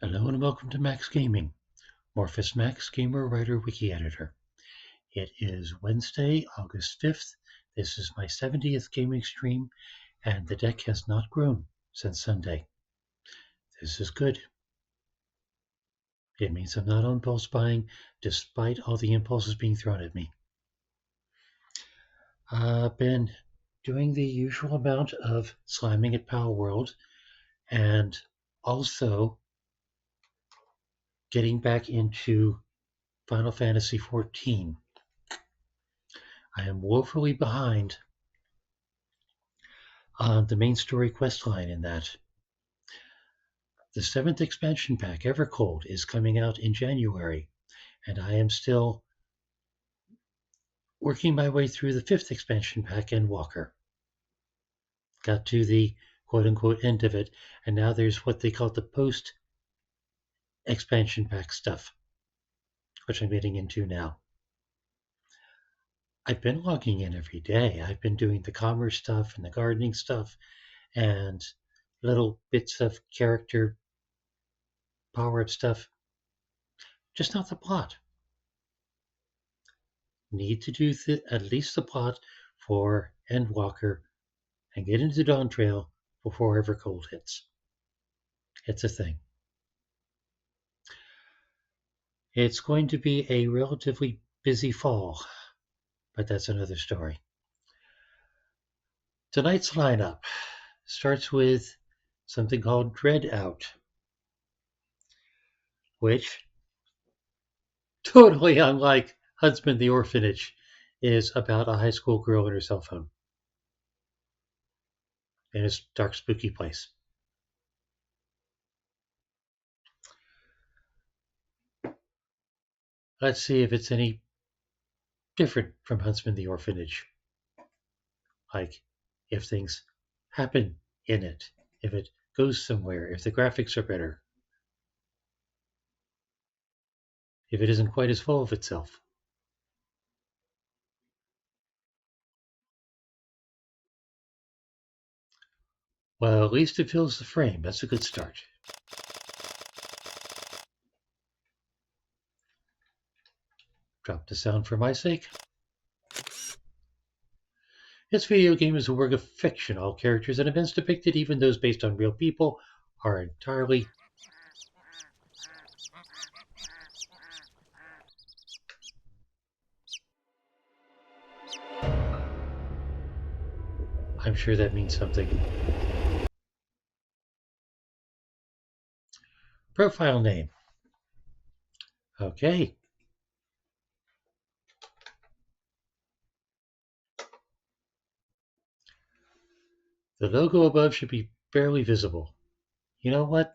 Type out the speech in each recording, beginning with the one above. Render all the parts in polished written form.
Hello and welcome to Max Gaming. Morphus Max, gamer, writer, wiki editor. It is Wednesday, August 5th. This is my 70th gaming stream, and the deck has not grown since Sunday. This is good. It means I'm not on impulse buying, despite all the impulses being thrown at me. I've been doing the usual amount of slamming at Power World, and also getting back into Final Fantasy XIV. I am woefully behind on the main story quest line in that. The 7th expansion pack, Evercold, is coming out in January, and I am still working my way through the 5th expansion pack, Endwalker. Got to the quote-unquote end of it, and now there's what they call the post-expansion pack stuff, which I'm getting into now. I've been logging in every day. I've been doing the commerce stuff and the gardening stuff and little bits of character power-up stuff, just not the plot. Need to do at least the plot for Endwalker and get into Dawn Trail before Evercold hits. It's a thing. It's going to be a relatively busy fall, but that's another story. Tonight's lineup starts with something called DreadOut, which, totally unlike Huntsman the Orphanage, is about a high school girl and her cell phone in a dark, spooky place. Let's see if it's any different from Huntsman the Orphanage. Like, if things happen in it, if it goes somewhere, if the graphics are better, if it isn't quite as full of itself. Well, at least it fills the frame. That's a good start. Drop the sound for my sake. This video game is a work of fiction. All characters and events depicted, even those based on real people, are entirely... I'm sure that means something. Profile name. Okay. The logo above should be barely visible. You know what?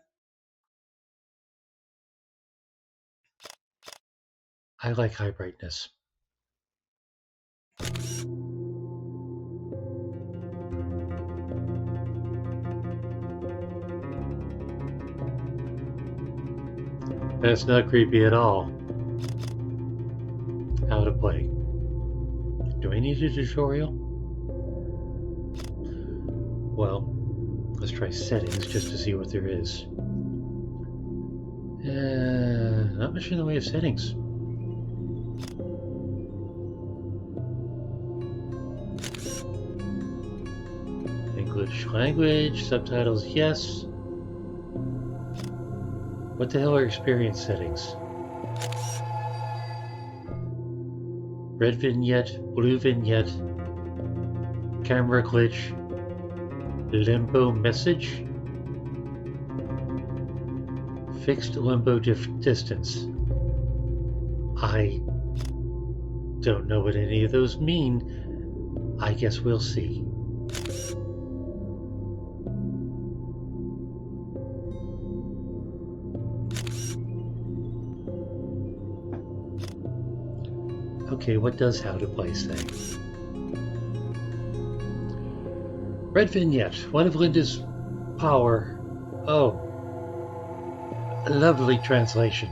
I like high brightness. That's not creepy at all. How to play. Do I need a tutorial? Well, let's try settings just to see what there is. Not much in the way of settings. English language, subtitles, yes. What the hell are experience settings? Red vignette, blue vignette, camera glitch, limbo message, fixed limbo distance. I don't know what any of those mean. I guess we'll see. Okay, what does how to play say? Red vignette. One of Linda's power. Oh, a lovely translation.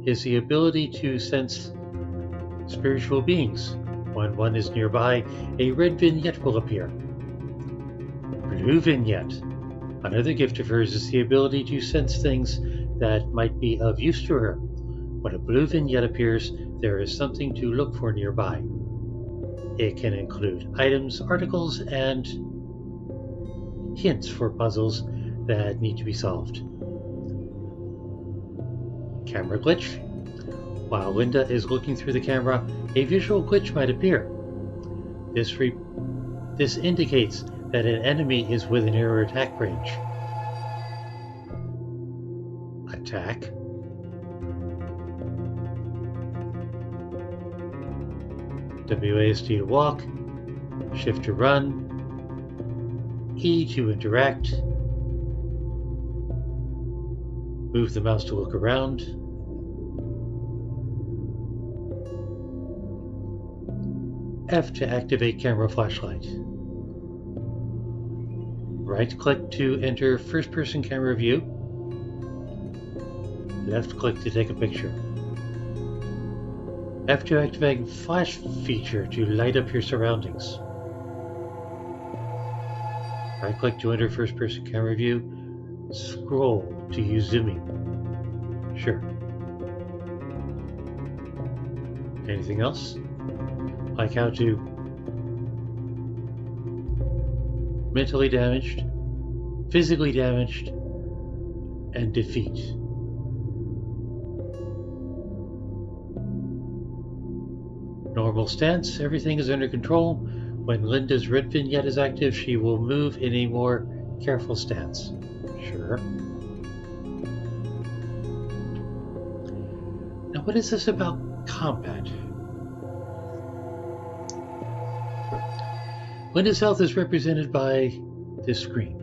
Is the ability to sense spiritual beings. When one is nearby, a red vignette will appear. Blue vignette. Another gift of hers is the ability to sense things that might be of use to her. When a blue vignette appears, there is something to look for nearby. It can include items, articles, and hints for puzzles that need to be solved. Camera glitch. While Linda is looking through the camera, a visual glitch might appear. This indicates that an enemy is within her attack range. Attack. WASD to walk, Shift to run, E to interact, move the mouse to look around, F to activate camera flashlight. Right-click to enter first-person camera view, left-click to take a picture. F to activate flash feature to light up your surroundings. Right-click to enter first-person camera view. Scroll to use zooming. Sure. Anything else? Like how to mentally damaged, physically damaged, and defeat. Normal stance, everything is under control. When Linda's red vignette is active, she will move in a more careful stance. Sure. Now, what is this about combat? Linda's health is represented by this screen.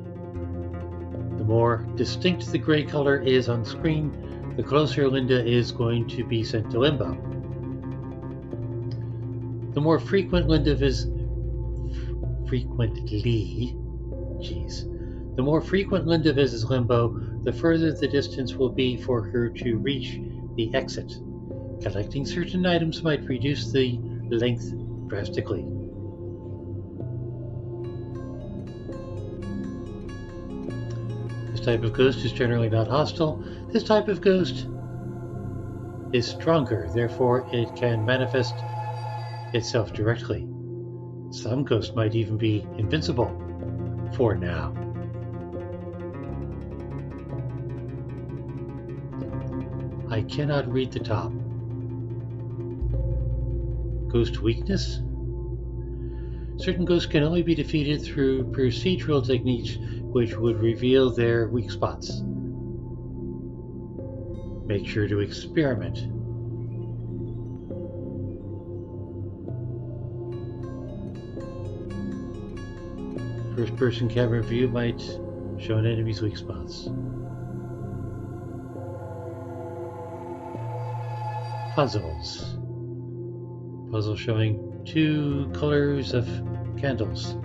The more distinct the gray color is on screen, the closer Linda is going to be sent to limbo. The more frequently Linda visits limbo, the further the distance will be for her to reach the exit. Collecting certain items might reduce the length drastically. This type of ghost is generally not hostile. This type of ghost is stronger, therefore it can manifest itself directly. Some ghosts might even be invincible, for now. I cannot read the top. Ghost weakness? Certain ghosts can only be defeated through procedural techniques which would reveal their weak spots. Make sure to experiment. First-person camera view might show an enemy's weak spots. Puzzles. Puzzle showing 2 colors of candles.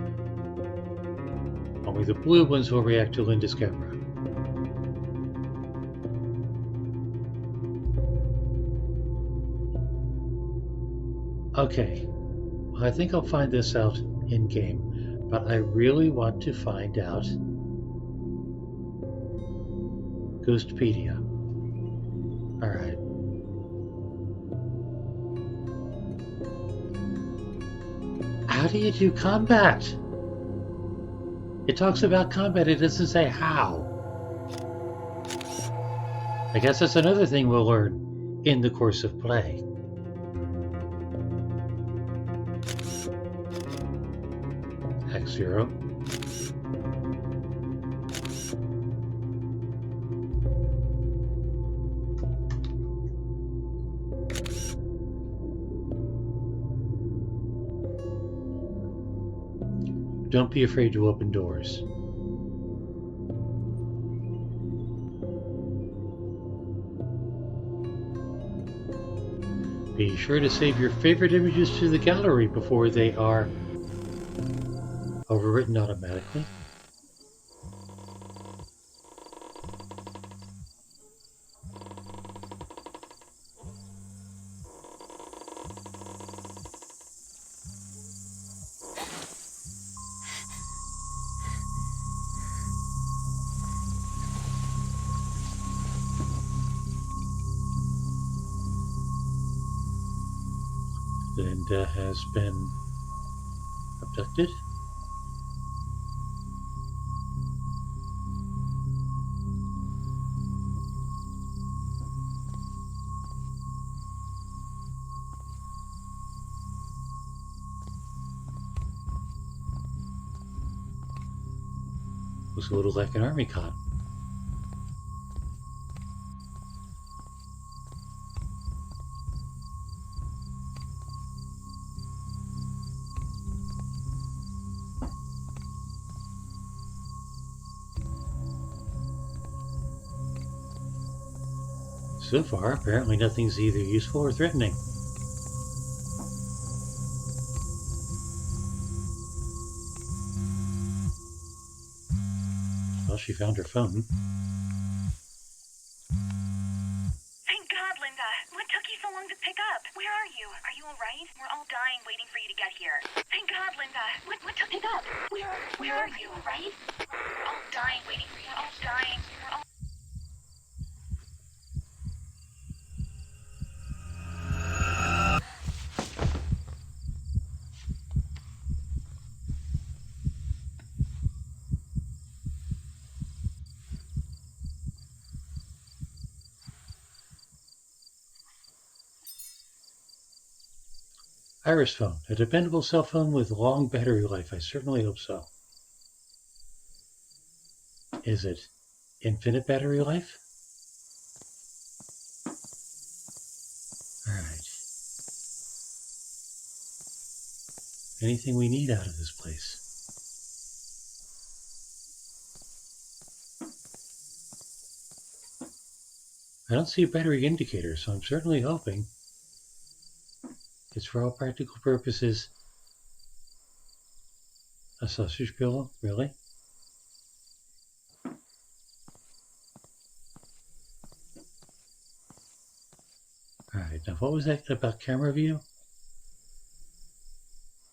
Only the blue ones will react to Linda's camera. Okay, well, I think I'll find this out in-game. But I really want to find out Ghostpedia. Alright. How do you do combat? It talks about combat, it doesn't say how. I guess that's another thing we'll learn in the course of play. X0. Don't be afraid to open doors. Be sure to save your favorite images to the gallery before they are overwritten automatically. Linda has been abducted. Looks a little like an army cot. So far, apparently nothing's either useful or threatening. Well, she found her phone. Thank God, Linda. What took you so long to pick up? Where are you? Are you alright? We're all dying waiting for you to get here. Thank God, Linda. What took you to pick up? Where are you, right? We're all dying waiting for you. We're all dying. We're all... Iris phone, a dependable cell phone with long battery life. I certainly hope so. Is it infinite battery life? Alright. Anything we need out of this place? I don't see a battery indicator, so I'm certainly hoping it's for all practical purposes a sausage pillow, really? Alright, now what was that about camera view?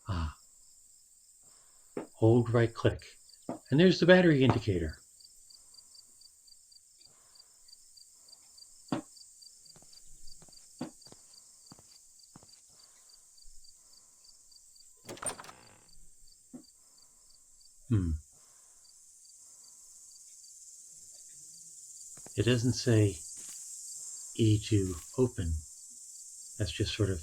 Ah, hold right click. And there's the battery indicator. It doesn't say E to open. That's just sort of...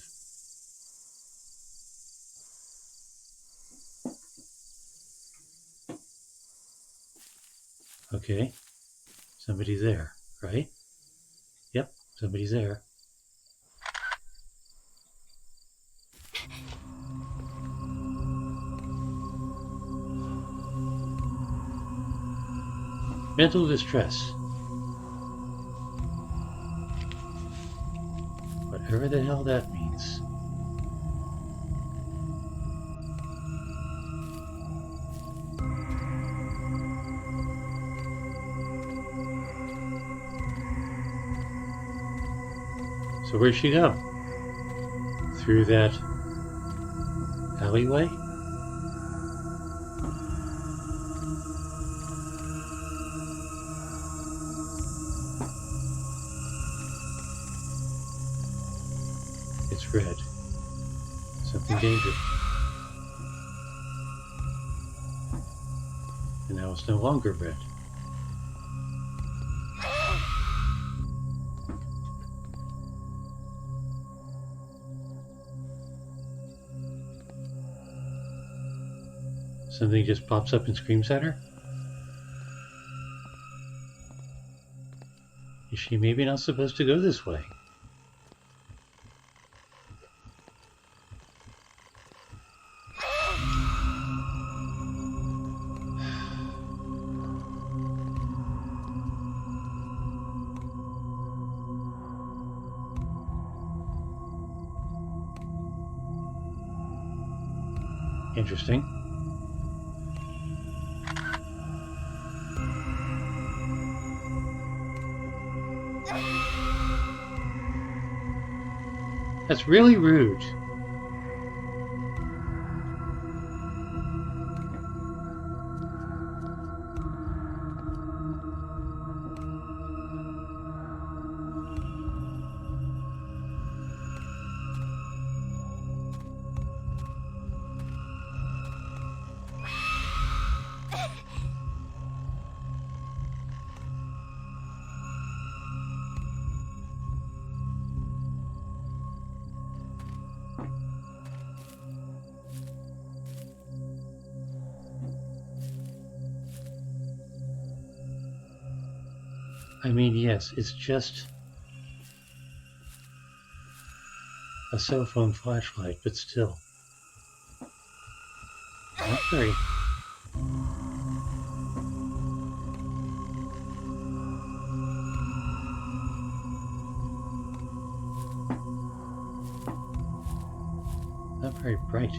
Okay, somebody's there, right? Yep, somebody's there. Mental distress. Whatever the hell that means. So where'd she go? Through that alleyway? It's red. Something dangerous. And now it's no longer red. Something just pops up and screams at her? Is she maybe not supposed to go this way? Interesting. That's really rude. I mean, yes, it's just a cell phone flashlight, but still. Not very. Not very bright.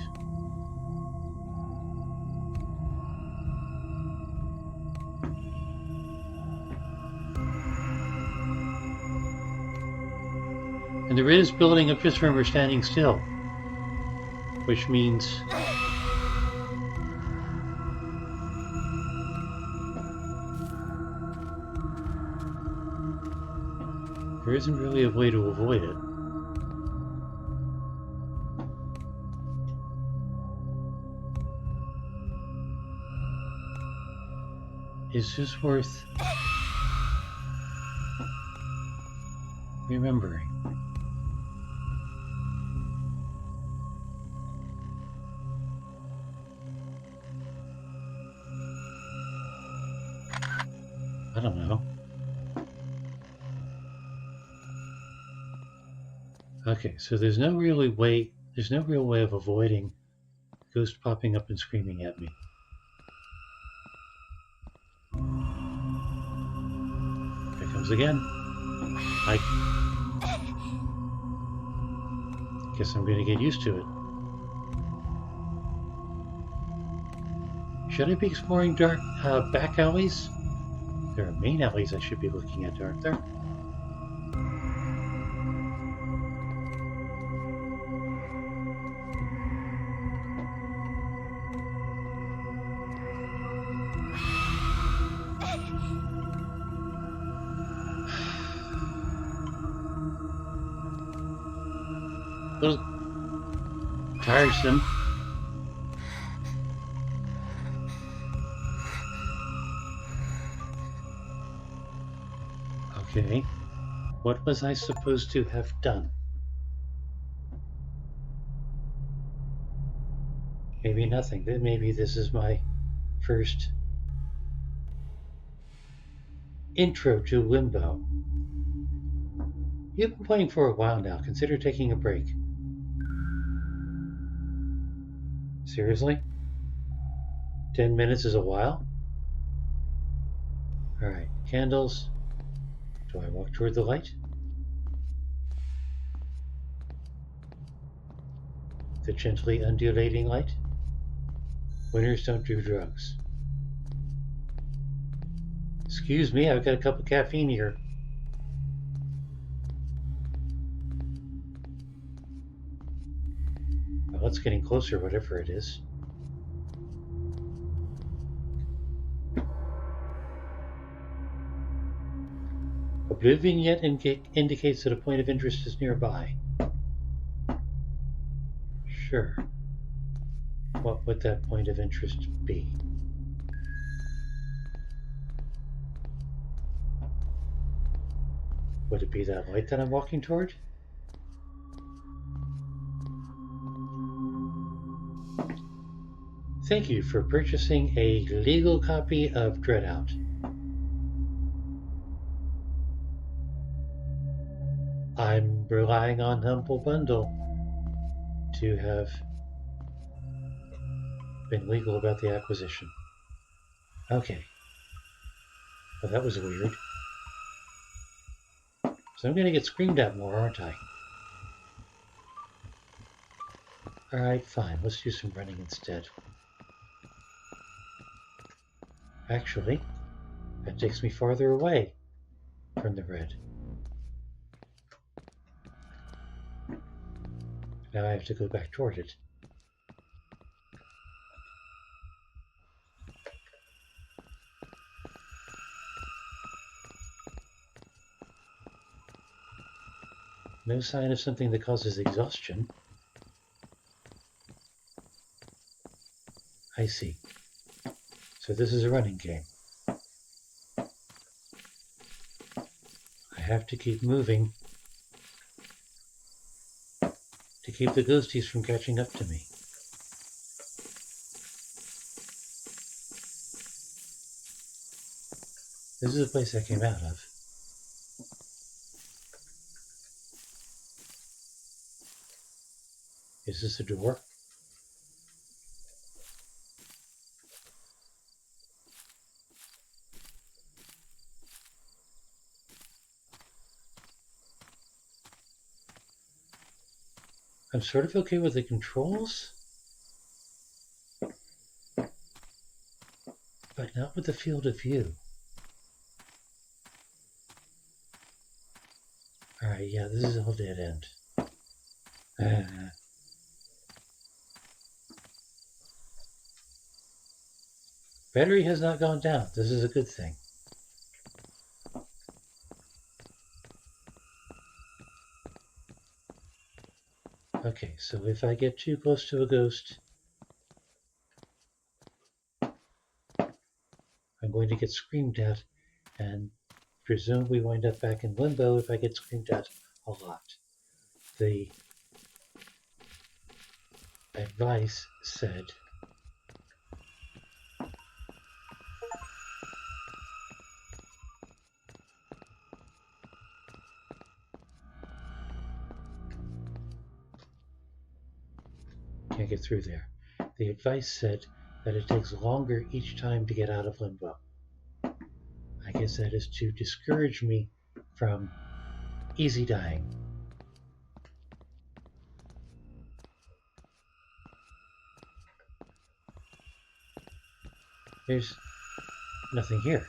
And there is building up just from her standing still, which means there isn't really a way to avoid it. Is this worth remembering? I don't know. Okay, so there's no real way of avoiding ghost popping up and screaming at me. Here it comes again. I guess I'm going to get used to it. Should I be exploring dark back alleys? There are main alleys I should be looking at, aren't there? A little tiresome. Okay. What was I supposed to have done? Maybe nothing. Maybe this is my first intro to Limbo. You've been playing for a while now. Consider taking a break. Seriously? 10 minutes is a while? Alright, candles. Do I walk toward the light? The gently undulating light? Winners don't do drugs. Excuse me, I've got a cup of caffeine here. Well, it's getting closer, whatever it is. A blue vignette indicates that a point of interest is nearby. Sure. What would that point of interest be? Would it be that light that I'm walking toward? Thank you for purchasing a legal copy of DreadOut. I'm relying on Humble Bundle to have been legal about the acquisition. Okay. Well, that was weird. So I'm going to get screamed at more, aren't I? Alright, fine. Let's do some running instead. Actually, that takes me farther away from the red. Now I have to go back toward it. No sign of something that causes exhaustion. I see. So this is a running game. I have to keep moving to keep the ghosties from catching up to me. This is the place I came out of. Is this a door? I'm sort of okay with the controls, but not with the field of view. Alright, yeah, this is all dead end. Battery has not gone down. This is a good thing. Okay, so if I get too close to a ghost, I'm going to get screamed at and presumably wind up back in limbo if I get screamed at a lot. The advice said can't get through there. The advice said that it takes longer each time to get out of limbo. I guess that is to discourage me from easy dying. There's nothing here.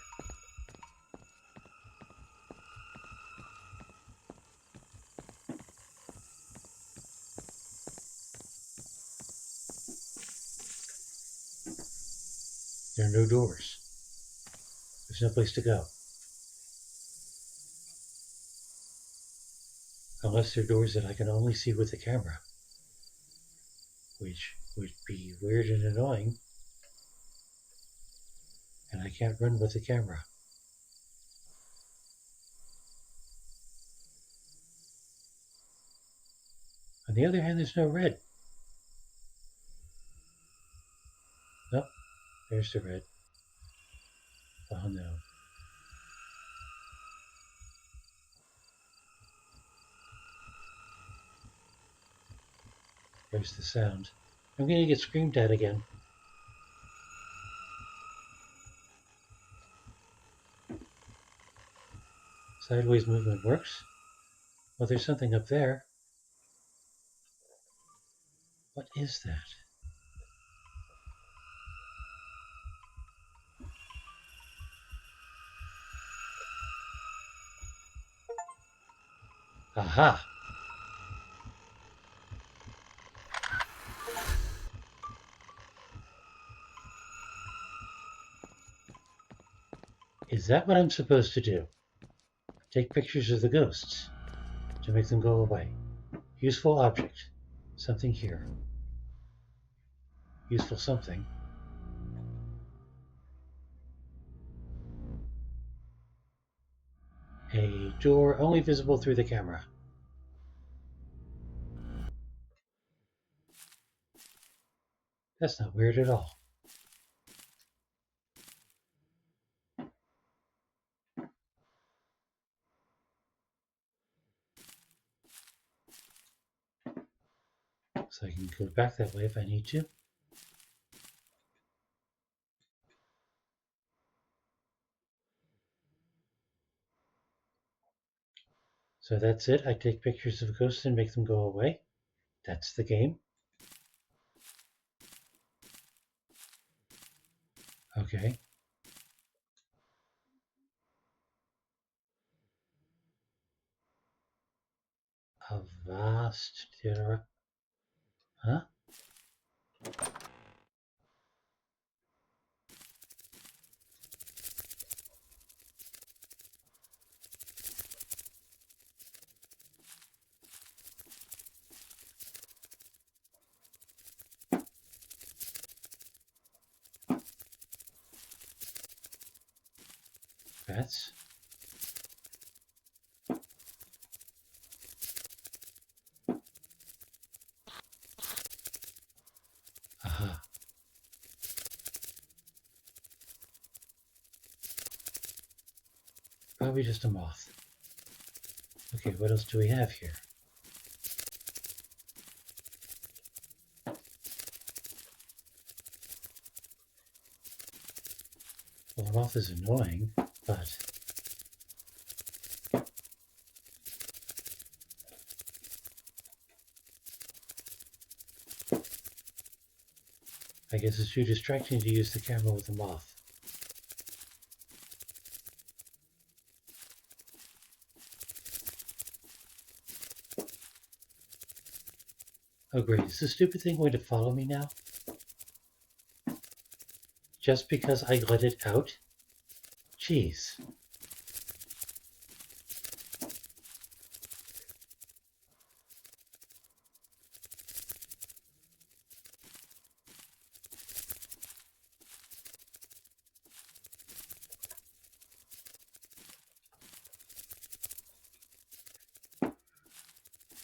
There are no doors. There's no place to go. Unless they're doors that I can only see with the camera, which would be weird and annoying. And I can't run with the camera. On the other hand, there's no red. Nope, there's the red. Oh no. There's the sound. I'm going to get screamed at again. Sideways movement works. Well, there's something up there. What is that? Aha! Is that what I'm supposed to do? Take pictures of the ghosts to make them go away. Useful object. Something here. Useful something. A door only visible through the camera. That's not weird at all. So I can go back that way if I need to. So that's it. I take pictures of ghosts and make them go away. That's the game. Okay. Avast. Huh? Bats. Aha. Probably just a moth. Okay, what else do we have here? Well, the moth is annoying, but I guess it's too distracting to use the camera with the moth. Oh great, is this stupid thing going to follow me now? Just because I let it out? Jeez.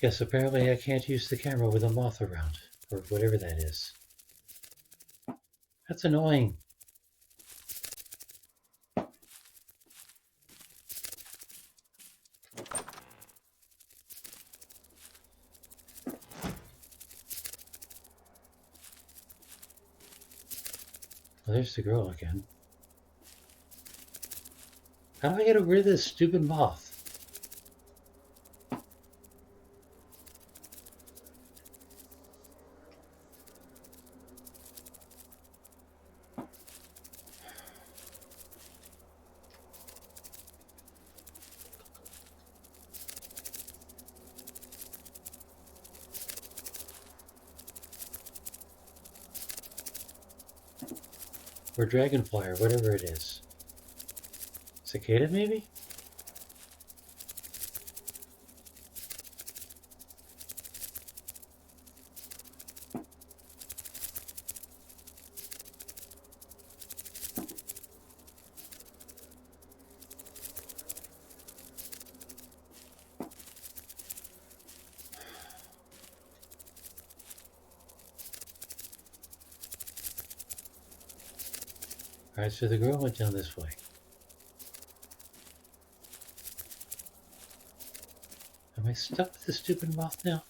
Yes, apparently I can't use the camera with a moth around, or whatever that is. That's annoying. Well, there's the girl again. How do I get rid of this stupid moth? Or dragonfly, or whatever it is. Cicada, maybe? Alright, so the girl went down this way. Am I stuck with the stupid moth now?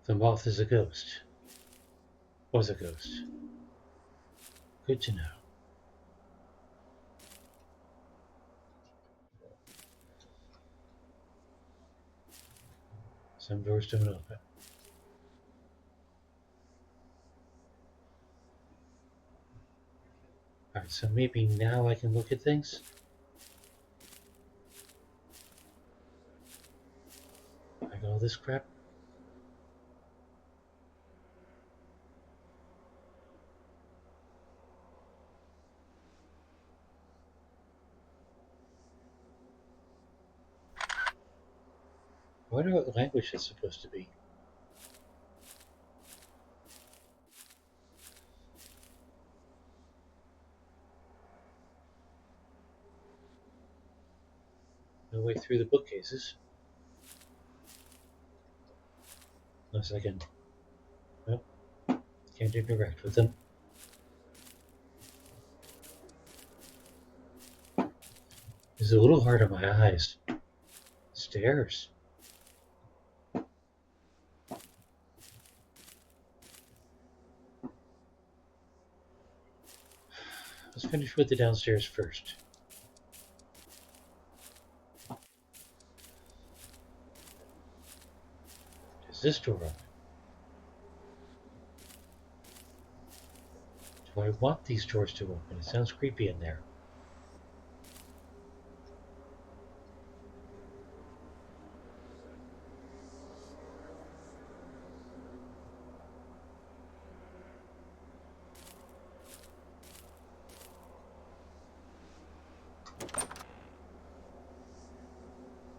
The moth is a ghost. Was a ghost. Good to know. Some doors don't open. Alright, so maybe now I can look at things? Like all this crap? I wonder what language it's supposed to be. No way through the bookcases. Unless I can... Nope. Can't interact with them. It's a little hard on my eyes. Stairs. Let's finish with the downstairs first. Does this door open? Do I want these doors to open? It sounds creepy in there.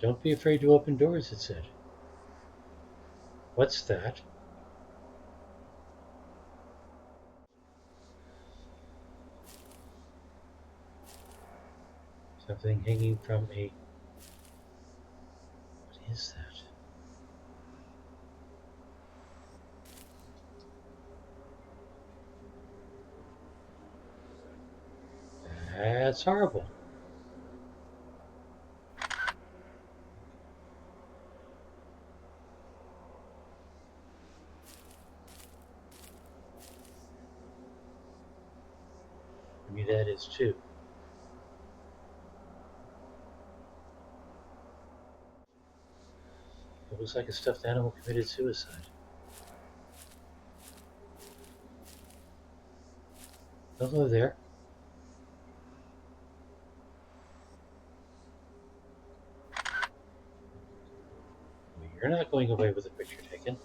Don't be afraid to open doors, it said. What's that? Something hanging from a... What is that? That's horrible. Maybe that is too. It looks like a stuffed animal committed suicide. Hello there. Well, you're not going away with a picture taken.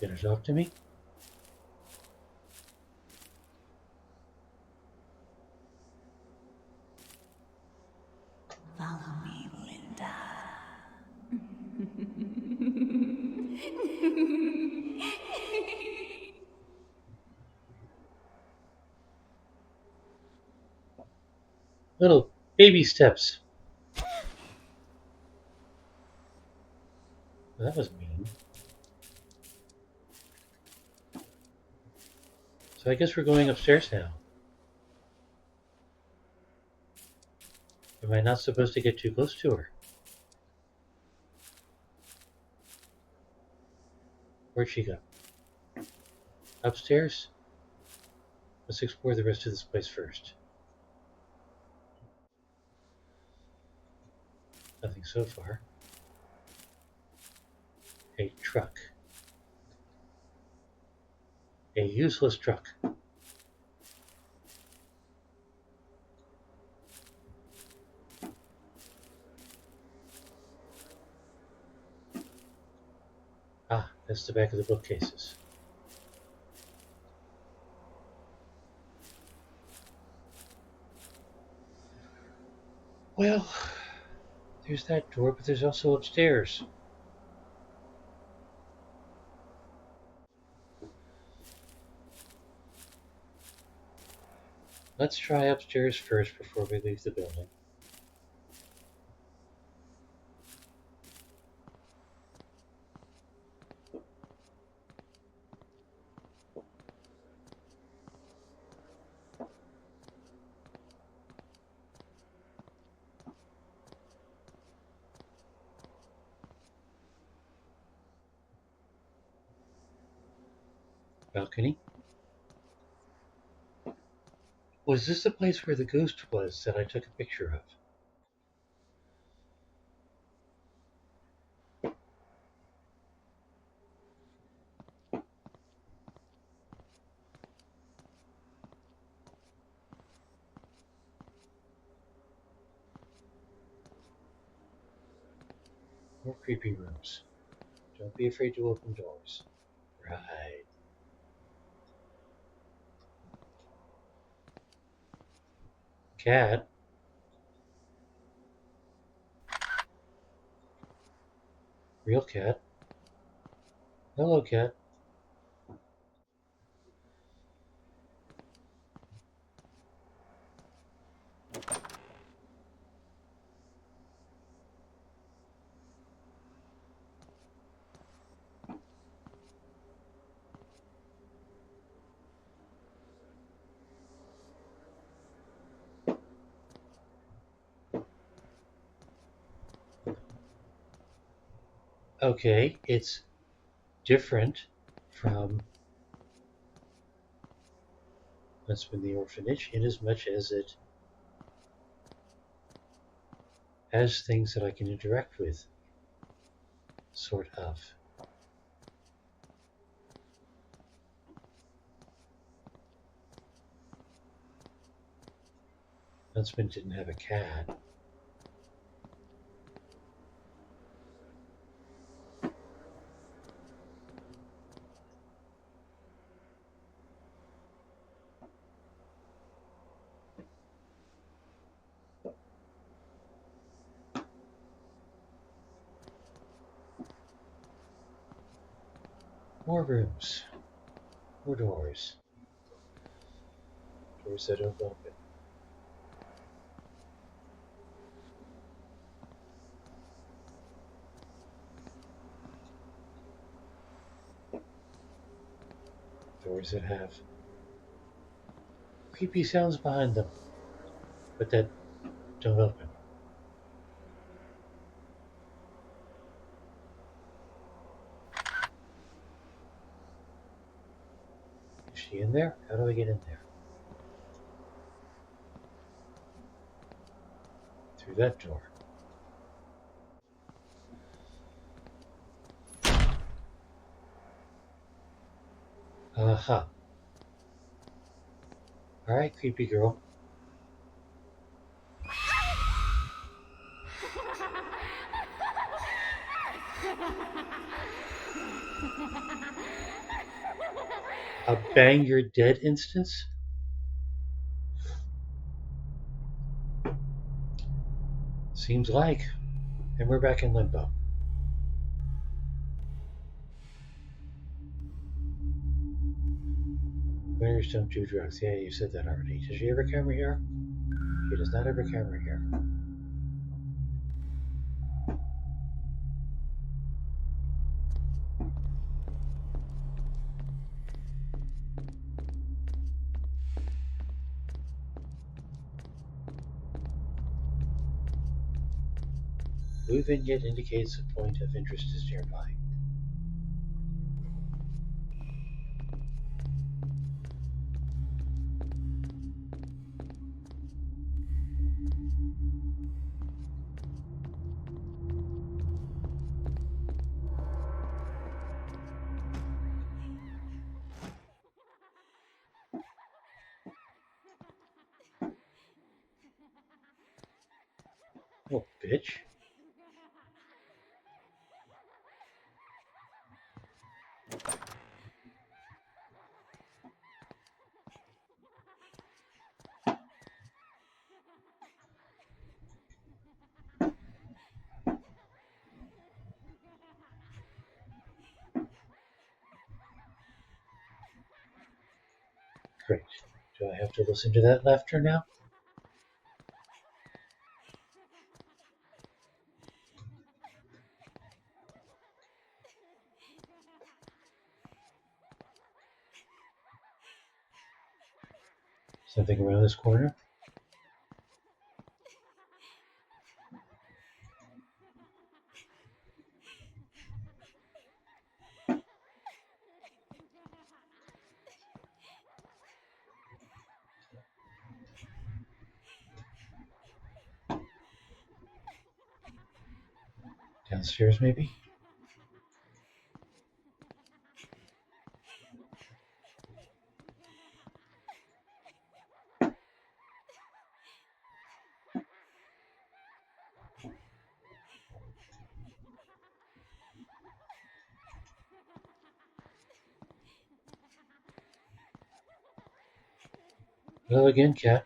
Gonna talk to me? Follow me, Linda. Little baby steps. Well, that was mean. So I guess we're going upstairs now. Am I not supposed to get too close to her? Where'd she go? Upstairs? Let's explore the rest of this place first. Nothing so far. A truck. A useless truck. Ah, that's the back of the bookcases. Well, there's that door, but there's also upstairs. Let's try upstairs first before we leave the building. Balcony. Was this the place where the ghost was that I took a picture of? More creepy rooms. Don't be afraid to open doors. Right. Cat. Real cat. Hello, cat. Okay, it's different from Once Upon the Orphanage in as much as it has things that I can interact with. Sort of. Huntsman didn't have a cat. More rooms. More doors. Doors that don't open. Doors that have creepy sounds behind them, but that don't open. Is she in there? How do I get in there? Through that door. Aha. Alright, creepy girl. A bang you're dead instance? Seems like. And we're back in limbo. Winners don't do drugs. Yeah, you said that already. Does she ever camera here? She does not ever camera here. Blue vignette indicates a point of interest is nearby. Oh, bitch. Great. Do I have to listen to that laughter now? Something around this corner? Downstairs, maybe? Hello again, cat.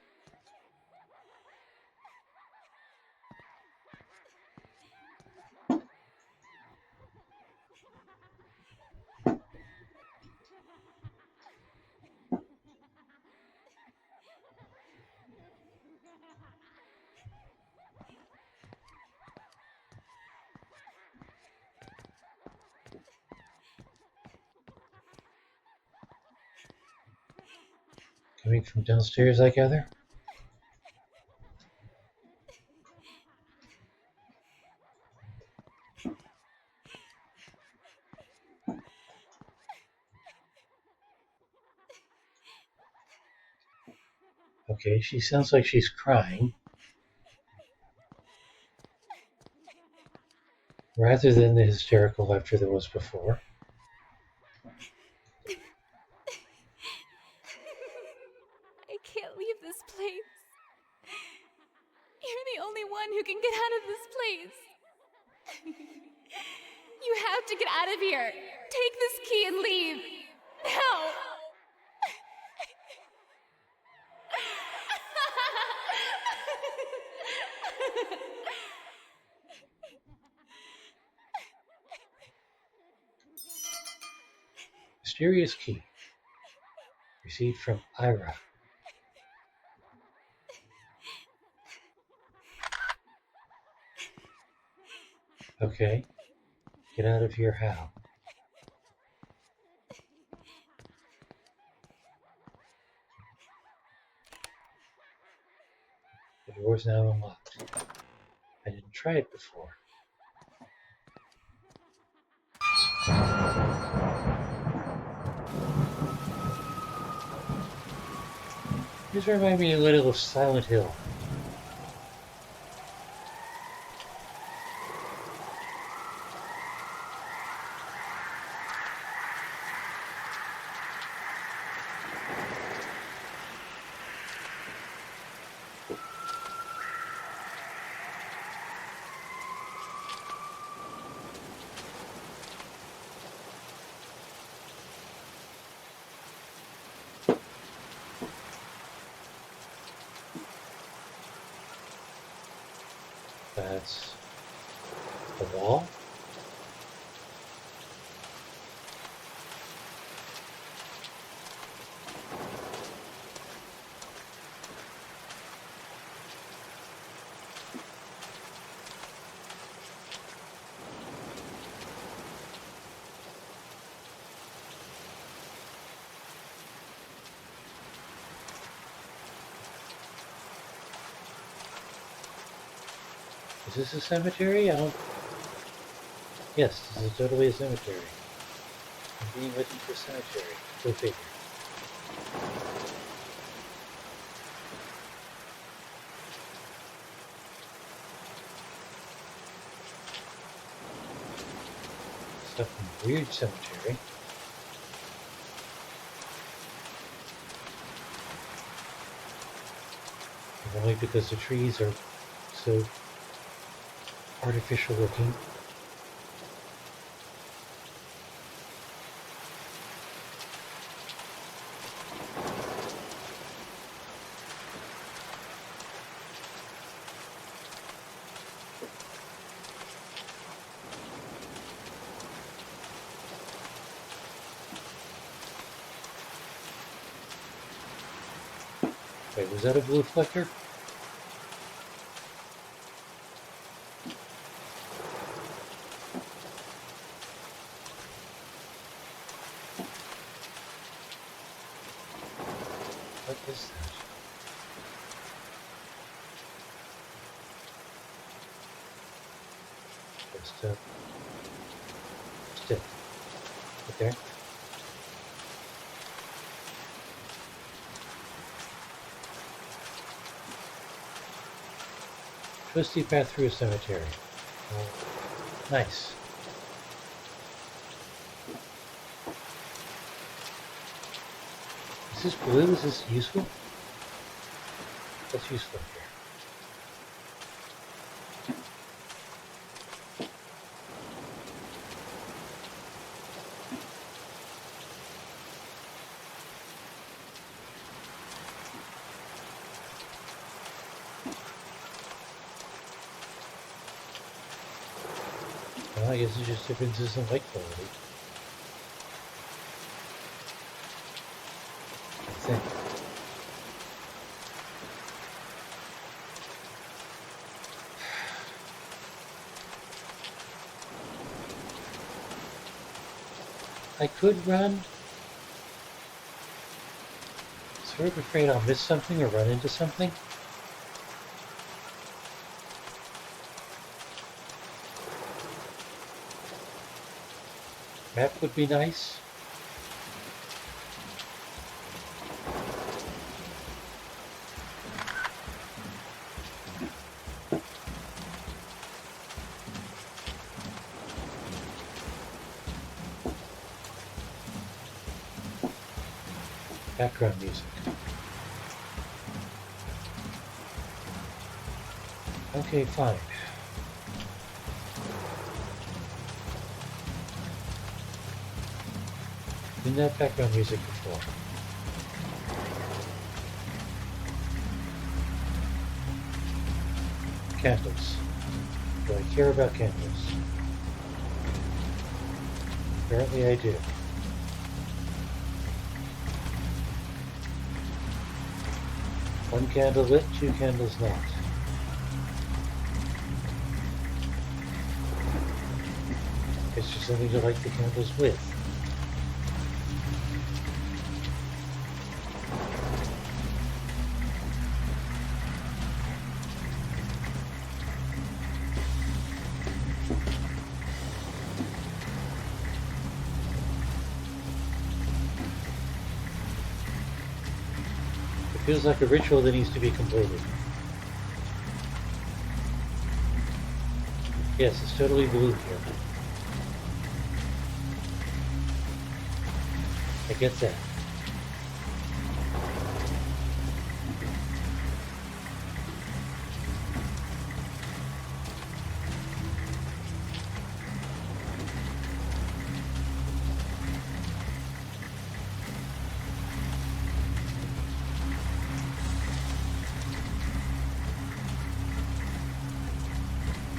Coming from downstairs, I gather? Okay, she sounds like she's crying. Rather than the hysterical laughter there was before. I can't leave this place. You're the only one who can get out of this place. You have to get out of here. Take this key and leave. Now! Mysterious key. Received from Ira. Okay. Get out of here how? The door's now unlocked. I didn't try it before. These remind me a little of Silent Hill. That's the wall. Is this a cemetery? I don't... Yes, this is totally a cemetery. I'm being led into a cemetery. Go figure. Stuff in a weird cemetery. And only because the trees are so artificial looking. Wait, was that a blue flicker? What is that? Just a stick. Okay. Twisty path through a cemetery. Nice. Is this blue? Is this useful? What's useful here? Well, I guess it's just differences in light quality. I think. I could run. Sort of afraid I'll miss something or run into something. Map would be nice. Background music. Okay, fine. Didn't have background music before. Candles. Do I care about candles? Apparently I do. One candle lit, two candles not. It's just something to light the candles with. It feels like a ritual that needs to be completed. Yes, it's totally blue here. I get that.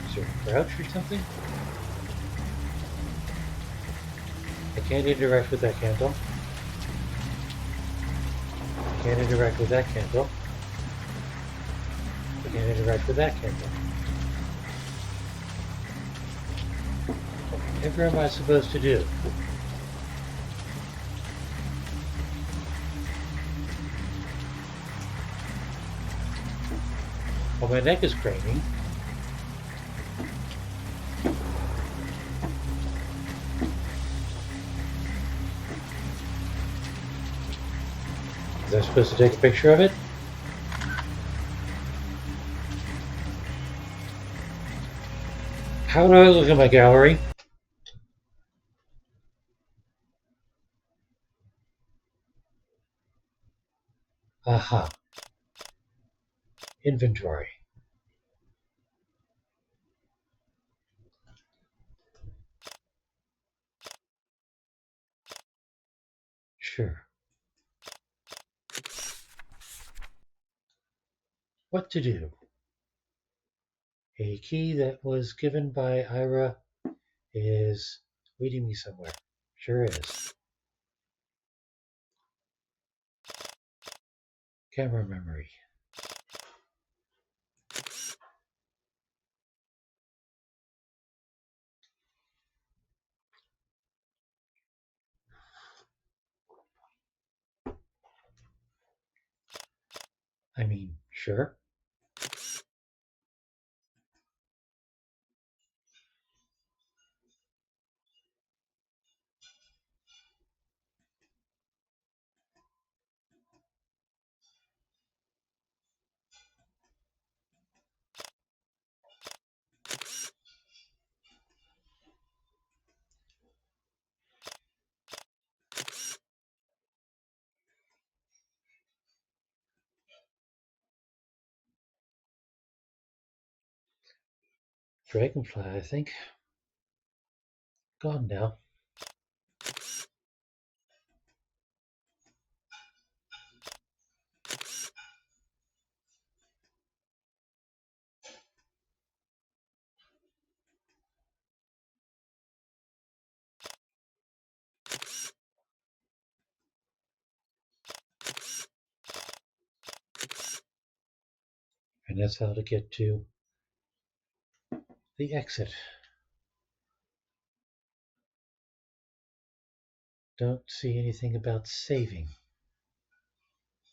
Is there a crouch or something? I can't interact with that candle. I can't interact with that candle. I can't interact with that candle. Whatever am I supposed to do? Well, my neck is craning. Is I supposed to take a picture of it? How do I look at my gallery? Aha. Inventory. Sure. What to do? A key that was given by Ira is leading me somewhere. Sure is. Camera memory. I mean, sure. Dragonfly, I think. Gone now. And that's how to get to the exit. Don't see anything about saving.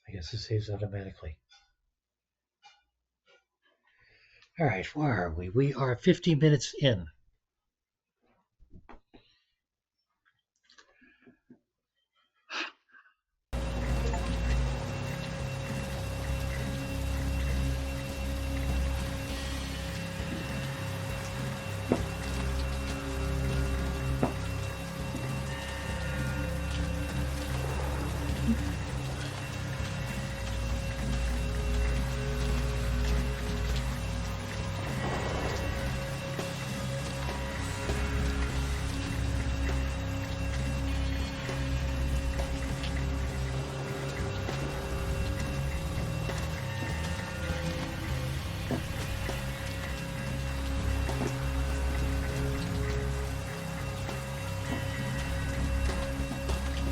I guess it saves automatically. All right, where are we? We are 50 minutes in.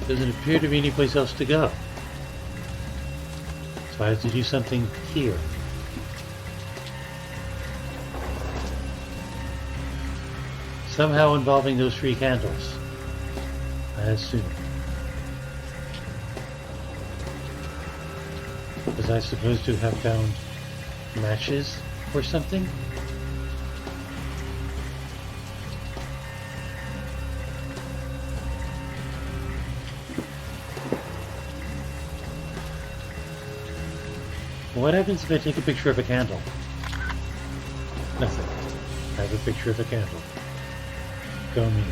Doesn't appear to be any place else to go. So I have to do something here. Somehow involving those 3 candles, I assume. Was I supposed to have found matches or something? What happens if I take a picture of a candle? Nothing. I have a picture of a candle. Go me.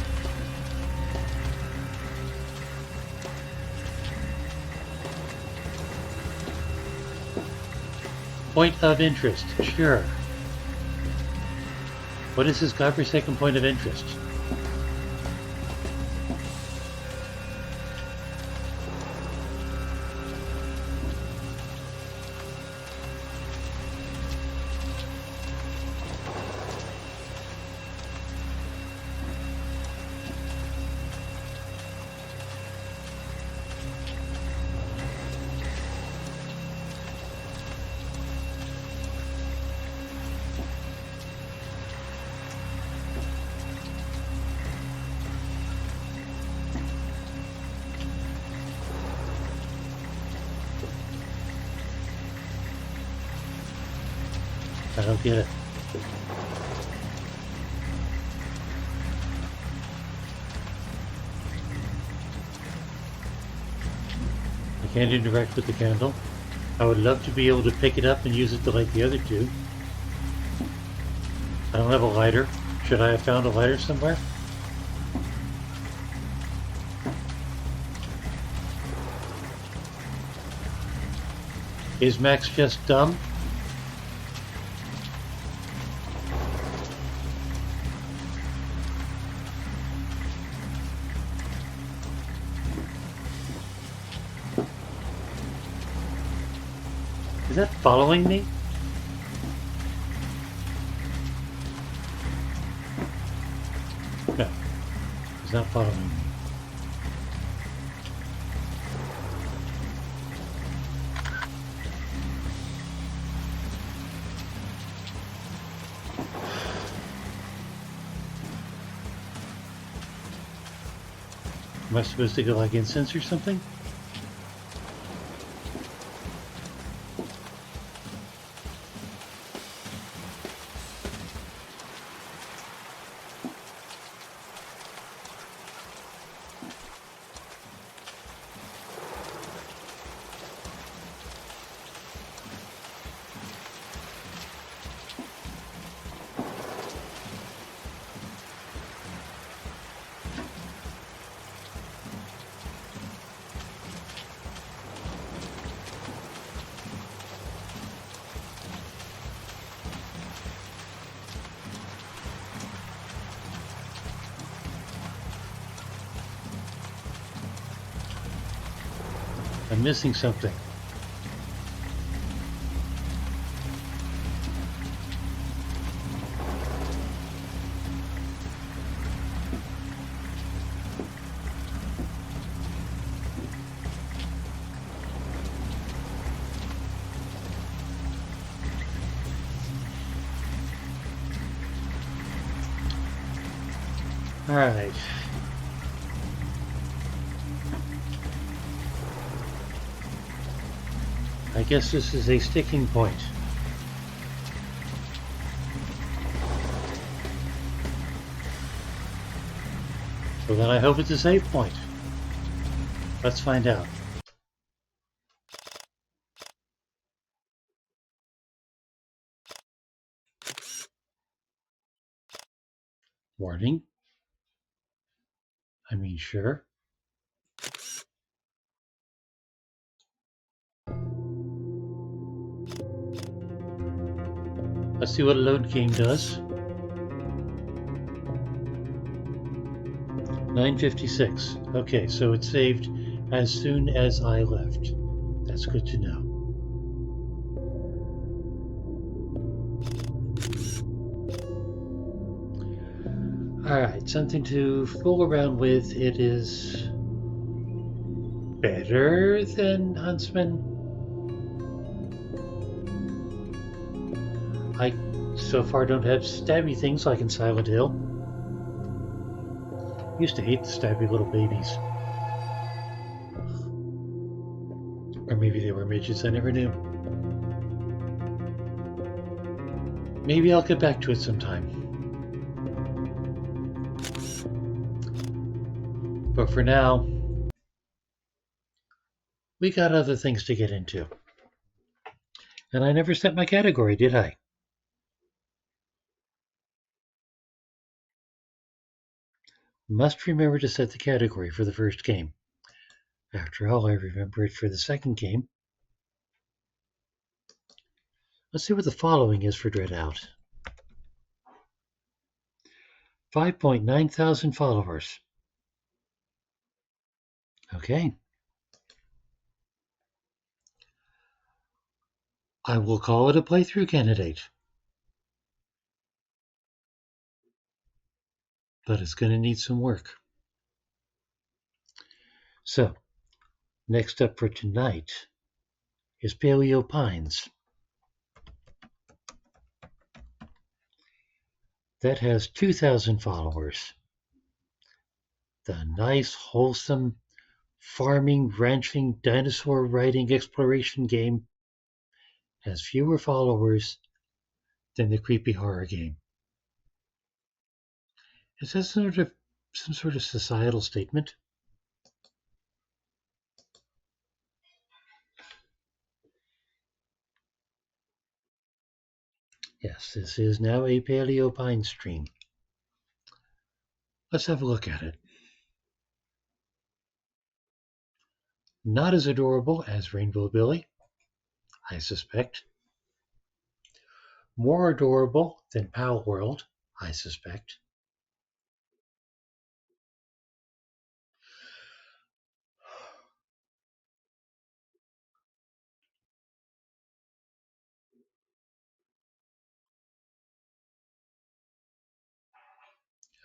Point of interest, sure. What is his godforsaken point of interest? I don't get it. I can't interact with the candle. I would love to be able to pick it up and use it to light the other 2. I don't have a lighter. Should I have found a lighter somewhere? Is Max just dumb? Is that following me? No, it's not following me. Am I supposed to go like incense or something? I'm missing something. All right. I guess this is a sticking point. So then I hope it's a save point. Let's find out. Warning. I mean, sure. Let's see what a load game does. 9:56. Okay, so it saved as soon as I left. That's good to know. Alright, something to fool around with. It is better than Huntsman. I so far don't have stabby things like in Silent Hill. Used to hate the stabby little babies. Or maybe they were midgets, I never knew. Maybe I'll get back to it sometime. But for now, we got other things to get into. And I never set my category, did I? Must remember to set the category for the first game. After all, I remember it for the second game. Let's see what the following is for DreadOut. 5.9 thousand followers. Okay. I will call it a playthrough candidate. But it's going to need some work. So, next up for tonight is Paleo Pines. That has 2,000 followers. The nice, wholesome, farming, ranching, dinosaur riding exploration game has fewer followers than the creepy horror game. Is that some sort of societal statement? Yes, this is now a Paleo Pine stream. Let's have a look at it. Not as adorable as Rainbow Billy, I suspect. More adorable than Pal World, I suspect.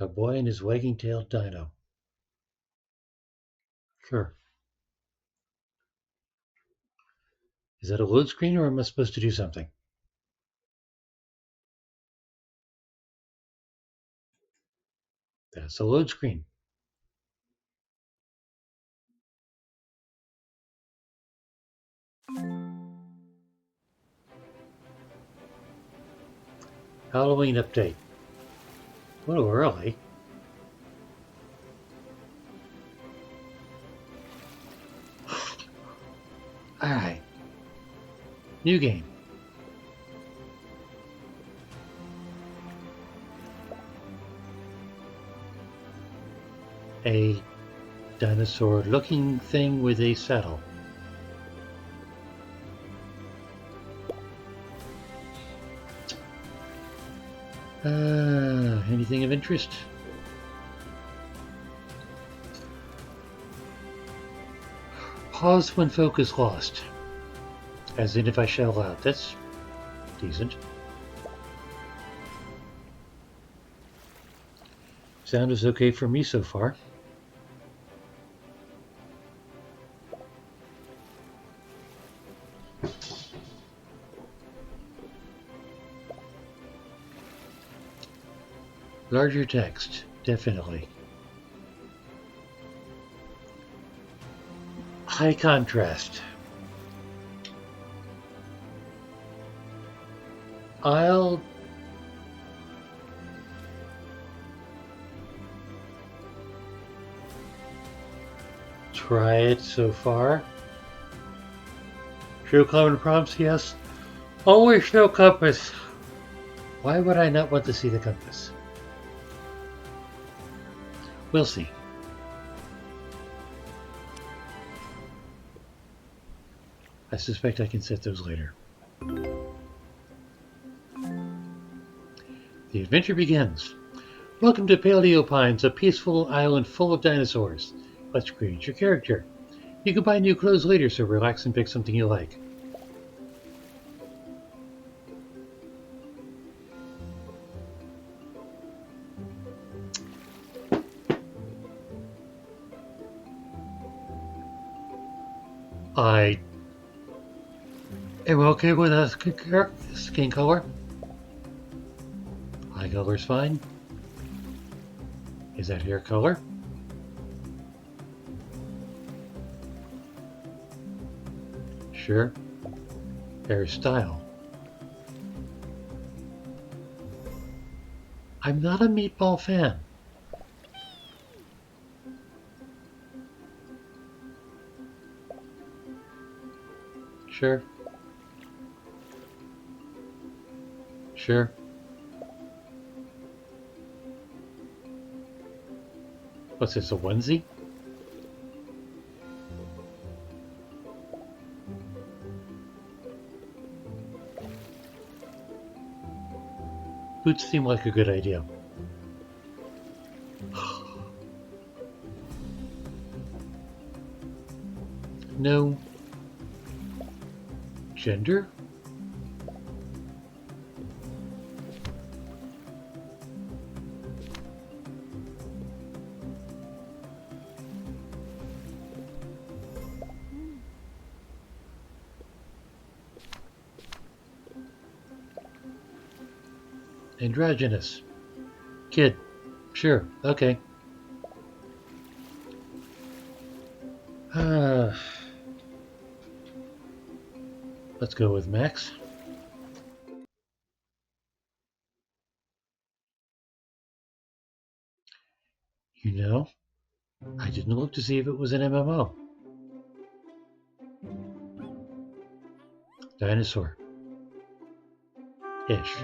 A boy and his wagging-tailed dino. Sure. Is that a load screen or am I supposed to do something? That's a load screen. Halloween update. A little early. Alright. New game. A dinosaur-looking thing with a saddle. Anything of interest? Pause when focus lost. As in if I shell out. That's decent. Sound is okay for me so far. Larger text, definitely. High contrast. I'll try it so far. Show common prompts, yes. Always show compass. Why would I not want to see the compass? We'll see. I suspect I can set those later. The adventure begins. Welcome to Paleo Pines, a peaceful island full of dinosaurs. Let's create your character. You can buy new clothes later, so relax and pick something you like. I am okay with a skin color. Eye color's fine. Is that hair color? Sure. Hairstyle. I'm not a meatball fan. Sure. Sure. What's this, a onesie? Boots seem like a good idea. No. Gender? Androgynous. Kid. Sure. Okay. Let's go with Max. You know, I didn't look to see if it was an MMO. Dinosaur. Ish.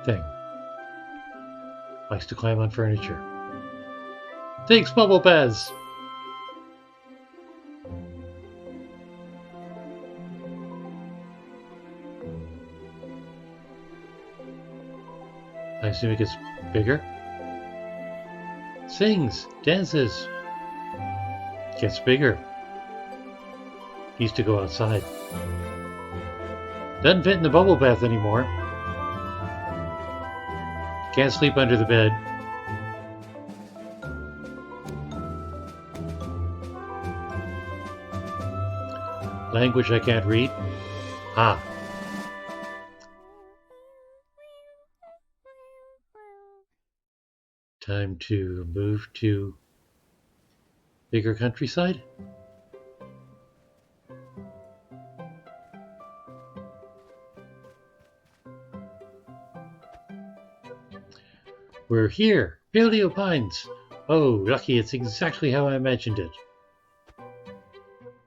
Thing. Likes to climb on furniture. Thanks, Bubble Baths! I assume it gets bigger. Sings, dances, gets bigger. Used to go outside. Doesn't fit in the bubble bath anymore. Can't sleep under the bed. Language I can't read. Ah. Time to move to bigger countryside. We're here, Paleo Pines. Oh, lucky, it's exactly how I imagined it.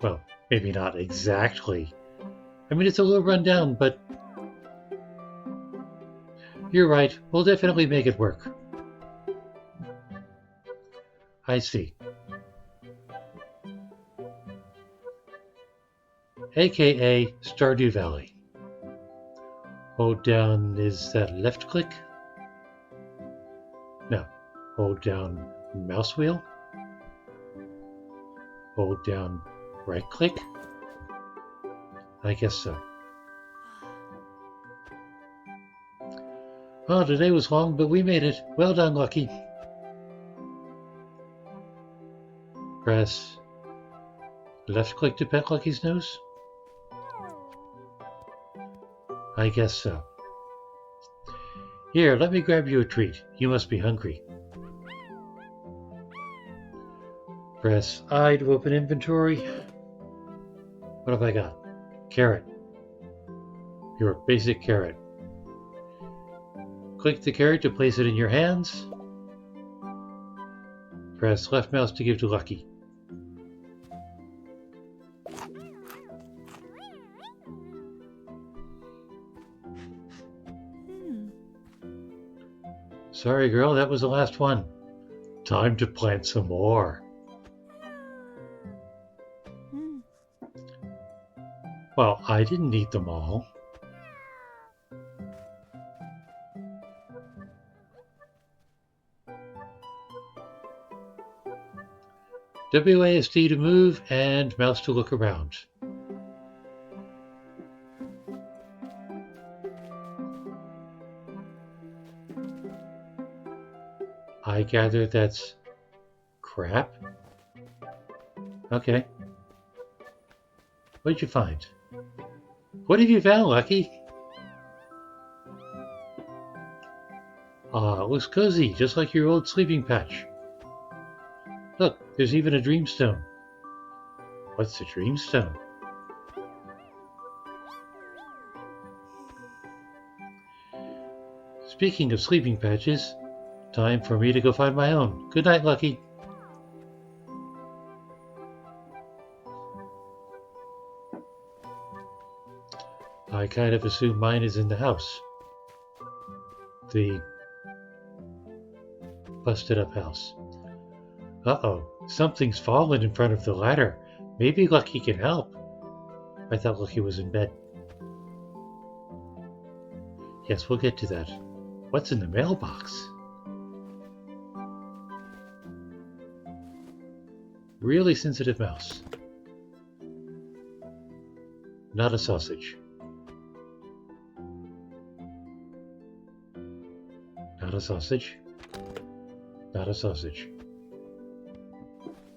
Well, maybe not exactly. I mean, it's a little run down, but you're right. We'll definitely make it work. I see. AKA Stardew Valley. Hold down, is that left click? No. Hold down mouse wheel. Hold down right click. I guess so. Oh, today was long, but we made it. Well done, Lucky. Press left click to pet Lucky's nose? I guess so. Here, let me grab you a treat. You must be hungry. Press I to open inventory. What have I got? Carrot. Your basic carrot. Click the carrot to place it in your hands. Press left mouse to give to Lucky. Sorry, girl, that was the last one. Time to plant some more. Well, I didn't eat them all. WASD to move and mouse to look around. I gather that's crap. Okay. What did you find? What have you found, Lucky? Ah, it looks cozy, just like your old sleeping patch. Look, there's even a dreamstone. What's a dreamstone? Speaking of sleeping patches, time for me to go find my own. Good night, Lucky. I kind of assume mine is in the house. The busted up house. Uh-oh, something's fallen in front of the ladder. Maybe Lucky can help. I thought Lucky was in bed. Yes, we'll get to that. What's in the mailbox? Really sensitive mouse. Not a sausage. Not a sausage. Not a sausage.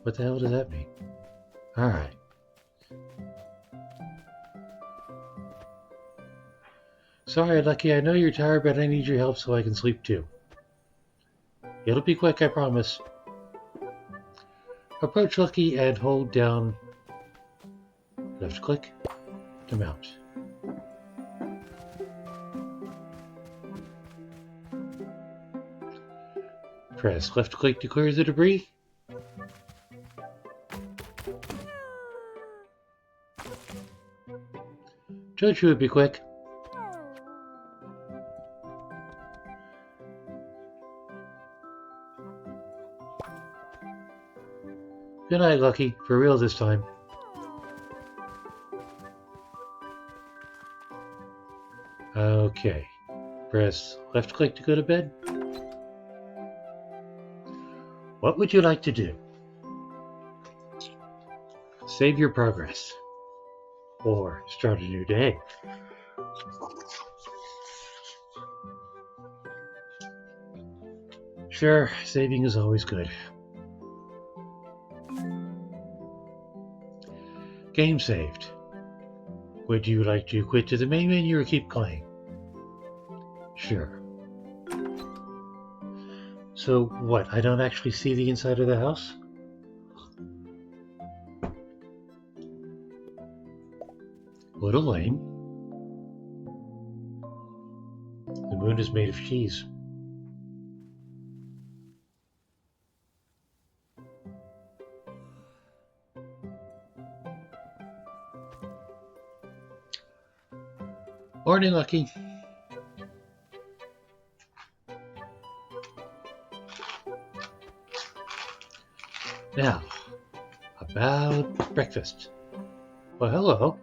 What the hell does that mean? Alright. Sorry, Lucky, I know you're tired, but I need your help so I can sleep too. It'll be quick, I promise. Approach Lucky and hold down left click to mount. Press left click to clear the debris. Told you it'd be quick. Good night, Lucky. For real this time. Okay. Press left click to go to bed. What would you like to do? Save your progress. Or start a new day. Sure, saving is always good. Game saved. Would you like to quit to the main menu or keep playing? Sure. So what, I don't actually see the inside of the house? Little lame. The moon is made of cheese. Morning, Lucky. Now, about breakfast. Well, hello.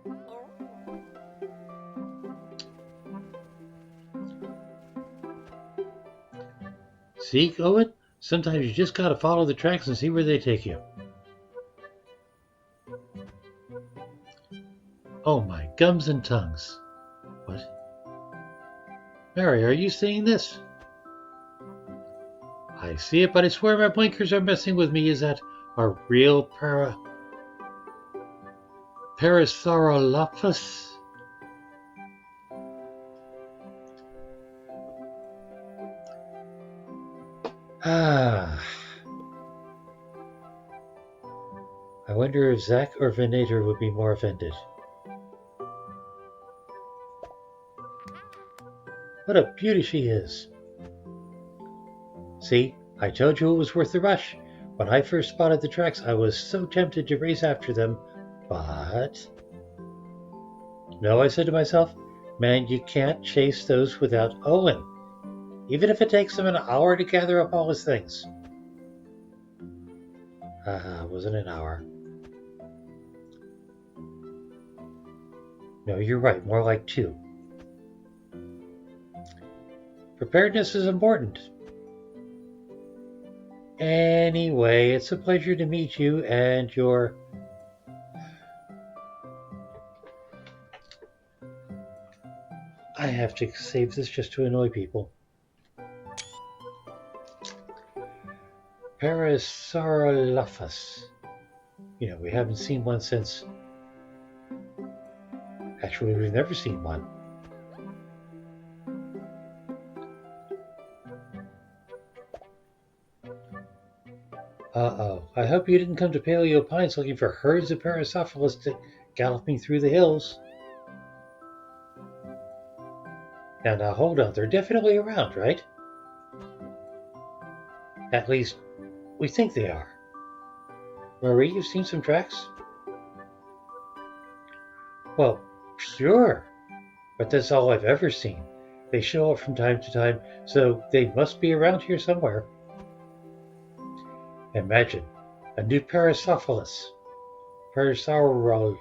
See, Owen? Sometimes you just gotta follow the tracks and see where they take you. Oh my gums and tongues. What? Mary, are you seeing this? I see it, but I swear my blinkers are messing with me. Is that a real Parasaurolophus? Ah. I wonder if Zach or Venator would be more offended. What a beauty she is. See, I told you it was worth the rush. When I first spotted the tracks, I was so tempted to race after them, but... No, I said to myself, man, you can't chase those without Owen, even if it takes him an hour to gather up all his things. Wasn't an hour. No, you're right, more like 2. Preparedness is important. Anyway, it's a pleasure to meet you and your... I have to save this just to annoy people. Parasaurolophus. You know, we haven't seen one since... Actually, we've never seen one. Uh-oh. I hope you didn't come to Paleo Pines looking for herds of Parasaurolophus galloping through the hills. Now, hold on. They're definitely around, right? At least, we think they are. Marie, you've seen some tracks? Well, sure. But that's all I've ever seen. They show up from time to time, so they must be around here somewhere. Imagine a new Parasaurolophus. Parasaurolophus.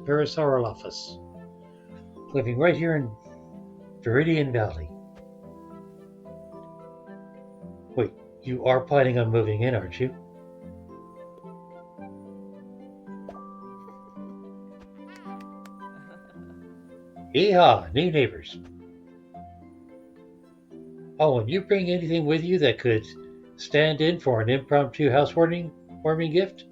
Parasaurolophus. Living right here in Viridian Valley. Wait, you are planning on moving in, aren't you? Yeehaw, new neighbors. Oh, and you bring anything with you that could stand in for an impromptu housewarming gift?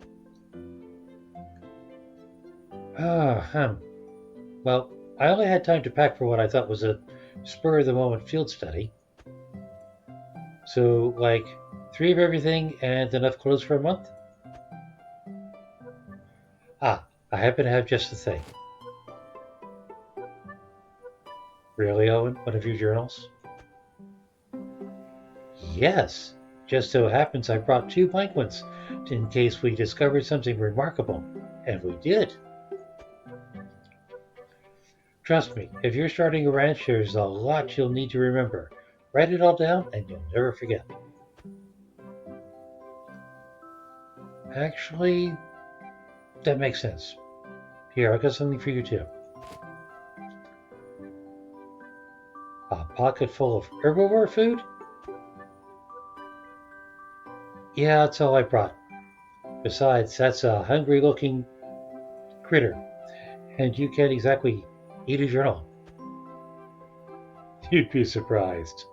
Well, I only had time to pack for what I thought was a spur-of-the-moment field study. So, like, 3 of everything and enough clothes for a month? I happen to have just the thing. Really, Owen? One of your journals? Yes. Just so happens I brought 2 blank ones in case we discovered something remarkable. And we did. Trust me, if you're starting a ranch, there's a lot you'll need to remember. Write it all down and you'll never forget. Actually, that makes sense. Here, I've got something for you too. A pocket full of herbivore food? Yeah, that's all I brought. Besides, that's a hungry-looking critter, and you can't exactly eat a journal. You'd be surprised.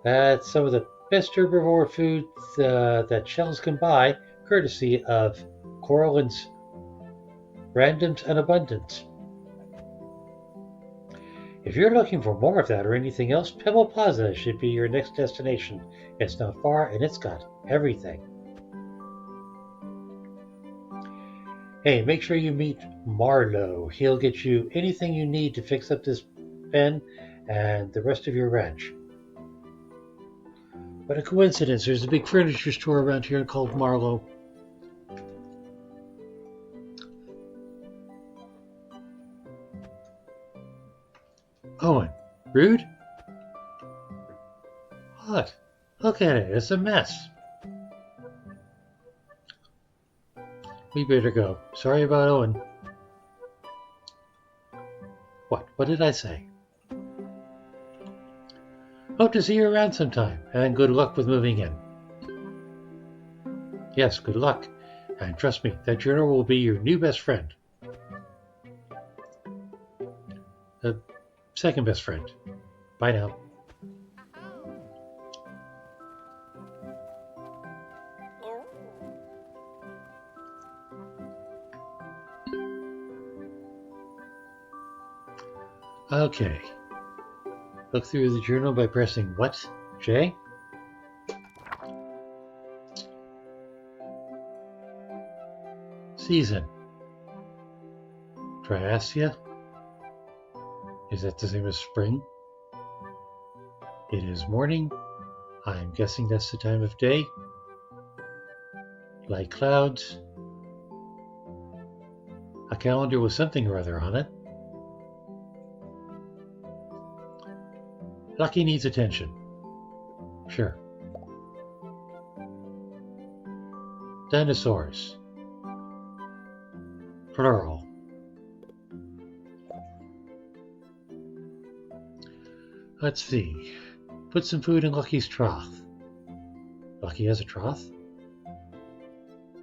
That's some of the best herbivore food that shells can buy, courtesy of Corallin's Randoms and Abundance. If you're looking for more of that or anything else, Pebble Plaza should be your next destination. It's not far and it's got everything. Hey, make sure you meet Marlowe. He'll get you anything you need to fix up this pen and the rest of your ranch. What a coincidence. There's a big furniture store around here called Marlowe. Owen, rude? What? Look at it. It's a mess. We better go. Sorry about Owen. What? What did I say? Hope to see you around sometime, and good luck with moving in. Yes, good luck. And trust me, that journal will be your new best friend. The second best friend. Bye now. Okay. Look through the journal by pressing what? J? Season. Triasia? Is that the same as spring? It is morning. I'm guessing that's the time of day. Light clouds. A calendar with something or other on it. Lucky needs attention. Sure. Dinosaurs. Plural. Let's see. Put some food in Lucky's trough. Lucky has a trough?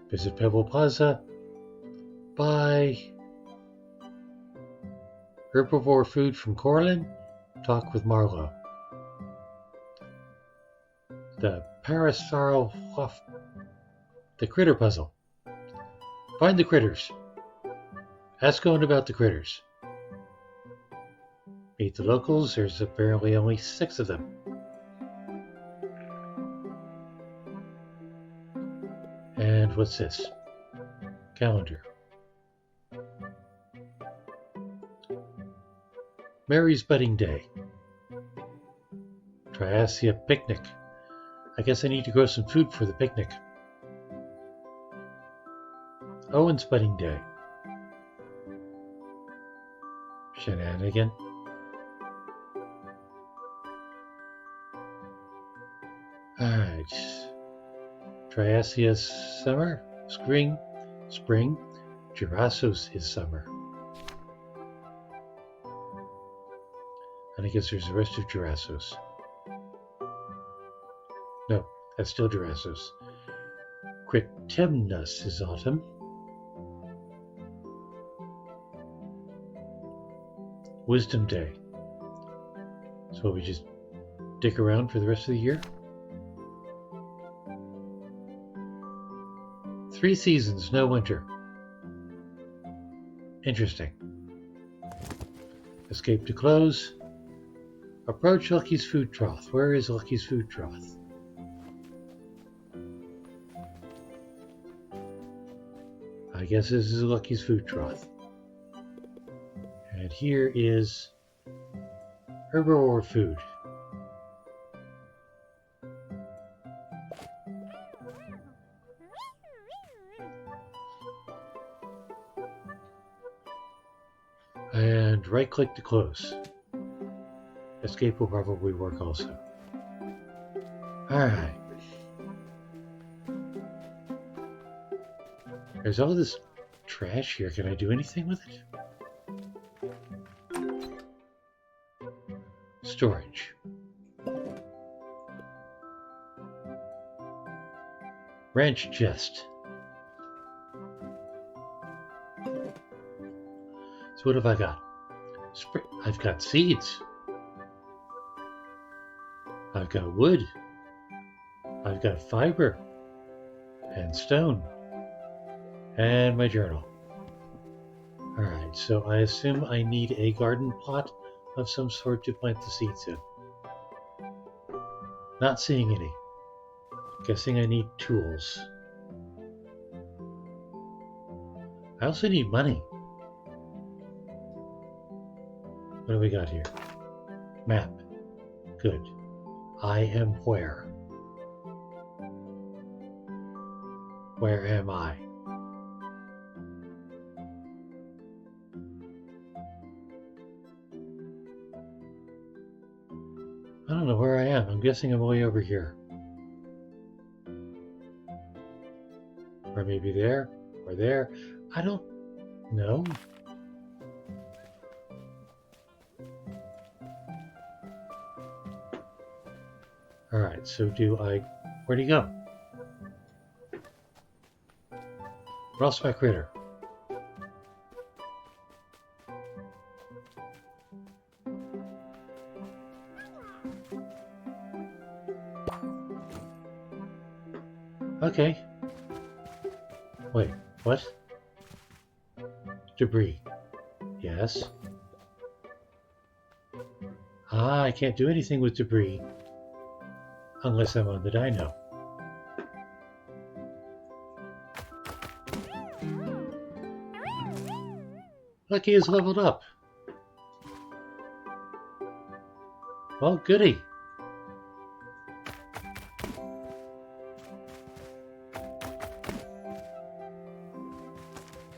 Visit Pebble Plaza. Buy herbivore food from Corlin. Talk with Marlowe. The the critter puzzle. Find the critters. Ask Owen about the critters. Meet the locals. There's apparently only 6 of them. And what's this? Calendar. Mary's Budding Day. Triasia Picnic. I guess I need to grow some food for the picnic. Owen's Budding Day. Shenanigan. Alright. Triasia's summer. Spring. Girassos is summer. And I guess there's the rest of Girassos. No, that's still Girassos. Cryptemnus is autumn. Wisdom Day. So we just dick around for the rest of the year? 3 seasons, no winter. Interesting. Escape to close. Approach Lucky's food trough. Where is Lucky's food trough? I guess this is Lucky's food trough. And here is herbivore food. And right-click to close. Escape will probably work also. Alright. There's all this trash here. Can I do anything with it? Storage. Ranch chest. So what have I got? I've got seeds. I've got wood. I've got fiber. And stone. And my journal. Alright, so I assume I need a garden plot of some sort to plant the seeds in. Not seeing any. Guessing I need tools. I also need money. What do we got here? Map. Good. I am where? Where am I? I don't know where I am. I'm guessing I'm way over here. Or maybe there, or there. I don't know. Alright, so where'd he go? Lost my critter. Okay. Wait, what? Debris. Yes. Ah, I can't do anything with debris. Unless I'm on the dino. Lucky is leveled up. Well, goody.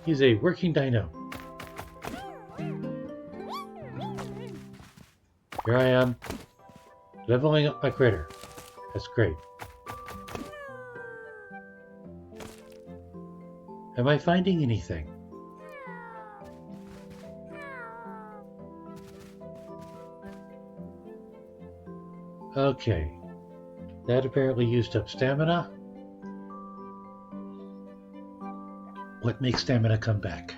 He's a working dino. Here I am, leveling up my critter. That's great. Am I finding anything? Okay. That apparently used up stamina. What makes stamina come back?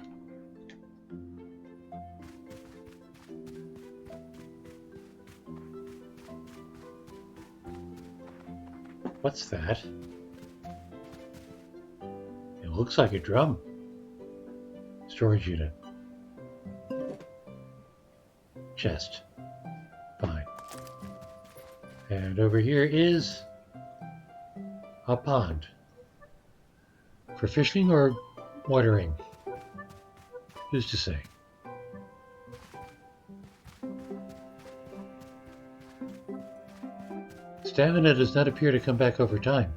What's that? It looks like a drum. Storage unit. Chest. Fine. And over here is a pond. For fishing or watering? Who's to say? Stamina does not appear to come back over time.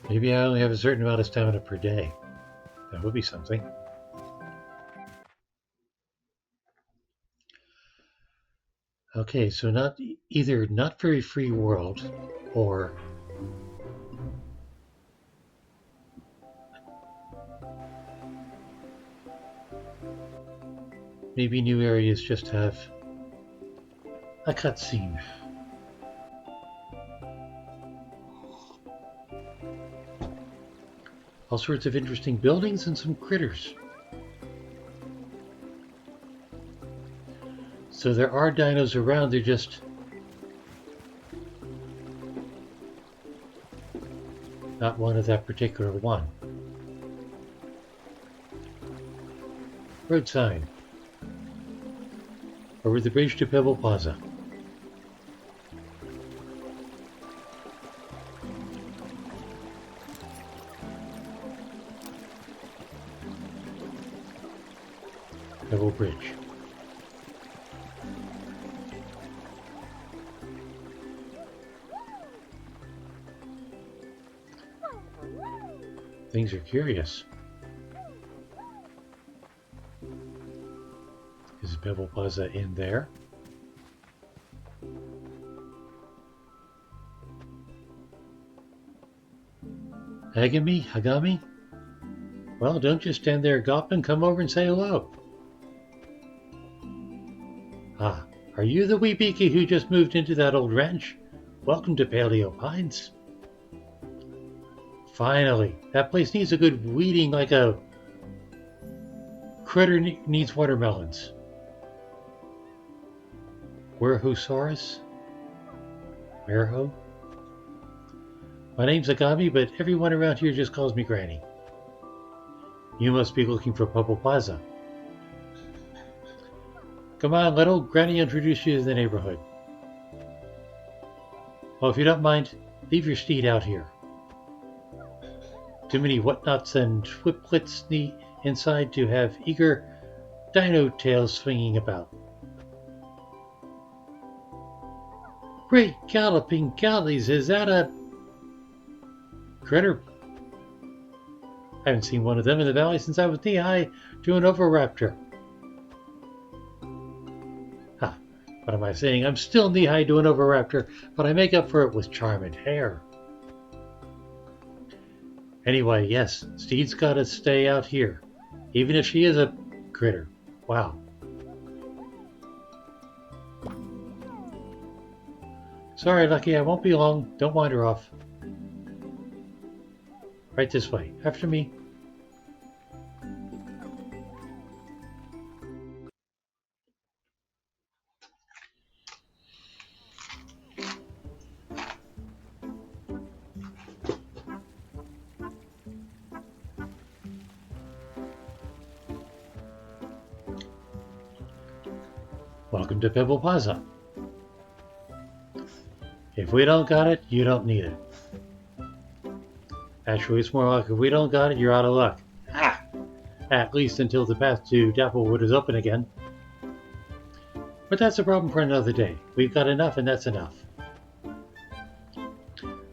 Maybe I only have a certain amount of stamina per day. That would be something. Okay, so either not very free world or maybe new areas just have a cutscene. All sorts of interesting buildings and some critters. So there are dinos around, they're just not one of that particular one. Road sign. Over the bridge to Pebble Plaza. Pebble Bridge. Things are curious. Is Pebble Plaza in there? Hagami? Well, don't just stand there gawping, come over and say hello. Ah, are you the wee beaky who just moved into that old ranch? Welcome to Paleo Pines. Finally, that place needs a good weeding like a critter needs watermelons. Werhosaurus? Werho? My name's Agami, but everyone around here just calls me Granny. You must be looking for Pebble Plaza. Come on, let old Granny introduce you to the neighborhood. Well, if you don't mind, leave your steed out here. Too many whatnots and whiplets inside to have eager dino tails swinging about. Great galloping galleys, is that a critter? I haven't seen one of them in the valley since I was knee-high to an oviraptor. Ha, what am I saying? I'm still knee-high to an oviraptor, but I make up for it with charm and hair. Anyway, yes, Steed's gotta stay out here, even if she is a critter. Wow. Sorry, Lucky, I won't be long. Don't wander off. Right this way. After me. Welcome to Pebble Plaza. If we don't got it, you don't need it. Actually, it's more like if we don't got it, you're out of luck. Ah! At least until the path to Dapplewood is open again. But that's a problem for another day. We've got enough, and that's enough.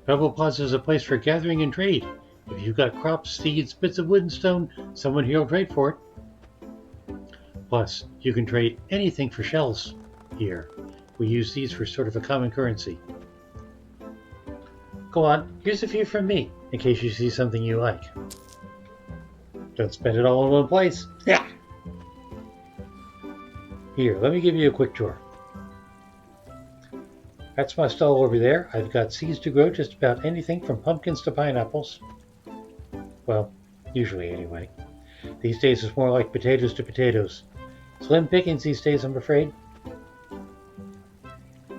Pebble Plaza is a place for gathering and trade. If you've got crops, seeds, bits of wood and stone, someone here will trade for it. Plus, you can trade anything for shells here. We use these for sort of a common currency. Go on, here's a few from me, in case you see something you like. Don't spend it all in one place. Yeah. Here, let me give you a quick tour. That's my stall over there. I've got seeds to grow just about anything from pumpkins to pineapples. Well, usually anyway. These days it's more like potatoes to potatoes. Slim pickings these days, I'm afraid.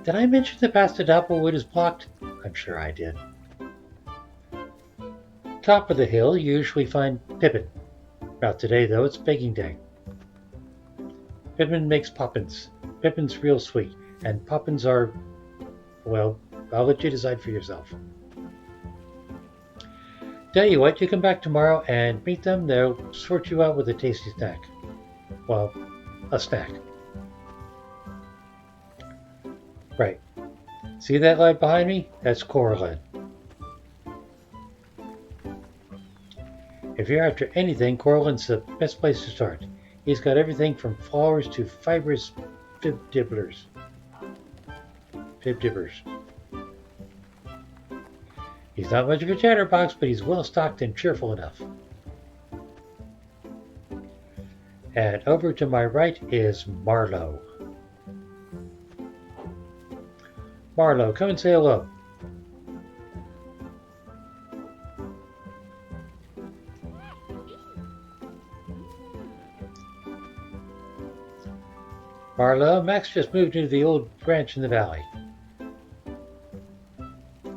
Did I mention the path to Dapplewood is blocked? I'm sure I did. Top of the hill, you usually find Pippin. Not today, though, it's baking day. Pippin makes poppins. Pippin's real sweet, and poppins are, well, I'll let you decide for yourself. Tell you what, you come back tomorrow and meet them. They'll sort you out with a tasty snack. Well, a snack. Right. See that light behind me? That's Coraline. If you're after anything, Coraline's the best place to start. He's got everything from flowers to fibrous fib dibbers. He's not much of a chatterbox, but he's well stocked and cheerful enough. And over to my right is Marlowe. Marlowe, come and say hello. Marlowe, Max just moved into the old ranch in the valley.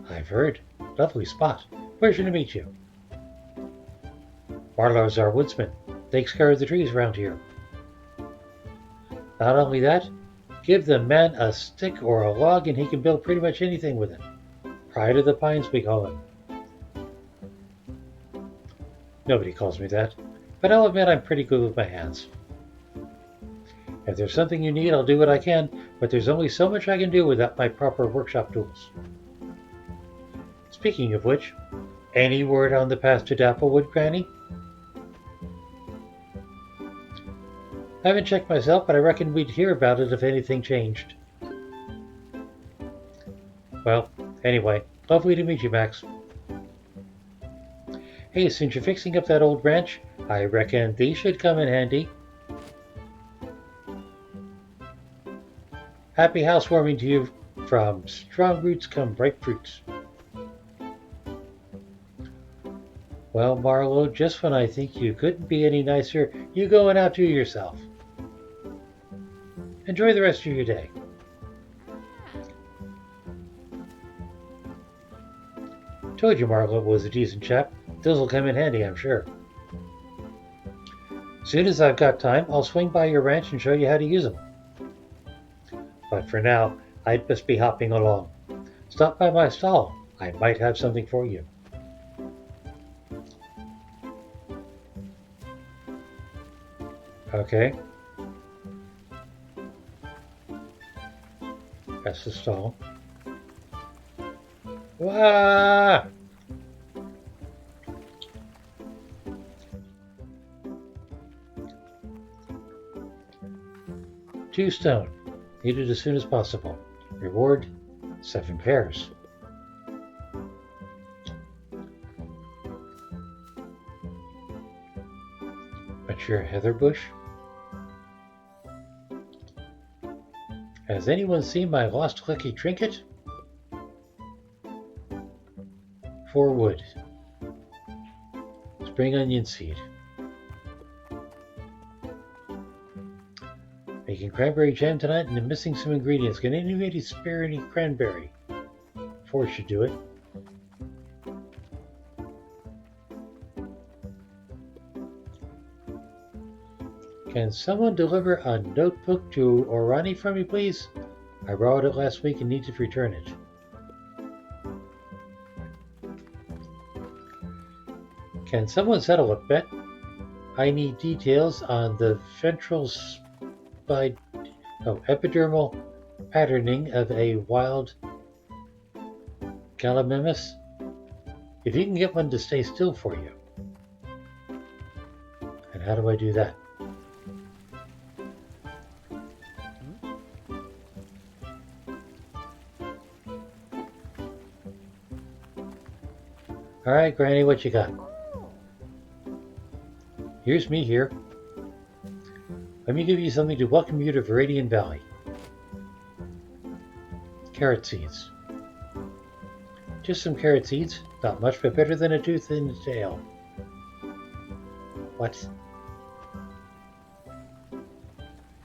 I've heard. Lovely spot. Where should I meet you? Marlowe's our woodsman. Takes care of the trees around here. Not only that, give the man a stick or a log and he can build pretty much anything with it. Pride of the Pines, we call him. Nobody calls me that, but I'll admit I'm pretty good with my hands. If there's something you need, I'll do what I can, but there's only so much I can do without my proper workshop tools. Speaking of which, any word on the path to Dapplewood, Granny? I haven't checked myself, but I reckon we'd hear about it if anything changed. Well, anyway, lovely to meet you, Max. Hey, since you're fixing up that old ranch, I reckon these should come in handy. Happy housewarming to you from Strong Roots Come Ripe Fruits. Well, Marlowe, just when I think you couldn't be any nicer, you go and outdo yourself. Enjoy the rest of your day. Told you Marlowe was a decent chap. This'll come in handy, I'm sure. Soon as I've got time, I'll swing by your ranch and show you how to use them. But for now, I'd best be hopping along. Stop by my stall. I might have something for you. Okay. That's the stall. Wah! 2 stone. Needed as soon as possible. Reward, 7 pairs. Mature heather bush. Has anyone seen my lost lucky trinket? 4 wood. Spring onion seed. Making cranberry jam tonight and I'm missing some ingredients. Can anybody spare any cranberry? 4 should do it. Can someone deliver a notebook to Orani for me, please? I borrowed it last week and need to return it. Can someone settle a bet? I need details on the ventral epidermal patterning of a wild Gallimimus. If you can get one to stay still for you. And how do I do that? Alright, Granny, what you got? Here's me here. Let me give you something to welcome you to Viridian Valley. Carrot seeds. Just some carrot seeds. Not much, but better than a tooth in a tail. What?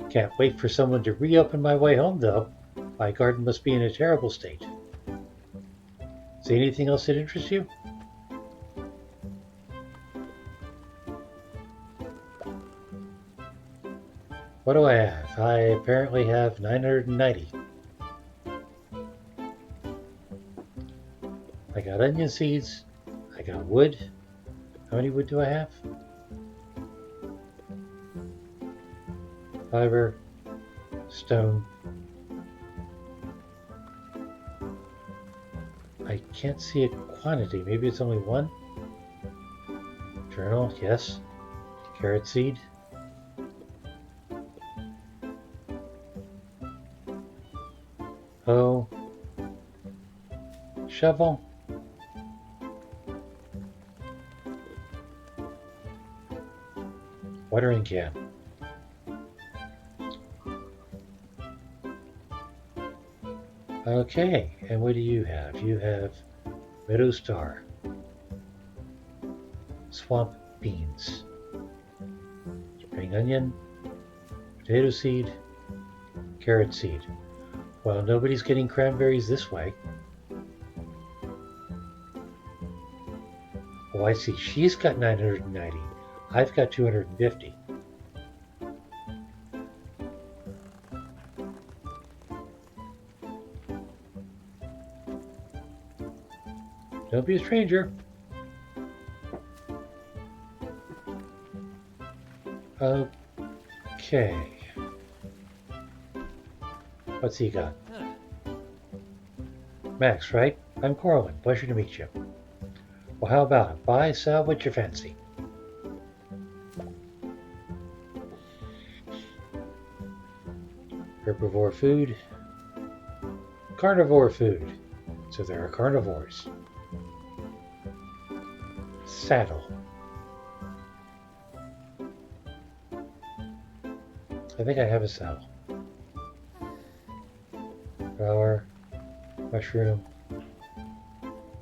Can't wait for someone to reopen my way home, though. My garden must be in a terrible state. See anything else that interests you? What do I have? I apparently have 990. I got onion seeds. I got wood. How many wood do I have? Fiber, stone. I can't see a quantity. Maybe it's only one. Journal, yes. Carrot seed. Oh. Shovel. Watering can. Okay, and what do you have? You have Meadow Star, Swamp Beans, Spring Onion, Potato Seed, Carrot Seed. Well, nobody's getting cranberries this way. Oh, I see. She's got 990. I've got 250. Don't be a stranger. Okay. What's he got? Max, right? I'm Corwin. Pleasure to meet you. Well, how about it? Buy, sell, what you fancy? Herbivore food. Carnivore food. So there are carnivores. Saddle. I think I have a saddle. Flour, mushroom,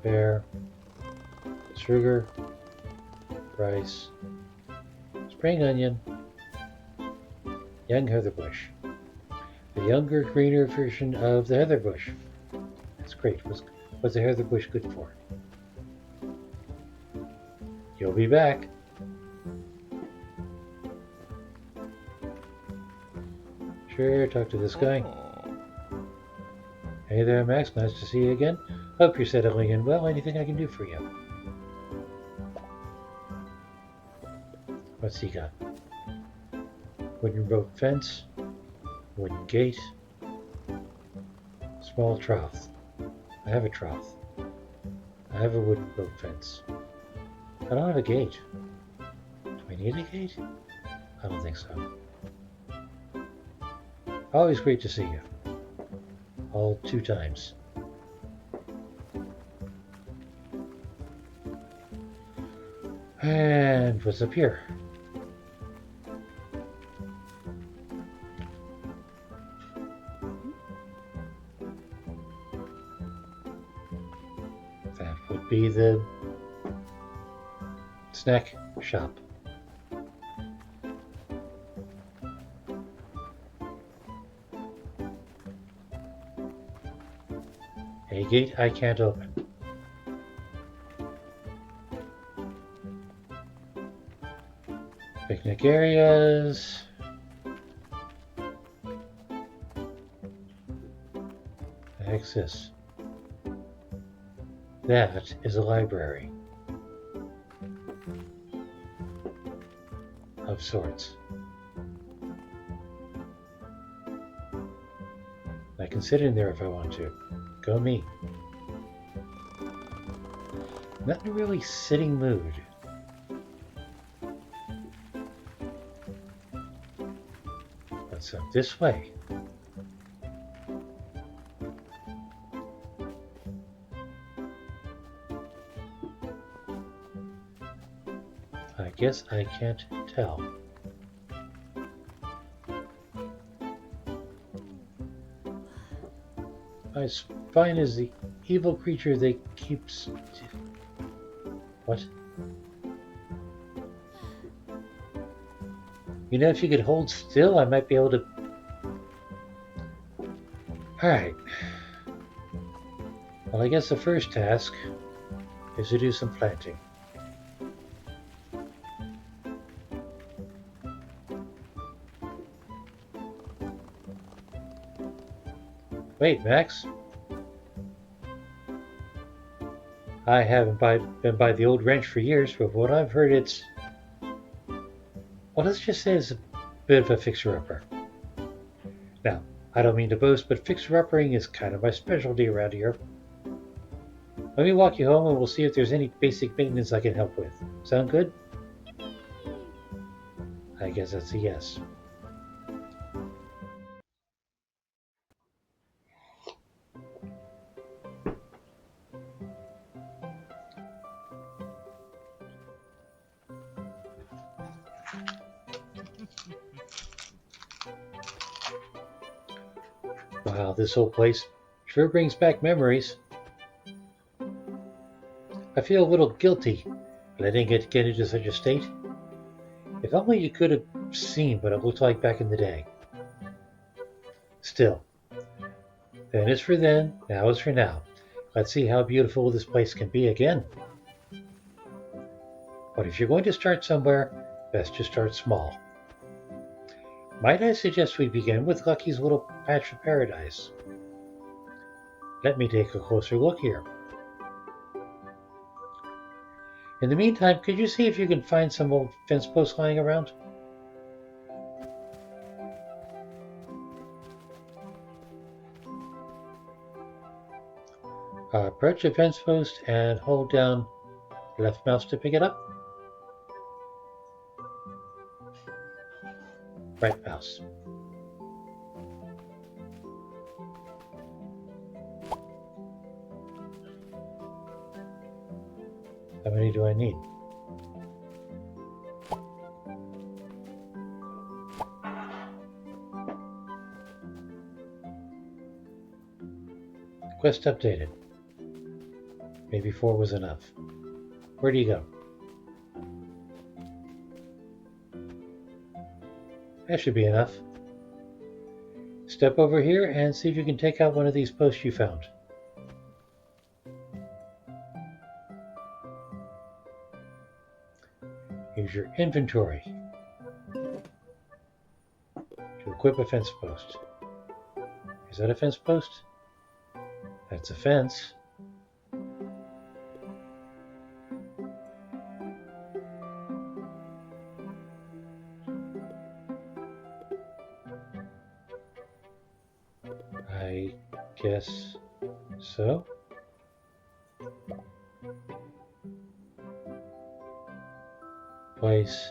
bear, sugar, rice, spring onion, young heatherbush. The younger, greener version of the heatherbush. That's great. What's the heatherbush good for? You'll be back. Sure, talk to this guy. Hey there, Max. Nice to see you again. Hope you're settling in well. Anything I can do for you? What's he got? Wooden rope fence, wooden gate, small trough. I have a trough. I have a wooden rope fence. I don't have a gate. Do I need a gate? I don't think so. Always great to see you. All 2 times. And what's up here? That would be the snack shop. A gate I can't open. Picnic areas. The heck's this? That is a library. Of sorts. I can sit in there if I want to. Go me. Not in a really sitting mood. Let's up this way. I guess I can't tell. As fine as the evil creature that keeps... What? You know, if you could hold still, I might be able to... Alright. Well, I guess the first task is to do some planting. Wait, Max. I haven't been by the old ranch for years, but what I've heard it's... Well, let's just say it's a bit of a fixer-upper. Now, I don't mean to boast, but fixer-uppering is kind of my specialty around here. Let me walk you home and we'll see if there's any basic maintenance I can help with. Sound good? I guess that's a yes. Wow, this whole place sure brings back memories. I feel a little guilty letting it get into such a state. If only you could have seen what it looked like back in the day. Still, then is for then, now is for now. Let's see how beautiful this place can be again. But if you're going to start somewhere, best to start small. Might I suggest we begin with Lucky's little patch of paradise? Let me take a closer look here. In the meantime, could you see if you can find some old fence posts lying around? Approach a fence post and hold down left mouse to pick it up. Right mouse. How many do I need? Quest updated. Maybe 4 was enough. Where do you go? That should be enough. Step over here and see if you can take out one of these posts you found. Use your inventory to equip a fence post. Is that a fence post? That's a fence. I guess so. Place.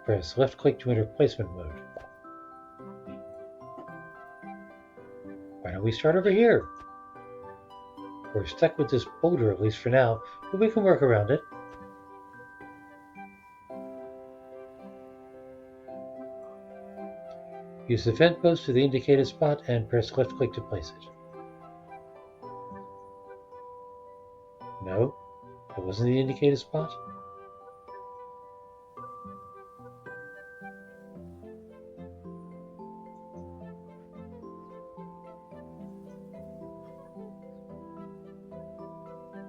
Press left click to enter placement mode. Why don't we start over here? We're stuck with this boulder at least for now, but we can work around it. Use the fence post to the indicated spot and press left click to place it. No, it wasn't the indicated spot.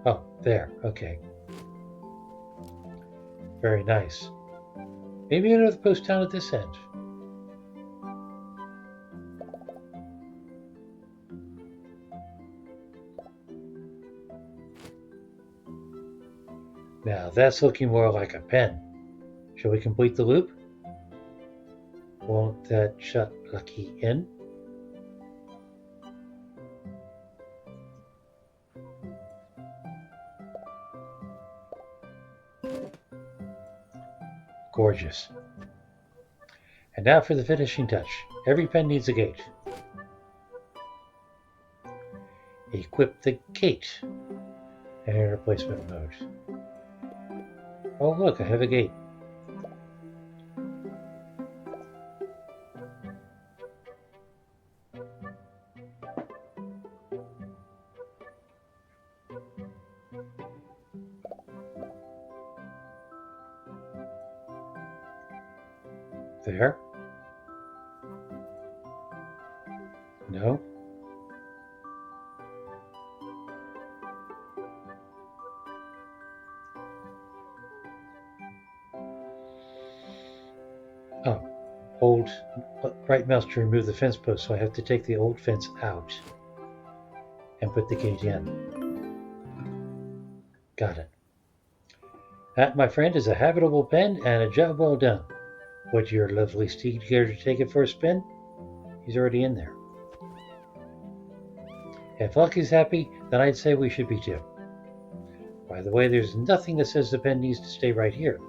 Oh, there, okay. Very nice. Maybe another post down at this end. Now that's looking more like a pen. Shall we complete the loop? Won't that shut Lucky in? Gorgeous. And now for the finishing touch. Every pen needs a gate. Equip the gate and enter placement mode. Oh look, I have a gate. There. No. Oh, hold right mouse to remove the fence post, so I have to take the old fence out and put the gate in. Got it. That, my friend, is a habitable pen and a job well done. Would your lovely steed care to take it for a spin? He's already in there. If Lucky's happy, then I'd say we should be too. By the way, there's nothing that says the pen needs to stay right here.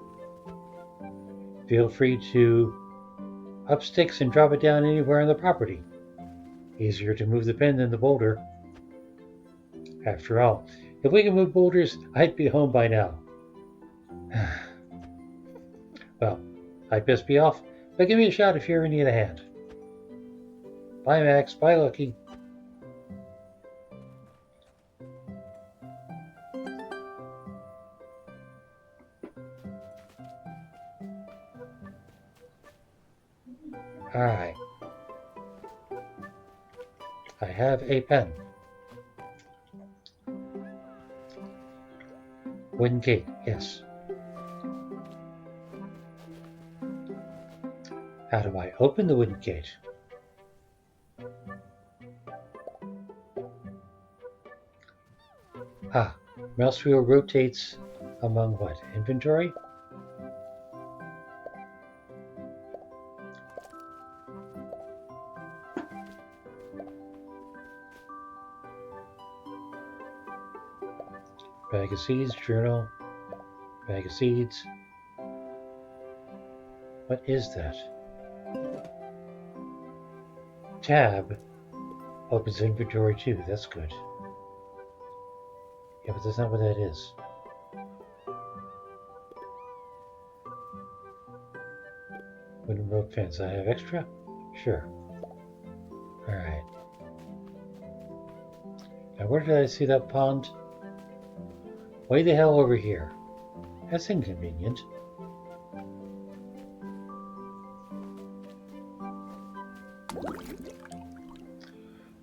Feel free to up sticks and drop it down anywhere on the property. Easier to move the pen than the boulder. After all, if we can move boulders, I'd be home by now. Well, I'd best be off, but give me a shout if you ever need a hand. Bye, Max. Bye, Lucky. Alright. I have a pen. Wooden gate, yes. How do I open the wooden gate? Ah, mouse wheel rotates among what? Inventory? Bag of seeds, journal, bag of seeds. What is that? Tab opens inventory too, that's good. Yeah, but that's not what that is. Wooden rope fence, I have extra? Sure. Alright. Now where did I see that pond? Way the hell over here. That's inconvenient.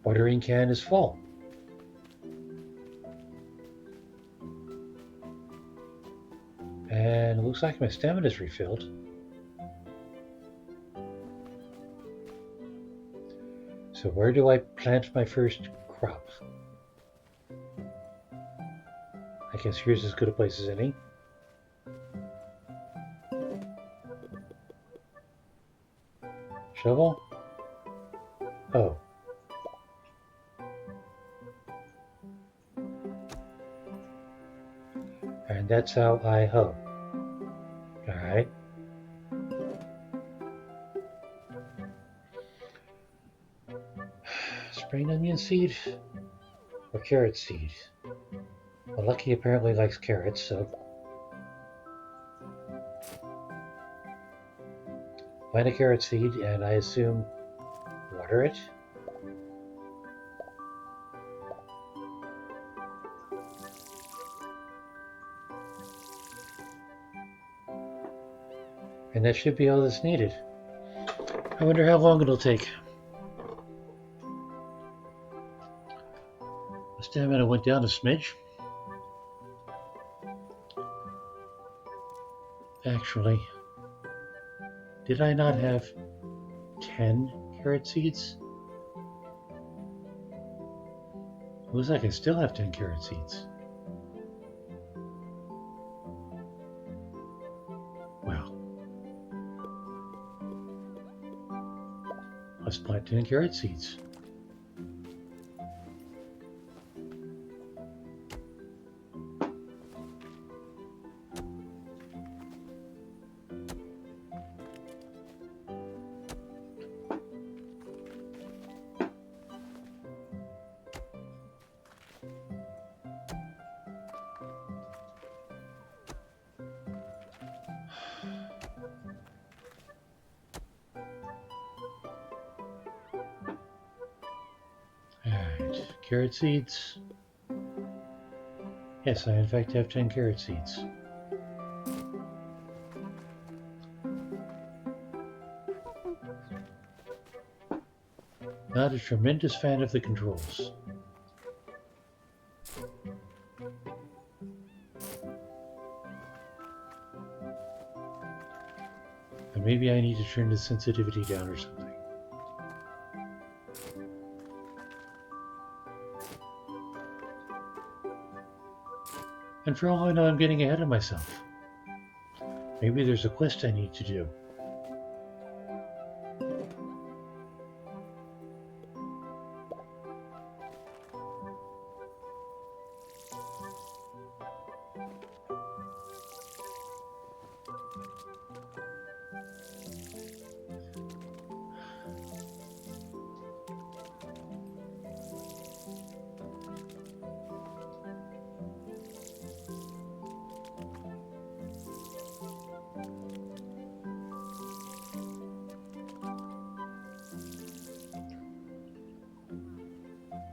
Watering can is full. And it looks like my stamina is refilled. So where do I plant my first crop? I guess here's as good a place as any. Shovel? Oh. And that's how I hoe. Alright. Spring onion seed or carrot seed? Well, Lucky apparently likes carrots, so plant a carrot seed and I assume water it. And that should be all that's needed. I wonder how long it'll take. The stamina went down a smidge. Actually, did I not have 10 carrot seeds? It looks like I still have 10 carrot seeds. Well, let's plant 10 carrot seeds. Alright, carrot seeds. Yes, I in fact have 10 carrot seeds. Not a tremendous fan of the controls. And maybe I need to turn the sensitivity down or something. And for all I know, I'm getting ahead of myself. Maybe there's a quest I need to do.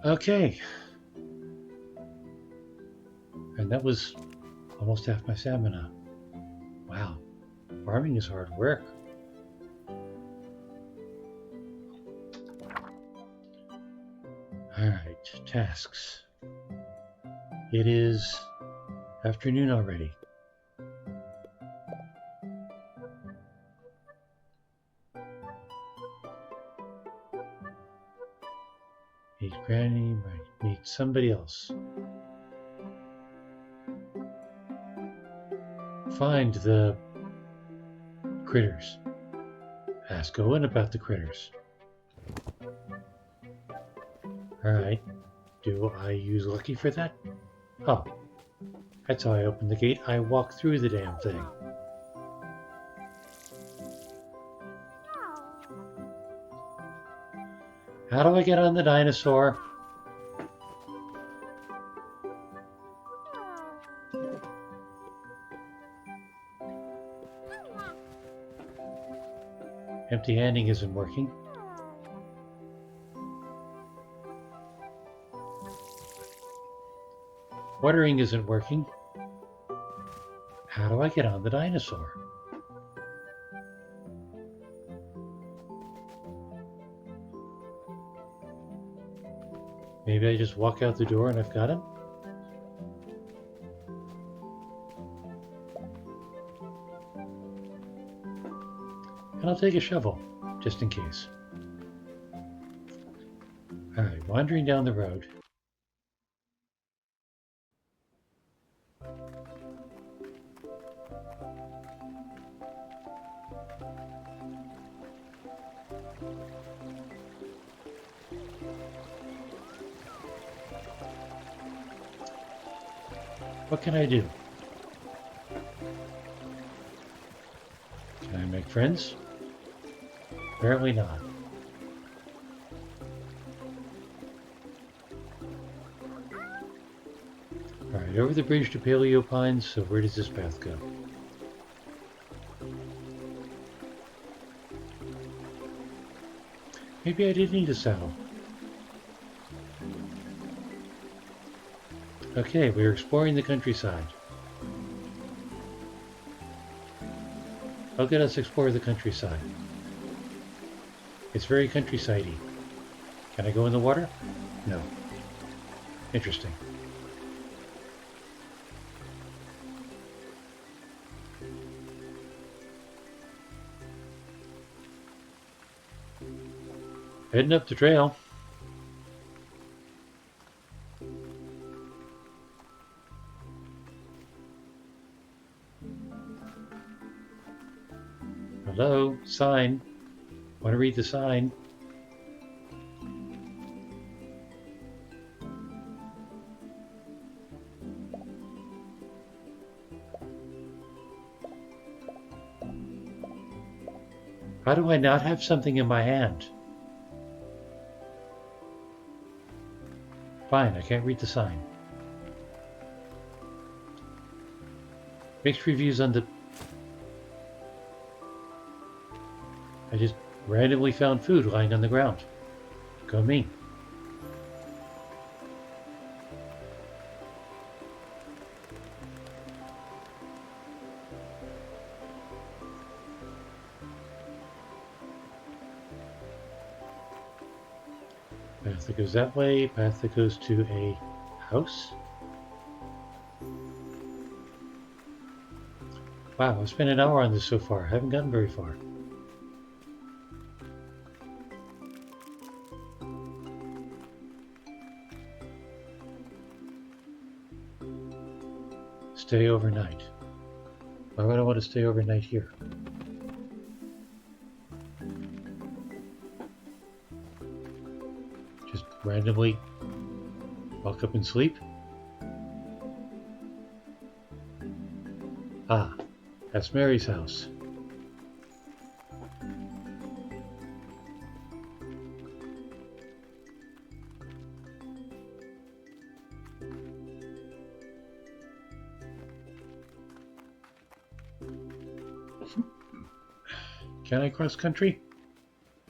Okay. And that was almost half my stamina. Wow. Farming is hard work. Alright, tasks. It is afternoon already. Meet Granny, right, meet somebody else. Find the critters. Ask Owen about the critters. Alright, do I use Lucky for that? Oh, that's how I open the gate. I walk through the damn thing. How do I get on the dinosaur? Empty-handing isn't working. Watering isn't working. How do I get on the dinosaur? Maybe I just walk out the door and I've got him? And I'll take a shovel, just in case. Alright, wandering down the road. What can I do? Can I make friends? Apparently not. Alright, over the bridge to Paleo Pines, so where does this path go? Maybe I did need a saddle. Okay, we're exploring the countryside. Okay, let's explore the countryside. It's very countryside-y. Can I go in the water? No. Interesting. Heading up the trail. Hello, sign. Want to read the sign? How do I not have something in my hand? Fine, I can't read the sign. Mixed reviews on the... I just randomly found food lying on the ground. Go me. Path that goes that way, path that goes to a house. Wow, I've spent an hour on this so far. I haven't gotten very far. Stay overnight. Why would I want to stay overnight here? Just randomly walk up and sleep? Ah, that's Mary's house. Can I cross country?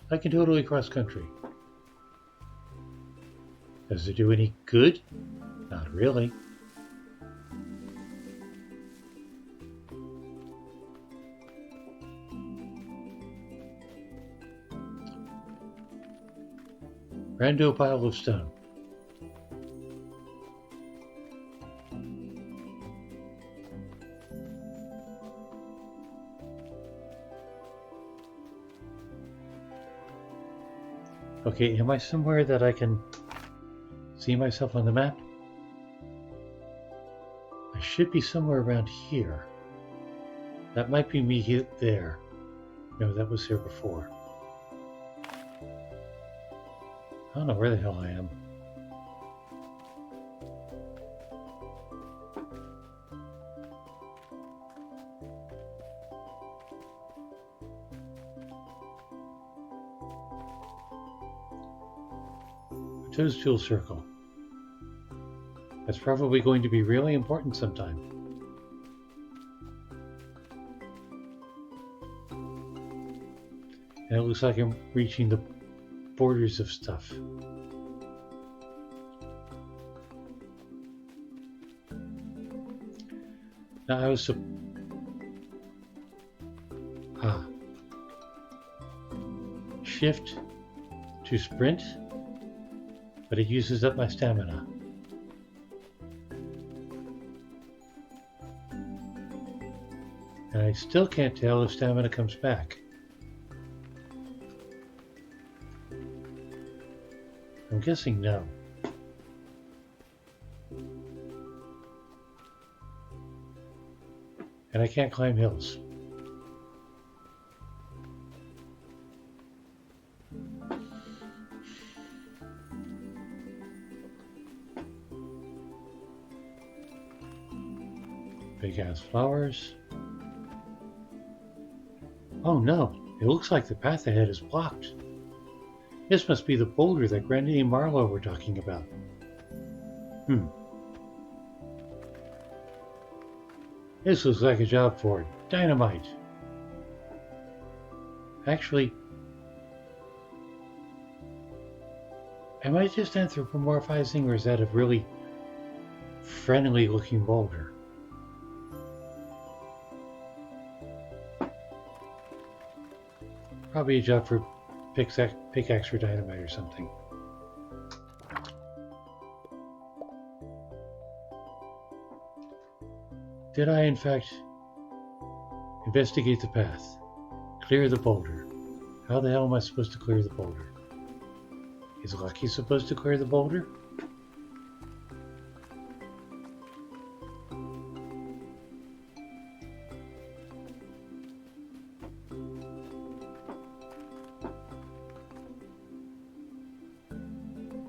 I can totally cross country. Does it do any good? Not really. Rando pile of stone. Okay, am I somewhere that I can see myself on the map? I should be somewhere around here. That might be me there. No, that was here before. I don't know where the hell I am. Toadstool Circle. That's probably going to be really important sometime. And it looks like I'm reaching the borders of stuff. Now I was shift to sprint, but it uses up my stamina. And I still can't tell if stamina comes back. I'm guessing no. And I can't climb hills. Big ass flowers. Oh no, it looks like the path ahead is blocked. This must be the boulder that Granny and Marlowe were talking about. This looks like a job for dynamite. Actually, am I just anthropomorphizing, or is that a really friendly looking boulder? Probably a job for pickaxe or dynamite or something. Did I, in fact, investigate the path? Clear the boulder. How the hell am I supposed to clear the boulder? Is Lucky supposed to clear the boulder?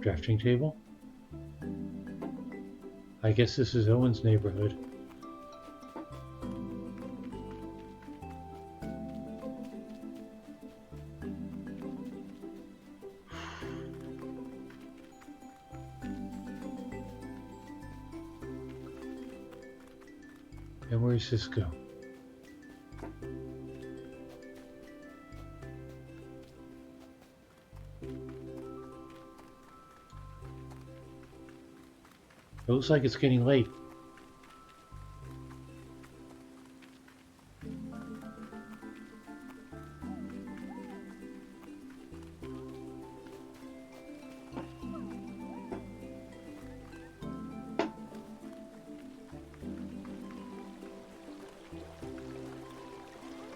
Drafting table? I guess this is Owen's neighborhood. And where does this go? It looks like it's getting late.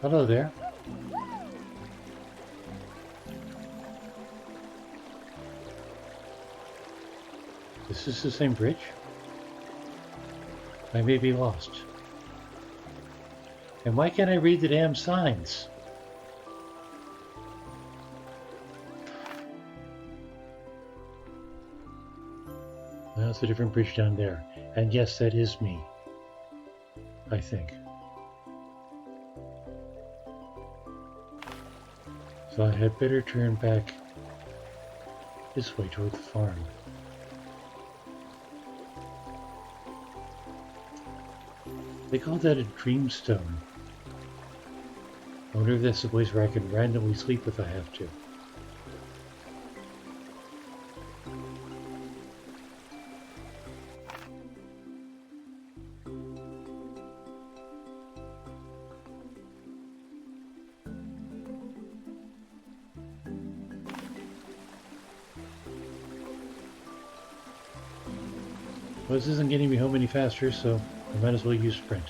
Hello there. This is the same bridge? I may be lost. And why can't I read the damn signs? Well, it's a different bridge down there. And yes, that is me. I think. So I had better turn back this way toward the farm. They call that a dreamstone. I wonder if that's the place where I can randomly sleep if I have to. Well, this isn't getting me home any faster, so I might as well use sprint.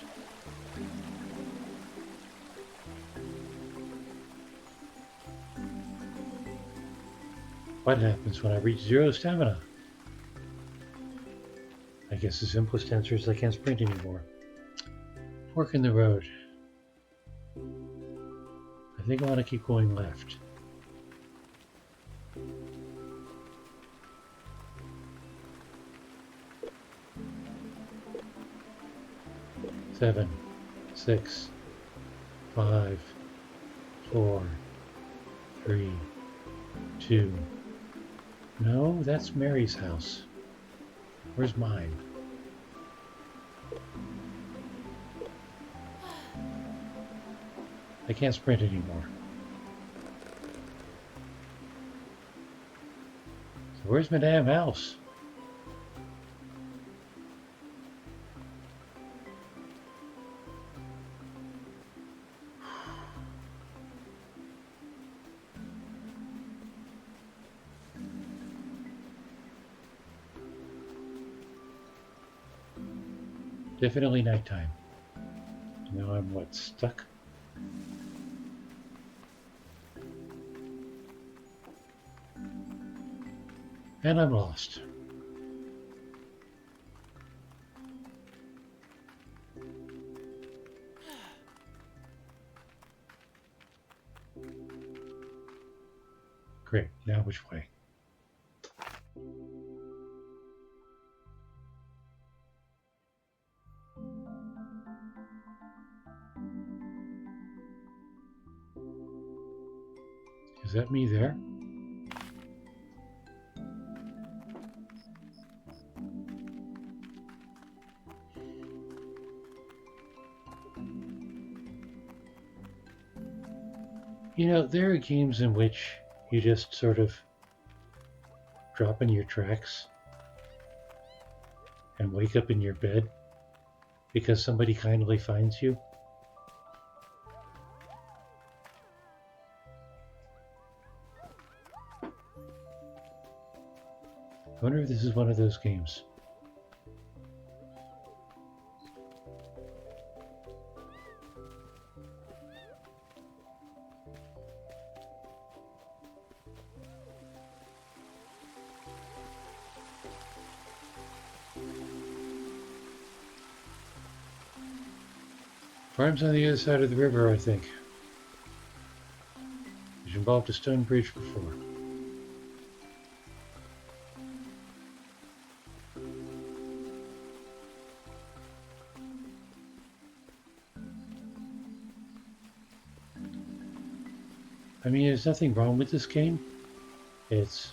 What happens when I reach 0 stamina? I guess the simplest answer is I can't sprint anymore. Fork in the road. I think I want to keep going left. Seven, 6, 5, 4, 3, 2. No, that's Mary's house. Where's mine? I can't sprint anymore. So where's my damn house? Definitely nighttime. Now I'm what, stuck? And I'm lost. Great, now which way? Is that me there? You know, there are games in which you just sort of drop in your tracks and wake up in your bed because somebody kindly finds you. I wonder if this is one of those games. Farm's on the other side of the river, I think. Which involved a stone bridge before. I mean, there's nothing wrong with this game. It's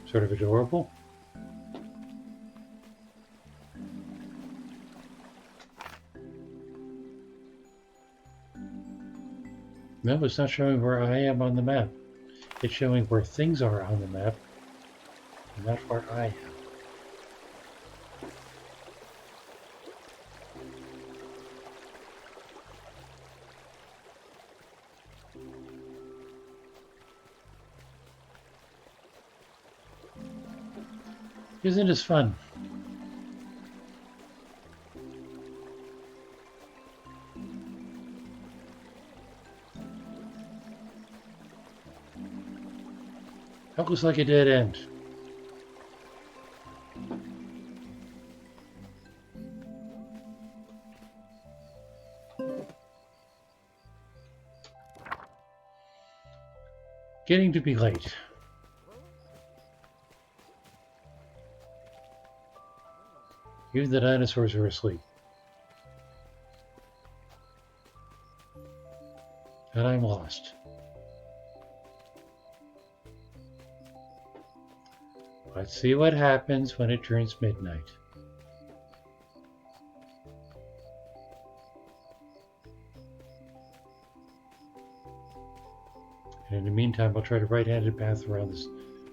sort of adorable. No, it's not showing where I am on the map. It's showing where things are on the map, and not where I am. Isn't this fun? That looks like a dead end. Getting to be late. Even the dinosaurs are asleep. And I'm lost. Let's see what happens when it turns midnight. And in the meantime, I'll try the right-handed path around this,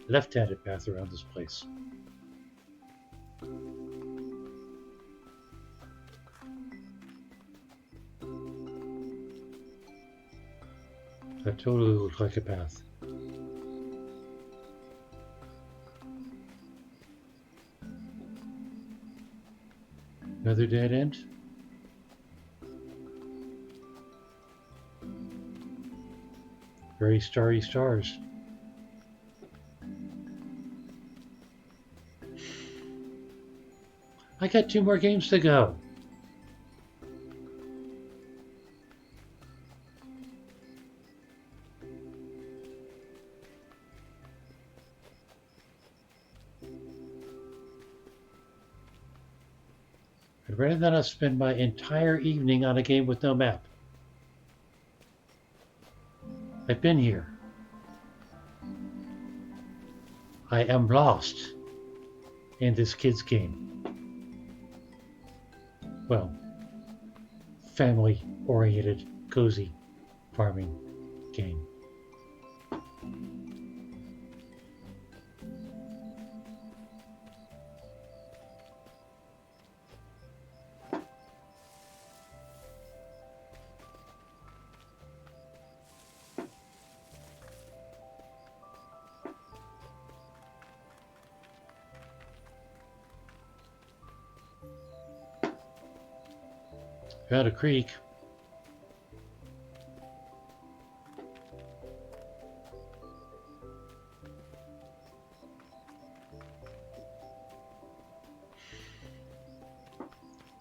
left-handed path around this place. That totally looks like a path. Another dead end? Very starry stars. I got 2 more games to go. I'd rather not spend my entire evening on a game with no map. I've been here. I am lost in this kid's game. Well, family-oriented, cozy farming game. Found a creek.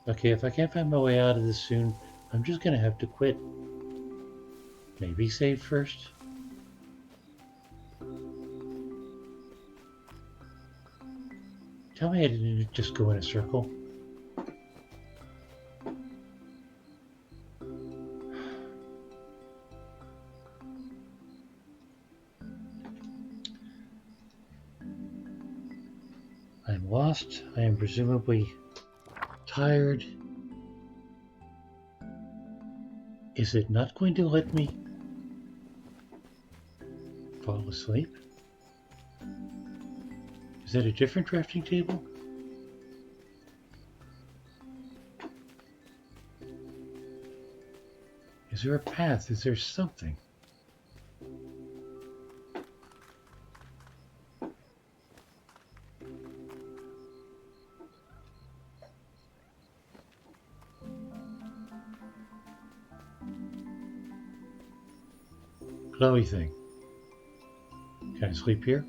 Okay, if I can't find my way out of this soon, I'm just gonna have to quit. Maybe save first. Tell me I didn't just go in a circle. I'm lost. I am presumably tired. Is it not going to let me fall asleep? Is that a different drafting table? Is there a path? Is there something? Glowy thing. Can I sleep here?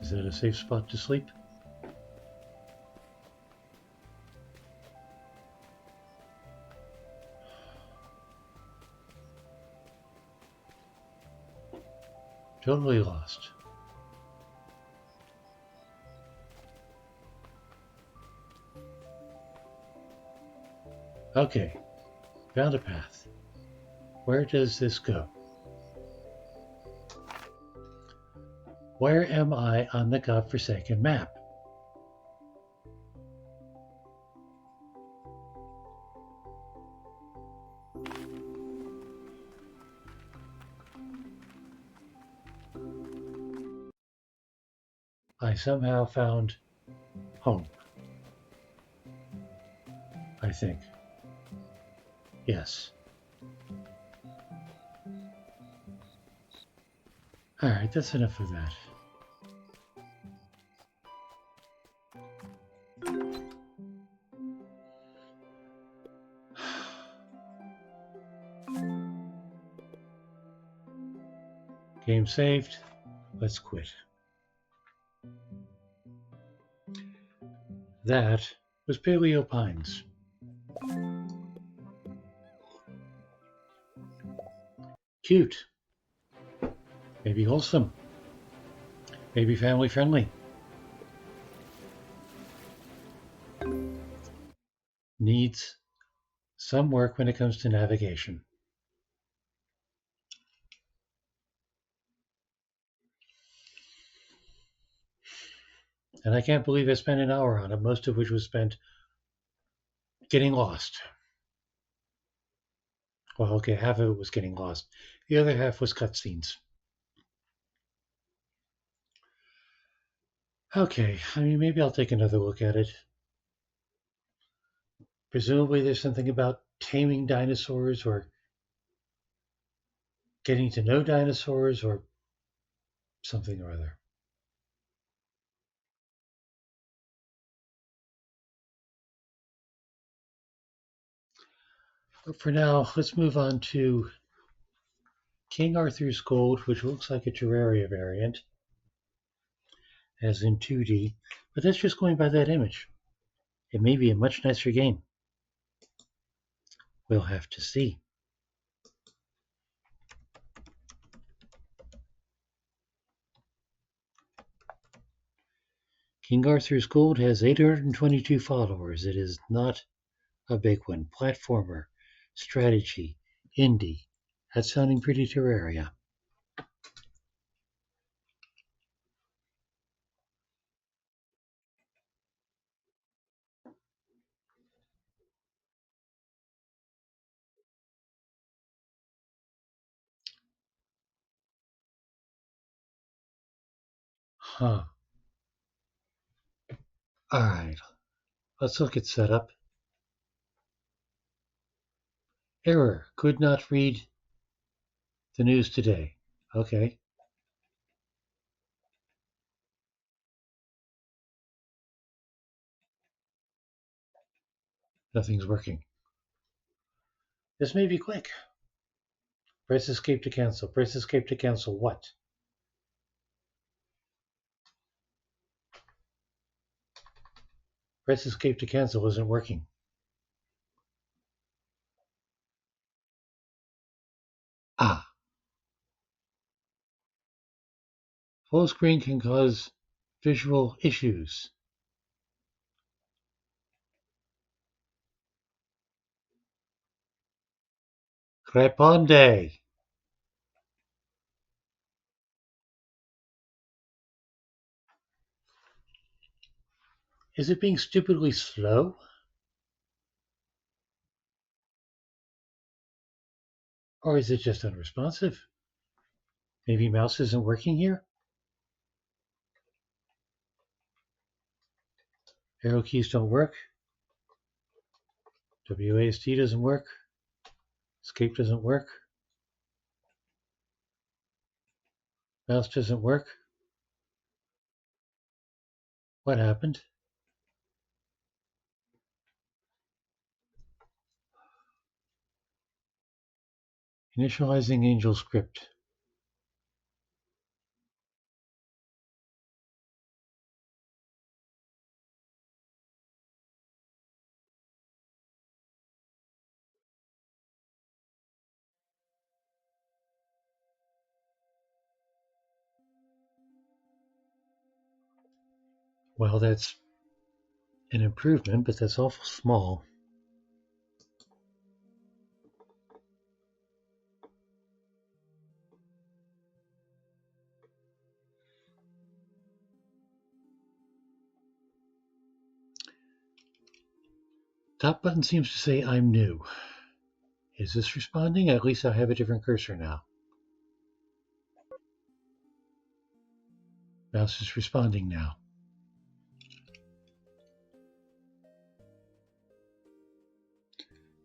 Is that a safe spot to sleep? Totally lost. Okay, found a path. Where does this go? Where am I on the godforsaken map? I somehow found home. I think. Yes. Alright, that's enough of that. Game saved. Let's quit. That was Paleo Pines. Cute, maybe wholesome, maybe family friendly. Needs some work when it comes to navigation. And I can't believe I spent an hour on it, most of which was spent getting lost. Well, okay, half of it was getting lost. The other half was cutscenes. Okay, I mean, maybe I'll take another look at it. Presumably, there's something about taming dinosaurs or getting to know dinosaurs or something or other. But for now, let's move on to King Arthur's Gold, which looks like a Terraria variant, as in 2D, but that's just going by that image. It may be a much nicer game. We'll have to see. King Arthur's Gold has 822 followers. It is not a big one. Platformer, strategy, indie. That's sounding pretty Terraria. Huh. All right. Let's look at setup. Error. Could not read the news today. Okay. Nothing's working. This may be quick. Press escape to cancel. Press escape to cancel what? Press escape to cancel isn't working. Ah. Full screen can cause visual issues. Responde. Is it being stupidly slow? Or is it just unresponsive? Maybe mouse isn't working here? Arrow keys don't work. WASD doesn't work. Escape doesn't work. Mouse doesn't work. What happened? Initializing Angel script. Well, that's an improvement, but that's awful small. Top button seems to say I'm new. Is this responding? At least I have a different cursor now. Mouse is responding now.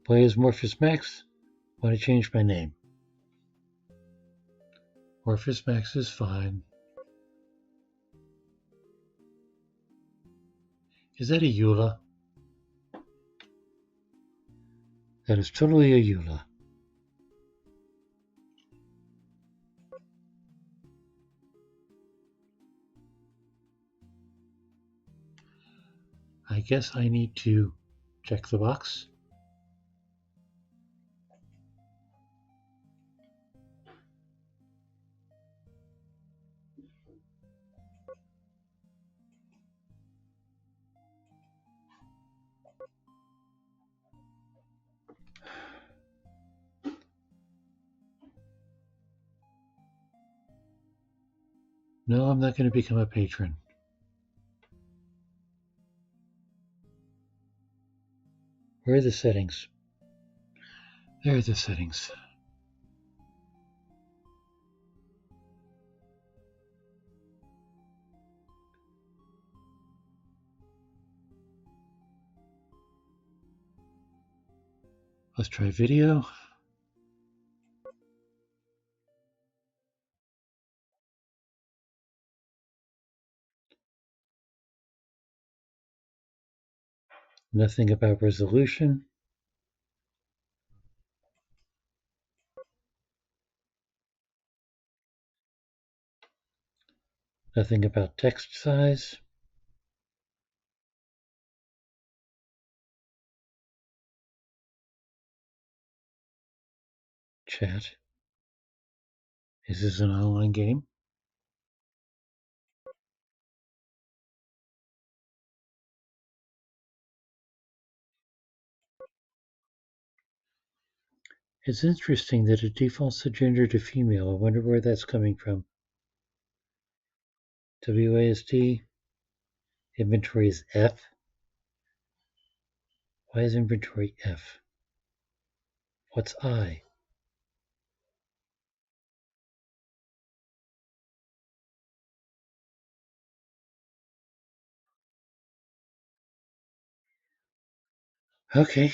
Play as Morpheus Max. Want to change my name. Morpheus Max is fine. Is that a Eula? That is totally a Eula. I guess I need to check the box. No, I'm not going to become a patron. Where are the settings? There are the settings. Let's try video. Nothing about resolution. Nothing about text size. Chat. Is this an online game? It's interesting that it defaults the gender to female. I wonder where that's coming from. WASD. Inventory is F. Why is inventory F? What's I? Okay.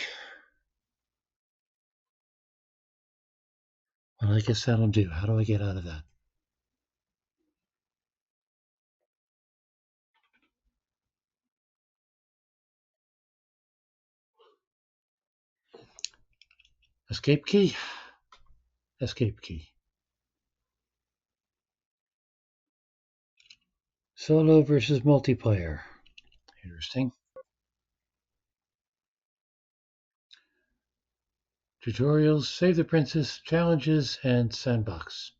Well, I guess that'll do. How do I get out of that? Escape key. Escape key. Solo versus multiplayer. Interesting. Tutorials, Save the Princess, Challenges, and Sandbox.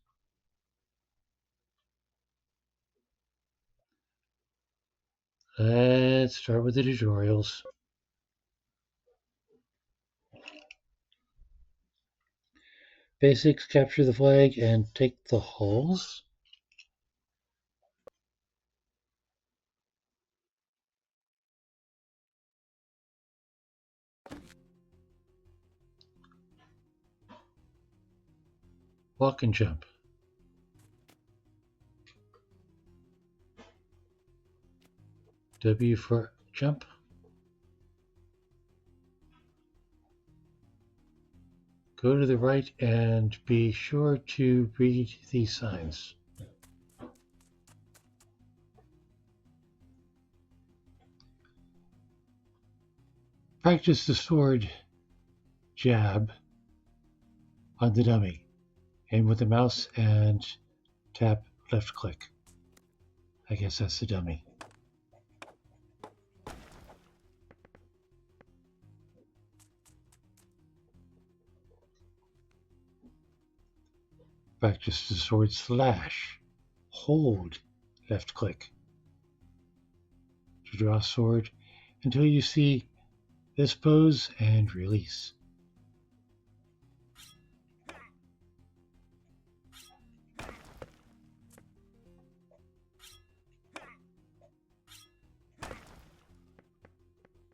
Let's start with the tutorials. Basics, capture the flag and take the hulls. Walk and jump. W for jump. Go to the right and be sure to read these signs. Practice the sword jab on the dummy. Aim with the mouse and tap left click. I guess that's the dummy. Practice the sword slash. Hold left click to draw sword until you see this pose and release.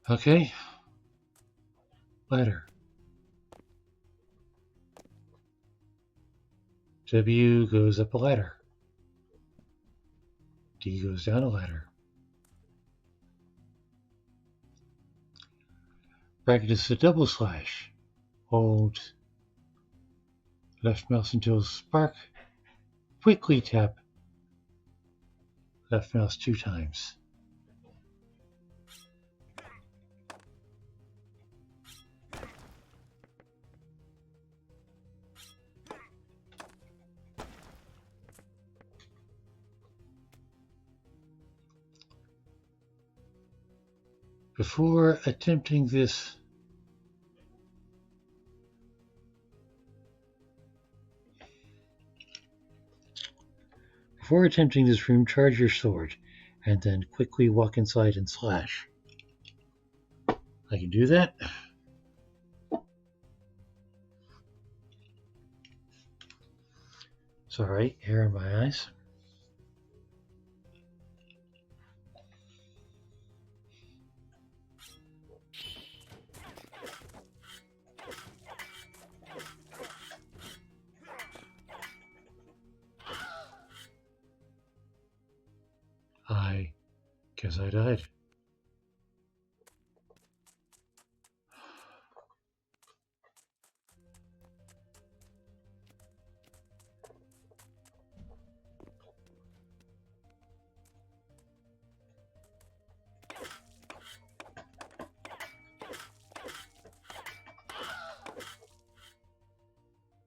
Okay. Ladder. W goes up a ladder. D goes down a ladder. Practice the double slash. Hold left mouse until spark. Quickly tap left mouse 2 times. Before attempting this room, charge your sword, and then quickly walk inside and slash. I can do that. Sorry, hair in my eyes. I guess I died.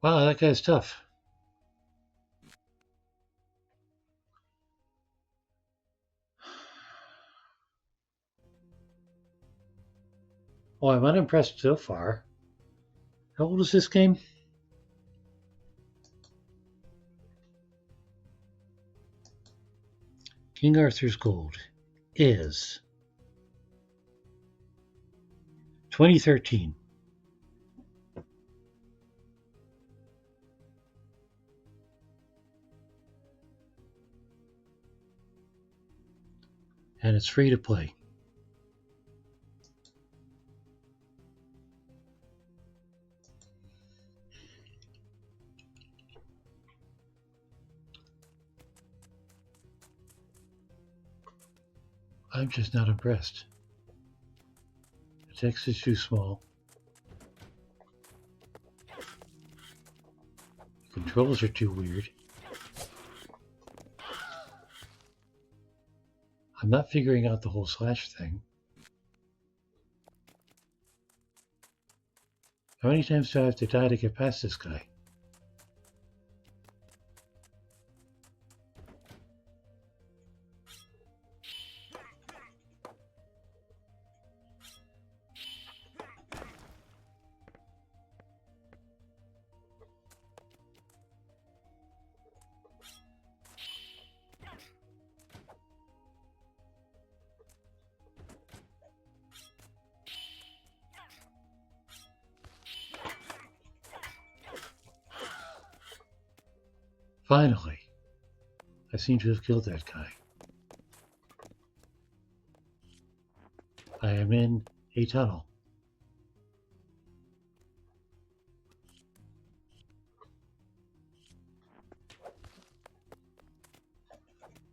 Wow, that guy's tough. Well, I'm unimpressed so far. How old is this game? King Arthur's Gold is 2013. And it's free to play. I'm just not impressed. The text is too small. The controls are too weird. I'm not figuring out the whole slash thing. How many times do I have to die to get past this guy? Finally, I seem to have killed that guy. I am in a tunnel.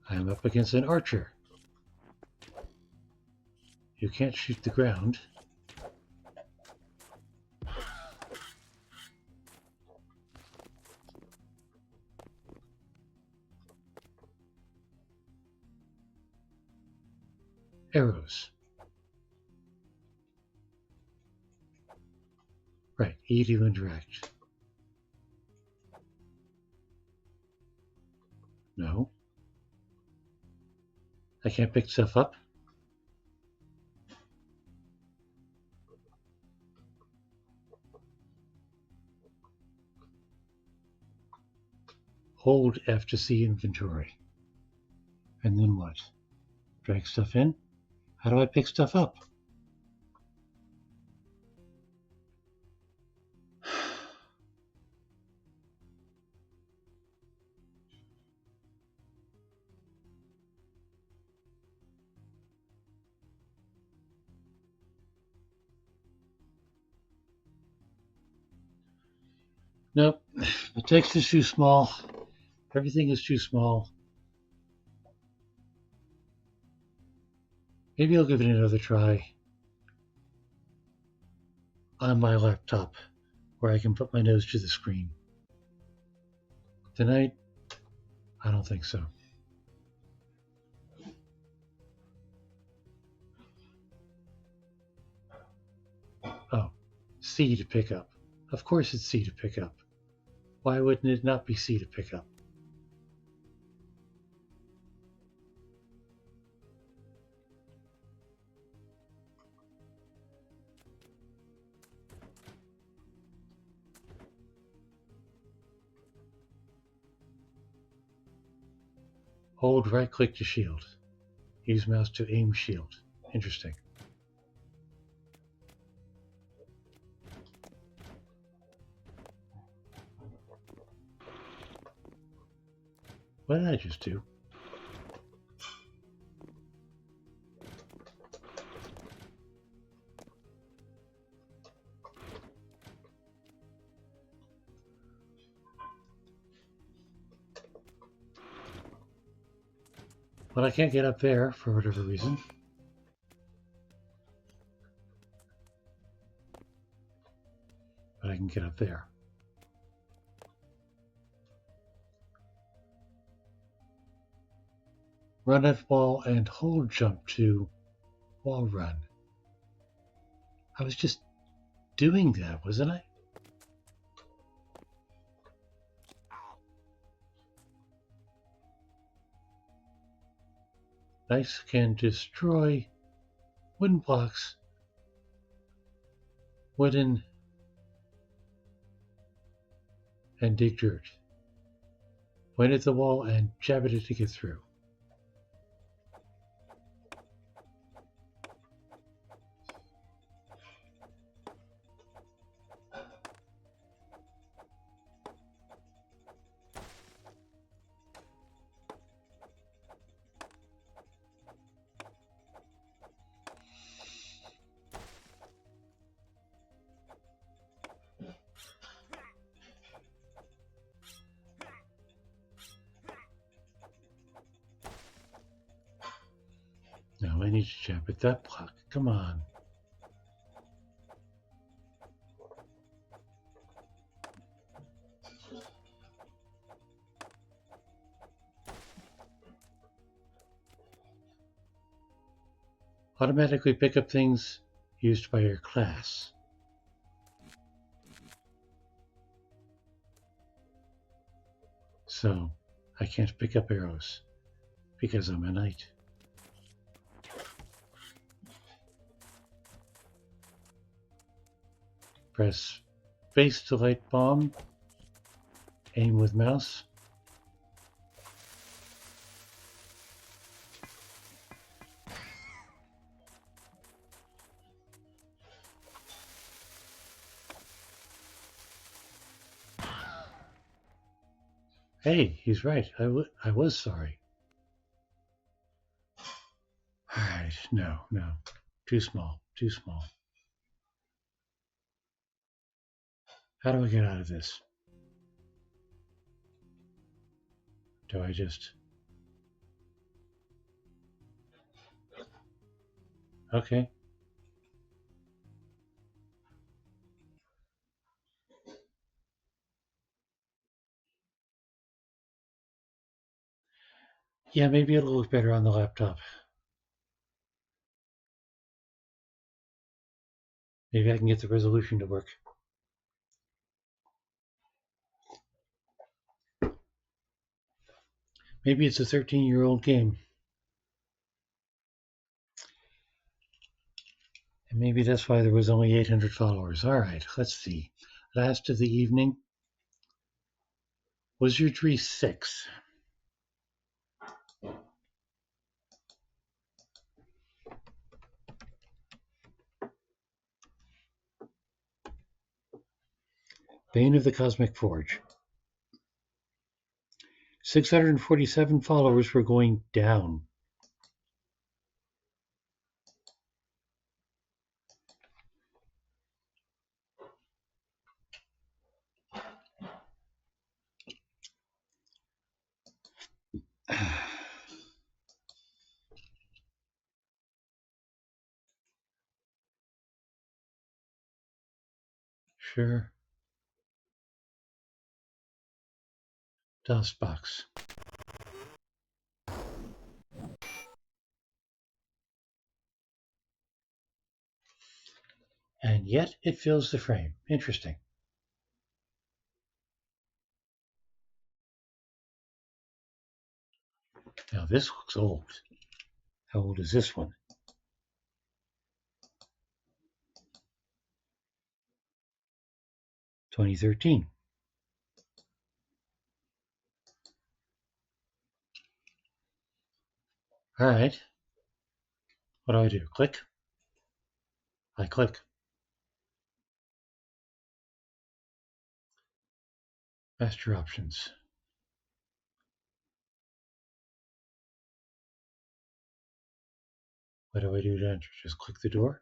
I am up against an archer. You can't shoot the ground. Arrows. Right, E to interact. No. I can't pick stuff up. Hold F to see inventory. And then what? Drag stuff in? How do I pick stuff up? Nope. The text is too small. Everything is too small. Maybe I'll give it another try on my laptop where I can put my nose to the screen. Tonight, I don't think so. Oh, C to pick up. Of course it's C to pick up. Why wouldn't it not be C to pick up? Hold right click to shield. Use mouse to aim shield. Interesting. What did I just do? Well, I can't get up there for whatever reason. But I can get up there. Run at wall and hold jump to wall run. I was just doing that, wasn't I? Knights can destroy wooden blocks, wooden, and dig dirt. Point at the wall and jab at it to get through. Now I need to jab at that block. Come on. Automatically pick up things used by your class. So I can't pick up arrows because I'm a knight. Press space to light bomb. Aim with mouse. Hey, he's right. I was sorry. Alright, no. Too small. How do I get out of this? Do I just... Okay. Yeah, maybe it'll look better on the laptop. Maybe I can get the resolution to work. Maybe it's a 13-year-old game. And maybe that's why there was only 800 followers. Alright, let's see. Last of the evening. Wizardry 6. Bane of the Cosmic Forge. 647 followers were going down. Sure. DOSBox. And yet it fills the frame. Interesting. Now this looks old. How old is this one? 2013. All right. What do I do? Click? I click. Master options. What do I do to enter? Just click the door?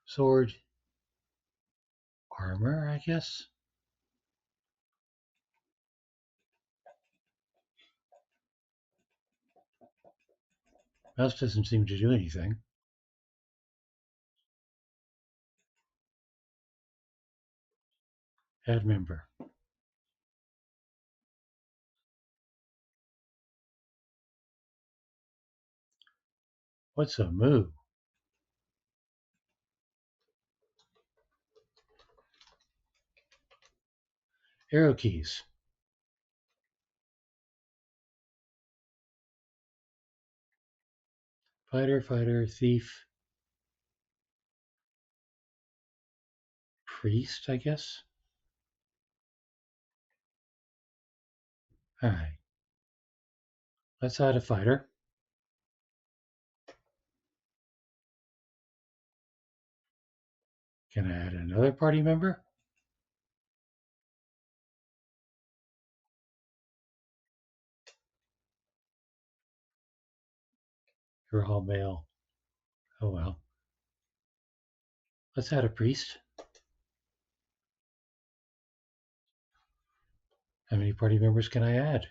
Sword. Armor, I guess? Mouse doesn't seem to do anything. Add member. What's a moo? Arrow keys. Fighter, fighter, thief, priest, I guess? Alright. Let's add a fighter. Can I add another party member? You're all male. Oh well. Let's add a priest. How many party members can I add?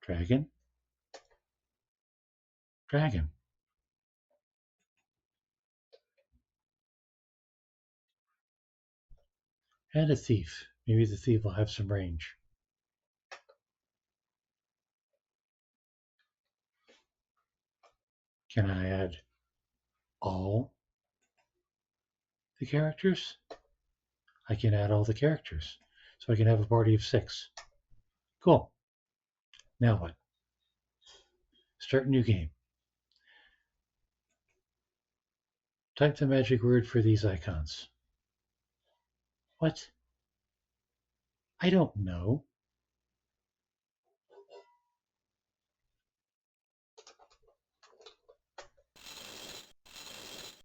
Dragon. Dragon. And a thief. Maybe the thief will have some range. Can I add all the characters? I can add all the characters. So I can have a party of 6. Cool. Now what? Start a new game. Type the magic word for these icons. What? I don't know.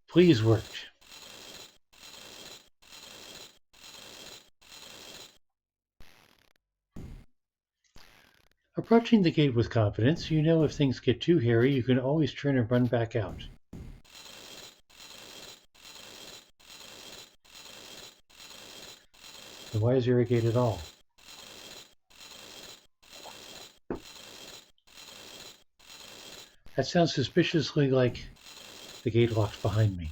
Please work. Approaching the gate with confidence, you know if things get too hairy, you can always turn and run back out. Then why is there a gate at all? That sounds suspiciously like the gate locks behind me.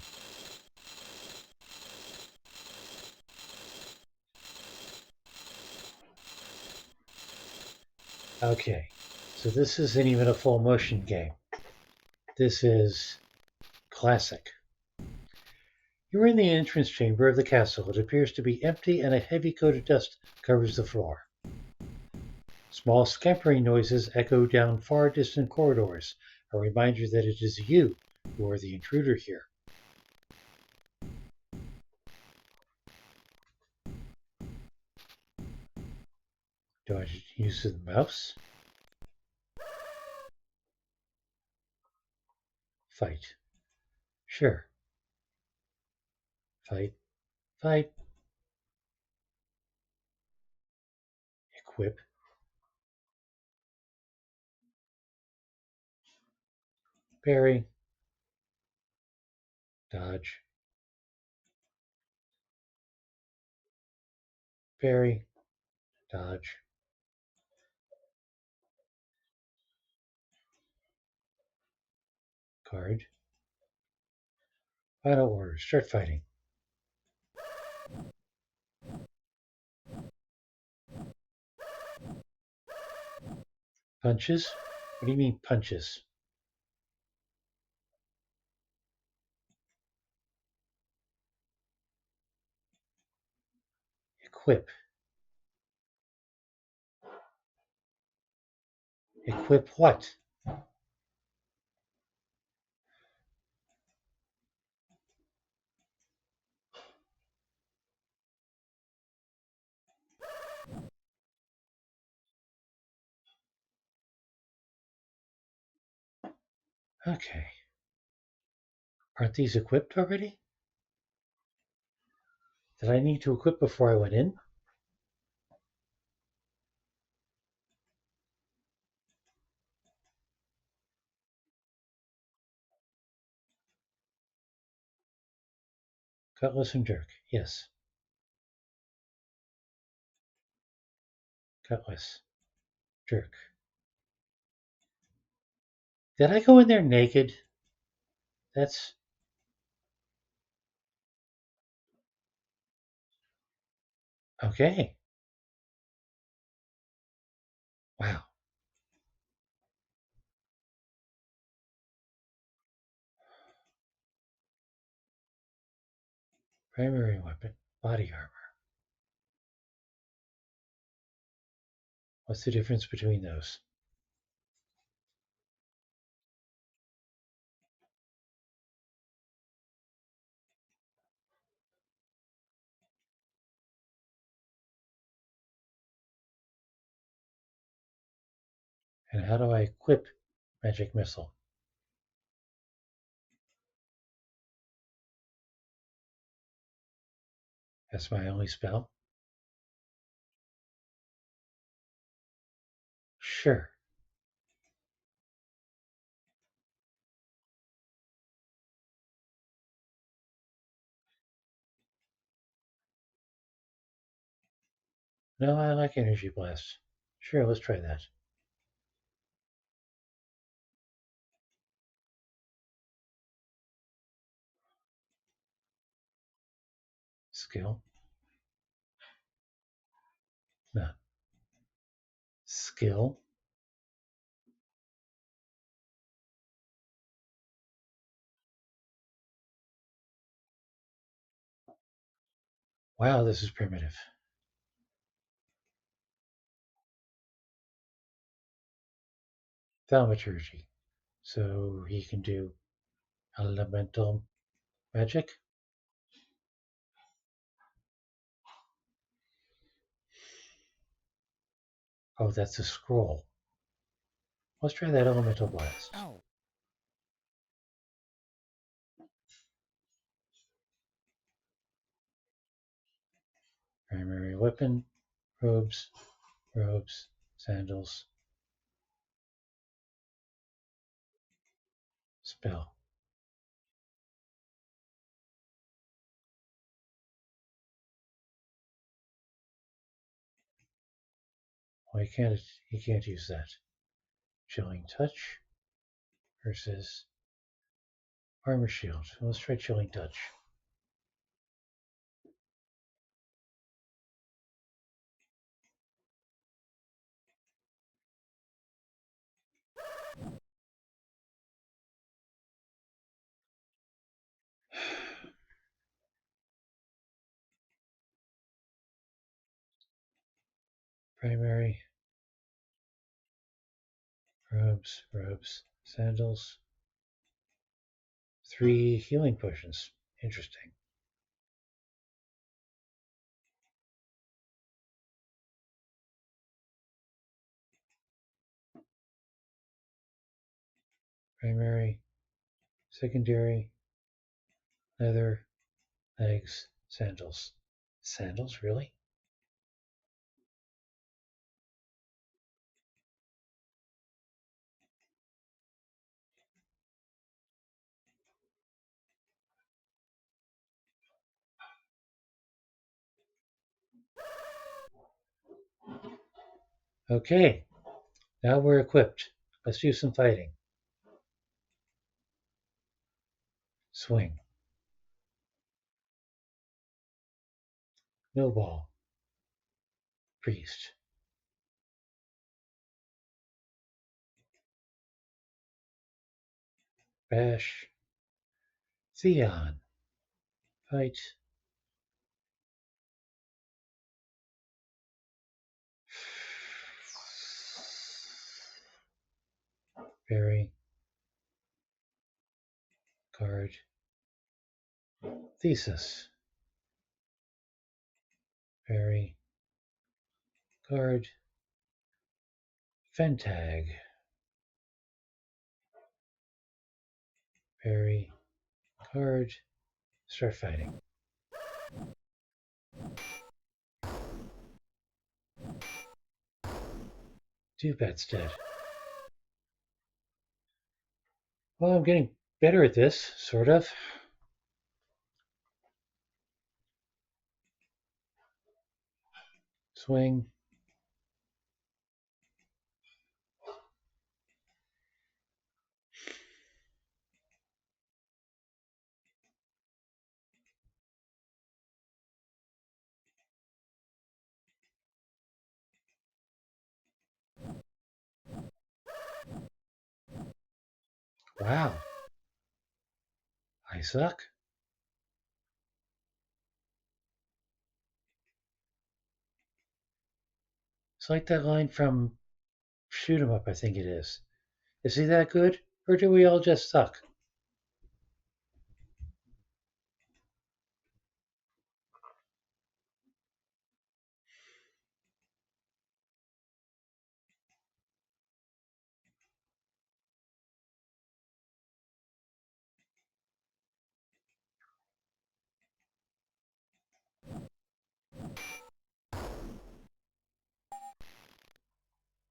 Okay, so this isn't even a full motion game. This is classic. You're in the entrance chamber of the castle. It appears to be empty and a heavy coat of dust covers the floor. Small scampering noises echo down far distant corridors, a reminder that it is you who are the intruder here. Do I use the mouse? Fight. Sure. Fight. Fight. Equip. Parry. Dodge. Parry. Dodge. Card. Final order. Start fighting. Punches? What do you mean punches? Equip. Equip what? Okay. Aren't these equipped already? Did I need to equip before I went in? Cutlass and dirk. Yes. Cutlass. Dirk. Did I go in there naked? That's okay. Wow. Primary weapon. Body armor. What's the difference between those? And how do I equip magic missile? That's my only spell? Sure. No, I like energy blast. Sure, let's try that. Skill. No. Skill. Wow, this is primitive. Thaumaturgy. So he can do elemental magic. Oh, that's a scroll. Let's try that elemental blast. Oh. Primary weapon, robes, robes, sandals, spell. Well, he can't use that. Chilling touch versus armor shield. Let's try chilling touch. Primary, robes, robes, sandals. 3 healing potions. Interesting. Primary, secondary, leather, legs, sandals. Sandals, really? Okay, now we're equipped. Let's do some fighting. Swing. No ball. Priest. Bash. Theon. Fight. Fairy. Card. Thesis. Fairy. Card. Fentag. Fairy. Card. Start fighting. Two bats dead. Well, I'm getting better at this, sort of. Swing. Wow. I suck. It's like that line from Shoot 'em Up, I think it is. Is he that good? Or do we all just suck?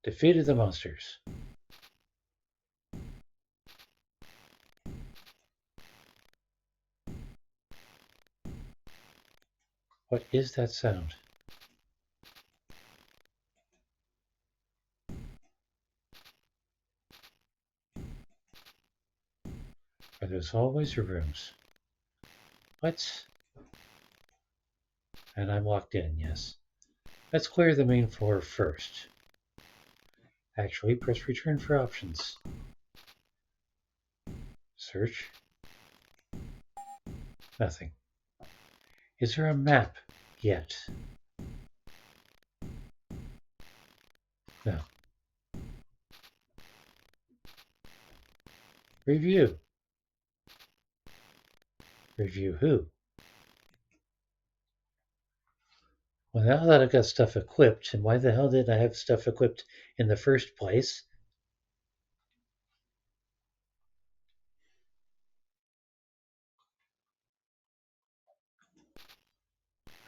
Defeated the monsters. What is that sound? Are those hallways or rooms? What? And I'm locked in, yes. Let's clear the main floor first. Actually, press return for options. Search. Nothing. Is there a map yet? No. Review. Review who? Well, now that I've got stuff equipped, and why the hell did I have stuff equipped in the first place?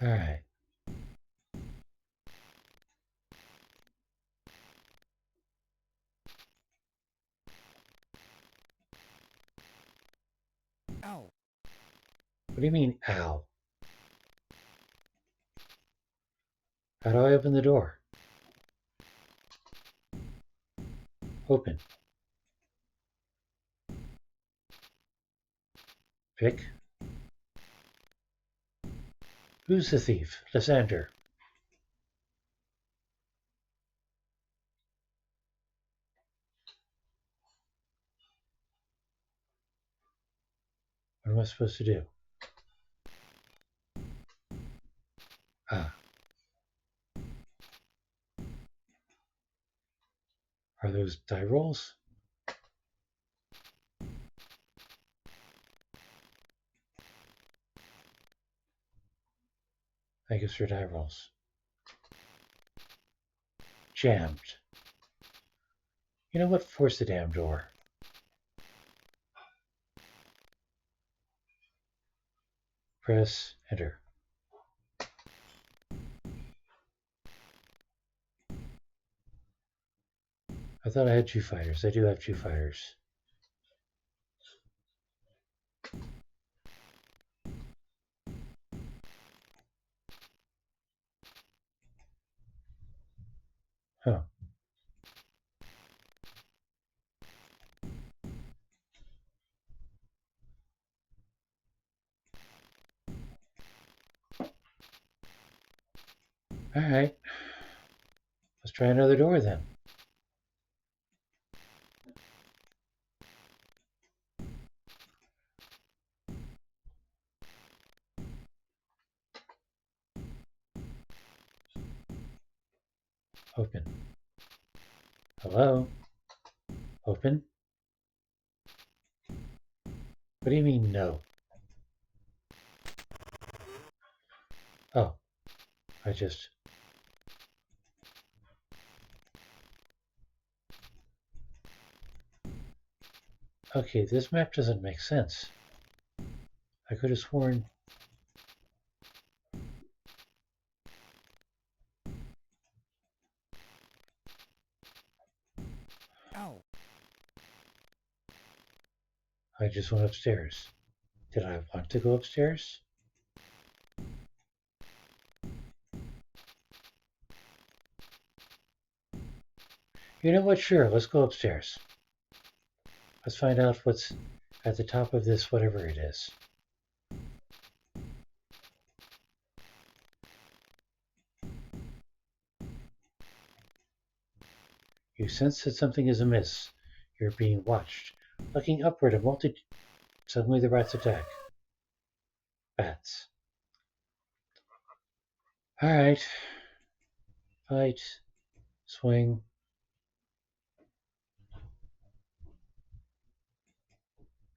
Alright. Ow. What do you mean, ow? How do I open the door? Open. Pick. Who's the thief? Lysander. What am I supposed to do? Ah. Are those die rolls? I guess they're die rolls. Jammed. You know what? Force the damn door. Press enter. I thought I had two fighters. I do have two fighters. Huh. Alright. Let's try another door then. Open. Hello? Open? What do you mean, no? Oh, I just... Okay, this map doesn't make sense. I could have sworn... Ow. I just went upstairs. Did I want to go upstairs? You know what? Sure, let's go upstairs. Let's find out what's at the top of this, whatever it is. You sense that something is amiss. You're being watched. Looking upward, suddenly the rats attack. Bats. Alright. Fight. Swing.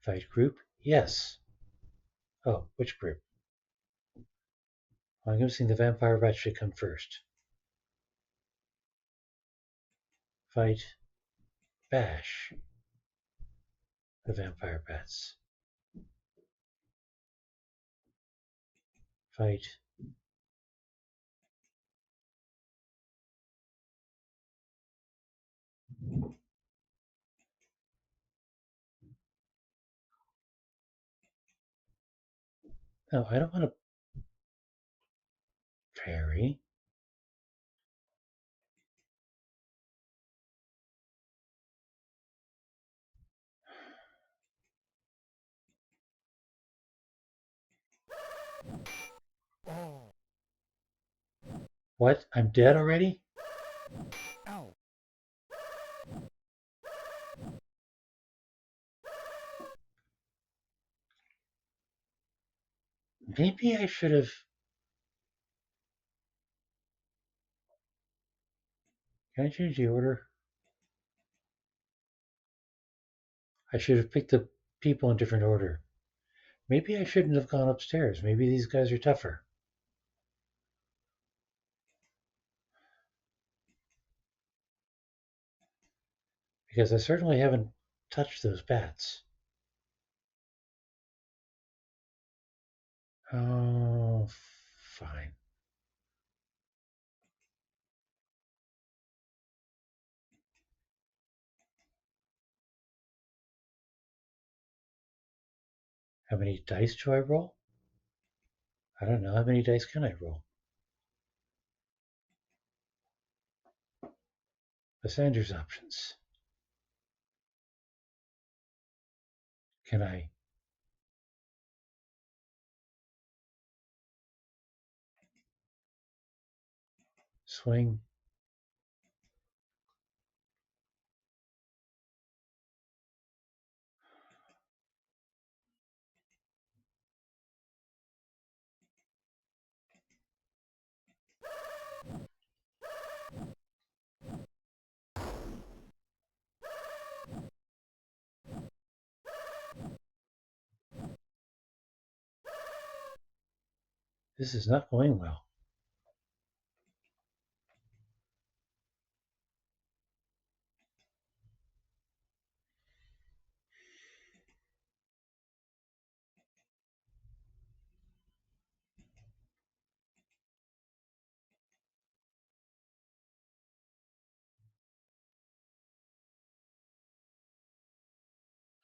Fight group? Yes. Oh, which group? I'm guessing the vampire bats should come first. Fight. Bash. The vampire bats. Fight. No, I don't want to parry. Oh. What? I'm dead already? Ow. Maybe I should have... Can I change the order? I should have picked the people in different order. Maybe I shouldn't have gone upstairs. Maybe these guys are tougher. Because I certainly haven't touched those bats. Oh, fine. How many dice do I roll? I don't know. How many dice can I roll? Assanger's options. Can I swing? This is not going well.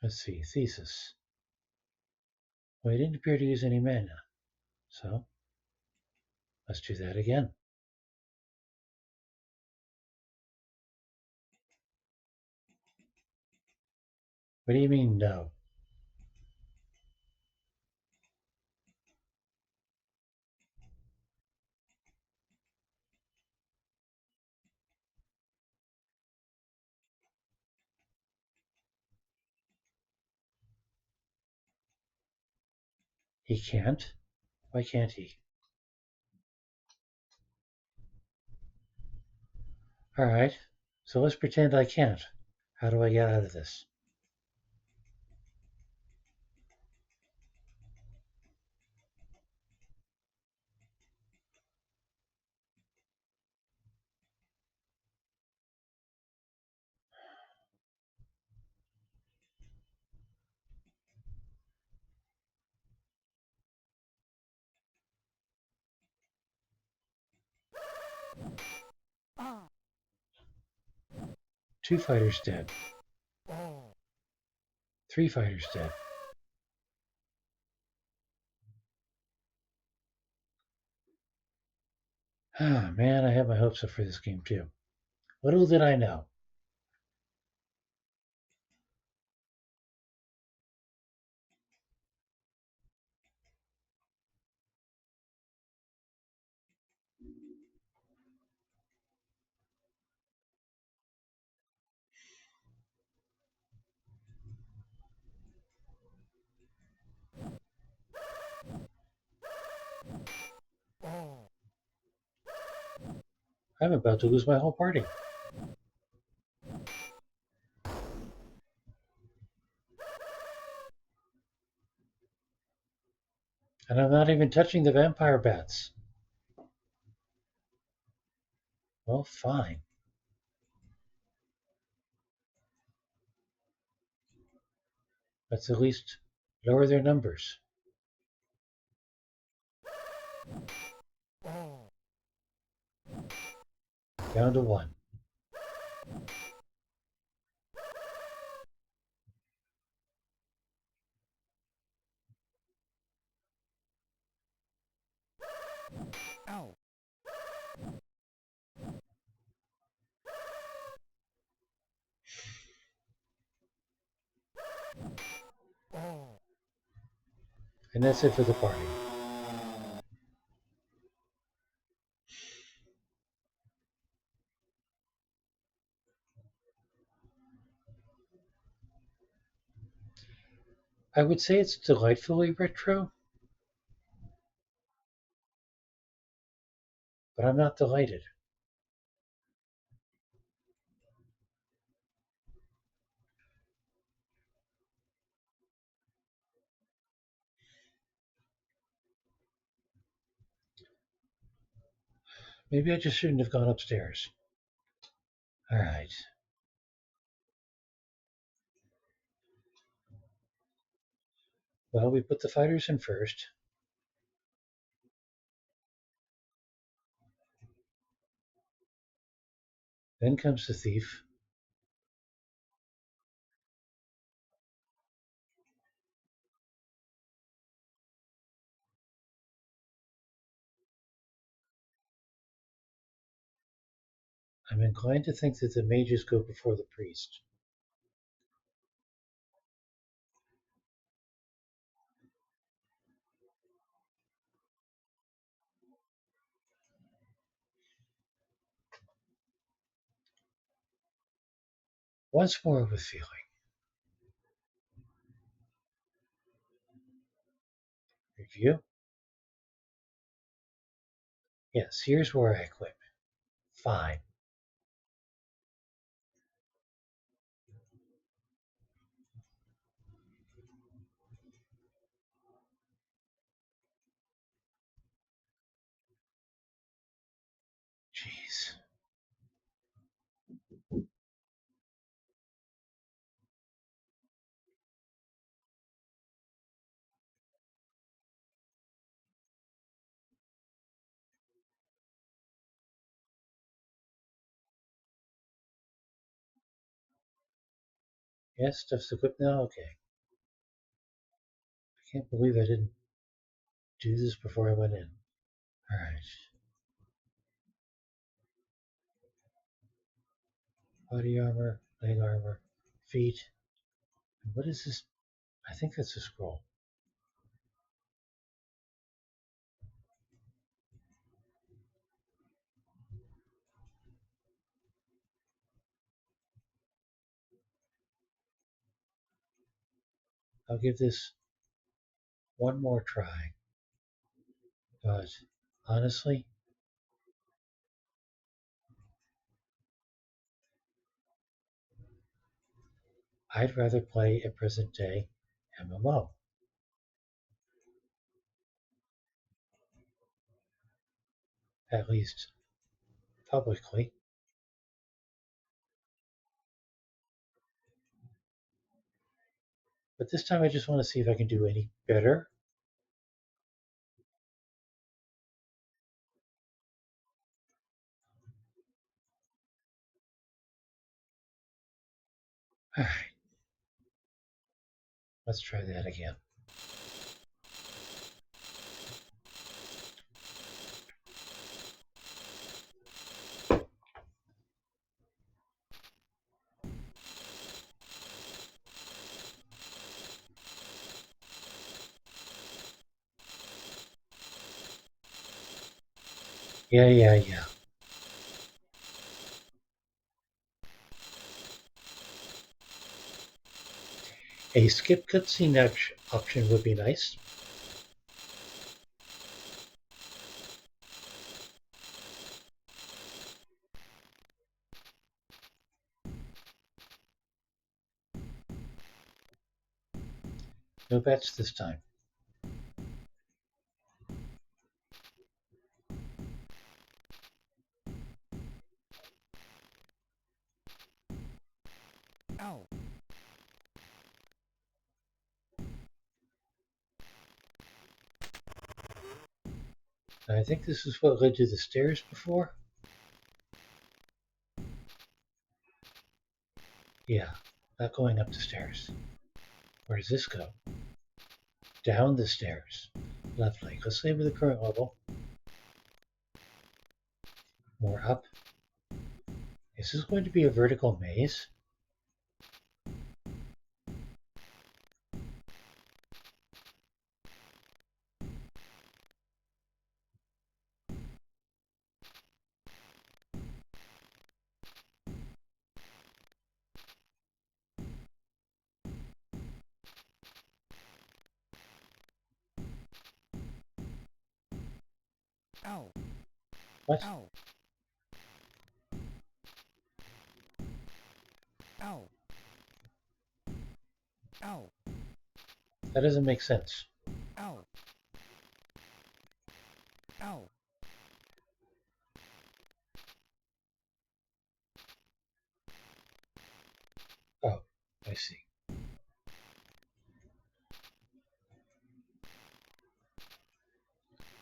Let's see. Thesis. Well, I didn't appear to use any mana. So, let's do that again. What do you mean, no? He can't? Why can't he? Alright. So let's pretend I can't. How do I get out of this? 2 fighters dead. Oh. 3 fighters dead. Ah, man, I had my hopes up for this game too. Little did I know. Oh. I'm about to lose my whole party. And I'm not even touching the vampire bats. Well, fine. Let's at least lower their numbers. Oh. Down to 1. Ow. Oh. And that's it for the party. I would say it's delightfully retro, but I'm not delighted. Maybe I just shouldn't have gone upstairs. All right. Well, we put the fighters in first. Then comes the thief. I'm inclined to think that the mages go before the priest. Once more with feeling. Review. Yes, here's where I equip. Fine. Jeez. Yes, stuff's equipped now? Okay. I can't believe I didn't do this before I went in. Alright. Body armor, leg armor, feet. What is this? I think that's a scroll. I'll give this one more try. But honestly, I'd rather play a present day MMO. At least publicly. But this time I just want to see if I can do any better. Alright, let's try that again. Yeah. A skip cutscene option would be nice. No bets this time. Ow. I think this is what led to the stairs before. Yeah, not going up the stairs. Where does this go? Down the stairs. Lovely. Let's save with the current level. More up. Is this going to be a vertical maze? Ow. What? Ow. Ow. Ow. That doesn't make sense. Ow. Ow. Oh, I see.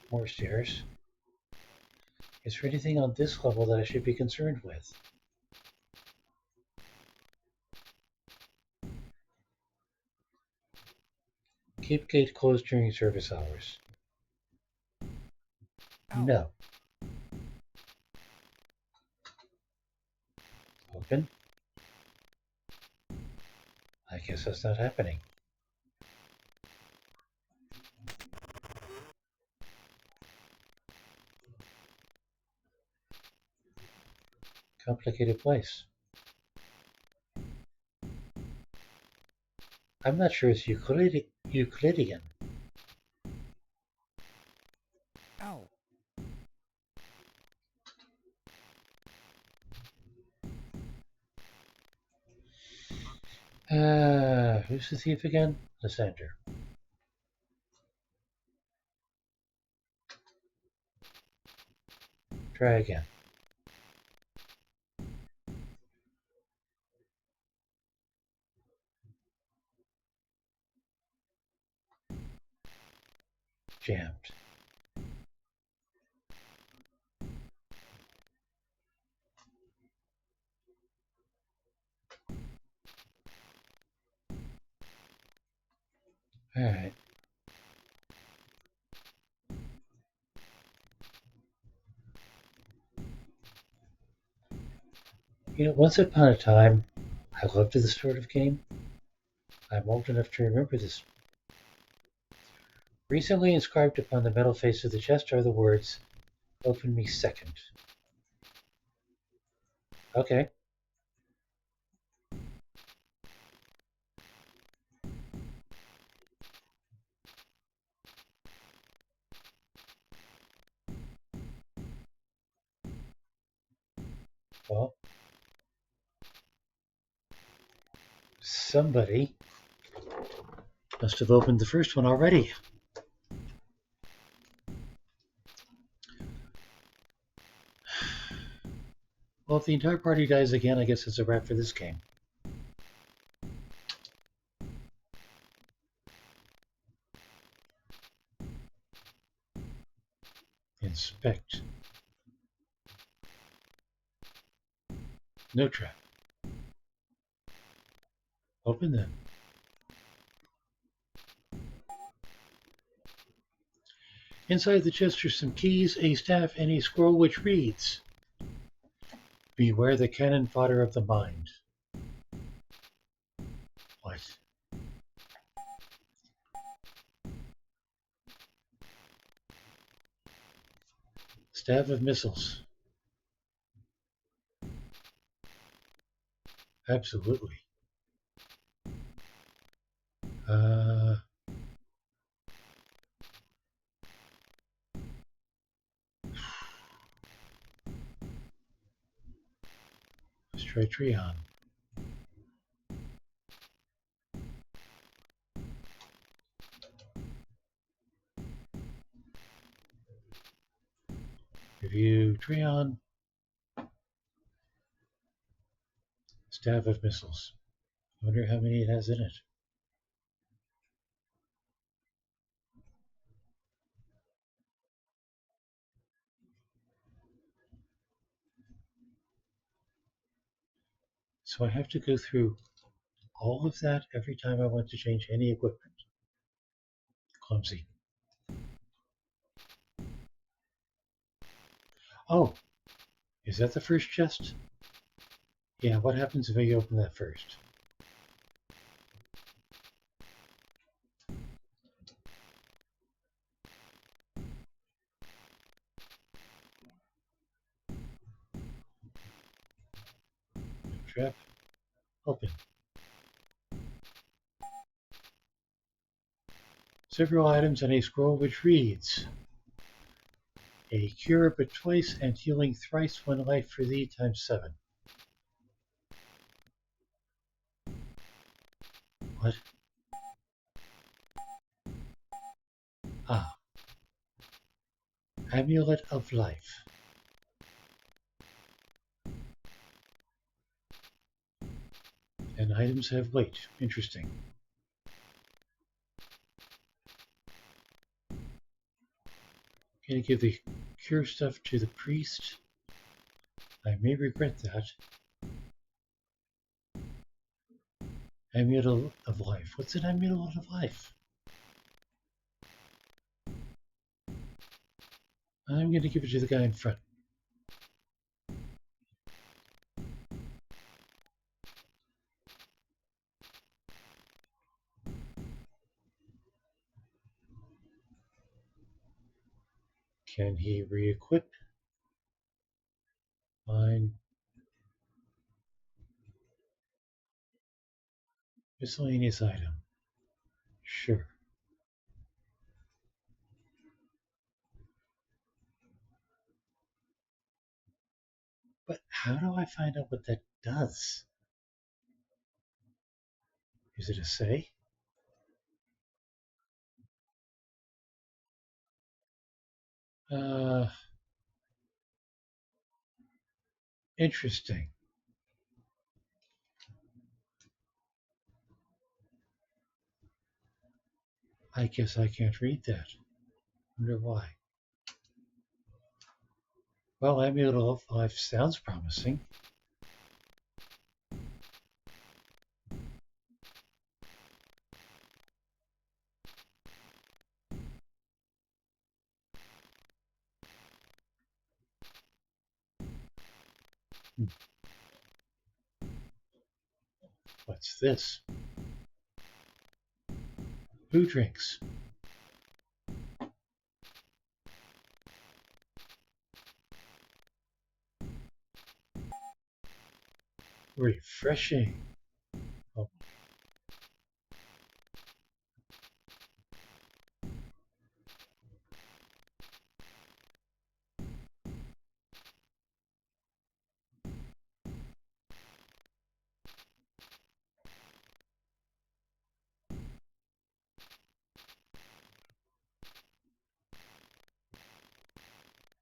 More stairs. Is there anything on this level that I should be concerned with? Keep gate closed during service hours. Ow. No. Open? I guess that's not happening. Complicated place. I'm not sure it's Euclidean. Ow. Who's the thief again? Lysander. Try again. Jammed. Alright. Once upon a time, I loved this sort of game. I'm old enough to remember this. Recently inscribed upon the metal face of the chest are the words, "Open me second." Okay. Well, somebody must have opened the first one already. Well, if the entire party dies again, I guess it's a wrap for this game. Inspect. No trap. open then. Inside the chest are some keys, a staff, and a scroll which reads, "Beware the cannon fodder of the mind." What? Staff of missiles. Absolutely. Uh, let's try Treon. Review Treon. Staff of missiles. I wonder how many it has in it. So I have to go through all of that every time I want to change any equipment. Clumsy. Oh, is that the first chest? Yeah, what happens if I open that first? Trap. Open. Several items and a scroll which reads, "A cure but twice and healing thrice when life for thee times 7. What? Ah, Amulet of Life. And items have weight. Interesting. Gonna give the cure stuff to the priest. I may regret that. Amulet of Life. What's an Amulet of Life? I'm gonna give it to the guy in front. Can he re-equip? Fine. Miscellaneous item. Sure. But how do I find out what that does? Is it a say? Uh, Interesting. I guess I can't read that. Wonder why. Well, Amulet of Life sounds promising. What's this? Who drinks? Refreshing. Oh,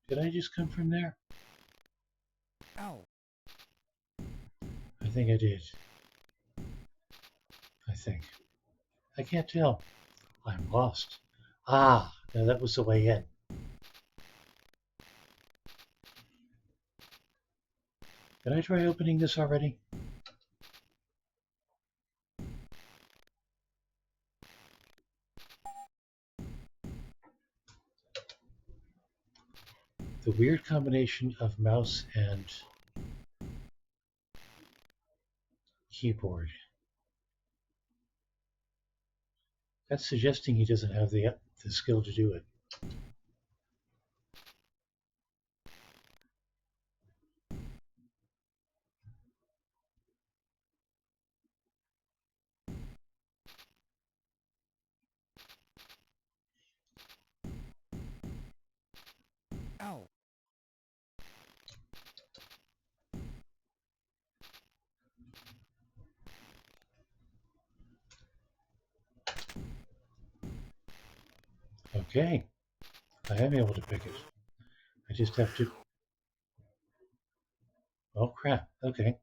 did I just come from there? Ow. I think I did. I think. I can't tell. I'm lost. Ah, now that was the way in. Did I try opening this already? The weird combination of mouse and keyboard. That's suggesting he doesn't have the skill to do it. Ow. Okay, I am able to pick it. I just have to. Oh crap! Okay.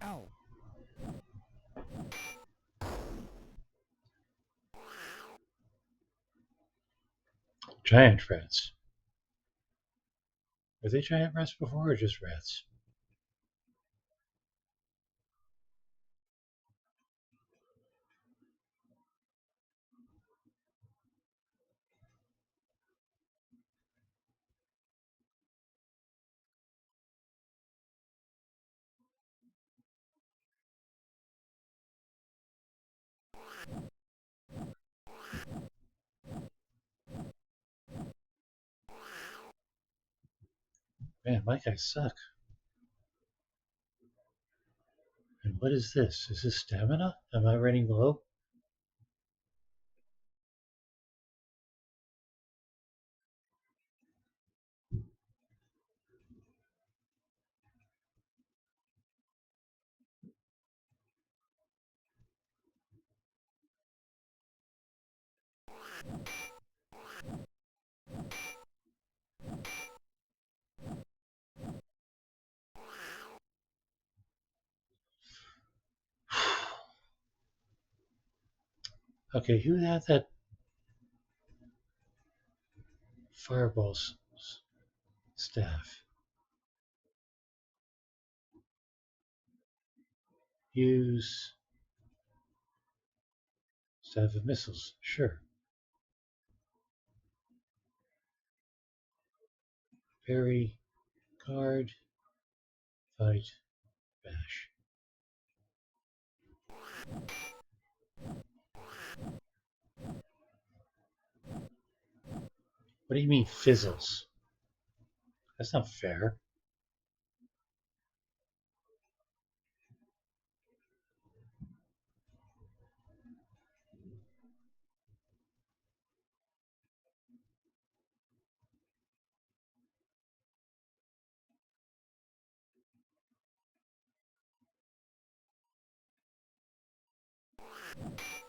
Ow. Giant rats. Were they giant rats before or just rats? Man, my guys suck. And what is this? Is this stamina? Am I running low? Okay, who had that fireball staff? Use staff of missiles. Sure. Parry, guard, fight, bash. What do you mean fizzles? That's not fair.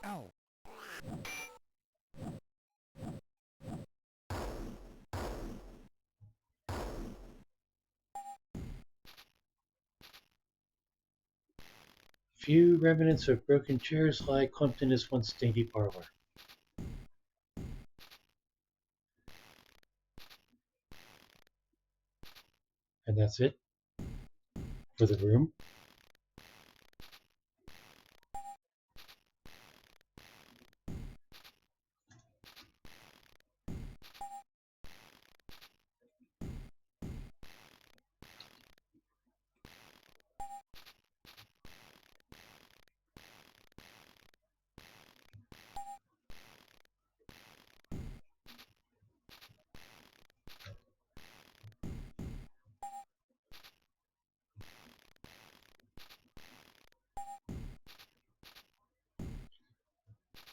Ow. Few remnants of broken chairs lie clumped in his once dainty parlor. And that's it for the room.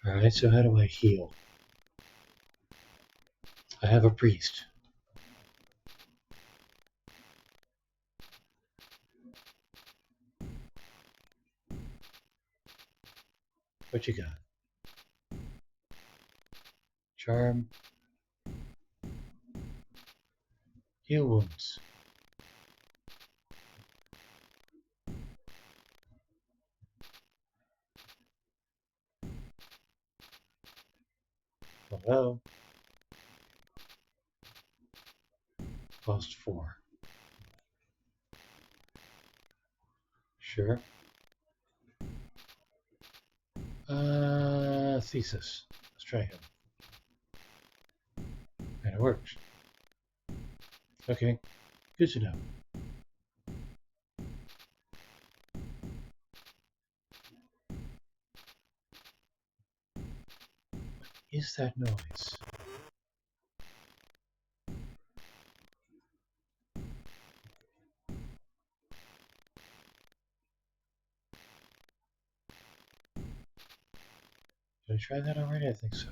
Alright, so how do I heal? I have a priest. What you got? Charm. Heal wounds. Hello. Lost 4. Sure. Thesis. Let's try him. And it worked. Okay. Good to know. Is that noise? Did I try that already? I think so.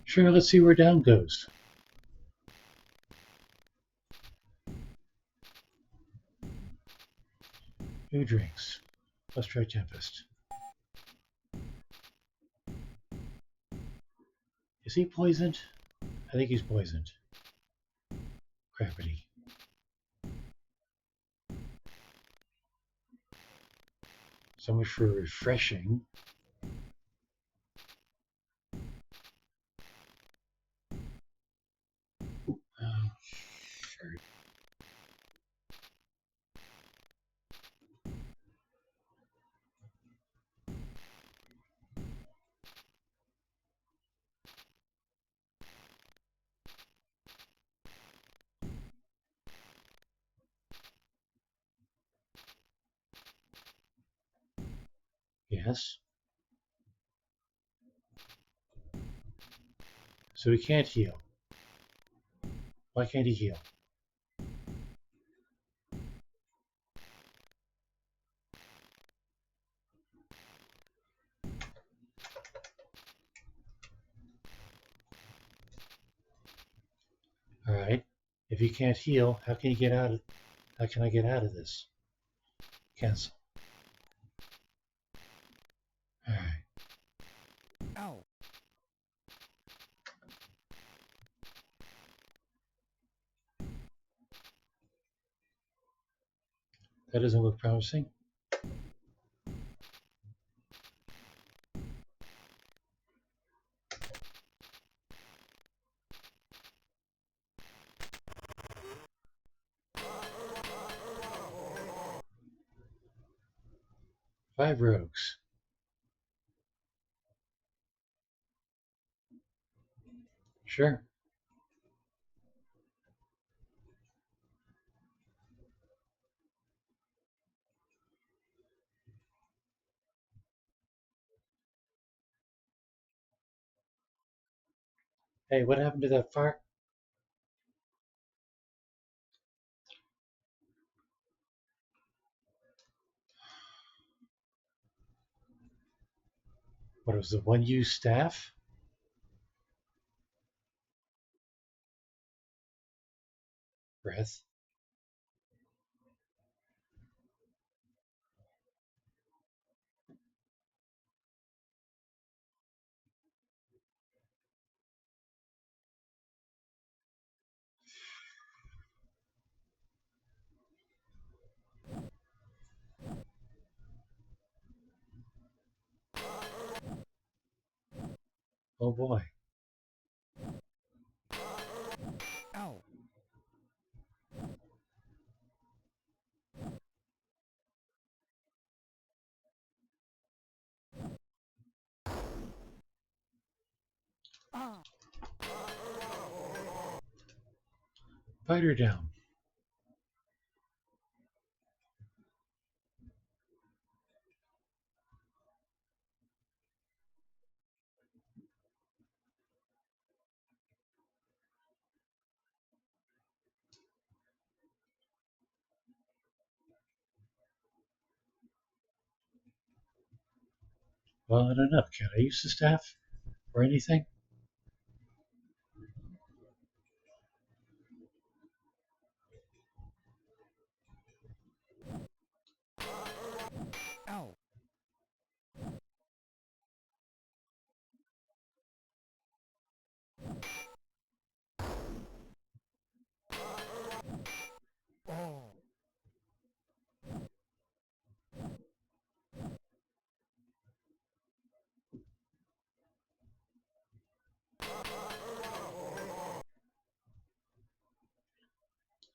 Sure, let's see where down goes. Who drinks? Let's try Tempest. Is he poisoned? I think he's poisoned. Crappity. So much for refreshing. Sure. Yes. So he can't heal. Why can't he heal? All right. If he can't heal, how can he get out of? How can I get out of this? Cancel. All right. Ow. That doesn't look promising. Five rogues. Sure. Hey, what happened to that fire? What was the one-use staff? Breath. Oh boy. Ow. Ah. Fighter down. Well, I don't know. Can I use the staff or anything?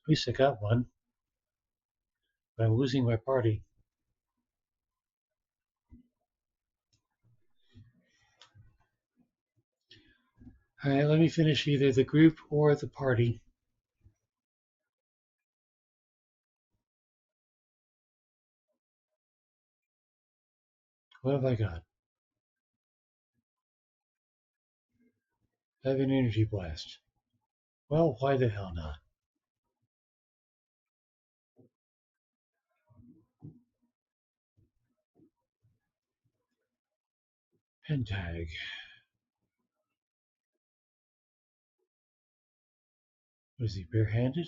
At least I got one. I'm losing my party. Alright, let me finish either the group or the party. What have I got? I have an energy blast. Well, why the hell not? Pen tag. Was he barehanded?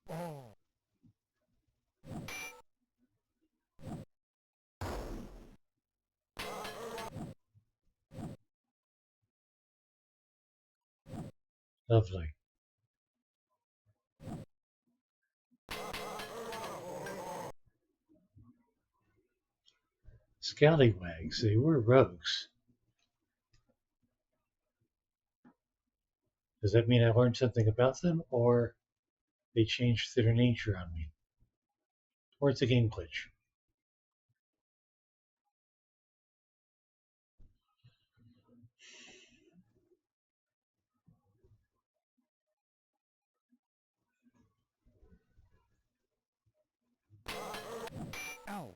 Oh. Lovely. Scallywags, they were rogues. Does that mean I learned something about them, or they changed their nature on me? Or it's a game glitch? Ow.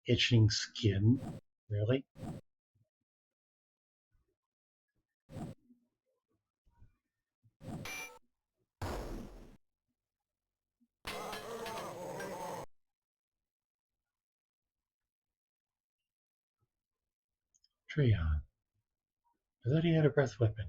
Itching skin? Really? Treon. I thought he had a breath weapon.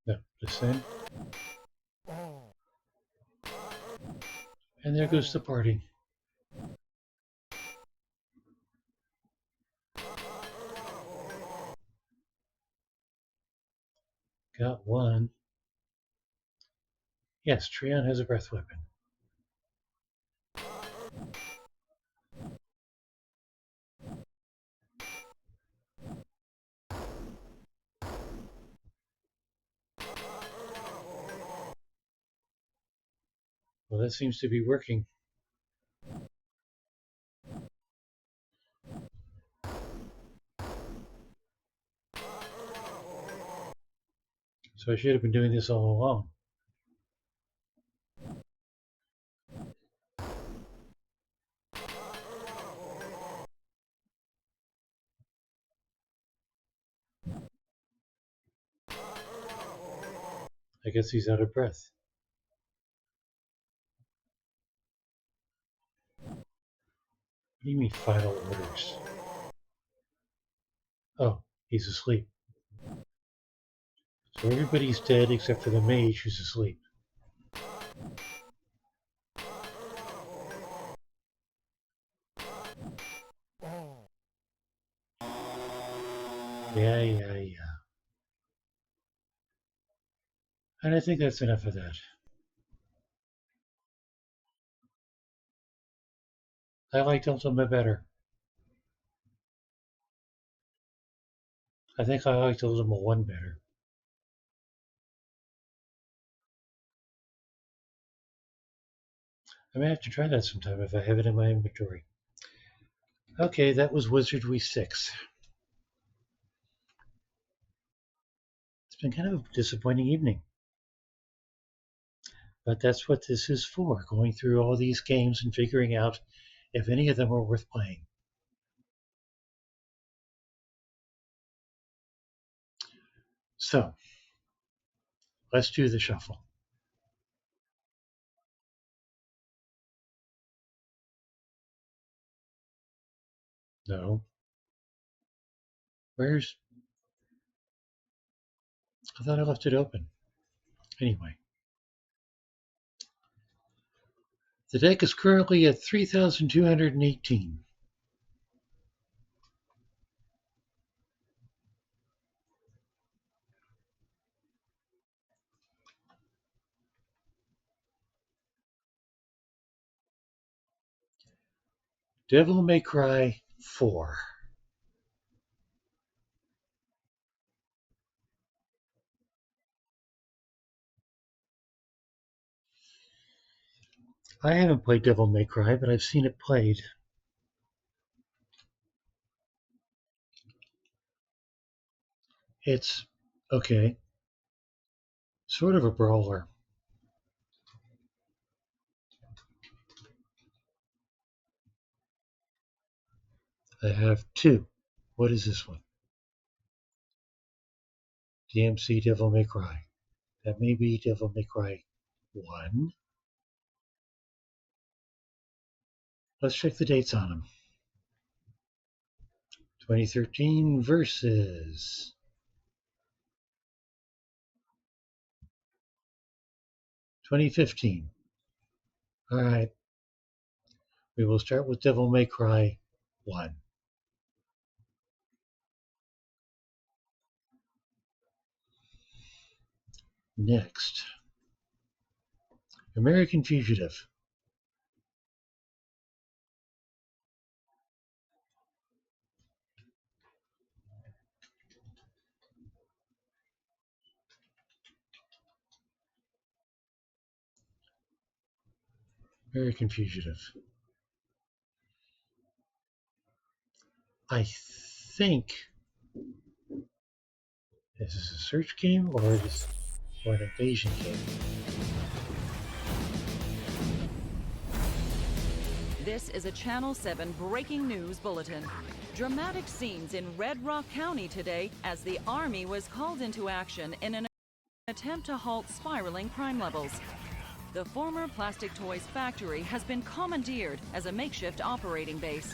No, the same. Oh. And there goes the party. Got one. Yes, Treon has a breath weapon. Well, that seems to be working. So I should have been doing this all along. I guess he's out of breath. What do you mean final orders? Oh, he's asleep. So everybody's dead except for the mage who's asleep. Oh. Yeah. And I think that's enough of that. I liked Ultima better. I think I liked Ultima 1 better. I may have to try that sometime if I have it in my inventory. Okay, that was Wizardry 6. It's been kind of a disappointing evening. But that's what this is for, going through all these games and figuring out if any of them are worth playing. So, let's do the shuffle. No. Where's... I thought I left it open. Anyway. The deck is currently at 3,218. Devil May Cry 4. I haven't played Devil May Cry, but I've seen it played. It's okay. Sort of a brawler. I have two. What is this one? DMC Devil May Cry. That may be Devil May Cry 1. Let's check the dates on them. 2013 versus 2015. All right. We will start with Devil May Cry 1. Next, American Fugitive. American Fugitive. I think this is a search game or an invasion game. This is a Channel 7 breaking news bulletin. Dramatic scenes in Red Rock County today as the Army was called into action in an attempt to halt spiraling crime levels. The former plastic toys factory has been commandeered as a makeshift operating base.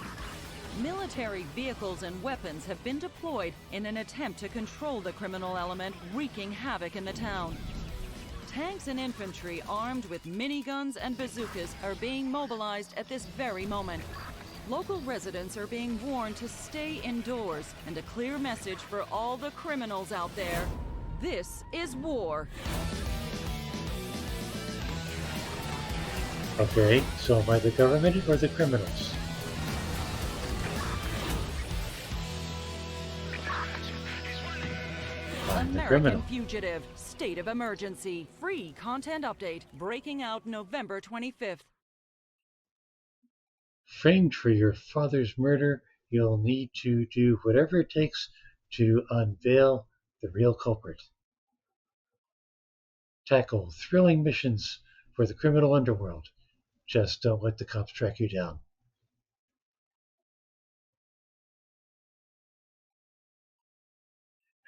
Military vehicles and weapons have been deployed in an attempt to control the criminal element wreaking havoc in the town. Tanks and infantry armed with miniguns and bazookas are being mobilized at this very moment. Local residents are being warned to stay indoors, and a clear message for all the criminals out there: this is war. Okay, so am I the government or the criminals? I'm the American criminal. Fugitive, State of Emergency, free content update, breaking out November 25th. Framed for your father's murder, you'll need to do whatever it takes to unveil the real culprit. Tackle thrilling missions for the criminal underworld. Just don't let the cops track you down.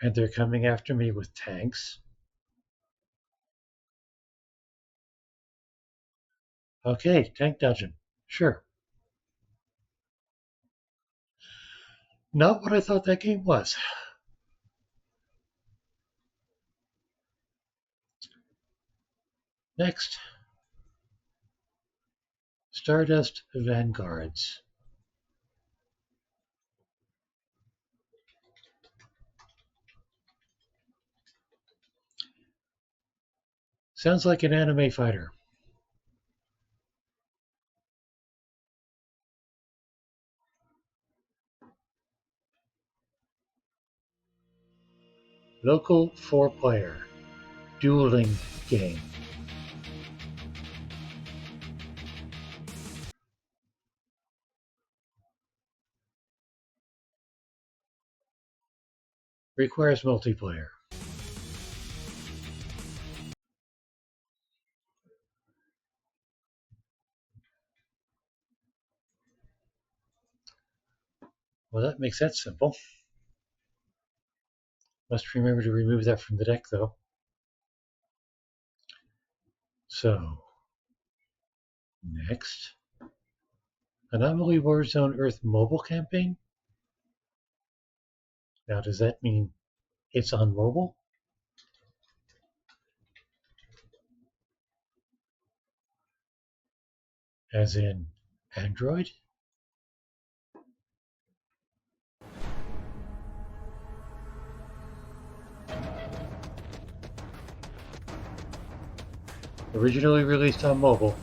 And they're coming after me with tanks. Okay, tank dodging. Sure. Not what I thought that game was. Next, Stardust Vanguards. Sounds like an anime fighter. Local 4-player dueling game. Requires multiplayer. Well, that makes that simple. Must remember to remove that from the deck, though. So, next, Anomaly Warzone Earth mobile campaign. Now, does that mean it's on mobile? As in Android? Originally released on mobile,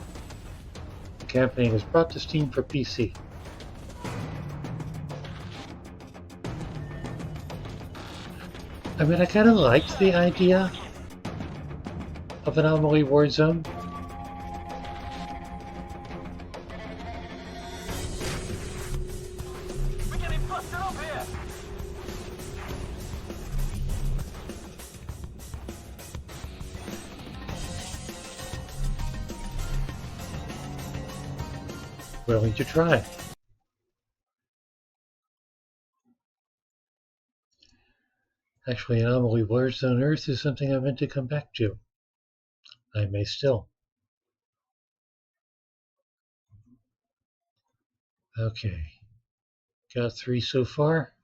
the campaign is brought to Steam for PC. I mean, I kind of liked the idea of Anomaly Warzone. We're getting busted up here! Willing to try. Actually, Anomaly Warzone Earth is something I meant to come back to. I may still. Okay. Got 3 so far.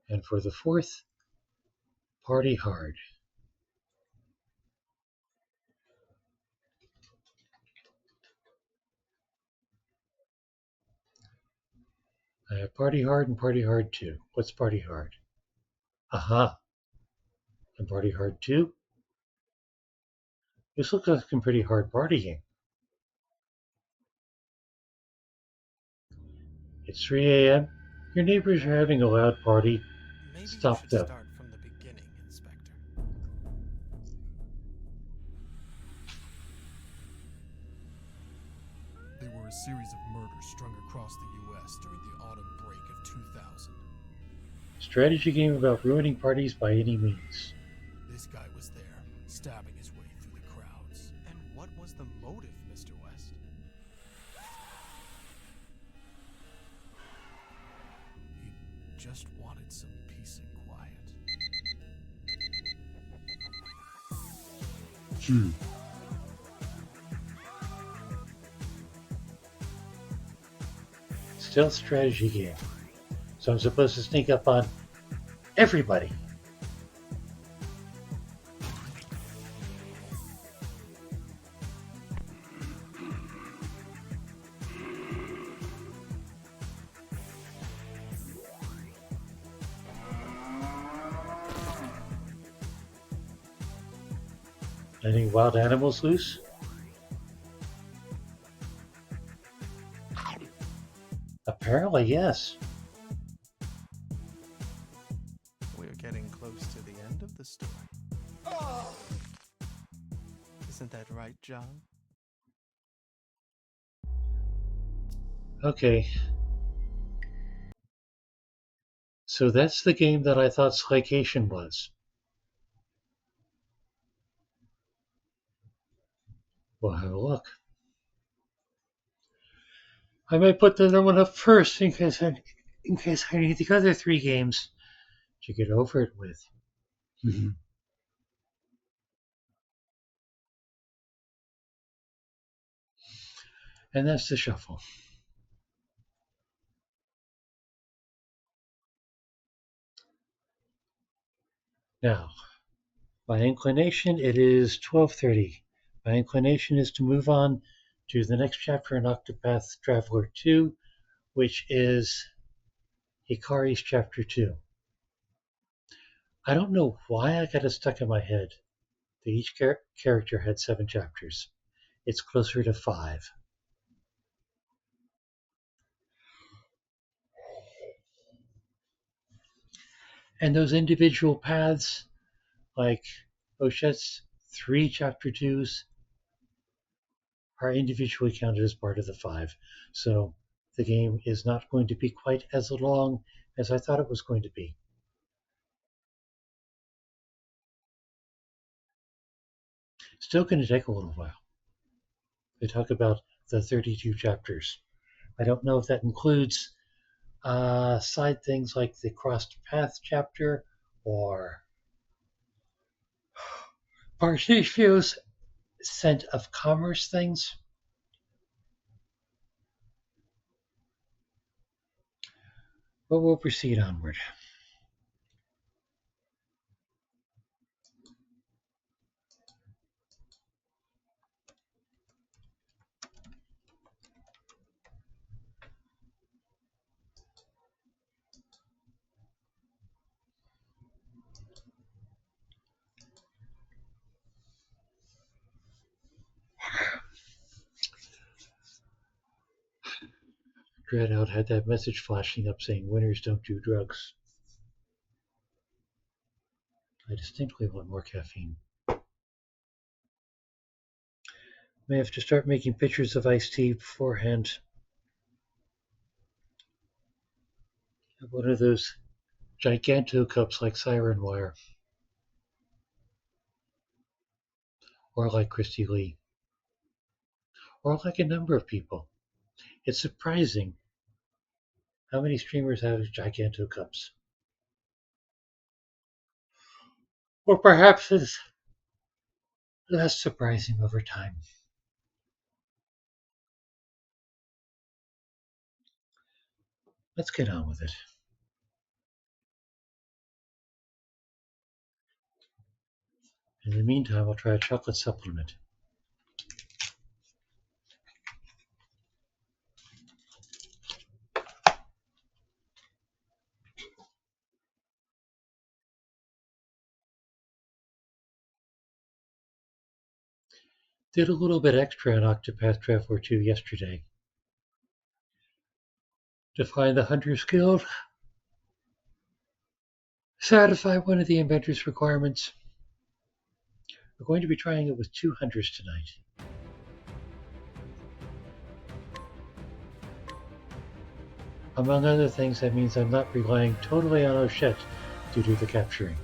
And for the 4th, Party Hard. I have Party Hard and Party Hard 2. What's Party Hard? Aha! And Party Hard 2? This looks like a pretty hard party game. It's 3 a.m. Your neighbors are having a loud party. Maybe Stop you should them. start from the beginning, Inspector. They were a series of murders strung across the U.S. during the autumn break of 2000. Strategy game about ruining parties by any means. This guy was there, stabbing his way through the crowds. And what was the motive, Mr. West? He just wanted some peace and quiet. Stealth strategy game. So I'm supposed to sneak up on everybody. Letting wild animals loose? Apparently, yes. We're getting close to the end of the story. Isn't that right, John? Okay. So that's the game that I thought Slycation was. We'll have a look. I might put the other one up first in case I need the other 3 games to get over it with. And that's the shuffle. Now, my inclination, it is 12:30. My inclination is to move on to the next chapter in Octopath Traveler 2, which is Hikari's Chapter 2. I don't know why I got it stuck in my head that each character had 7 chapters. It's closer to 5. And those individual paths, like Ochet's 3 chapter 2s, are individually counted as part of the 5. So the game is not going to be quite as long as I thought it was going to be. Still going to take a little while. They talk about the 32 chapters. I don't know if that includes side things like the Crossed Path chapter or Partithio's Scent of Commerce things. But we'll proceed onward. DreadOut had that message flashing up saying winners don't do drugs. I distinctly want more caffeine. May have to start making pictures of iced tea beforehand. Have one of those giganto cups like Siren Wire. Or like Christy Lee. Or like a number of people. It's surprising how many streamers have giganto cups. Or perhaps it's less surprising over time. Let's get on with it. In the meantime, I'll try a chocolate supplement. Did a little bit extra on Octopath Traveler 2 yesterday. To find the Hunter's Guild, satisfy one of the inventor's requirements. We're going to be trying it with 2 hunters tonight. Among other things, that means I'm not relying totally on Ochette to do the capturing.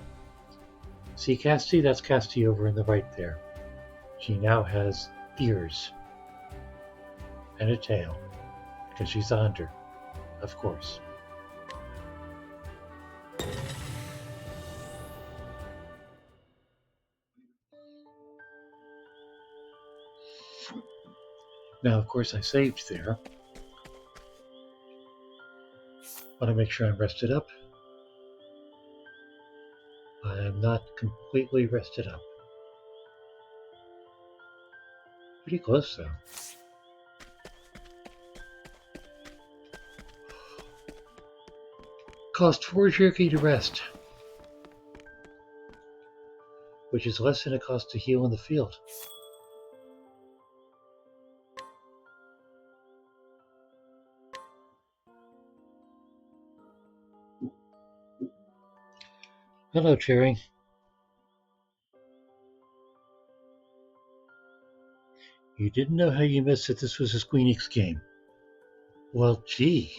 See Casty? That's Casty over in the right there. She now has ears and a tail, because she's a hunter, of course. Now, of course, I saved there. Want to make sure I'm rested up. I am not completely rested up. Pretty close, though. Cost 4 jerky to rest, which is less than it costs to heal in the field. Hello, Cherry. You didn't know how you missed that this was a Squeenix game. Well, gee,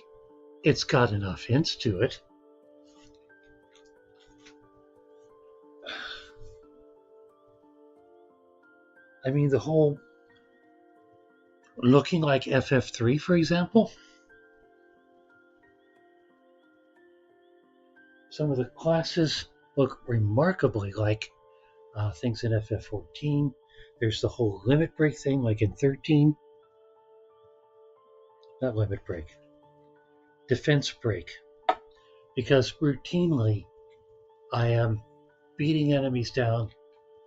it's got enough hints to it. I mean, the whole looking like FF3, for example. Some of the classes look remarkably like things in FF14. There's the whole limit break thing, like in 13. Not limit break. Defense break. Because routinely, I am beating enemies down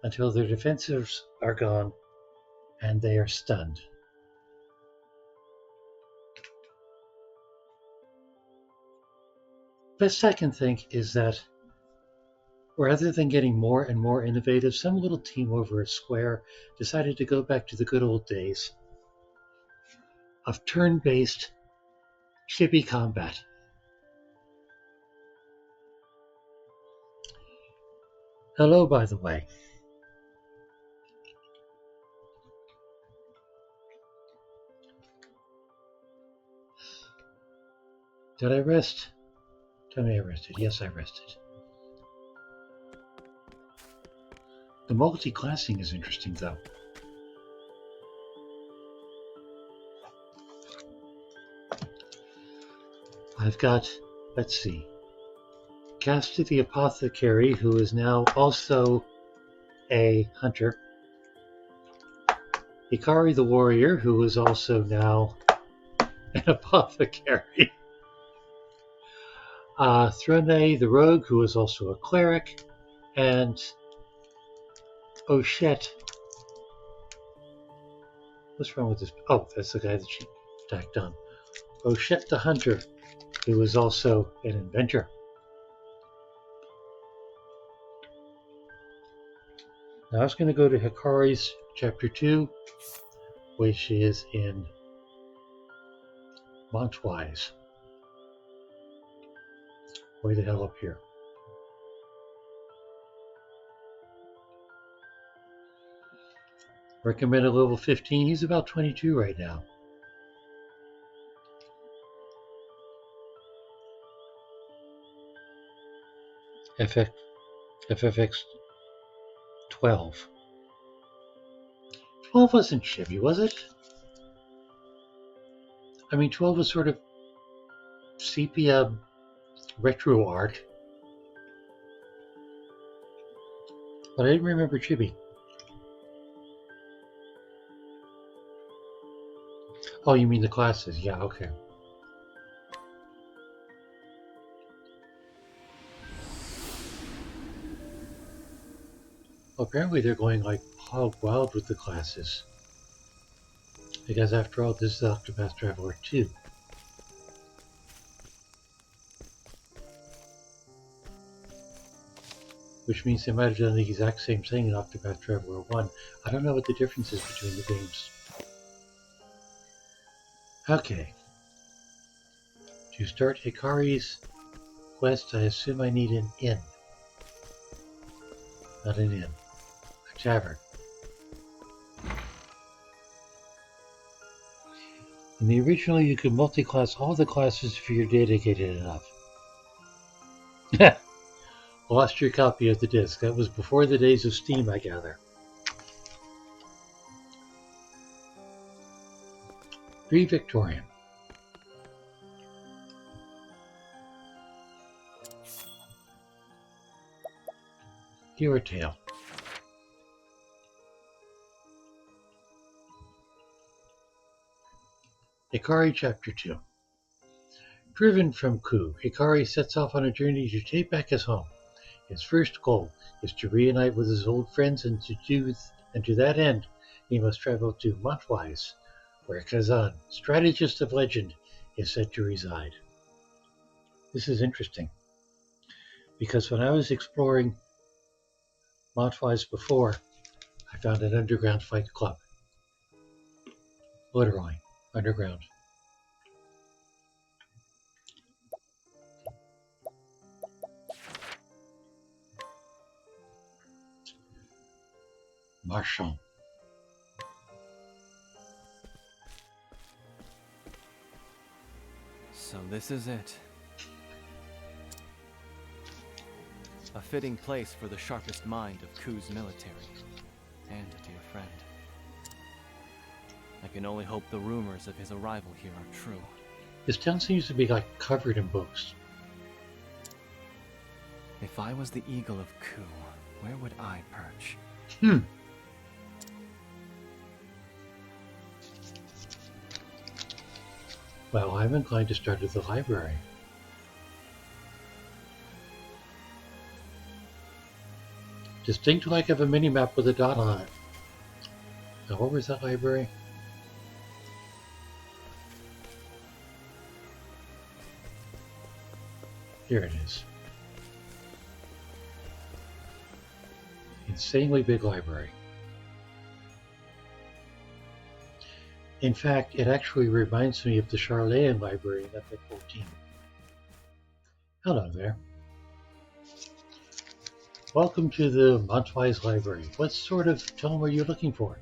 until their defensives are gone and they are stunned. Best I can think is that rather than getting more and more innovative, some little team over at Square decided to go back to the good old days of turn-based chibi combat. Hello, by the way. Did I rest? Tell me I rested. Yes, I rested. The multi-classing is interesting, though. I've got, let's see, Casty the Apothecary, who is now also a hunter. Hikari the Warrior, who is also now an apothecary. Throne the Rogue, who is also a cleric. And Ochette. What's wrong with this? Oh, that's the guy that she tacked on. Ochette the Hunter, who is also an inventor. Now I was going to go to Hikari's chapter 2, which is in Montwise. Way the hell up here. Recommended level 15. He's about 22 right now. FFX 12. 12 wasn't chibi, was it? I mean, 12 was sort of sepia retro art. But I didn't remember chibi. Oh, you mean the classes? Yeah, okay. Well, apparently they're going like hog wild with the classes. Because after all, this is Octopath Traveler 2. Which means they might have done the exact same thing in Octopath Traveler 1. I don't know what the difference is between the games. Okay. To start Hikari's quest, I assume I need an inn. Not an inn. A tavern. In the original, you could multi-class all the classes if you're dedicated enough. Lost your copy of the disc. That was before the days of Steam, I gather. Pre-Victorian. Hero Tale. Hikari Chapter 2. Driven from Ku, Hikari sets off on a journey to take back his home. His first goal is to reunite with his old friends, and to that end, he must travel to Montwise, where Kazan, strategist of legend, is said to reside. This is interesting, because when I was exploring Montwise before, I found an underground fight club. Literally, underground. Marchand. So this is it. A fitting place for the sharpest mind of Ku's military, and a dear friend. I can only hope the rumors of his arrival here are true. This town seems to be like covered in books. If I was the eagle of Ku, where would I perch? Well, I'm inclined to start at the library. Distinct like of a mini-map with a dot on it. Now, where was that library? Here it is. Insanely big library. In fact, it actually reminds me of the Charlayan Library in Epic 14. Hello there. Welcome to the Montwise Library. What sort of tome are you looking for?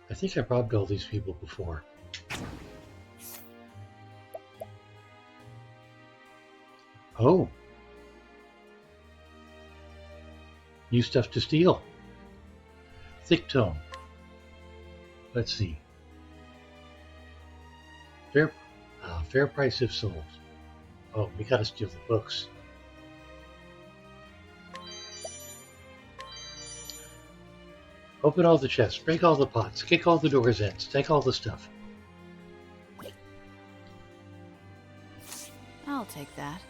I think I've robbed all these people before. Oh. New stuff to steal. Thick tome. Let's see. Fair price if sold. Oh, we gotta steal the books. Open all the chests, break all the pots, kick all the doors in, take all the stuff. I'll take that.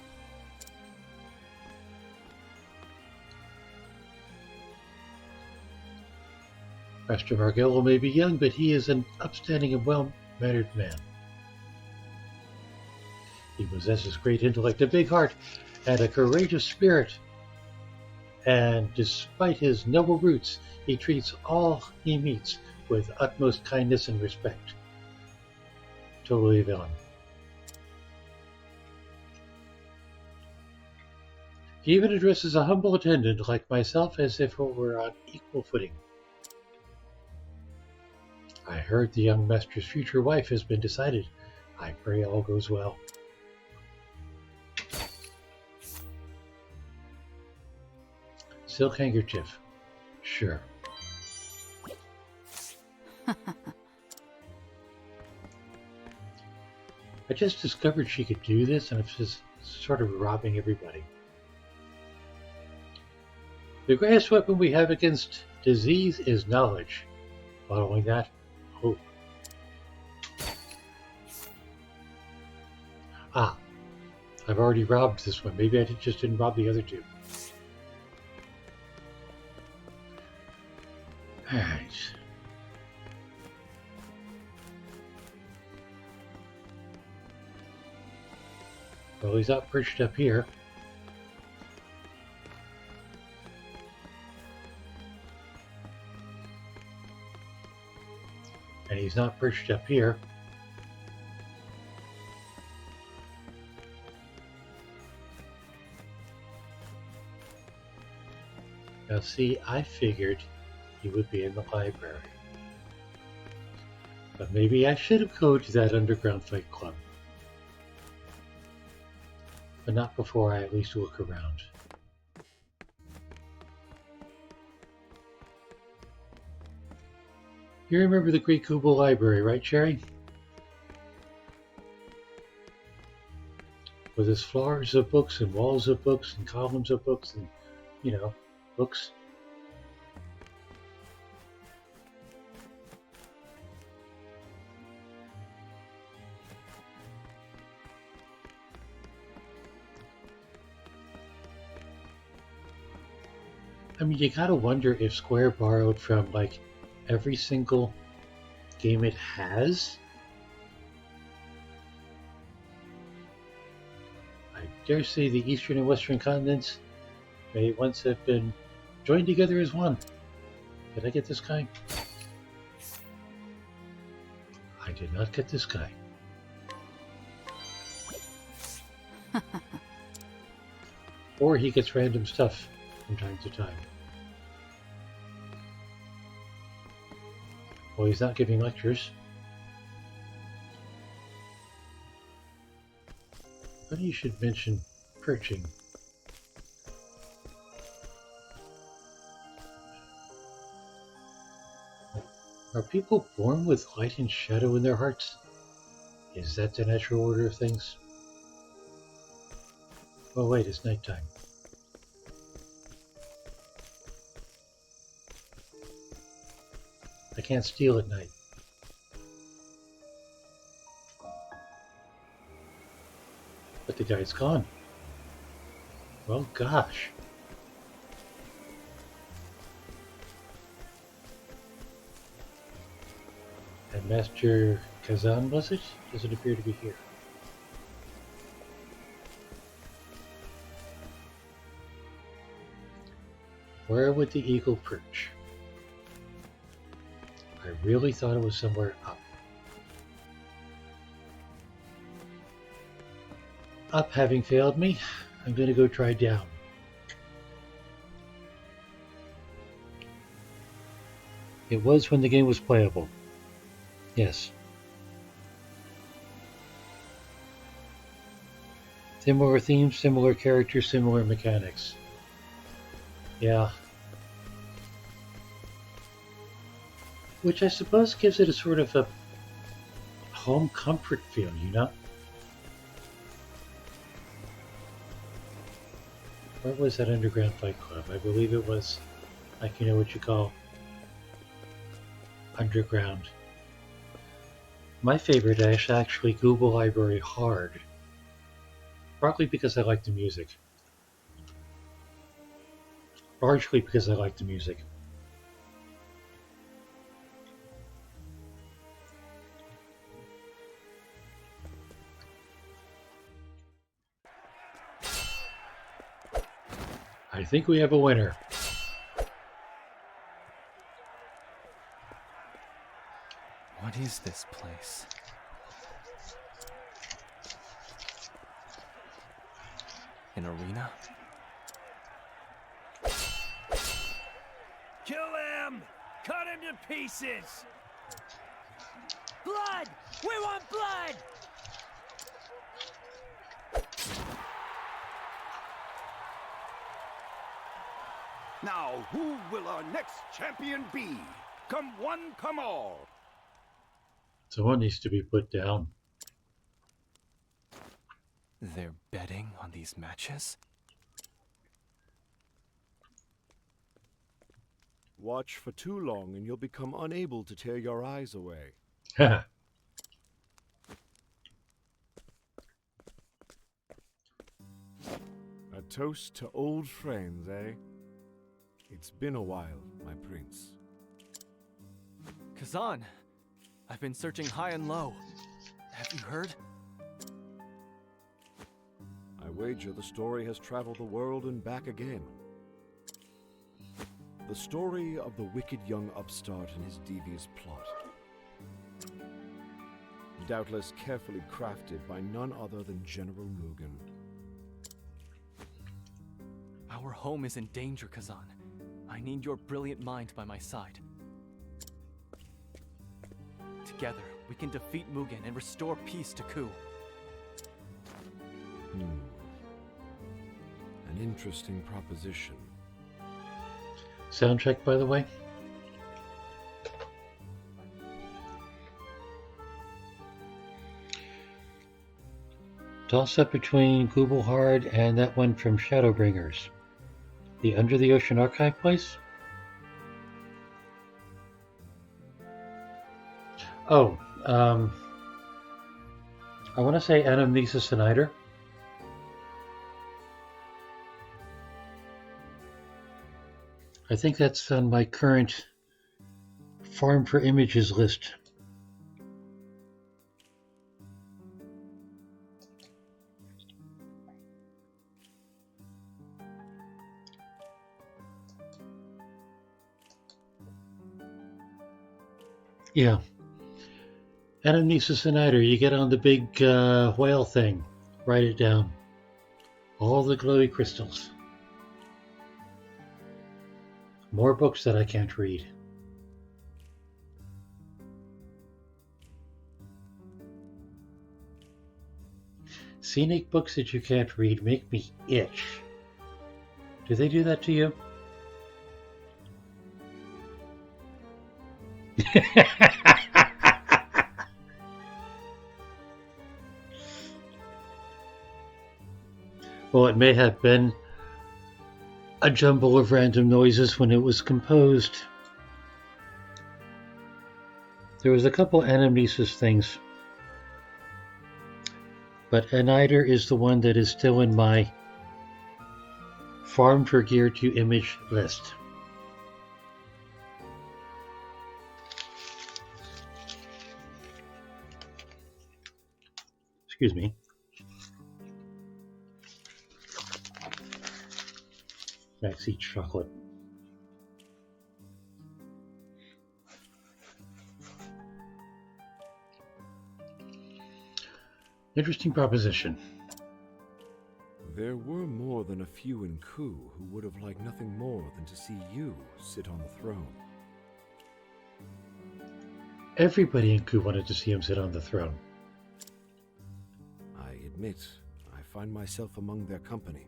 Master Margello may be young, but he is an upstanding and well-mannered man. He possesses great intellect, a big heart, and a courageous spirit. And despite his noble roots, he treats all he meets with utmost kindness and respect. Totally a villain. He even addresses a humble attendant like myself as if we were on equal footing. I heard the young master's future wife has been decided. I pray all goes well. Silk handkerchief. Sure. I just discovered she could do this, and it's just sort of robbing everybody. The greatest weapon we have against disease is knowledge. Following that, hope. Ah, I've already robbed this one. Maybe I just didn't rob the other two. Alright. Well, he's not perched up here. And he's not perched up here. Now see, I figured he would be in the library. But maybe I should have gone to that underground fight club. But not before I at least look around. You remember the Great Kubo Library, right, Cherry? With its floors of books and walls of books and columns of books and, you know, books. I mean, you gotta wonder if Square borrowed from, like, every single game it has. I dare say the Eastern and Western continents may once have been joined together as one. Did I get this guy? I did not get this guy. Or he gets random stuff from time to time. Well, he's not giving lectures. But you should mention perching. Are people born with light and shadow in their hearts? Is that the natural order of things? Oh wait, it's nighttime. I can't steal at night. But the guy's gone. Well, gosh. And Master Kazan, was it? Doesn't appear to be here. Where would the eagle perch? I really thought it was somewhere up. Up having failed me, I'm going to go try down. It was when the game was playable. Yes. Similar themes, similar characters, similar mechanics. Yeah. Which I suppose gives it a sort of a home comfort feel, you know? Where was that underground fight club? I believe it was, like, you know what you call underground. My favorite is actually Google Library Hard. Partly because I like the music. Largely because I like the music. I think we have a winner. What is this place? An arena? Kill him! Cut him to pieces! Blood! We want blood! Now, who will our next champion be? Come one, come all. Someone needs to be put down. They're betting on these matches? Watch for too long and you'll become unable to tear your eyes away. Haha. A toast to old friends, eh? It's been a while, my prince. Kazan! I've been searching high and low. Have you heard? I wager the story has traveled the world and back again. The story of the wicked young upstart and his devious plot. Doubtless carefully crafted by none other than General Mugen. Our home is in danger, Kazan. I need your brilliant mind by my side. Together, we can defeat Mugen and restore peace to Ku. An interesting proposition. Soundtrack, by the way. Toss up between Kublhard and that one from Shadowbringers. The Under the Ocean Archive place? Oh, I want to say Anamnesis and Eider. I think that's on my current Farm for Images list. Yeah. Anamnesis and Eider, you get on the big whale thing. Write it down. All the glowy crystals. More books that I can't read. Scenic books that you can't read make me itch. Do they do that to you? Well, it may have been a jumble of random noises when it was composed. There was a couple Anamnesis things, but Eider is the one that is still in my Farm for Gear to Image list. Excuse me. Max eats chocolate. Interesting proposition. There were more than a few in Ku who would have liked nothing more than to see you sit on the throne. Everybody in Ku wanted to see him sit on the throne. I admit, I find myself among their company.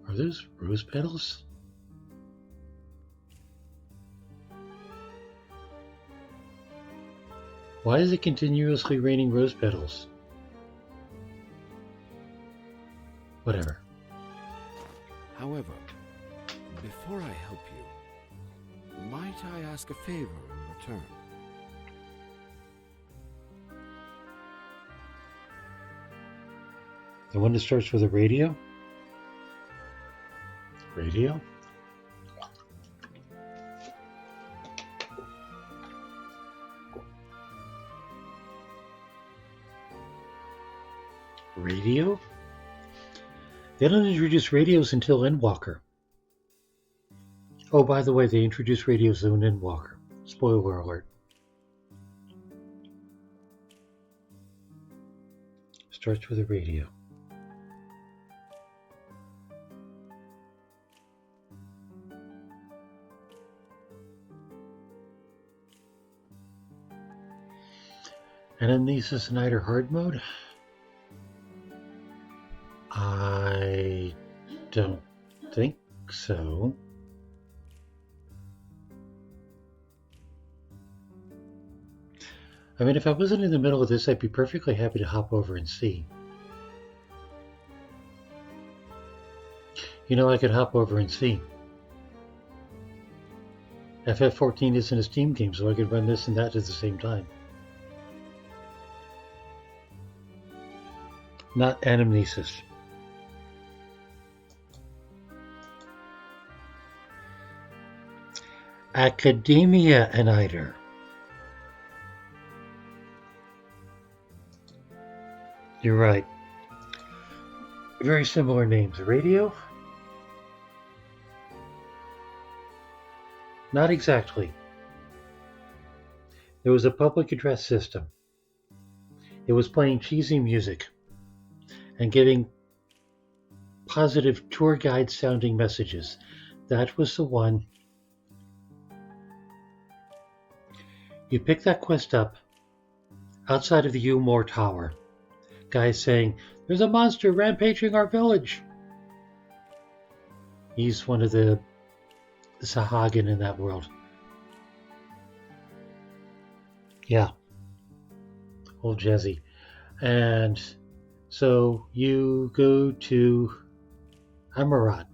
Are those rose petals? Why is it continuously raining rose petals? Whatever. However, before I help you, might I ask a favor in return? The one that starts with a radio? Radio? Radio? They don't introduce radios until Endwalker. Oh, by the way, they introduced radios in Endwalker. Spoiler alert. Starts with a radio. And Amnesis Night or hard mode? I don't think so. I mean, if I wasn't in the middle of this, I'd be perfectly happy to hop over and see. You know, I could hop over and see. FF14 isn't a Steam game, so I could run this and that at the same time. Not Anamnesis. Academia Aniter. You're right. Very similar names. Radio? Not exactly. There was a public address system. It was playing cheesy music and giving positive tour guide sounding messages. That was the one. You pick that quest up outside of the Umore Tower. Guys saying, "There's a monster rampaging our village." He's one of the Sahagin in that world. Yeah. Old Jazzy. And so you go to Amarat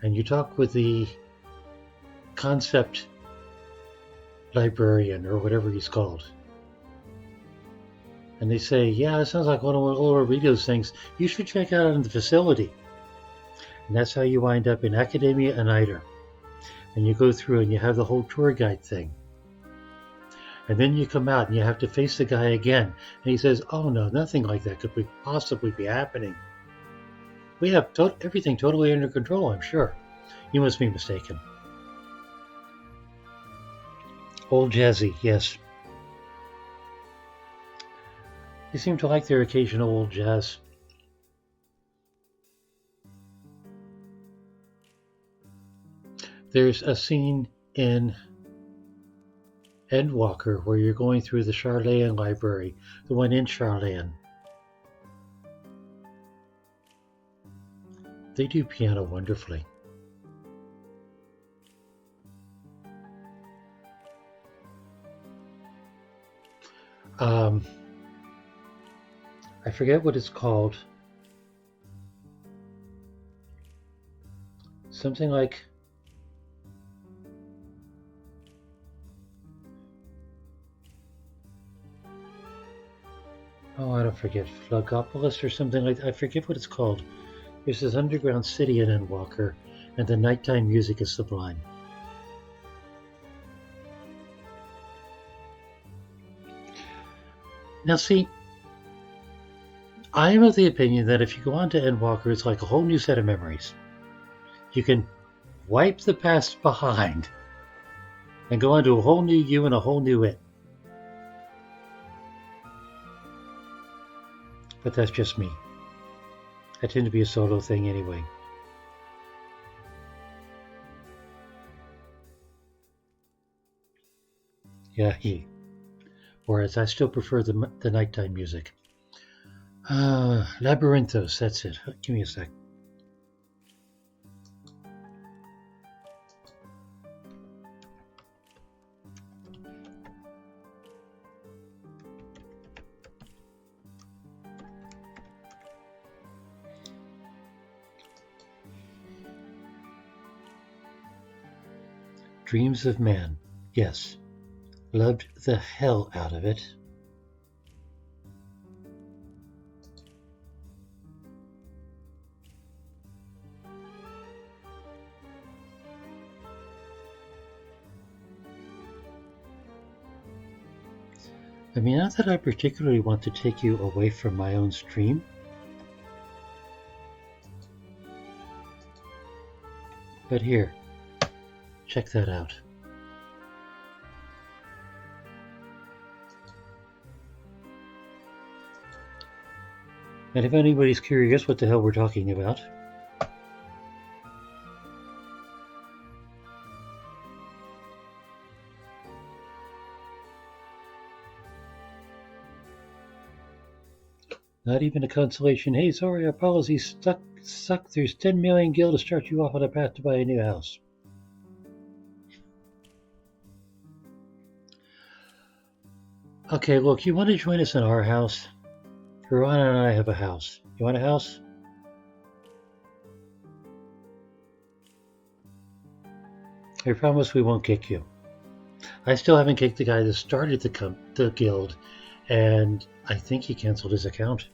and you talk with the concept librarian or whatever he's called. And they say, yeah, it sounds like one of our radios things. You should check out in the facility. And that's how you wind up in Academia Aniter. And you go through and you have the whole tour guide thing. And then you come out and you have to face the guy again. And he says, oh no, nothing like that could possibly be happening. We have everything totally under control, I'm sure. You must be mistaken. Old Jazzy, yes. They seem to like their occasional old jazz. There's a scene in Endwalker where you're going through the Charlayan library, the one in Charlayan. They do piano wonderfully. I forget what it's called. Something like I don't forget, Phlogopolis or something like that. I forget what it's called. There's this underground city in Endwalker, and the nighttime music is sublime. Now see, I am of the opinion that if you go on to Endwalker, it's like a whole new set of memories. You can wipe the past behind and go on to a whole new you and a whole new it. But that's just me. I tend to be a solo thing anyway. Yeah, whereas I still prefer the nighttime music. Labyrinthos, that's it. Give me a sec. Dreams of Man. Yes. Loved the hell out of it. I mean, not that I particularly want to take you away from my own stream, But here, check that out. And if anybody's curious what the hell we're talking about, not even a consolation. Hey, sorry, our policies suck. There's 10 million gil to start you off on a path to buy a new house. Okay, look, you want to join us in our house? Ruana and I have a house. You want a house? I promise we won't kick you. I still haven't kicked the guy that started the guild, and I think he canceled his account.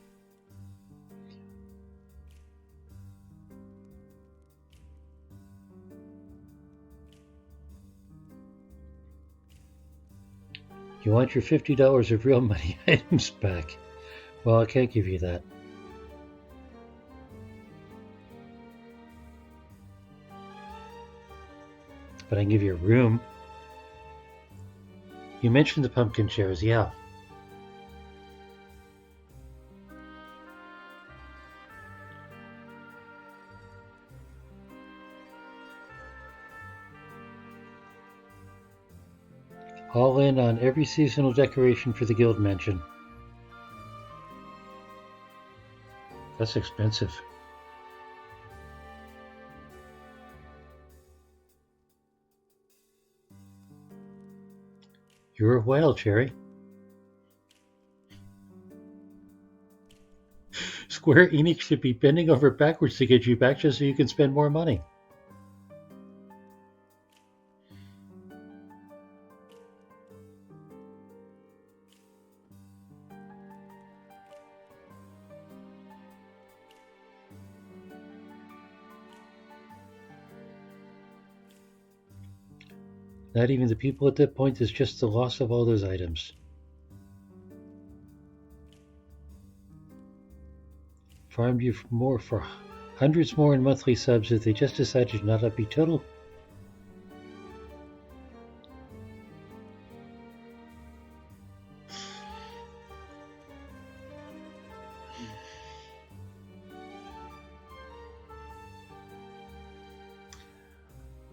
You want your $50 of real money items back? Well, I can't give you that. But I can give you a room. You mentioned the pumpkin chairs, yeah. All in on every seasonal decoration for the guild mansion. That's expensive. You're a whale, Cherry. Square Enix should be bending over backwards to get you back just so you can spend more money. Not even the people at that point, it's just the loss of all those items. Farmed you for hundreds more in monthly subs if they just decided to not be total.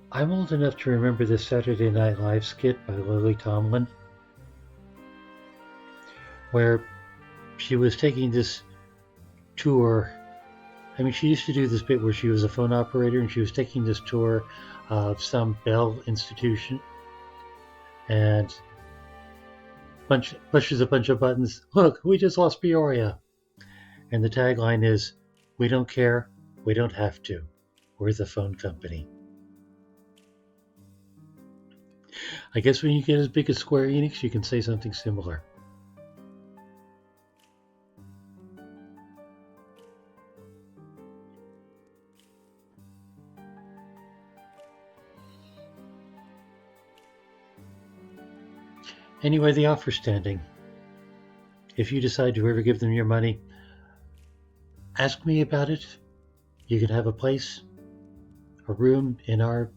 I'm old enough to remember the Saturday Night Live skit by Lily Tomlin, where she was taking this tour. I mean, she used to do this bit where she was a phone operator and she was taking this tour of some Bell institution and pushes a bunch of buttons. Look, we just lost Peoria. And the tagline is, we don't care, we don't have to. We're the phone company. I guess when you get as big as Square Enix, you can say something similar. Anyway, the offer's standing. If you decide to ever give them your money, ask me about it. You can have a place, a room in our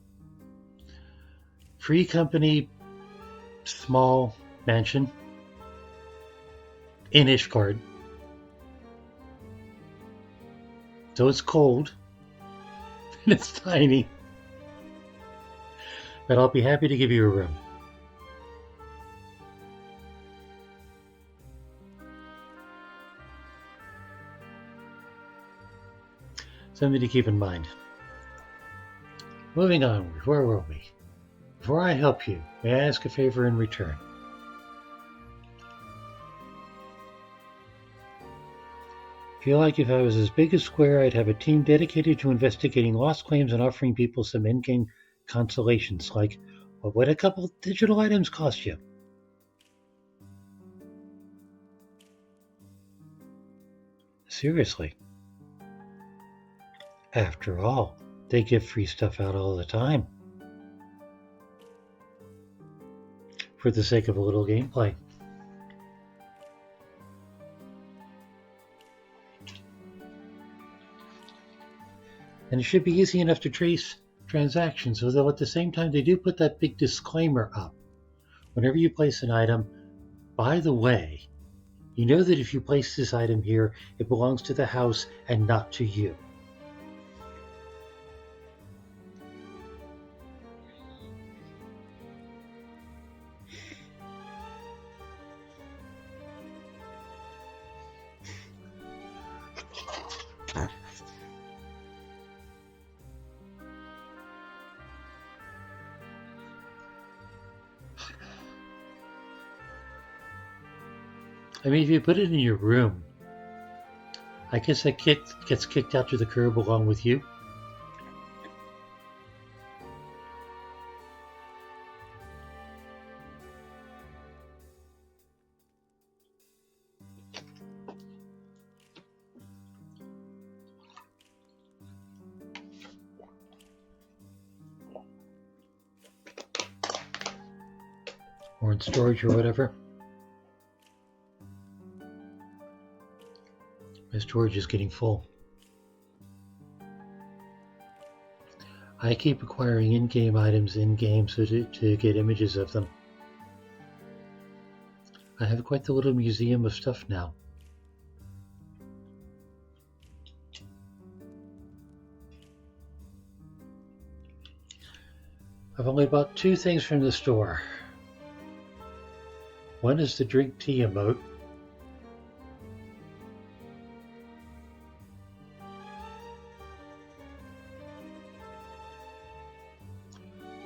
free company small mansion in Ishgard. So it's cold and it's tiny, but I'll be happy to give you a room. Something to keep in mind. Moving on, where were we? Before I help you, may I ask a favor in return? Feel like if I was as big as Square, I'd have a team dedicated to investigating lost claims and offering people some in-game consolations, like, what would a couple digital items cost you? Seriously. After all, they give free stuff out all the time. For the sake of a little gameplay. And it should be easy enough to trace transactions, although at the same time they do put that big disclaimer up. Whenever you place an item, by the way, you know that if you place this item here, it belongs to the house and not to you. I mean, if you put it in your room, I guess that gets kicked out to the curb along with you. Or in storage or whatever. My storage is getting full. I keep acquiring in-game items in-game so to get images of them. I have quite the little museum of stuff now. I've only bought 2 things from the store. One is the drink tea emote.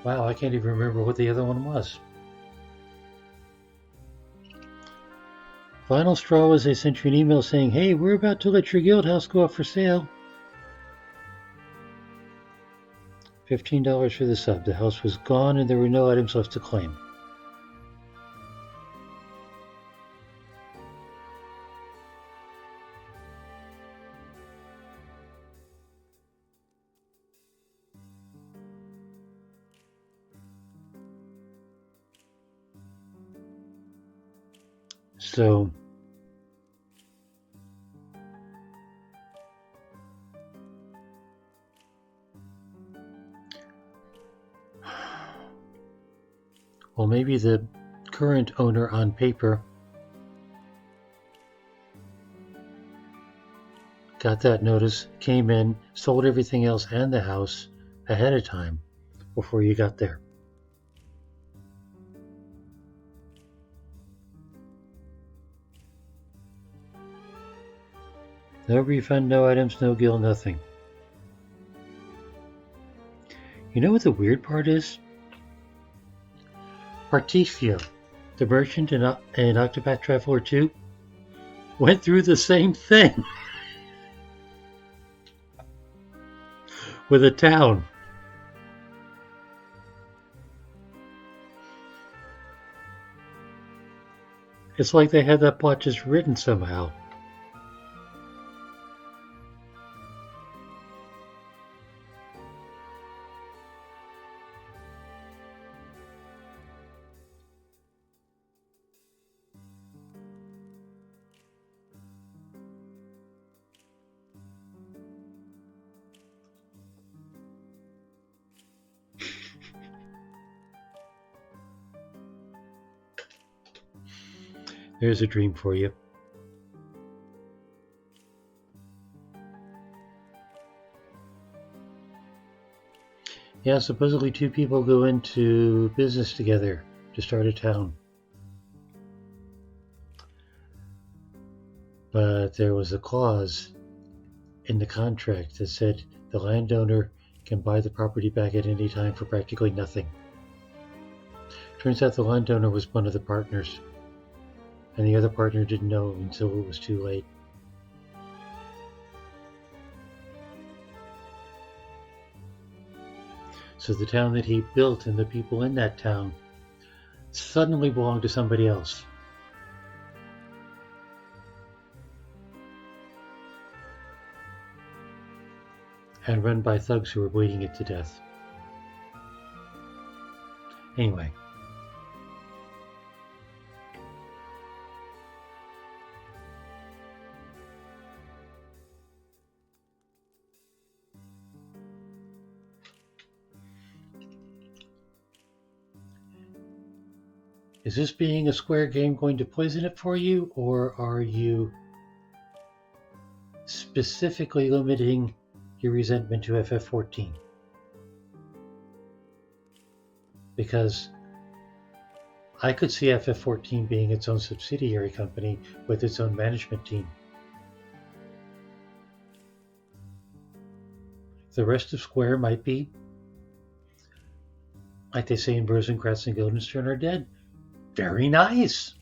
Wow, I can't even remember what the other one was. Final straw was they sent you an email saying, hey, we're about to let your guild house go up for sale. $15 for the sub. The house was gone and there were no items left to claim. So, well, maybe the current owner on paper got that notice, came in, sold everything else and the house ahead of time before you got there. No refund, no items, no guild, nothing. You know what the weird part is? Partifio, the merchant in Octopath Traveler II, went through the same thing with a town. It's like they had that plot just written somehow. There's a dream for you. Yeah, supposedly 2 people go into business together to start a town. But there was a clause in the contract that said the landowner can buy the property back at any time for practically nothing. Turns out the landowner was one of the partners, and the other partner didn't know until it was too late. So the town that he built and the people in that town suddenly belonged to somebody else. And run by thugs who were bleeding it to death. Anyway. Is this being a Square game going to poison it for you, or are you specifically limiting your resentment to FF14? Because I could see FF14 being its own subsidiary company with its own management team. The rest of Square might be, like they say in Rosencrantz and Guildenstern, are dead. Very nice.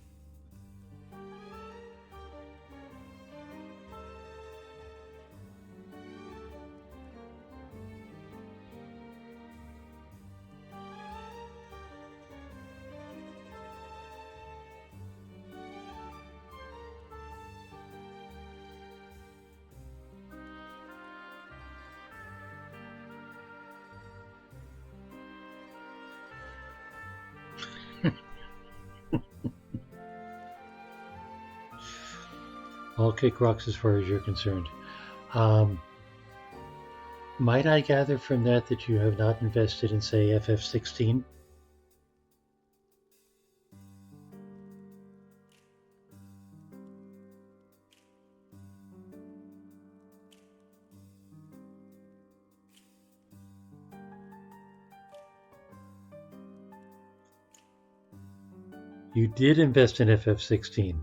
I'll kick rocks as far as you're concerned. Might I gather from that that you have not invested in, say, FF16? You did invest in FF16.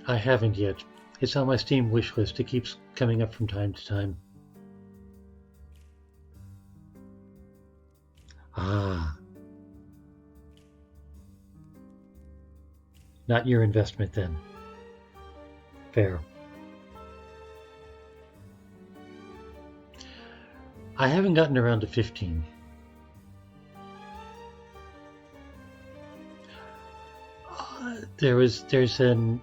I haven't yet. It's on my Steam wish list. It keeps coming up from time to time. Ah. Not your investment then. Fair. I haven't gotten around to 15. There's an,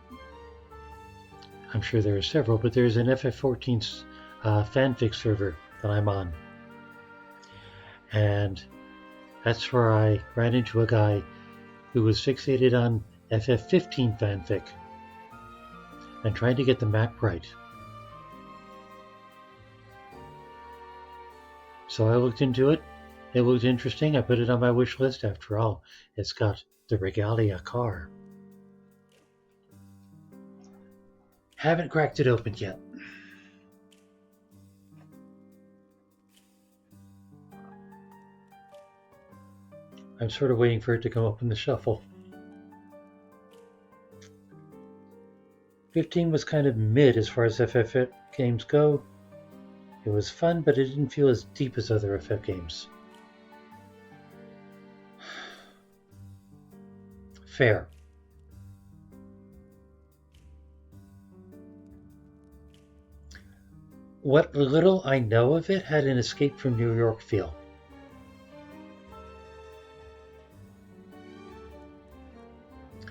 I'm sure there are several, but there's an FF14 fanfic server that I'm on. And that's where I ran into a guy who was fixated on FF15 fanfic and trying to get the map right. So I looked into it. It looked interesting. I put it on my wish list. After all, it's got the Regalia car. Haven't cracked it open yet. I'm sort of waiting for it to come up in the shuffle. 15 was kind of mid as far as FF games go. It was fun, but it didn't feel as deep as other FF games. Fair. What little I know of it had an Escape from New York feel.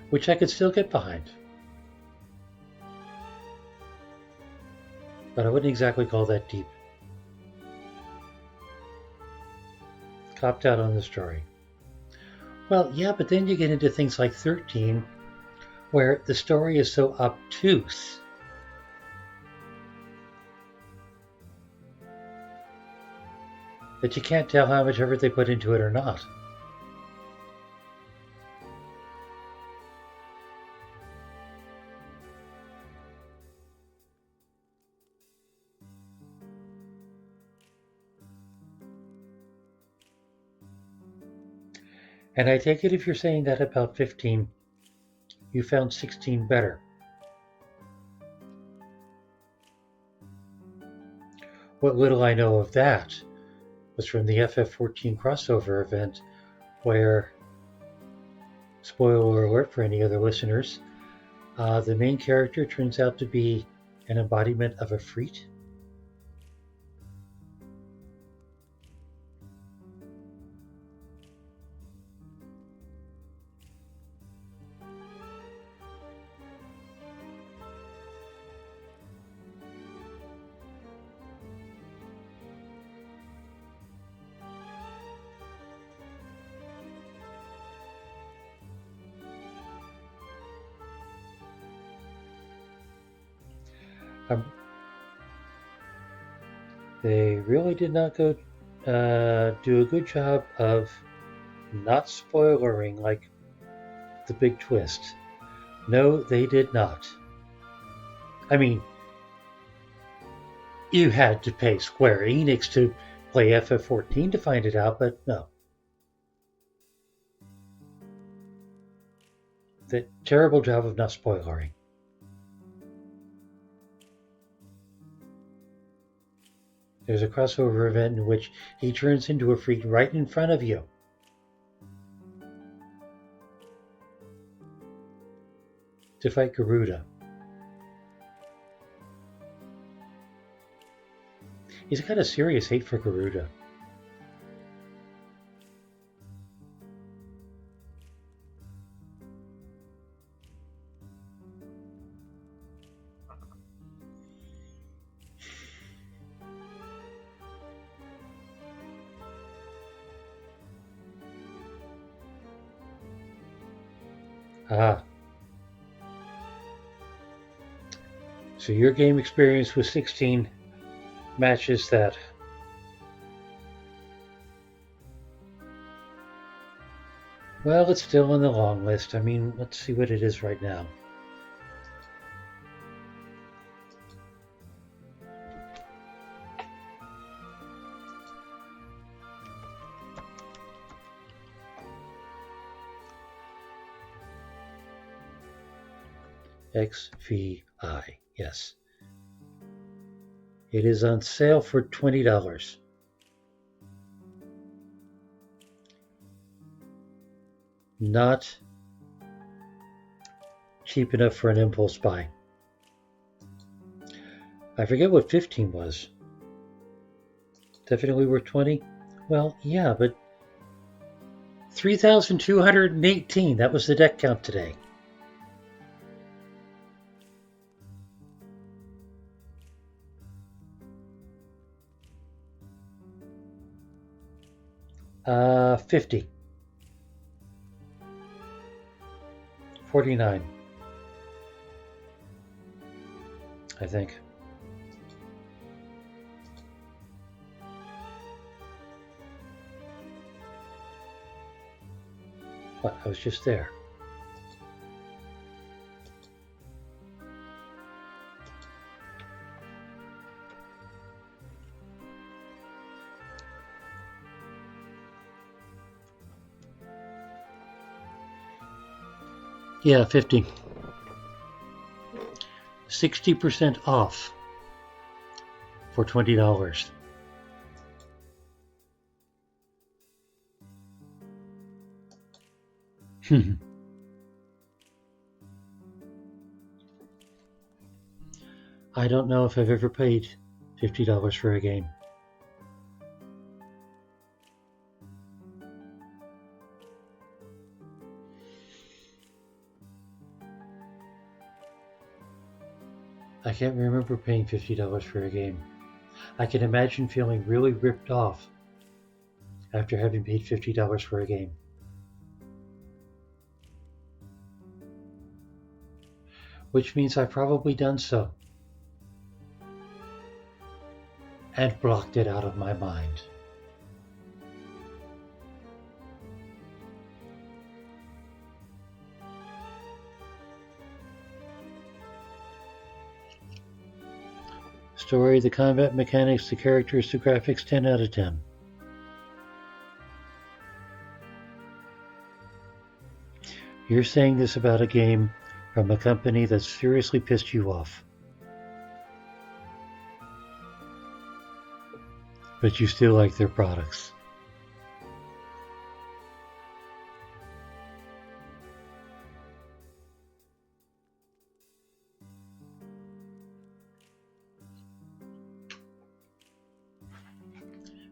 Which I could still get behind. But I wouldn't exactly call that deep. Copped out on the story. Well, yeah, but then you get into things like 13, where the story is so obtuse that you can't tell how much effort they put into it or not. And I take it if you're saying that about 15, you found 16 better. What little I know of that was from the FF14 crossover event where, spoiler alert for any other listeners, the main character turns out to be an embodiment of a freet. They really did not do a good job of not spoilering like the big twist. No, they did not. I mean, you had to pay Square Enix to play FF14 to find it out, but no. The terrible job of not spoilering. There's a crossover event in which he turns into a freak right in front of you. To fight Garuda. He's got a serious hate for Garuda. Ah. So your game experience with 16 matches that. Well, it's still on the long list. I mean, let's see what it is right now. XVI, yes. It is on sale for $20. Not cheap enough for an impulse buy. I forget what 15 was. Definitely worth 20? Well, yeah, but 3,218. That was the deck count today. Uh, 50. 49. I think. What? I was just there. Yeah, 50. 60% off for $20. I don't know if I've ever paid $50 for a game. I can't remember paying $50 for a game. I can imagine feeling really ripped off after having paid $50 for a game. Which means I've probably done so. And blocked it out of my mind. Story, the combat mechanics, the characters, the graphics, 10 out of 10. You're saying this about a game from a company that seriously pissed you off. But you still like their products.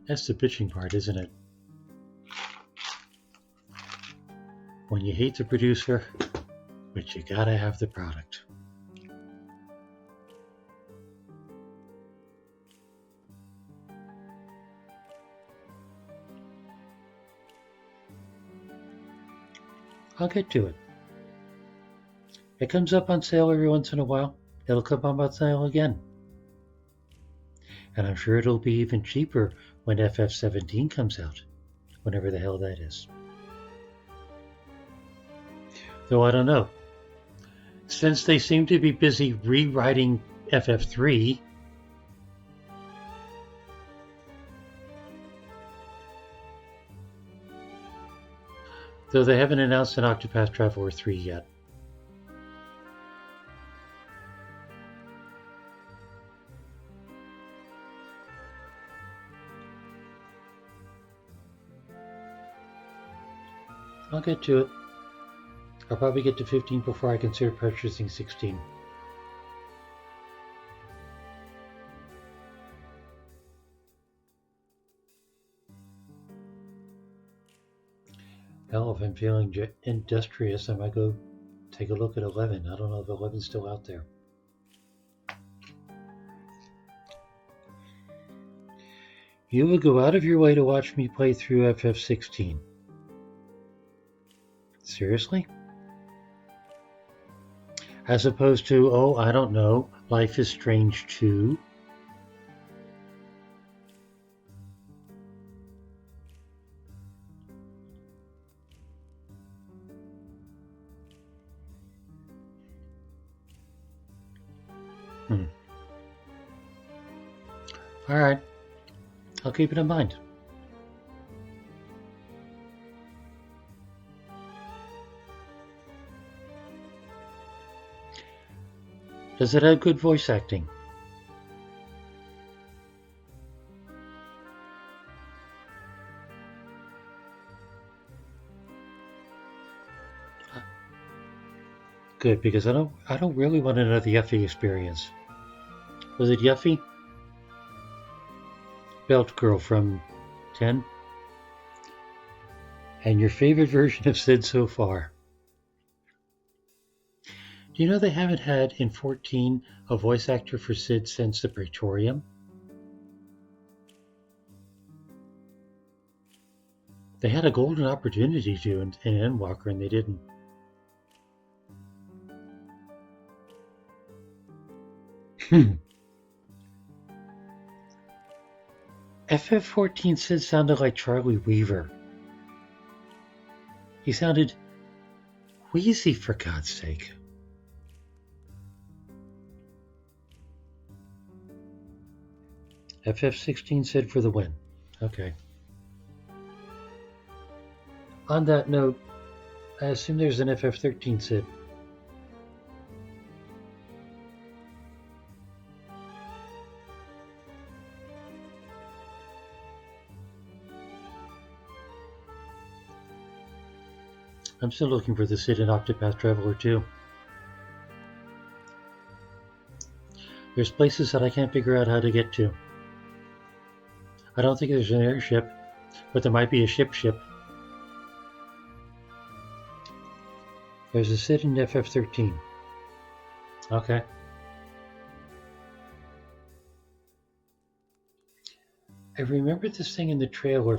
That's the bitching part, isn't it? When you hate the producer, but you gotta have the product. I'll get to it. It comes up on sale every once in a while. It'll come up on sale again. And I'm sure it'll be even cheaper when FF17 comes out, whenever the hell that is. Though I don't know. Since they seem to be busy rewriting FF3, though they haven't announced an Octopath Traveler 3 yet. I'll get to it. I'll probably get to 15 before I consider purchasing 16. Hell, if I'm feeling industrious, I might go take a look at 11. I don't know if 11's still out there. You would go out of your way to watch me play through FF16. Seriously? As opposed to, oh, I don't know, Life is Strange 2. Alright. I'll keep it in mind. Does it have good voice acting? Good, because I don't really want another Yuffie experience. Was it Yuffie? Belt Girl from 10? And your favorite version of Sid so far? Do you know they haven't had in 14 a voice actor for Sid since the Praetorium? They had a golden opportunity to in Endwalker and they didn't. FF14 Sid sounded like Charlie Weaver. He sounded wheezy, for God's sake. FF16 Sid for the win. Okay. On that note, I assume there's an FF13 Sid. I'm still looking for the Sid in Octopath Traveler 2. There's places that I can't figure out how to get to. I don't think there's an airship, but there might be a ship. There's a Sid in FF13. Okay. I remember this thing in the trailer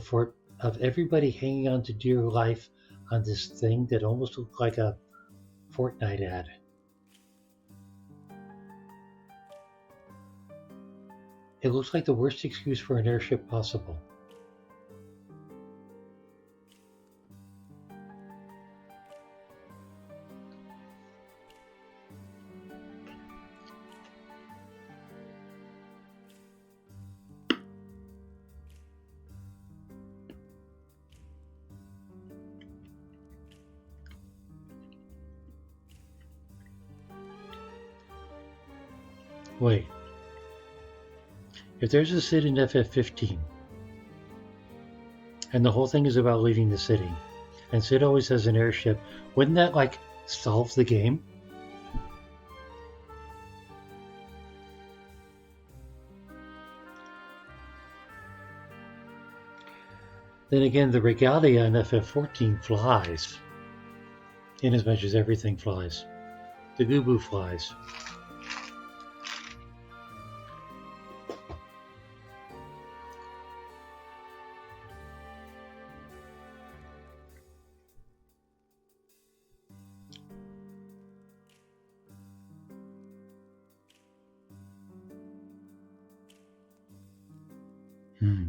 of everybody hanging on to dear life on this thing that almost looked like a Fortnite ad. It looks like the worst excuse for an airship possible. Wait. If there's a Sid in FF15, and the whole thing is about leaving the city, and Sid always has an airship, wouldn't that, like, solve the game? Then again, the regalia in FF14 flies, in as much as everything flies. The Gubu flies. Hmm.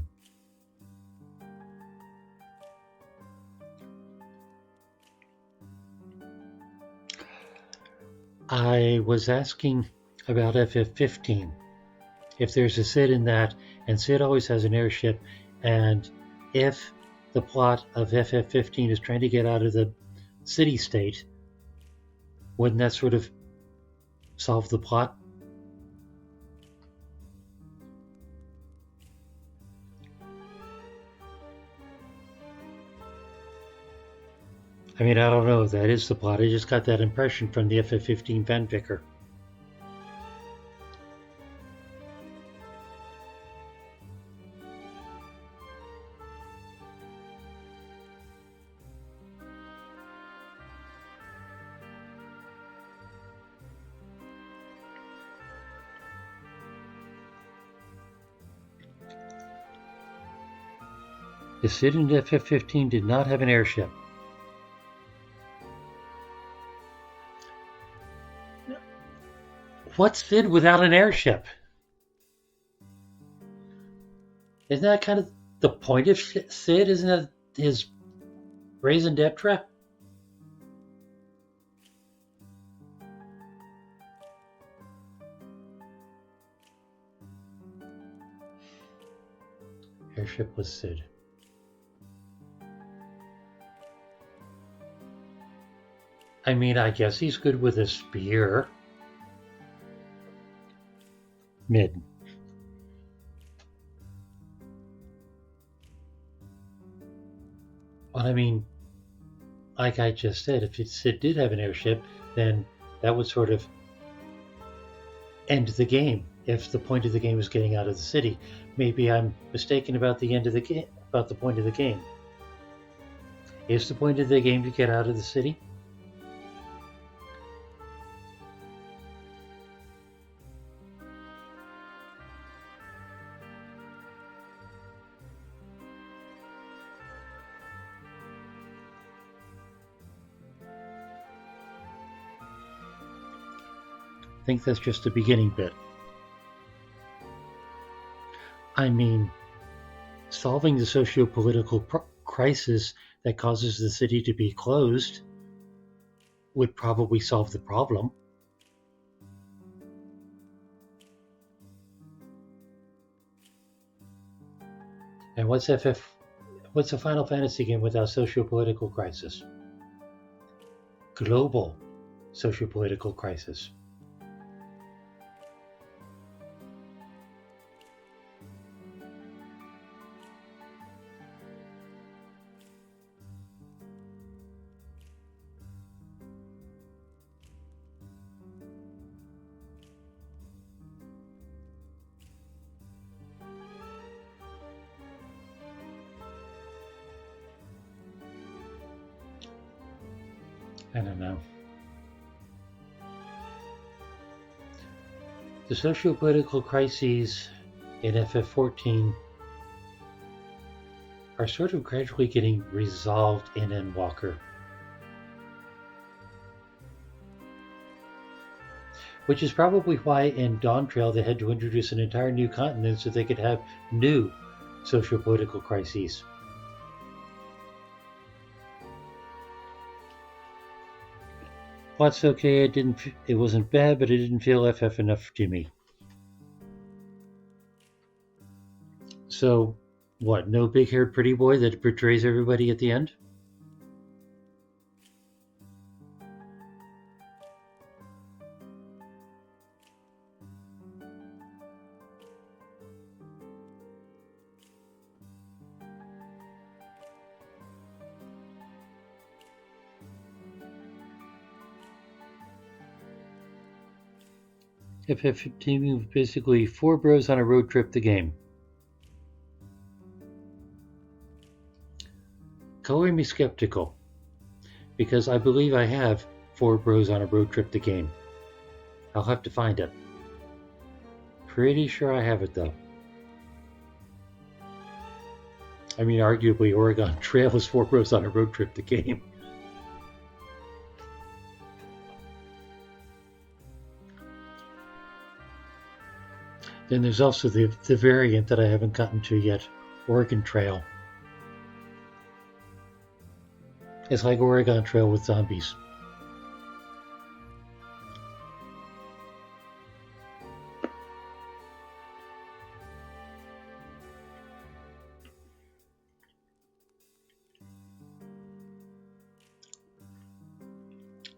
I was asking about FF15. If there's a Sid in that, and Sid always has an airship, and if the plot of FF15 is trying to get out of the city state, wouldn't that sort of solve the plot? I mean, I don't know if that is the plot. I just got that impression from the FF15 fanficker. The Sid in FF15 did not have an airship. What's Sid without an airship? Isn't that kind of the point of Sid? Isn't that his raison d'etre? Airship was Sid. I mean, I guess he's good with a spear. Mid. But I mean, like I just said, if Sid did have an airship, then that would sort of end the game. If the point of the game is getting out of the city, maybe I'm mistaken about the end of the game. About the point of the game. Is the point of the game to get out of the city? I think that's just the beginning bit. I mean, solving the socio-political crisis that causes the city to be closed would probably solve the problem. And what's a Final Fantasy game without socio-political crisis? Global socio-political crisis. I don't know. The socio-political crises in FF14 are sort of gradually getting resolved in Endwalker. Which is probably why in Dawn Trail they had to introduce an entire new continent so they could have new socio-political crises. Plot's okay. It wasn't bad, but it didn't feel FF enough to me. So, what? No big-haired pretty boy that betrays everybody at the end? FF15 was basically 4 bros on a road trip the game. Coloring me skeptical, because I believe I have 4 bros on a road trip the game. I'll have to find it. Pretty sure I have it though. I mean, arguably Oregon Trail is 4 bros on a road trip the game. Then there's also the variant that I haven't gotten to yet, Oregon Trail. It's like Oregon Trail with zombies.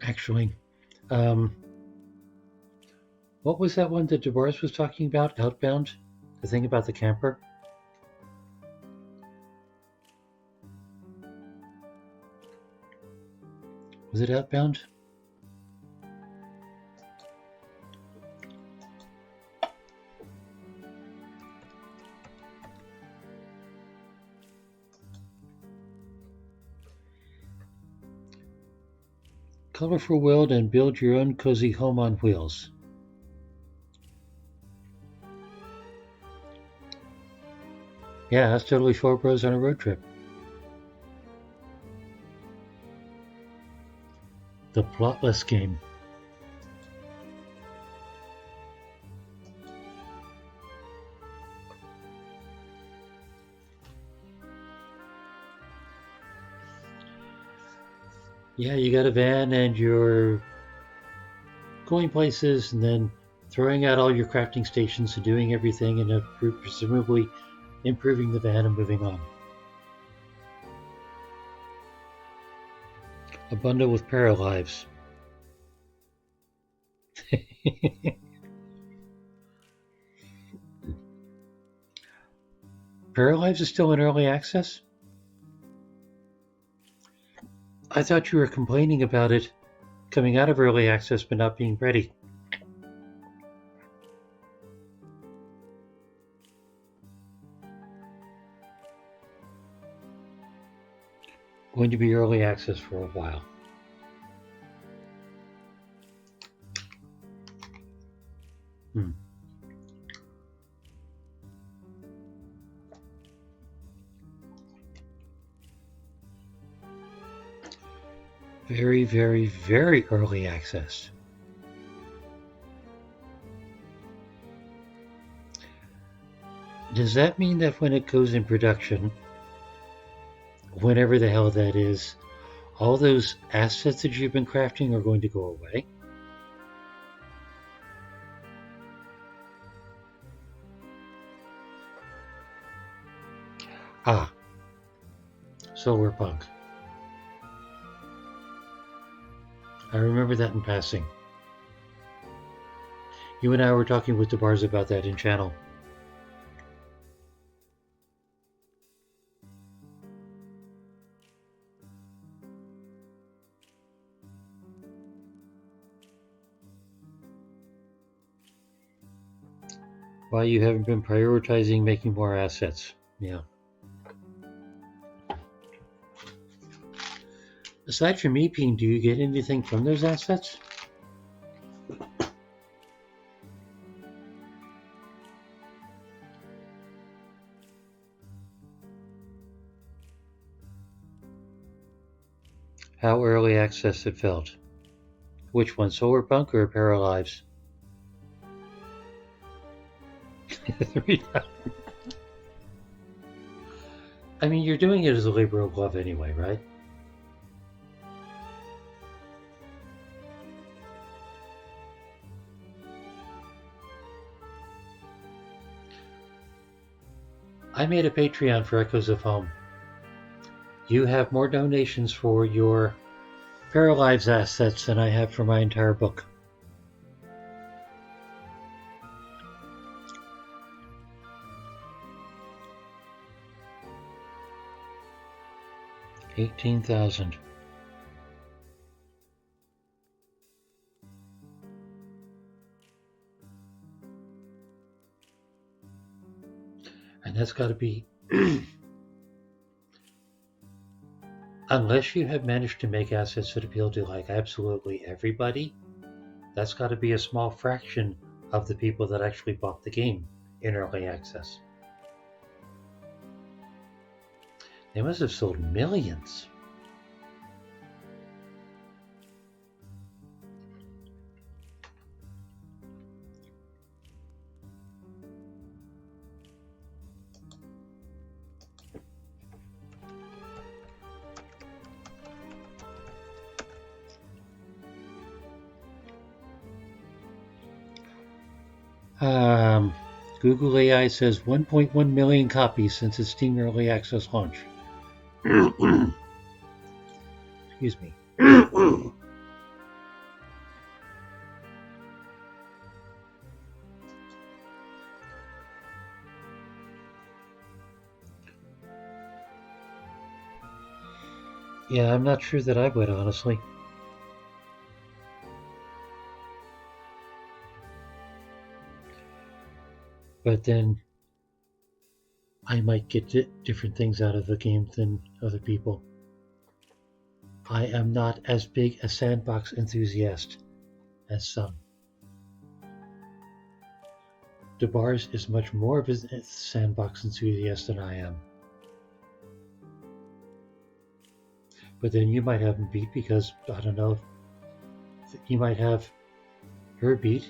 Actually, what was that one that DeBoris was talking about? Outbound? The thing about the camper? Was it Outbound? Colorful world and build your own cozy home on wheels. Yeah, that's totally four bros on a road trip. The plotless game. Yeah, you got a van and you're going places and then throwing out all your crafting stations and doing everything and presumably improving the van and moving on. A bundle with Paralives. Paralives is still in early access? I thought you were complaining about it coming out of early access but not being ready. Going to be early access for a while. Very, very, very early access. Does that mean that when it goes in production, whenever the hell that is, all those assets that you've been crafting are going to go away? Ah, Solar Punk. I remember that in passing. You and I were talking with the bars about that in channel. Why you haven't been prioritizing making more assets. Yeah. Aside from EPing, do you get anything from those assets? How early access it felt. Which one, Solar Punk or Paralives? I mean, you're doing it as a labor of love anyway, right? I made a Patreon for Echoes of Home. You have more donations for your Paralives assets than I have for my entire book. $18,000. And that's got to be, unless you have managed to make assets that appeal to like absolutely everybody, that's got to be a small fraction of the people that actually bought the game in early access. They must have sold millions. Google AI says 1.1 million copies since its Steam Early Access launch. Excuse me. Yeah, I'm not sure that I would, honestly. But then I might get different things out of the game than other people. I am not as big a sandbox enthusiast as some. DeBars is much more of a sandbox enthusiast than I am. But then you might have him beat because, I don't know, you might have her beat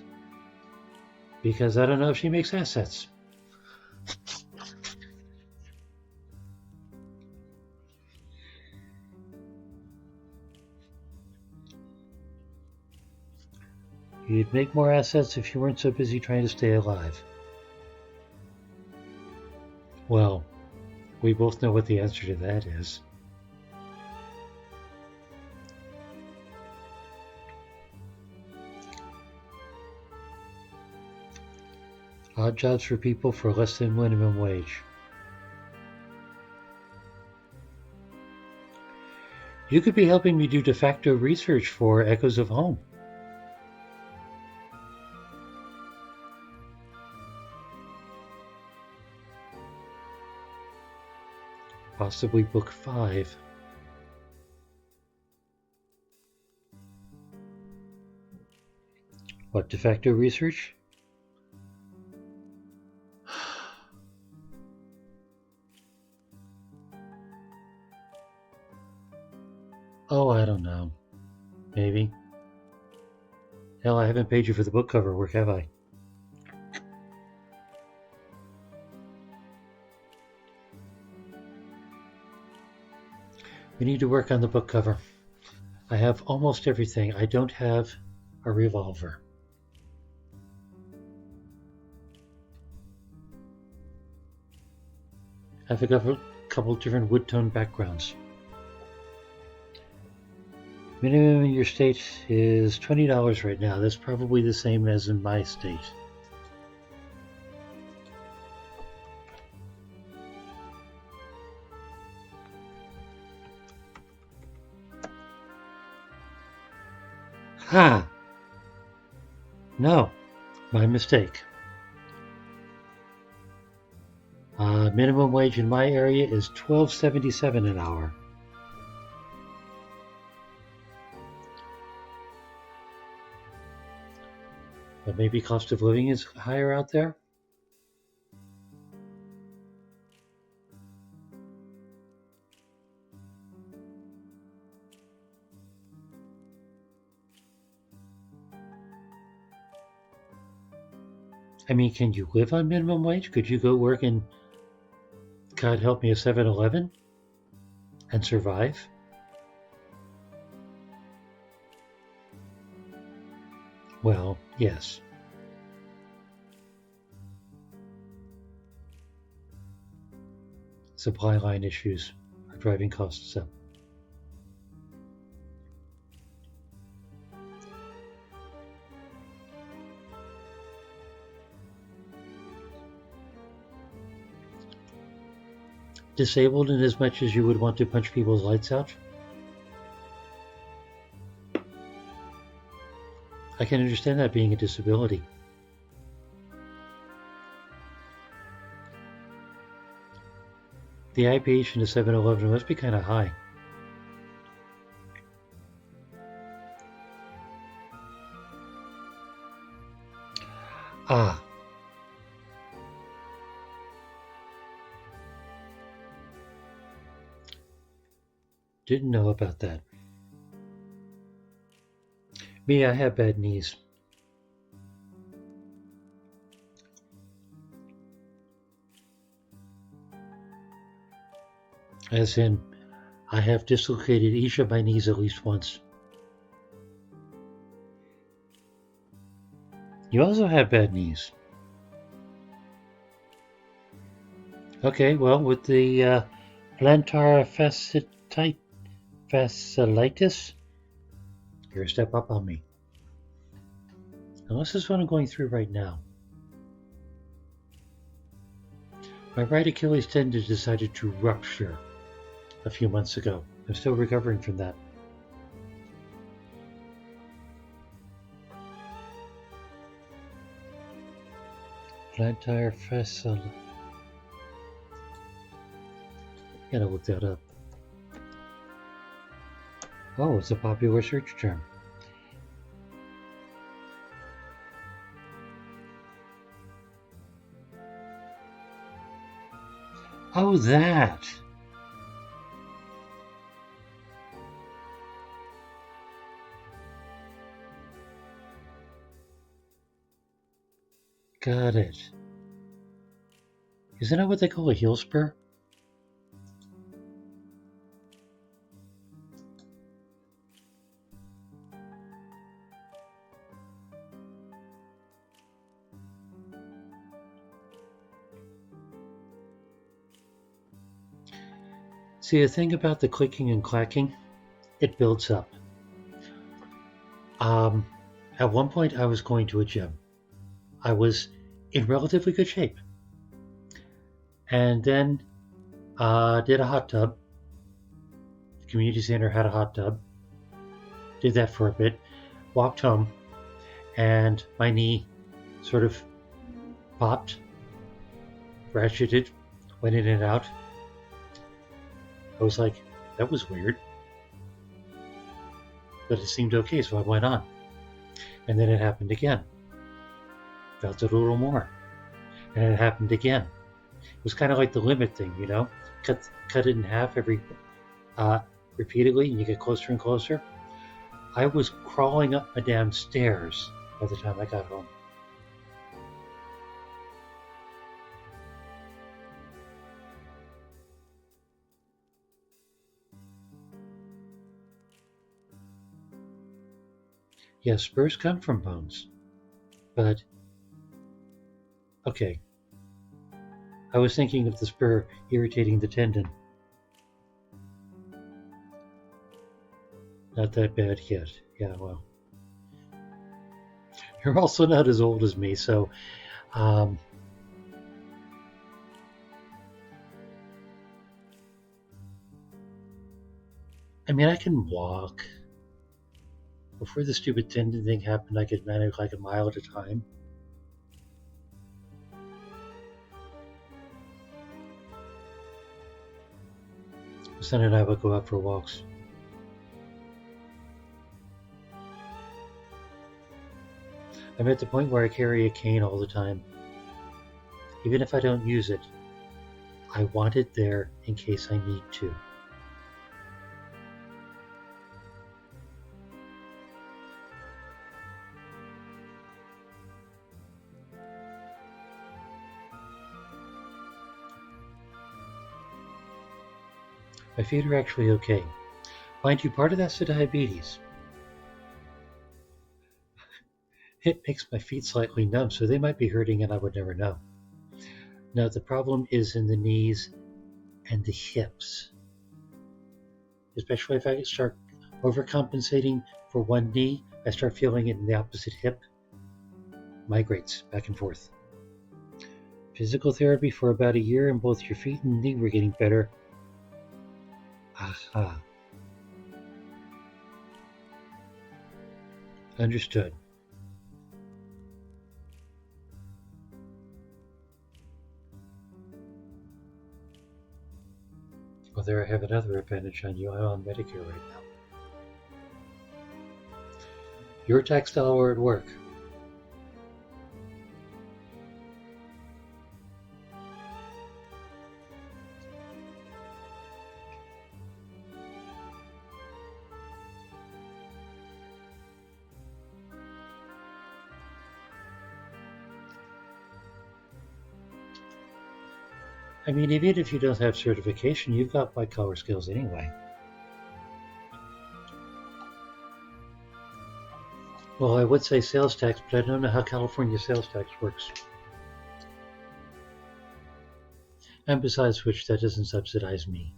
because I don't know if she makes assets. You'd make more assets if you weren't so busy trying to stay alive. Well, we both know what the answer to that is. Odd jobs for people for less than minimum wage. You could be helping me do de facto research for Echoes of Home. Possibly book 5. What, de facto research? Oh, I don't know. Maybe. Hell, I haven't paid you for the book cover work, have I? We need to work on the book cover. I have almost everything. I don't have a revolver. I have a couple different wood tone backgrounds. Minimum in your state is $20 right now. That's probably the same as in my state. Ha! No, my mistake. Minimum wage in my area is $12.77 an hour. But maybe cost of living is higher out there? I mean, can you live on minimum wage? Could you go work in, God help me, a 7-Eleven and survive? Well, yes. Supply line issues are driving costs up. Disabled in as much as you would want to punch people's lights out? I can understand that being a disability. The IPH in a 7-Eleven must be kind of high. Ah. Didn't know about that. Me, I have bad knees. As in, I have dislocated each of my knees at least once. You also have bad knees. Okay, well, with the plantar fasciitis, you're a step up on me. And this is what I'm going through right now. My right Achilles tendon decided to rupture a few months ago. I'm still recovering from that. Plantar fasciitis. Gotta look that up. Oh, it's a popular search term. Oh, that! Got it. Isn't that what they call a heel spur? See, the thing about the clicking and clacking, it builds up. At one point, I was going to a gym. I was in relatively good shape. And then did a hot tub. The community center had a hot tub. Did that for a bit. Walked home. And my knee sort of popped. Ratcheted. Went in and out. I was like, that was weird. But it seemed okay, so I went on. And then it happened again. Felt it a little more. And it happened again. It was kind of like the limit thing, you know? Cut it in half every repeatedly, and you get closer and closer. I was crawling up my damn stairs by the time I got home. Yes, spurs come from bones. But, okay. I was thinking of the spur irritating the tendon. Not that bad yet. Yeah, well. You're also not as old as me, so I mean, I can walk. Before the stupid tendon thing happened, I could manage like a mile at a time. My son and I would go out for walks. I'm at the point where I carry a cane all the time. Even if I don't use it, I want it there in case I need to. My feet are actually okay. Mind you, part of that's the diabetes. It makes my feet slightly numb, so they might be hurting and I would never know. Now, the problem is in the knees and the hips. Especially if I start overcompensating for one knee, I start feeling it in the opposite hip. Migrates back and forth. Physical therapy for about a year, and both your feet and knee were getting better. Aha. Understood. Well, there I have another advantage on you. I'm on Medicare right now. Your tax dollar at work. I mean, even if you don't have certification, you've got white-collar skills anyway. Well, I would say sales tax, but I don't know how California sales tax works. And besides which, that doesn't subsidize me.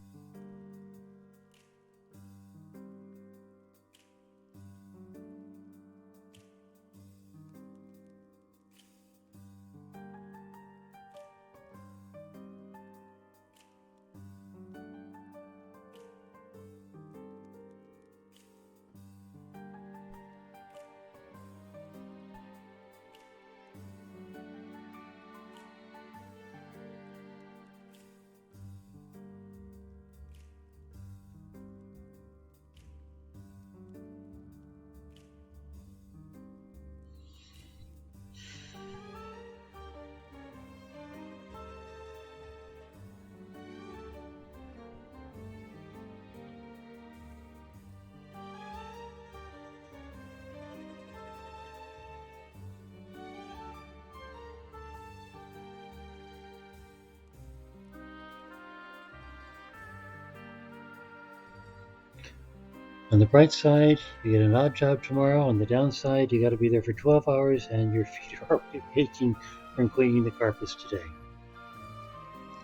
On the bright side, you get an odd job tomorrow. On the downside, you got to be there for 12 hours and your feet are aching from cleaning the carpets today.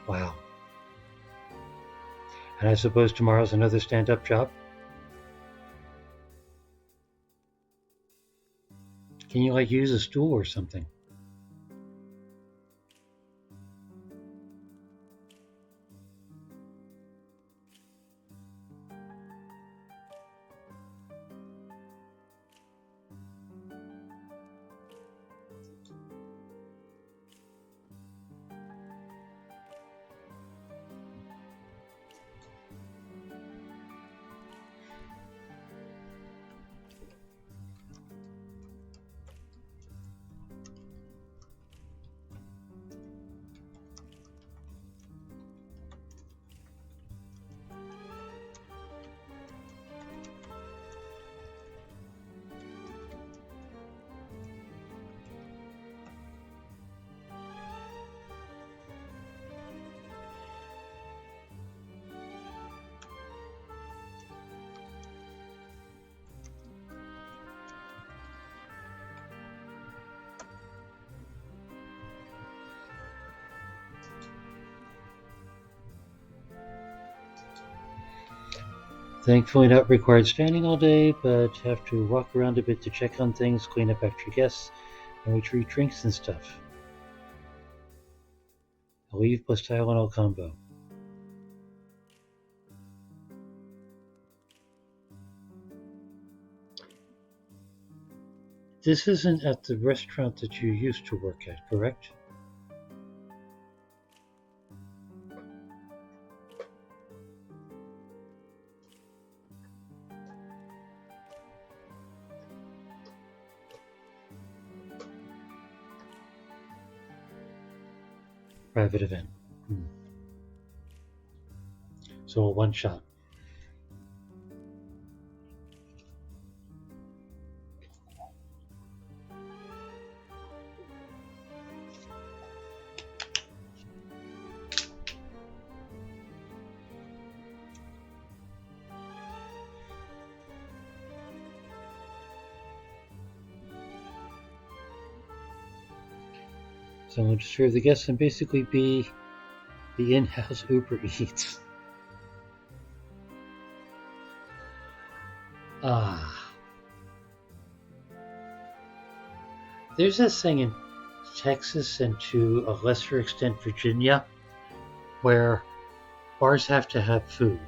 Wow. And I suppose tomorrow's another stand-up job? Can you, use a stool or something? Thankfully not required standing all day, but have to walk around a bit to check on things, clean up after guests, and retrieve drinks and stuff. A leave plus Tylenol combo. This isn't at the restaurant that you used to work at, correct? Private event. So a one shot. Someone to serve the guests and basically be the in-house Uber Eats. There's this thing in Texas and to a lesser extent Virginia where bars have to have food.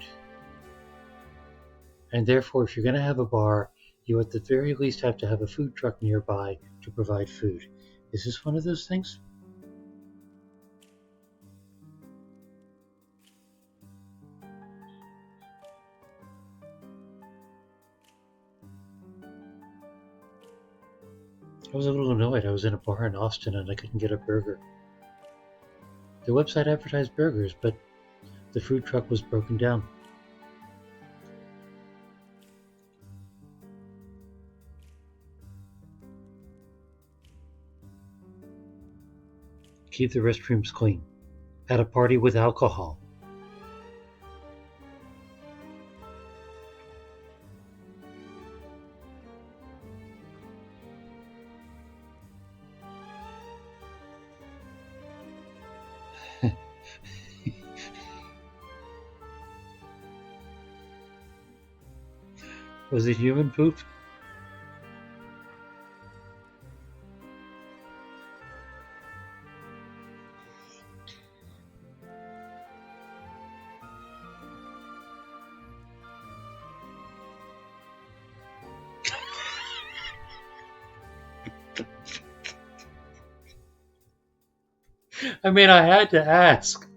And therefore, if you're going to have a bar, you at the very least have to have a food truck nearby to provide food. Is this one of those things? I was a little annoyed. I was in a bar in Austin and I couldn't get a burger. The website advertised burgers, but the food truck was broken down. Keep the restrooms clean. At a party with alcohol. Was it human poop? I mean, I had to ask.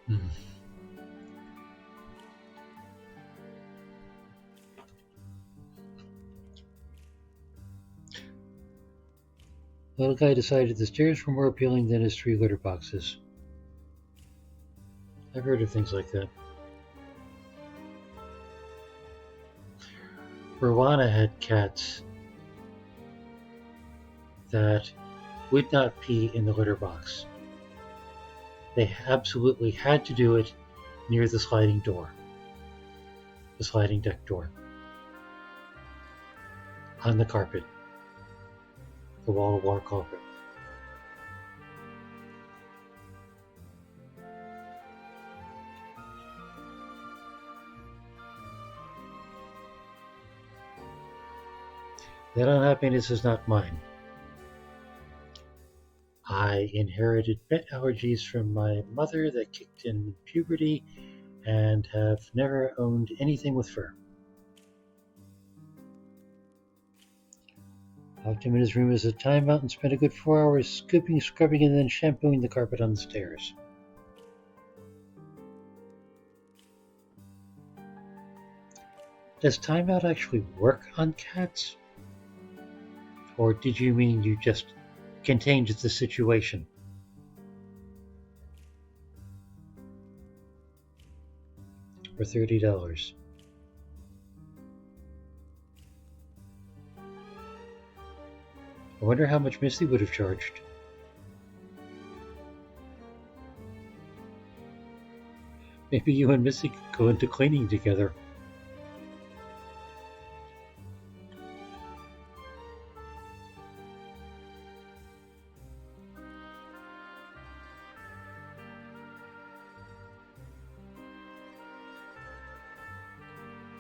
Hmm. Little guy decided the stairs were more appealing than his 3 litter boxes. I've heard of things like that. Rowana had cats that would not pee in the litter box. They absolutely had to do it near the sliding door, the sliding deck door, on the carpet, the wall-to-wall carpet. That unhappiness is not mine. I inherited pet allergies from my mother that kicked in puberty and have never owned anything with fur. Locked him in his room as a timeout and spent a good 4 hours scooping, scrubbing, and then shampooing the carpet on the stairs. Does timeout actually work on cats? Or did you mean you just contained the situation? For $30. I wonder how much Misty would have charged. Maybe you and Misty could go into cleaning together.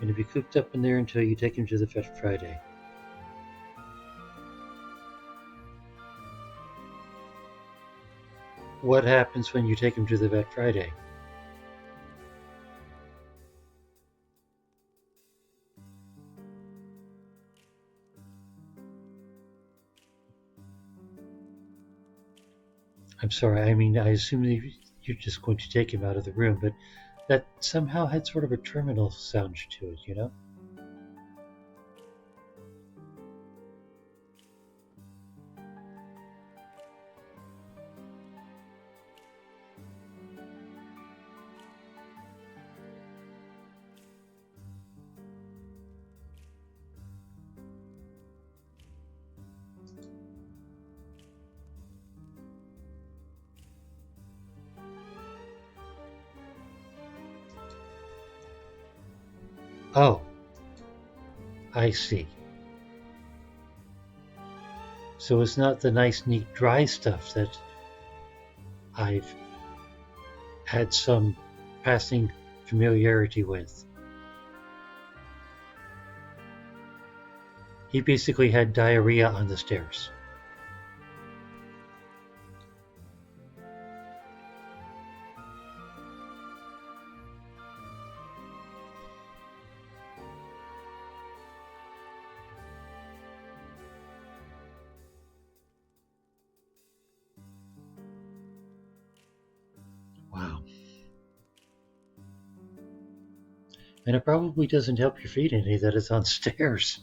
Going to be cooped up in there until you take him to the vet Friday. What happens when you take him to the vet Friday? I'm sorry, I mean, I assume you're just going to take him out of the room, but that somehow had sort of a terminal sound to it, you know? Oh, I see. So it's not the nice, neat, dry stuff that I've had some passing familiarity with. He basically had diarrhea on the stairs. Wow. And it probably doesn't help your feet any that it's on stairs.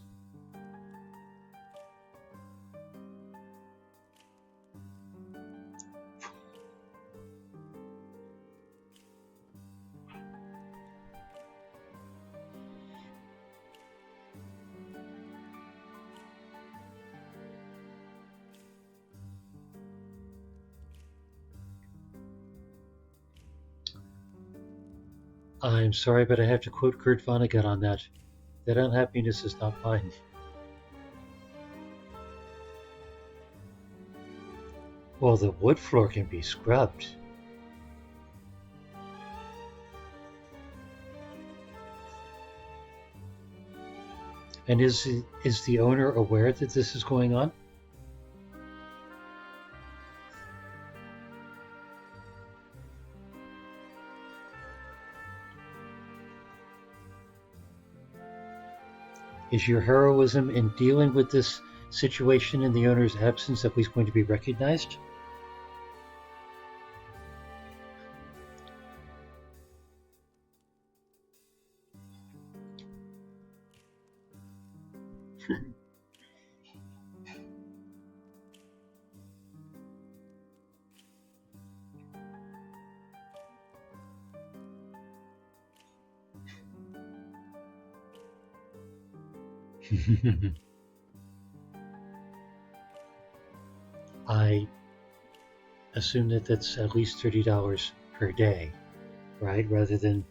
I'm sorry, but I have to quote Kurt Vonnegut on that. That unhappiness is not mine. Well, the wood floor can be scrubbed. And is the owner aware that this is going on? Is your heroism in dealing with this situation in the owner's absence at least going to be recognized? I assume that that's at least $30 per day, right? Rather than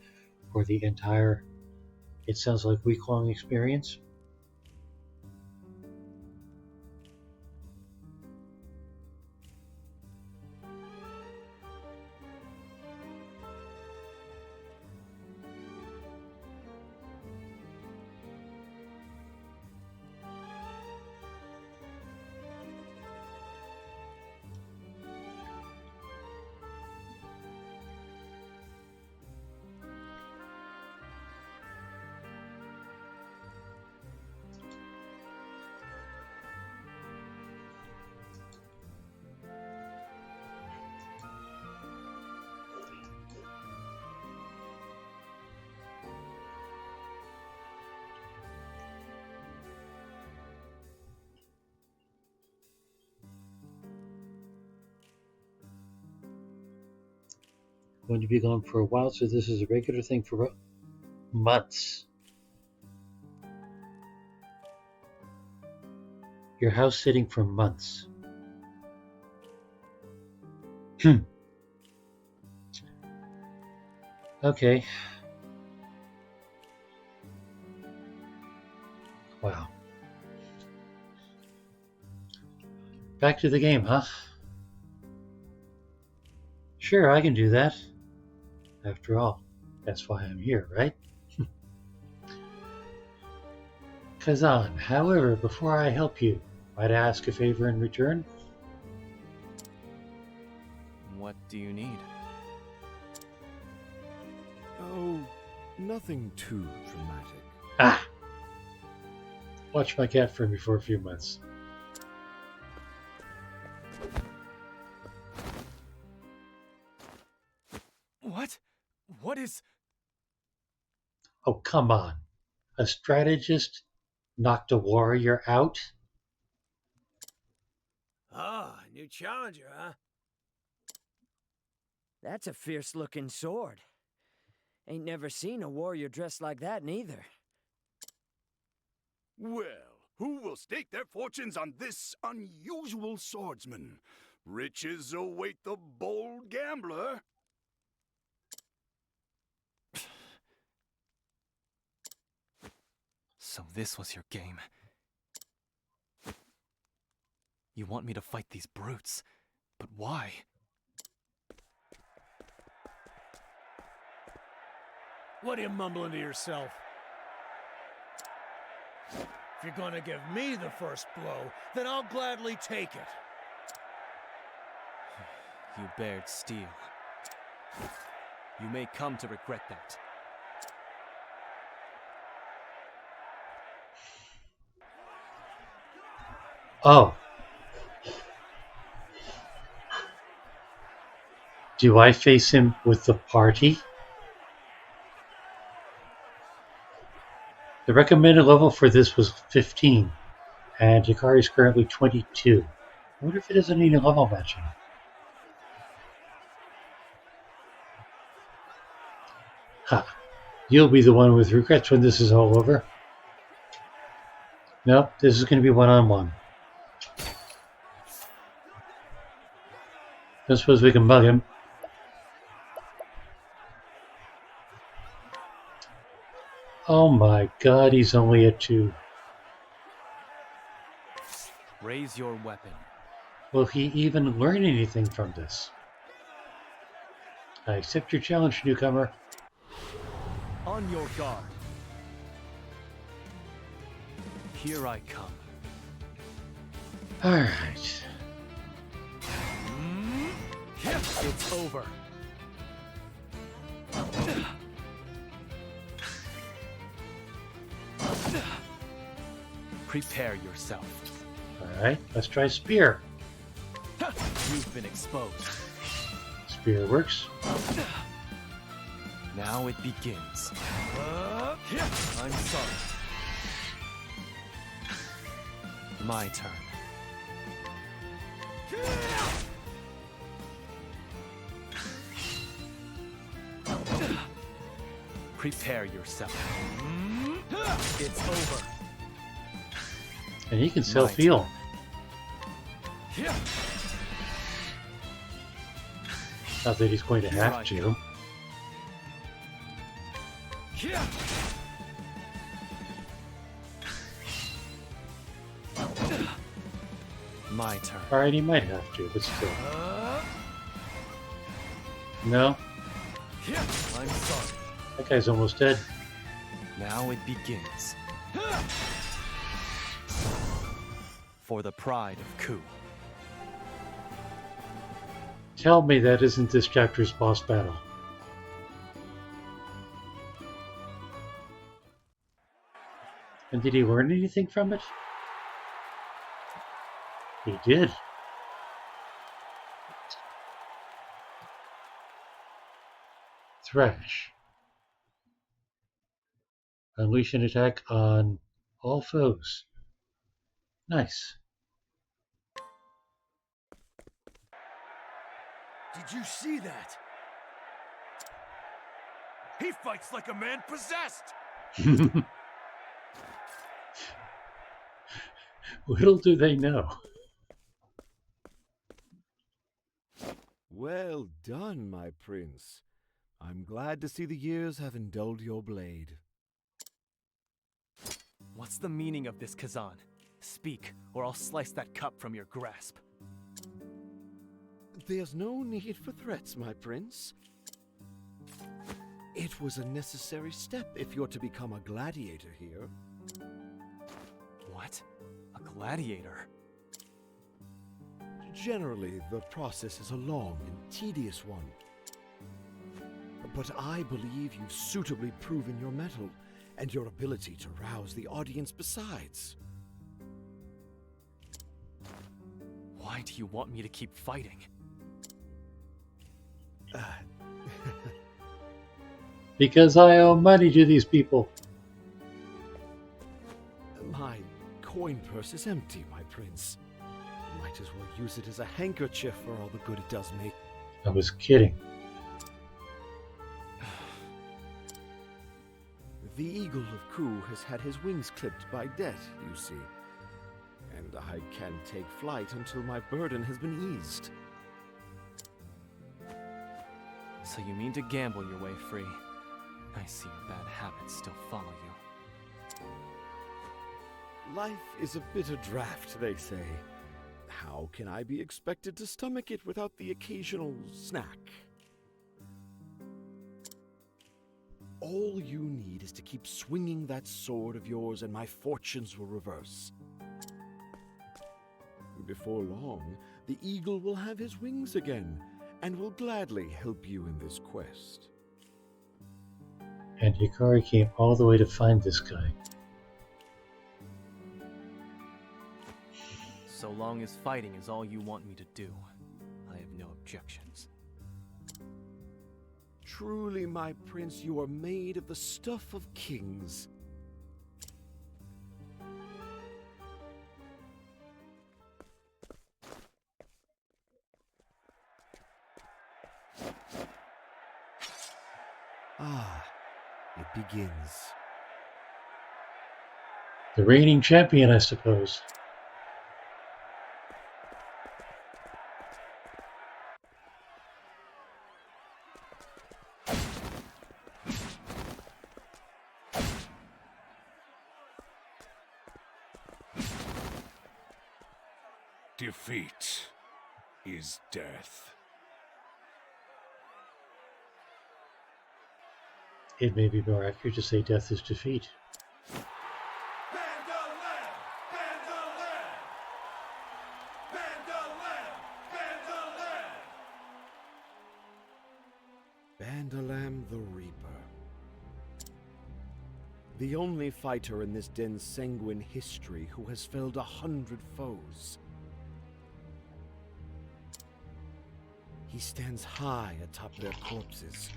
for the entire, it sounds like week-long experience. Going to be gone for a while, so this is a regular thing for months. Your house sitting for months. Okay. Wow. Back to the game, huh? Sure, I can do that. After all, that's why I'm here, right? Kazan, however, before I help you, might I ask a favor in return? What do you need? Oh, nothing too dramatic. Ah! Watch my cat for me for a few months. What? What is... Oh, come on. A strategist knocked a warrior out? Ah, new challenger, huh? That's a fierce-looking sword. Ain't never seen a warrior dressed like that, neither. Well, who will stake their fortunes on this unusual swordsman? Riches await the bold gambler. So this was your game. You want me to fight these brutes, but why? What are you mumbling to yourself? If you're gonna give me the first blow, then I'll gladly take it. You bared steel. You may come to regret that. Oh. Do I face him with the party? The recommended level for this was 15, and Hikari is currently 22. I wonder if it doesn't need a level matching. Ha! You'll be the one with regrets when this is all over. Nope, this is going to be one-on-one. Don't suppose we can bug him. Oh my god, he's only at 2. Raise your weapon. Will he even learn anything from this? I accept your challenge, newcomer. On your guard. Here I come. Alright. It's over. Prepare yourself. Alright, let's try spear. You've been exposed. Spear works. Now it begins. I'm sorry. My turn. Prepare yourself. It's over. And he can self-heal. Not that he's going to have to. My turn. Alright, he might have to, but still. No? I'm sorry. That guy's almost dead. Now it begins. For the pride of Ku. Tell me that isn't this chapter's boss battle. And did he learn anything from it? He did. Thrash. Unleash an attack on all foes. Nice. Did you see that? He fights like a man possessed! Little do they know. Well done, my prince. I'm glad to see the years have dulled your blade. What's the meaning of this, Kazan? Speak, or I'll slice that cup from your grasp. There's no need for threats, my prince. It was a necessary step if you're to become a gladiator here. What? A gladiator? Generally, the process is a long and tedious one. But I believe you've suitably proven your mettle and your ability to rouse the audience besides. Why do you want me to keep fighting? Because I owe money to these people. My coin purse is empty, my prince. Might as well use it as a handkerchief for all the good it does me. I was kidding. The Eagle of Ku has had his wings clipped by debt, you see. And I can't take flight until my burden has been eased. So you mean to gamble your way free? I see your bad habits still follow you. Life is a bitter draught, they say. How can I be expected to stomach it without the occasional snack? All you need is to keep swinging that sword of yours and my fortunes will reverse. Before long, the eagle will have his wings again and will gladly help you in this quest. And Hikari came all the way to find this guy. So long as fighting is all you want me to do, I have no objections. Truly, my prince, you are made of the stuff of kings. Ah, it begins. The reigning champion, I suppose. Defeat is death. It may be more accurate to say death is defeat. Bandalam the Reaper. The only fighter in this den's sanguine history who has felled 100 foes. He stands high atop their corpses,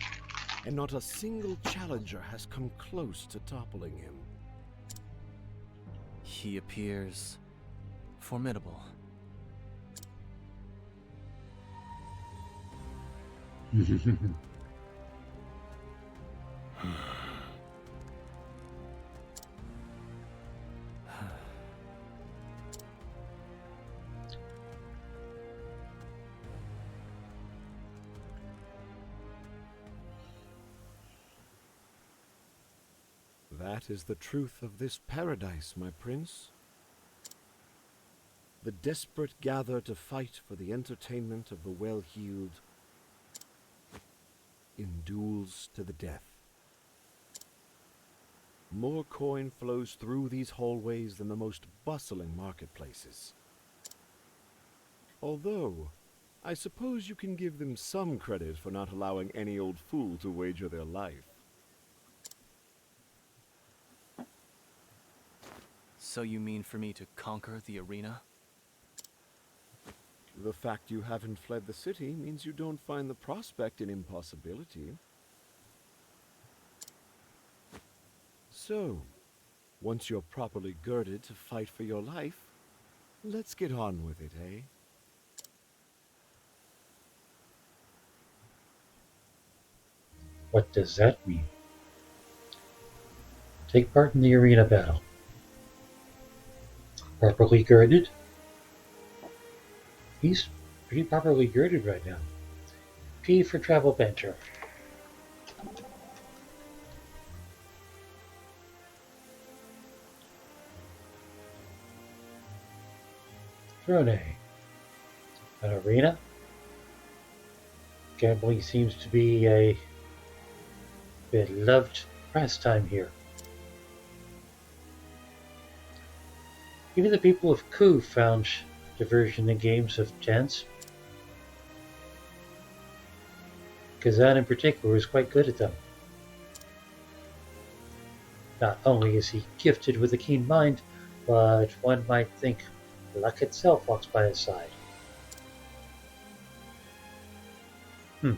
and not a single challenger has come close to toppling him. He appears formidable. That is the truth of this paradise, my prince. The desperate gather to fight for the entertainment of the well-heeled in duels to the death. More coin flows through these hallways than the most bustling marketplaces. Although, I suppose you can give them some credit for not allowing any old fool to wager their life. So you mean for me to conquer the arena? The fact you haven't fled the city means you don't find the prospect an impossibility. So, once you're properly girded to fight for your life, let's get on with it, eh? What does that mean? Take part in the arena battle. Properly girded? He's pretty properly girded right now. P for travel banter. Drone. An arena? Gambling seems to be a beloved pastime here. Even the people of Ku found diversion in games of chance. Kazan in particular is quite good at them. Not only is he gifted with a keen mind, but one might think luck itself walks by his side. I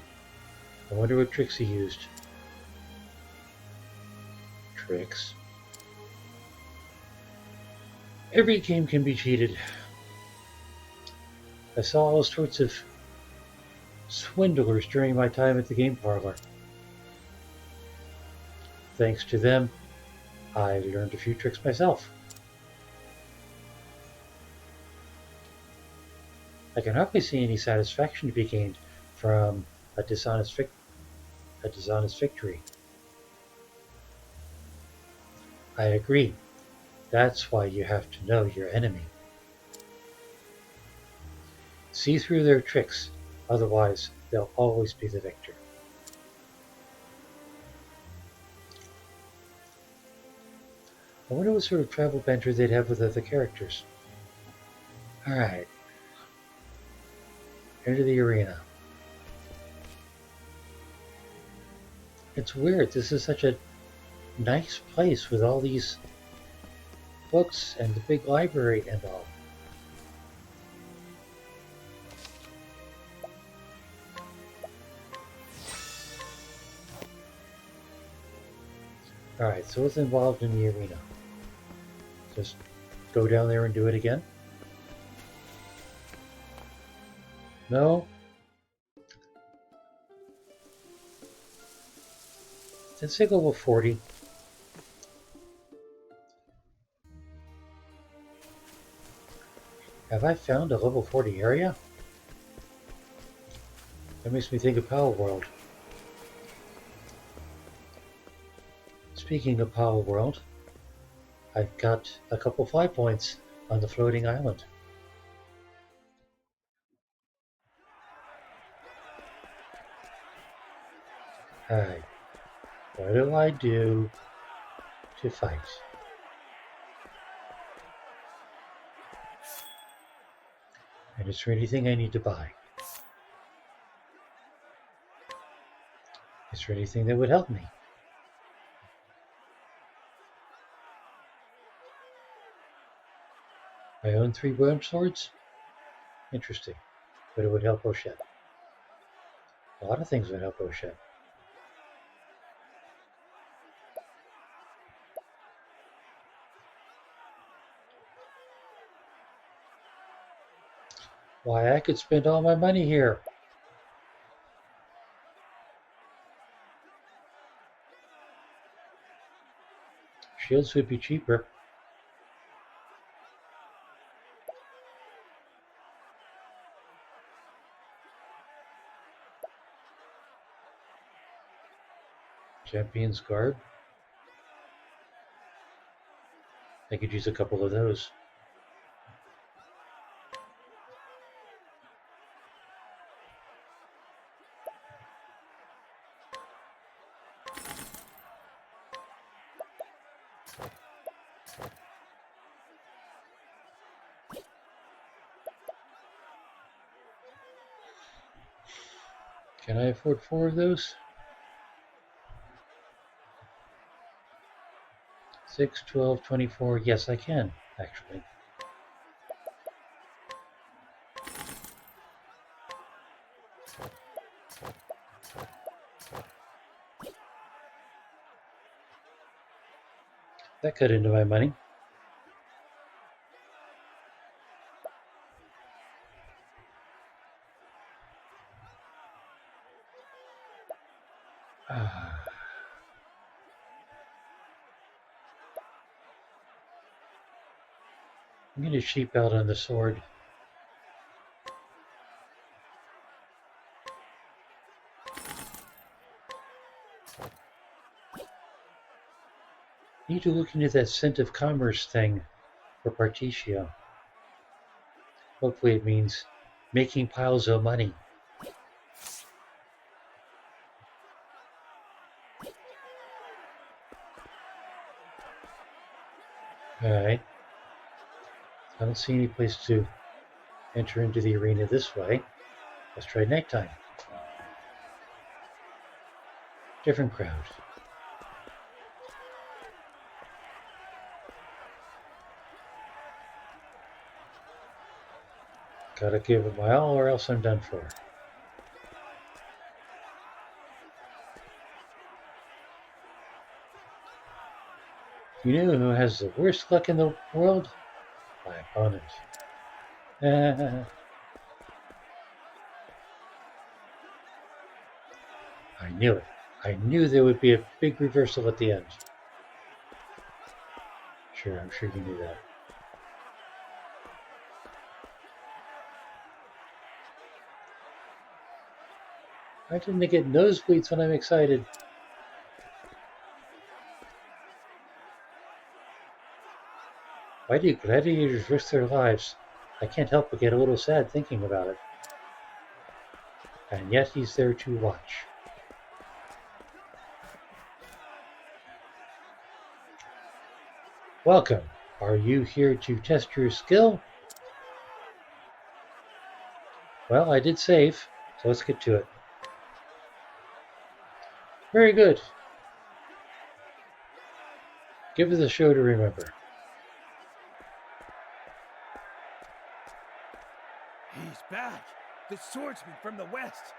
wonder what tricks he used. Tricks? Every game can be cheated. I saw all sorts of swindlers during my time at the game parlor. Thanks to them, I learned a few tricks myself. I can hardly see any satisfaction to be gained from a dishonest victory. I agree. That's why you have to know your enemy. See through their tricks, otherwise they'll always be the victor. I wonder what sort of travel banter they'd have with other characters. Alright. Into the arena. It's weird, this is such a nice place with all these books and the big library and all. Alright, so what's involved in the arena? Just go down there and do it again? No? Let's say level 40. Have I found a level 40 area? That makes me think of Power World. Speaking of Power World, I've got a couple fly points on the floating island. Alright. What do I do to fight? And is there anything I need to buy? Is there anything that would help me? I own 3 bone swords? Interesting. But it would help Oshet. A lot of things would help Oshet. Why, I could spend all my money here. Shields would be cheaper. Champion's Garb. I could use a couple of those. Can I afford 4 of those? 6, 12, 24. Yes, I can, actually. That cut into my money. I'm going to cheap out on the sword. Need to look into that Scent of Commerce thing for Particio. Hopefully it means making piles of money. Alright. I don't see any place to enter into the arena this way. Let's try nighttime. Different crowd. Gotta give it my all or else I'm done for. You know who has the worst luck in the world? My opponent. I knew it. I knew there would be a big reversal at the end. Sure, I'm sure you knew that. Why didn't they get nosebleeds when I'm excited? Why do gladiators risk their lives? I can't help but get a little sad thinking about it. And yet he's there to watch. Welcome. Are you here to test your skill? Well, I did save, so let's get to it. Very good. Give us a show to remember. He's back! The swordsman from the west!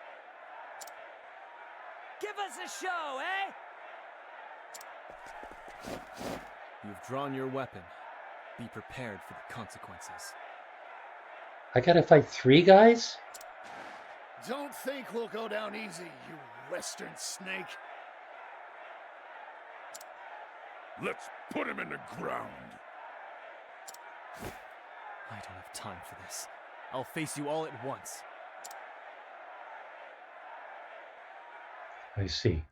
Give us a show, eh? You've drawn your weapon. Be prepared for the consequences. I gotta fight 3 guys? Don't think we'll go down easy, you western snake. Let's put him in the ground. I don't have time for this. I'll face you all at once. I see.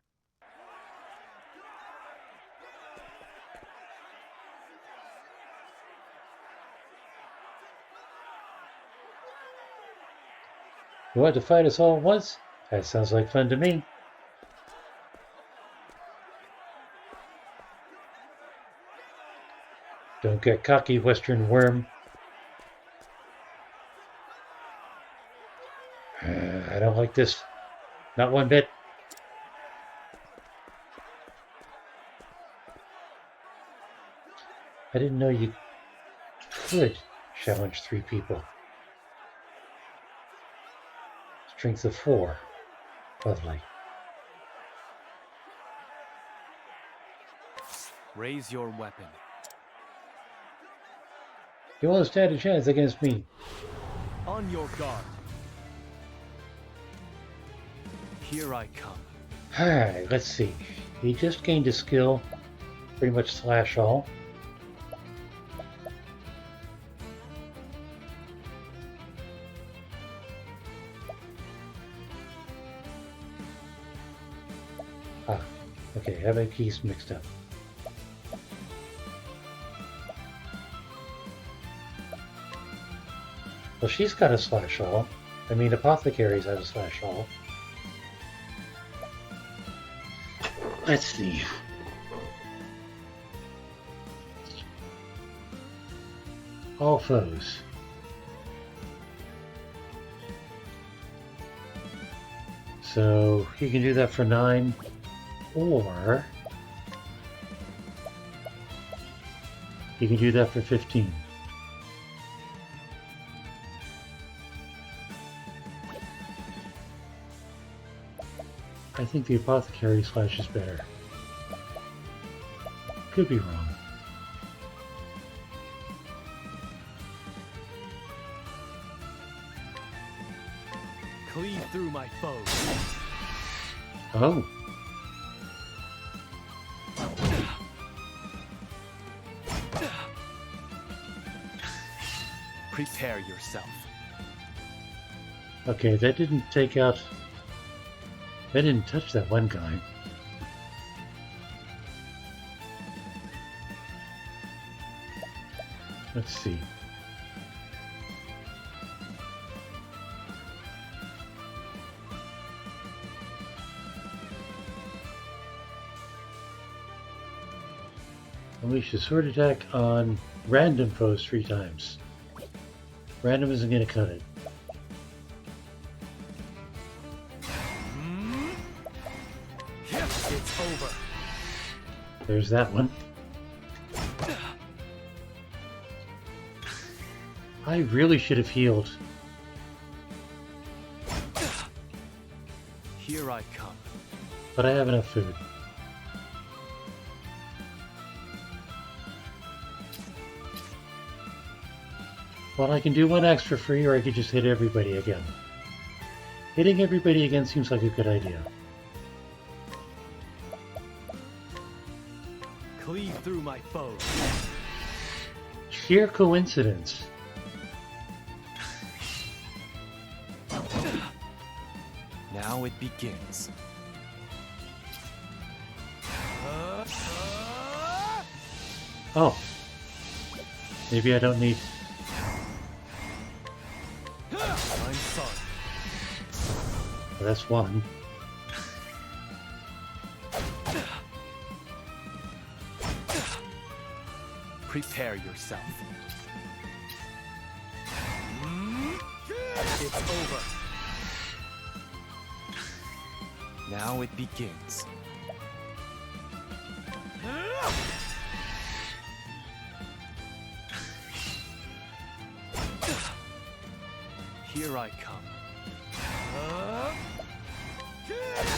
You want to fight us all at once? That sounds like fun to me. Don't get cocky, Western worm. I don't like this. Not one bit. I didn't know you could challenge 3 people. Strength of 4. Lovely. Raise your weapon. You won't stand a chance against me. On your guard. Here I come. Alright, let's see. He just gained a skill. Pretty much slash all. Ah, okay, I have my keys mixed up. Well, she's got a slash all. I mean, apothecaries have a slash all. Let's see. All foes. So he can do that for 9, or he can do that for 15. I think the apothecary slash is better. Could be wrong. Cleave through my foes. Oh. Prepare yourself. Okay, that didn't take out... That didn't touch that one guy. Let's see. Unleash a sword attack on random foes 3 times. Random isn't going to cut it. It's over. There's that one. I really should have healed. Here I come. But I have enough food. Well, I can do 1 axe for free, or I could just hit everybody again. Hitting everybody again seems like a good idea. Cleave through my foes. Sheer coincidence. Now it begins. Oh. Maybe I don't need... I'm sorry. Well, that's 1. Prepare yourself. It's over. Now it begins. Here I come.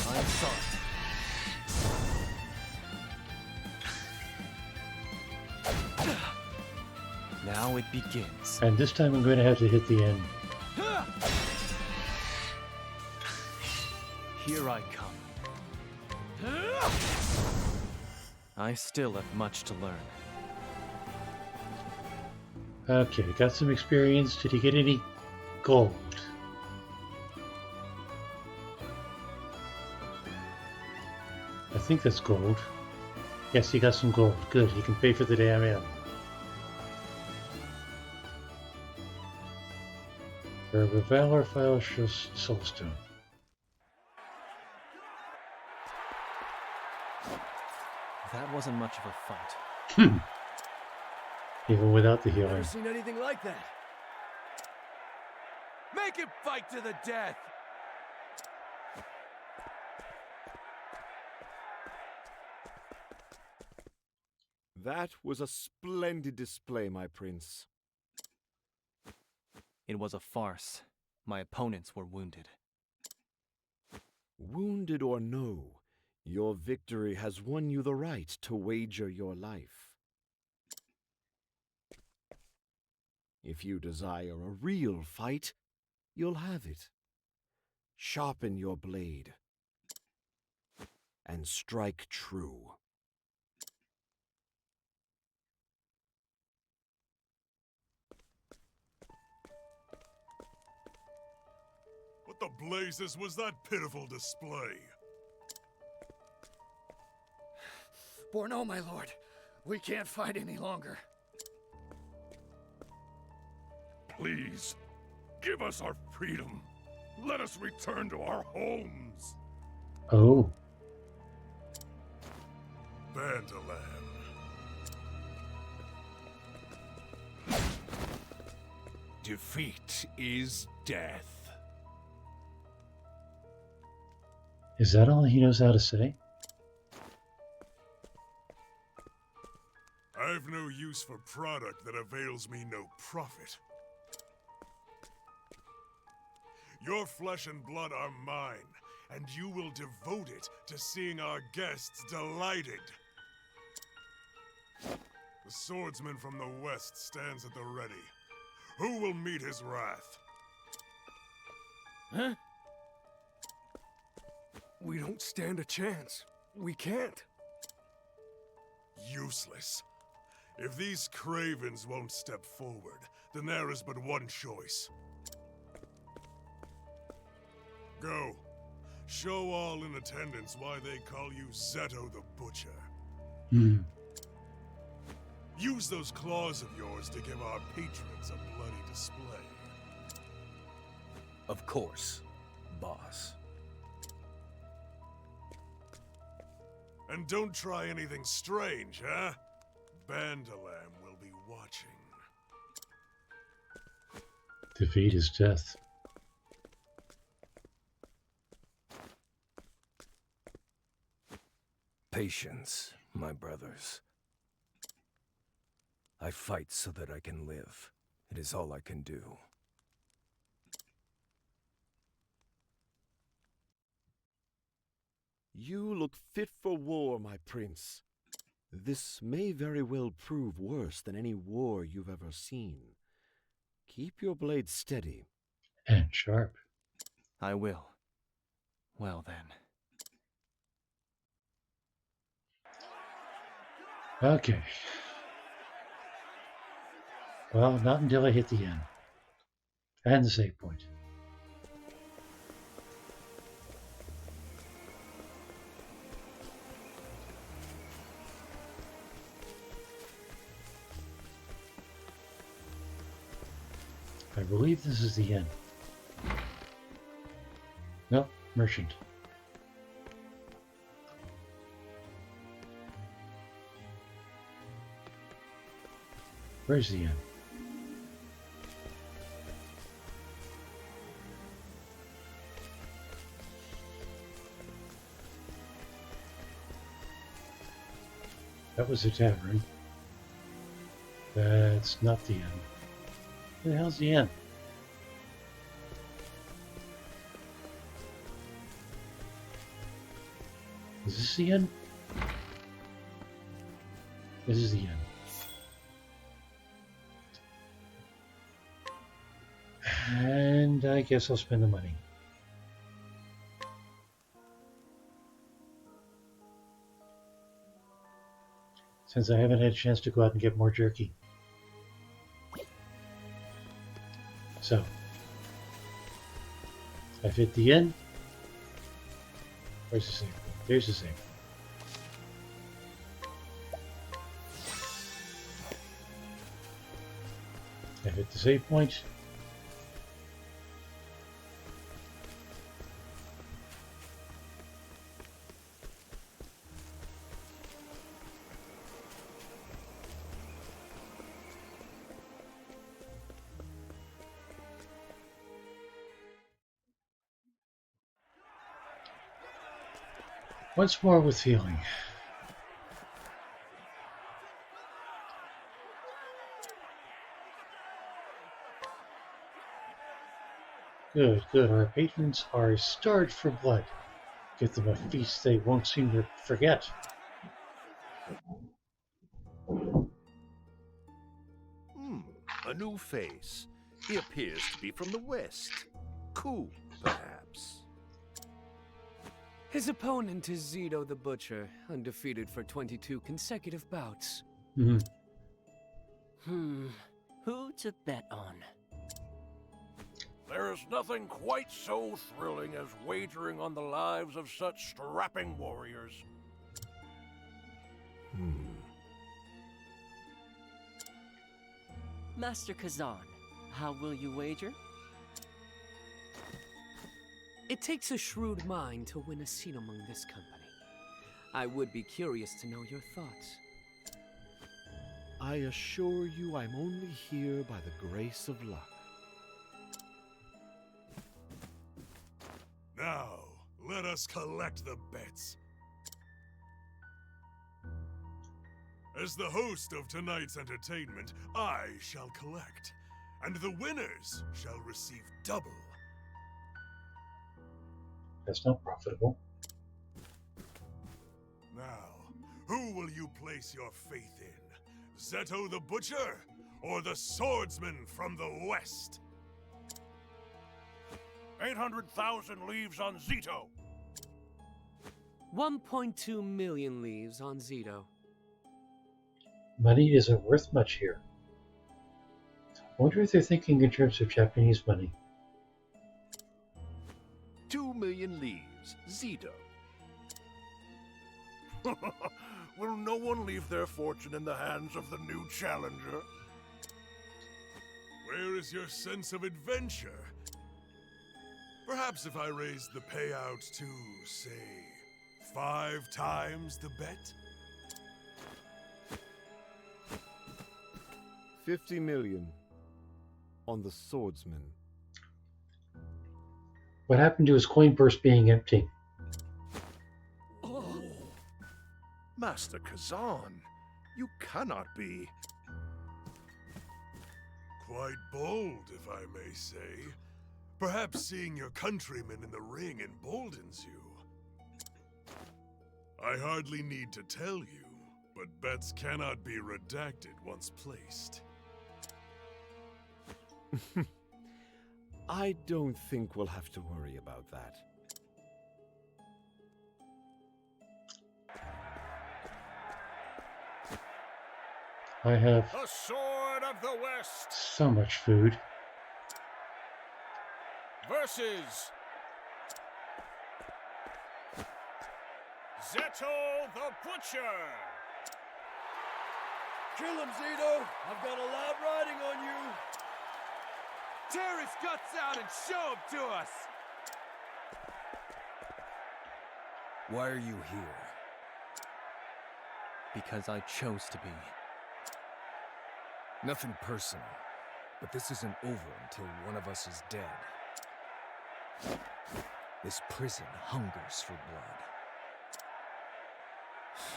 I'm sorry. Now it begins. And this time I'm going to have to hit the end. Here I come. I still have much to learn. Okay, got some experience. Did he get any gold? I think that's gold. Yes, he got some gold. Good, he can pay for the day I'm in. Herb of Valor, File Soulstone. That wasn't much of a fight. even without the healing. Never seen anything like that. Make him fight to the death! That was a splendid display, my prince. It was a farce. My opponents were wounded. Wounded or no, your victory has won you the right to wager your life. If you desire a real fight, you'll have it. Sharpen your blade and strike true. What the blazes was that pitiful display? For no, my lord. We can't fight any longer. Please, give us our freedom. Let us return to our homes. Oh. Bandalam. Defeat is death. Is that all he knows how to say? I've no use for product that avails me no profit. Your flesh and blood are mine, and you will devote it to seeing our guests delighted. The swordsman from the west stands at the ready. Who will meet his wrath? Huh? We don't stand a chance. We can't. Useless. If these cravens won't step forward, then there is but one choice. Go. Show all in attendance why they call you Zeto the Butcher. Use those claws of yours to give our patrons a bloody display. Of course, boss. And don't try anything strange, huh? Bandalam will be watching. Defeat is death. Patience, my brothers. I fight so that I can live. It is all I can do. You look fit for war, my prince. This may very well prove worse than any war you've ever seen. Keep your blade steady. And sharp. I will. Well then. Okay. Well, not until I hit the end. And the save point. I believe this is the end. No, merchant. Where's the end? That was the tavern. That's not the end. Where the hell's the end? Is this the end? This is the end. And I guess I'll spend the money. Since I haven't had a chance to go out and get more jerky. So, I've hit the end. Where's the save? There's the save. I've hit the save point. Once more with feeling. Good, good. Our patrons are starved for blood. Give them a feast they won't seem to forget. A new face. He appears to be from the west. Cool, perhaps. His opponent is Zito the Butcher, undefeated for 22 consecutive bouts. Mm-hmm. Who to bet on? There is nothing quite so thrilling as wagering on the lives of such strapping warriors. Master Kazan, how will you wager? It takes a shrewd mind to win a seat among this company. I would be curious to know your thoughts. I assure you I'm only here by the grace of luck. Now, let us collect the bets. As the host of tonight's entertainment, I shall collect, and the winners shall receive double. That's not profitable. Now, who will you place your faith in? Zeto the Butcher, or the swordsman from the west? 800,000 leaves on Zito. 1.2 million leaves on Zito. Money isn't worth much here. I wonder if they're thinking in terms of Japanese money. 2 million leaves. Zito. Will no one leave their fortune in the hands of the new challenger? Where is your sense of adventure? Perhaps if I raised the payout to, say, 5 times the bet? 50 million on the swordsman. What happened to his coin purse being empty? Oh. Master Kazan, you cannot be... Quite bold, if I may say. Perhaps seeing your countrymen in the ring emboldens you. I hardly need to tell you, but bets cannot be redacted once placed. I don't think we'll have to worry about that. I have The Sword of the West so much food. versus Zeto the Butcher. Kill him, Zito! I've got a lot riding on you! Tear his guts out and show him to us! Why are you here? Because I chose to be. Nothing personal, but this isn't over until one of us is dead. This prison hungers for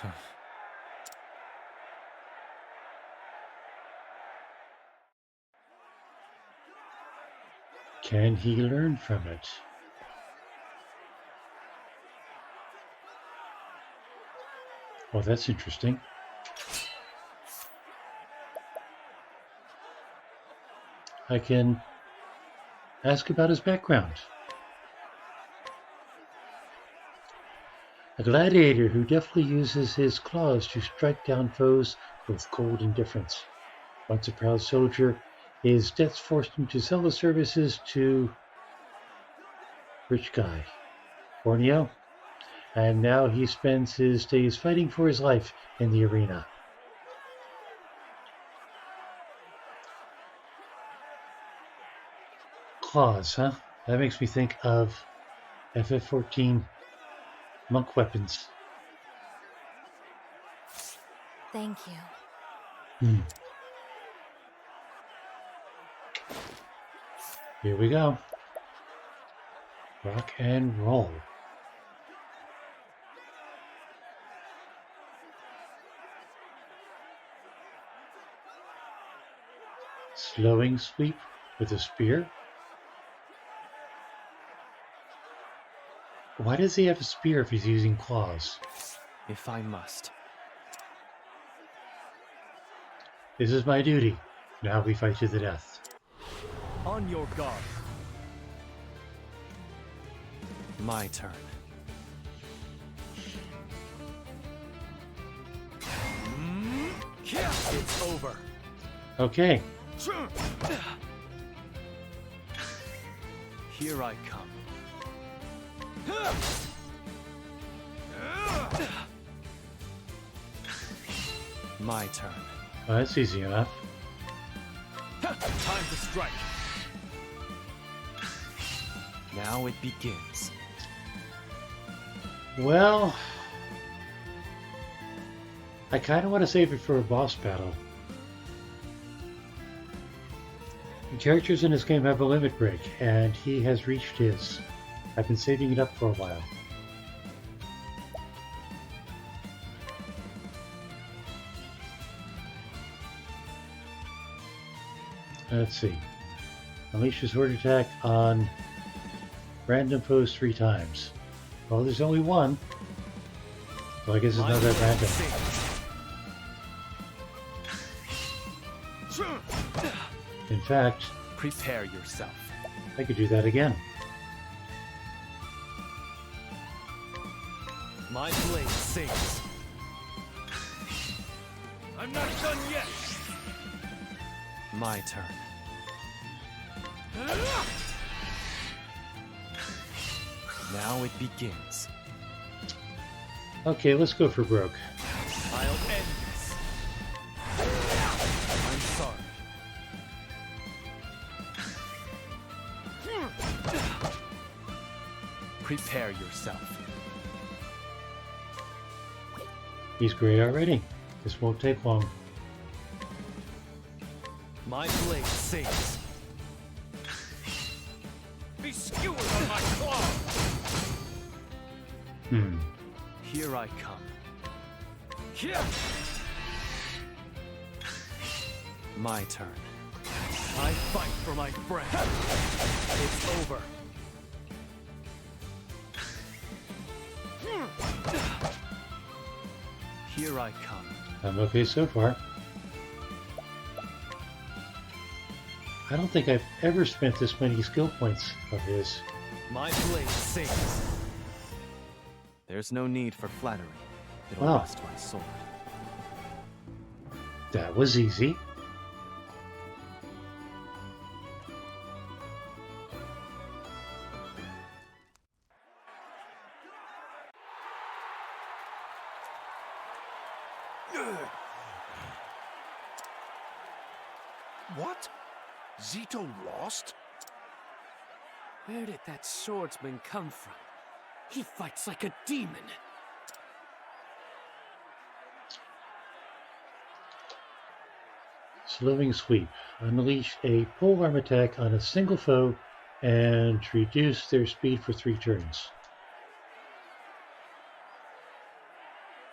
blood. Can he learn from it? Well, that's interesting. I can ask about his background. A gladiator who deftly uses his claws to strike down foes with cold indifference. Once a proud soldier, his debts forced him to sell his services to rich guy, Borneo, and now he spends his days fighting for his life in the arena. Claws, huh? That makes me think of FF14 monk weapons. Thank you. Here we go. Rock and roll. Slowing sweep with a spear. Why does he have a spear if he's using claws? If I must. This is my duty. Now we fight to the death. On your guard. My turn. It's over. Okay. Here I come. My turn. Well, that's easy enough. Time to strike. Now it begins. Well, I kind of want to save it for a boss battle. The characters in this game have a limit break, and he has reached his. I've been saving it up for a while. Let's see. Unleash your sword attack on random foes 3 times. Well, there's only one. So I guess it's not that random. In fact, prepare yourself. I could do that again. My blade sings. I'm not done yet. My turn. Now it begins. Okay, let's go for broke. I'll end this. I'm sorry. Prepare yourself. He's great already. This won't take long. My blade sings. Be skewered on my claw. Here I come. My turn. I fight for my friend. It's over. Here I come. I'm okay so far. I don't think I've ever spent this many skill points of his. My blade sings. There's no need for flattery. It'll Wow. rust my sword. That was easy. What? Zito lost? Where did that swordsman come from? He fights like a demon. Slowing sweep. Unleash a polearm attack on a single foe and reduce their speed for 3 turns.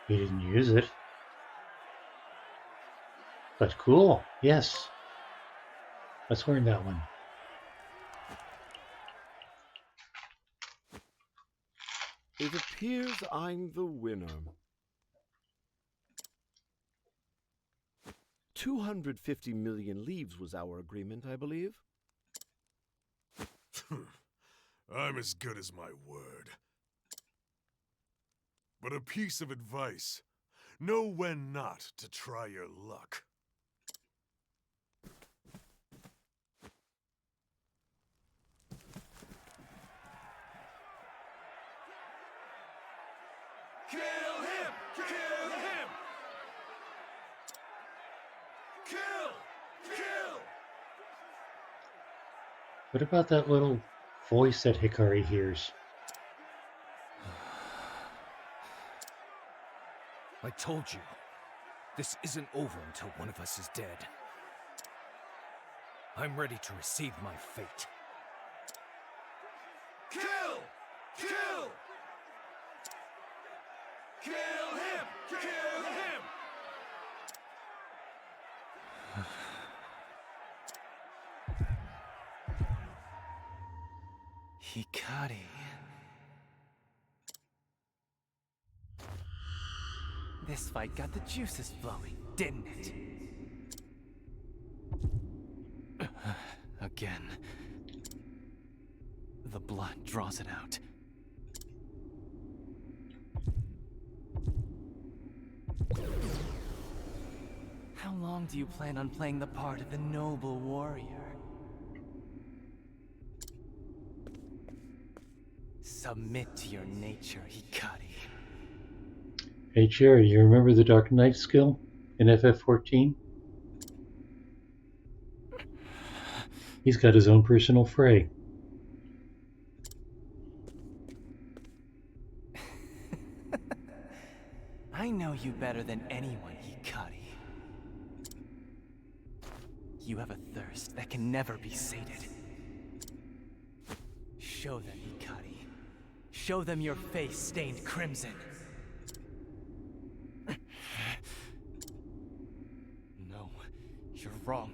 He didn't use it. But cool, yes. Let's learn that one. It appears I'm the winner. 250 million leaves was our agreement, I believe. I'm as good as my word. But a piece of advice. Know when not to try your luck. Kill him! Kill him! Kill! Kill! What about that little voice that Hikari hears? I told you, this isn't over until one of us is dead. I'm ready to receive my fate. Kill! Kill! Kill him! Kill him! Hikari. This fight got the juices flowing, didn't it? Again. The blood draws it out. How long do you plan on playing the part of the noble warrior? Submit to your nature, Hikari. Hey Jerry, you remember the Dark Knight skill in FF14? He's got his own personal fray. I know you better than anyone, Hikari. You have a thirst that can never be sated. Show them, Hikari. Show them your face stained crimson. No, you're wrong.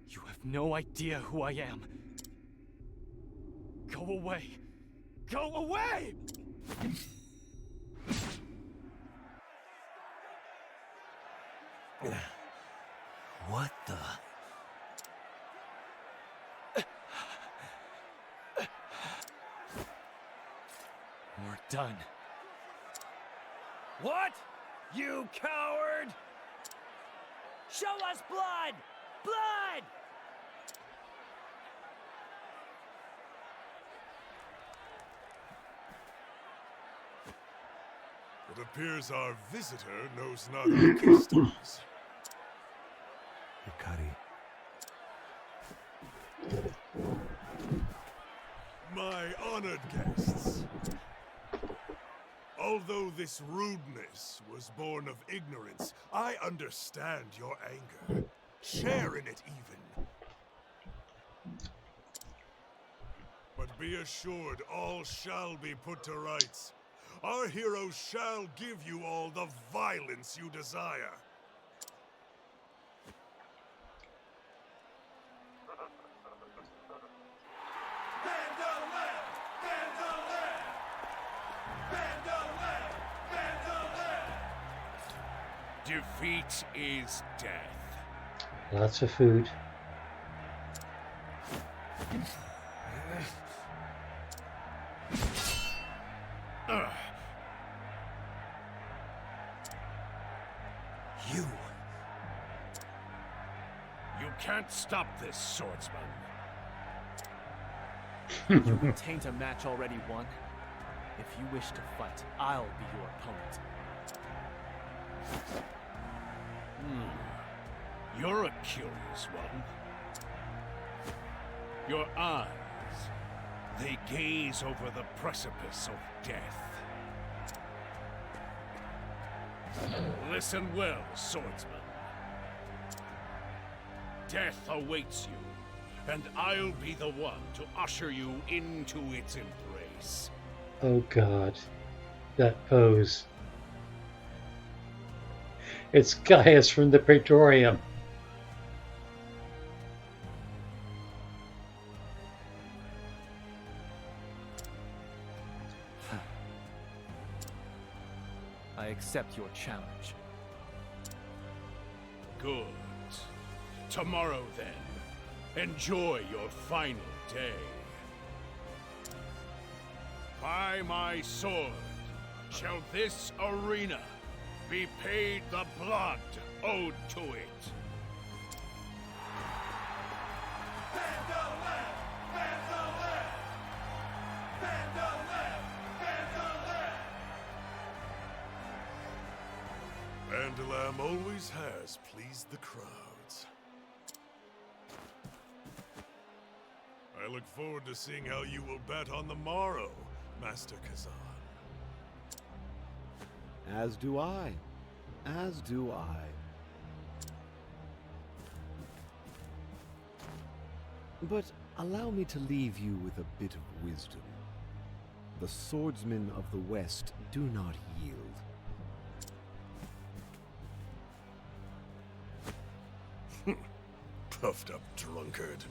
You have no idea who I am. Go away! Go away! What the? We're done. What? You coward! Show us blood! Blood! It appears our visitor knows not our customs. Hikari. My honored guests. Although this rudeness was born of ignorance, I understand your anger. Share in it even. But be assured all shall be put to rights. Our heroes shall give you all the violence you desire. Defeat is death. Lots of food. You can't stop this, swordsman. You obtained a match already won. If you wish to fight, I'll be your opponent. You're a curious one. Your eyes, they gaze over the precipice of death. Listen well, swordsman. Death awaits you, and I'll be the one to usher you into its embrace. Oh God, that pose. It's Gaius from the Praetorium. I accept your challenge. Good. Tomorrow, then, enjoy your final day. By my sword shall this arena be paid the blood owed to it. Vandalam always has pleased the crowds. I look forward to seeing how you will bet on the morrow, Master Kazan. As do I. As do I. But allow me to leave you with a bit of wisdom. The swordsmen of the West do not yield. Puffed up drunkard.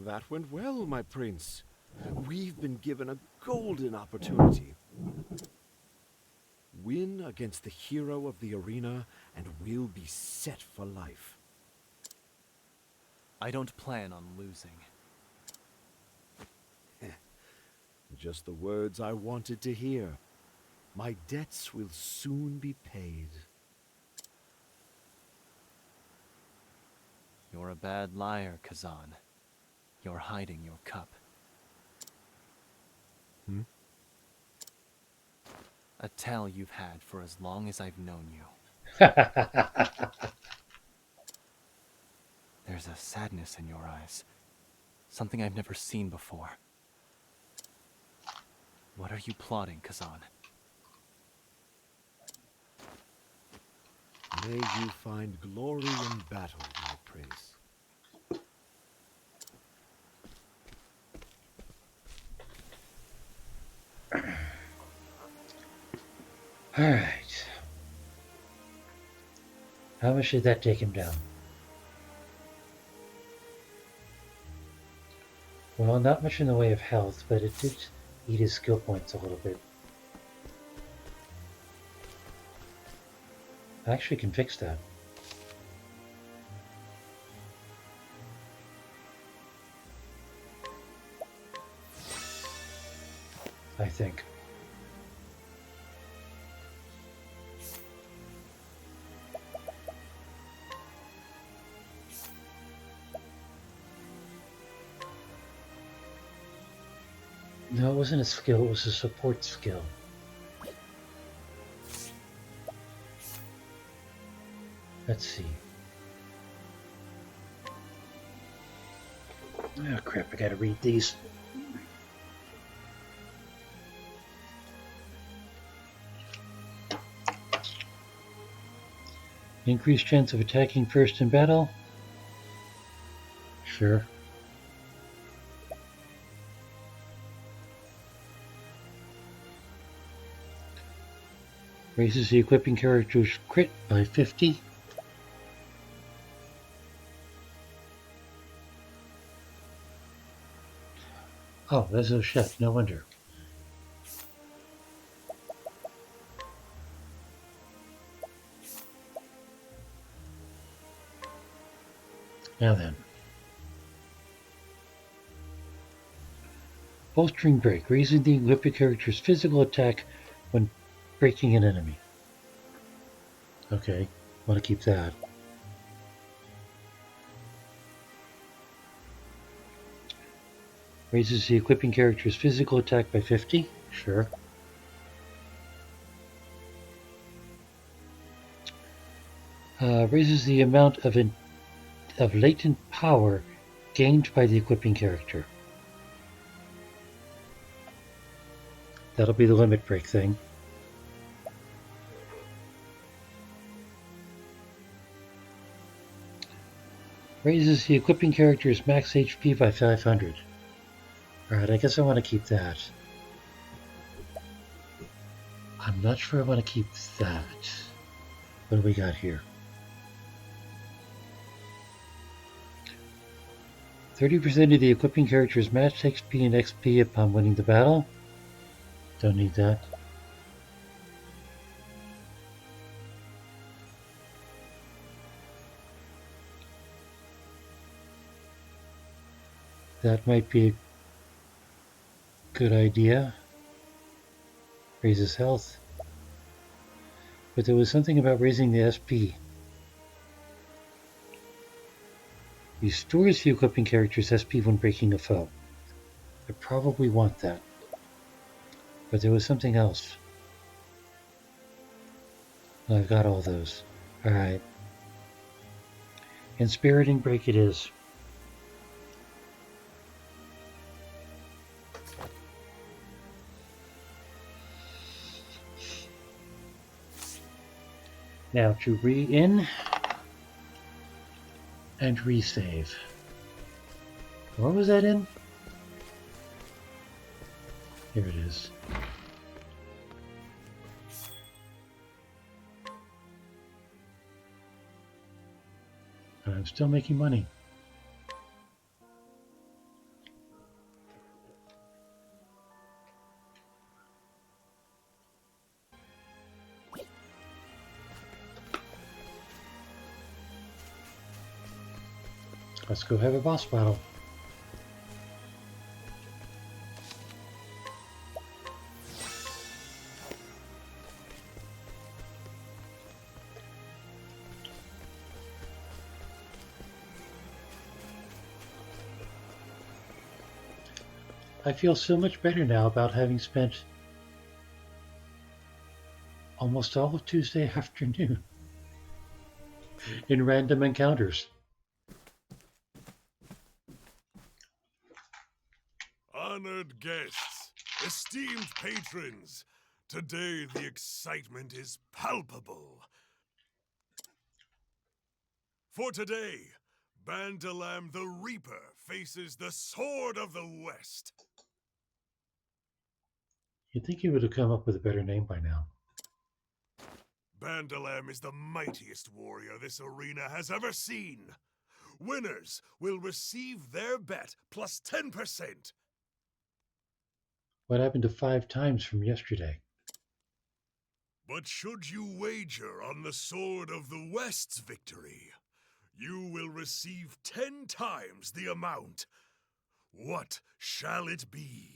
That went well, my prince. We've been given a golden opportunity. Win against the hero of the arena, and we'll be set for life. I don't plan on losing. Just the words I wanted to hear. My debts will soon be paid. You're a bad liar, Kazan. You're hiding your cup. Hmm? A tale you've had for as long as I've known you. There's a sadness in your eyes. Something I've never seen before. What are you plotting, Kazan? May you find glory in battle, my prince. Alright. How much did that take him down? Well, not much in the way of health, but it did eat his skill points a little bit. I actually can fix that. I think. No, it wasn't a skill, it was a support skill. Let's see. Oh crap, I gotta read these. Increased chance of attacking first in battle? Sure. Raises the equipping character's crit by 50. Oh, there's a chef, no wonder. Now then. Bolstering break, raising the equipping character's physical attack when breaking an enemy. Okay, want to keep that. Raises the equipping character's physical attack by 50. Sure. Raises the amount of latent power gained by the equipping character. That'll be the limit break thing. Raises the equipping character's max HP by 500. Alright, I guess I want to keep that. I'm not sure I want to keep that. What do we got here? 30% of the equipping character's max XP and XP upon winning the battle. Don't need that. That might be a good idea. Raises health. But there was something about raising the SP. Restores the equipping character's SP when breaking a foe. I probably want that. But there was something else. I've got all those. Alright. Inspiriting break it is. Now to re-in and resave. Where was that in? Here it is. And I'm still making money. Let's go have a boss battle. I feel so much better now about having spent almost all of Tuesday afternoon in random encounters. Honored guests, esteemed patrons, today the excitement is palpable. For today, Bandalam the Reaper faces the Sword of the West. You'd think he would have come up with a better name by now. Bandalam is the mightiest warrior this arena has ever seen. Winners will receive their bet plus 10%. What happened to 5 times from yesterday? But should you wager on the Sword of the West's victory, you will receive 10 times the amount. What shall it be?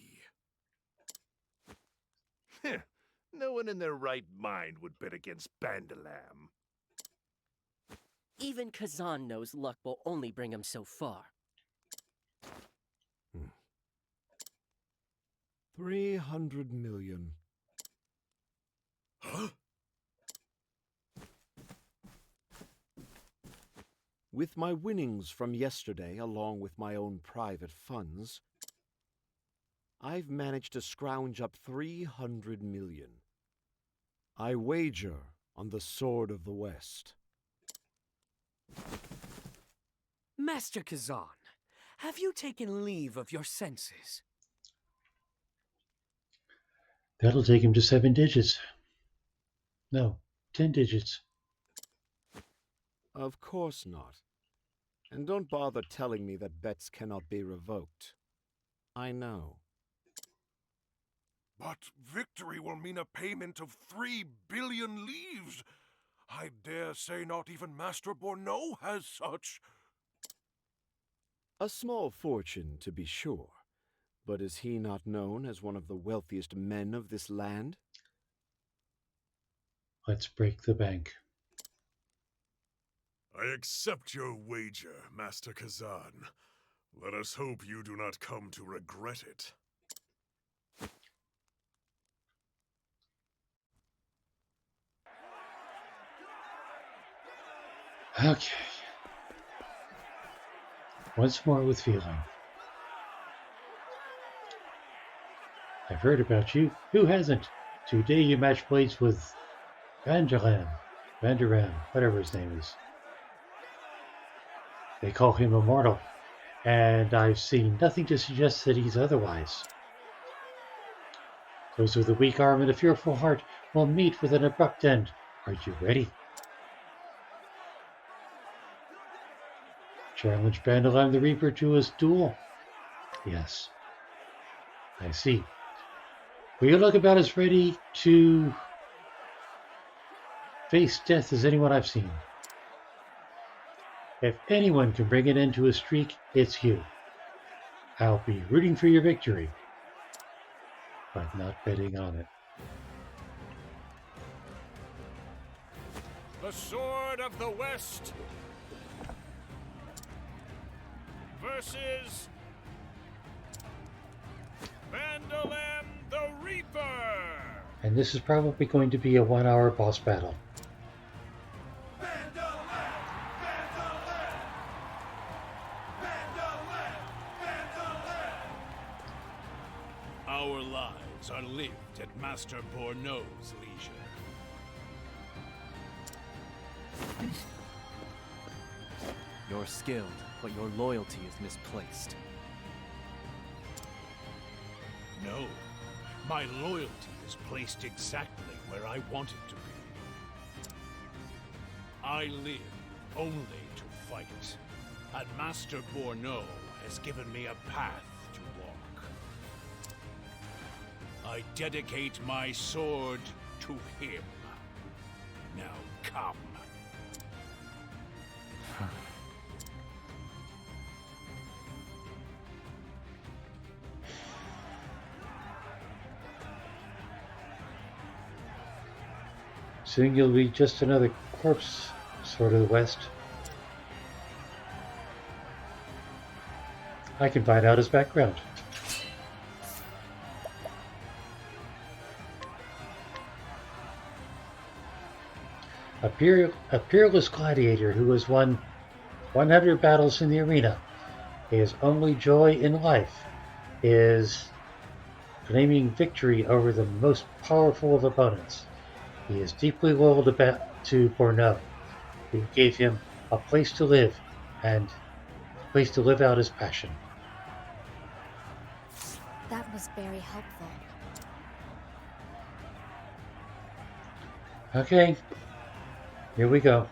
No one in their right mind would bet against Bandalam. Even Kazan knows luck will only bring him so far. 300 million. Huh? With my winnings from yesterday, along with my own private funds, I've managed to scrounge up 300 million. I wager on the Sword of the West. Master Kazan, have you taken leave of your senses? That'll take him to 7 digits. No, 10 digits. Of course not. And don't bother telling me that bets cannot be revoked. I know. But victory will mean a payment of 3 billion leaves. I dare say not even Master Borneau has such. A small fortune, to be sure. But is he not known as one of the wealthiest men of this land? Let's break the bank. I accept your wager, Master Kazan. Let us hope you do not come to regret it. Okay. Once more with feeling. I've heard about you. Who hasn't? Today you match blades with Vandaram, whatever his name is. They call him immortal, and I've seen nothing to suggest that he's otherwise. Those with a weak arm and a fearful heart will meet with an abrupt end. Are you ready? Challenge Bandalam the Reaper to a duel. Yes. I see. Well, you look about as ready to face death as anyone I've seen. If anyone can bring an end to a streak, it's you. I'll be rooting for your victory, but not betting on it. The Sword of the West versus Bandalam the Reaper. And this is probably going to be a 1-hour boss battle. Our lives are lived at Master Borneau's leisure. You're skilled, but your loyalty is misplaced. No, my loyalty is placed exactly where I want it to be. I live only to fight, and Master Borneau has given me a path to walk. I dedicate my sword to him. Now come. Soon you'll be just another corpse, Sword of the West. I can find out his background. A peerless gladiator who has won 100 battles in the arena. His only joy in life is claiming victory over the most powerful of opponents. He is deeply loyal to Borneau, who gave him a place to live and a place to live out his passion. That was very helpful. Okay, here we go.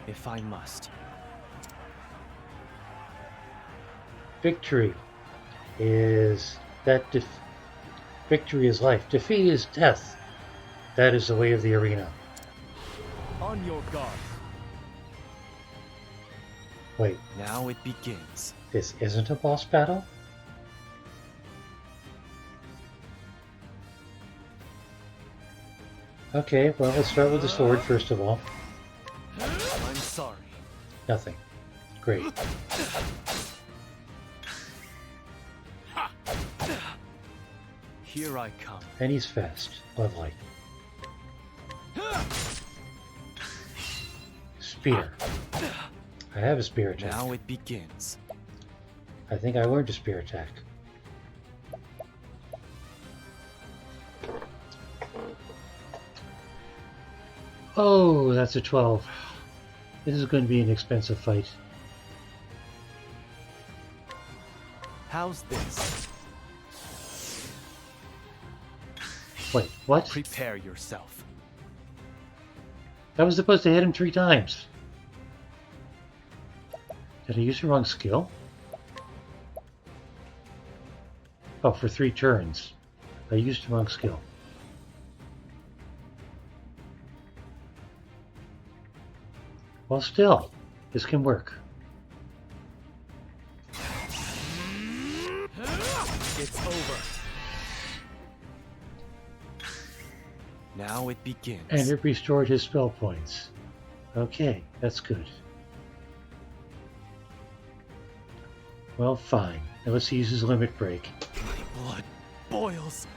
If I must. Victory is victory is life. Defeat is death. That is the way of the arena. On your guard. Wait. Now it begins. This isn't a boss battle? Okay, well, let's start with the sword first of all. I'm sorry. Nothing. Great. Here I come. And he's fast. Lovely. Spear. I have a spear attack. Now it begins. I think I learned a spear attack. Oh, that's a 12. This is going to be an expensive fight. How's this? Wait, what? Prepare yourself. I was supposed to hit him 3 times. Did I use the wrong skill? Oh, for 3 turns. I used the wrong skill. Well, still, this can work. It's over. Now it begins. And it restored his spell points. Okay, that's good. Well, fine. Now let's use his limit break. My blood boils.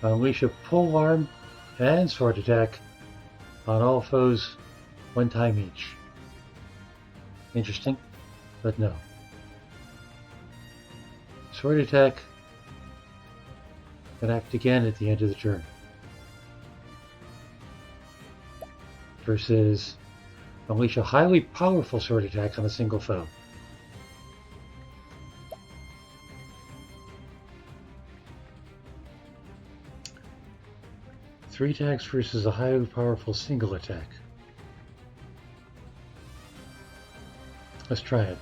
Unleash a pole arm and sword attack on all foes 1 time each. Interesting, but no. Sword attack can act again at the end of the turn. Versus unleash a highly powerful sword attack on a single foe. Three attacks versus a highly powerful single attack. Let's try it.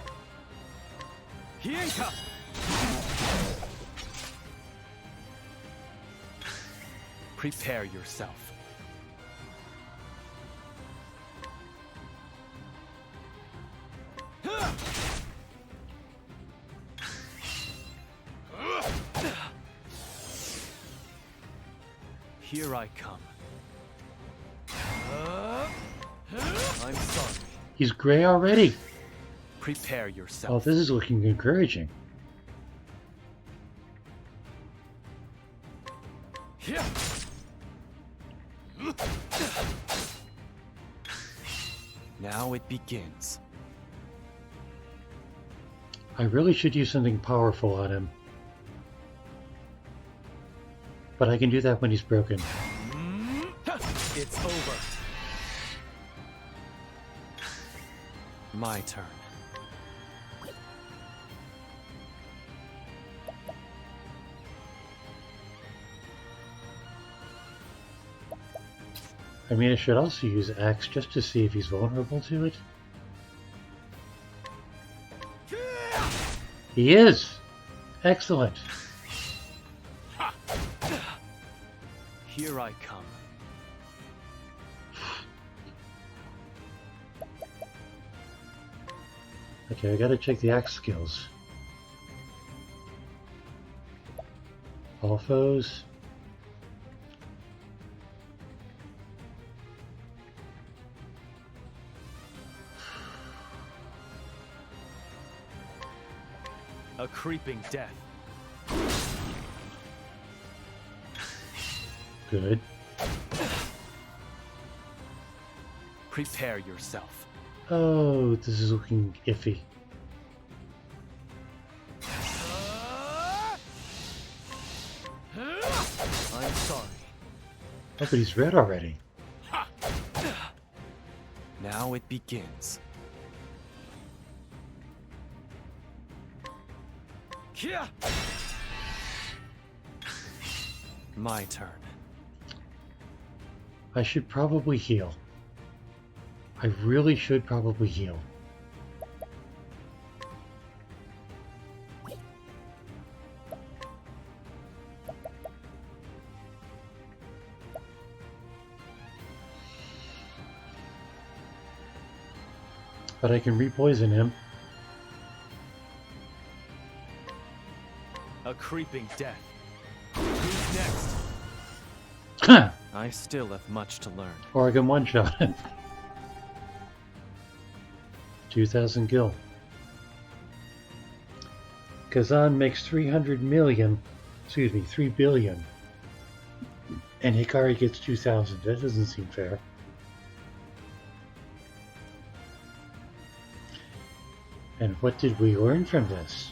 Prepare yourself. Here I come. I'm sorry. He's gray already. Prepare yourself. Oh, this is looking encouraging. Now it begins. I really should use something powerful on him. But I can do that when he's broken. It's over. My turn. I mean, I should also use Axe just to see if he's vulnerable to it. He is! Excellent! Here I come. Okay, I gotta check the axe skills. All foes. A creeping death. Good. Prepare yourself. Oh, this is looking iffy. I'm sorry. Oh, but he's red already. Now it begins. My turn. I should probably heal. I really should probably heal. But I can repoison him. A creeping death. Who's next? Huh! I still have much to learn. Or I can one-shot him. 2,000 gil. Kazan makes 300 million, excuse me, 3 billion. And Hikari gets 2,000. That doesn't seem fair. And what did we learn from this?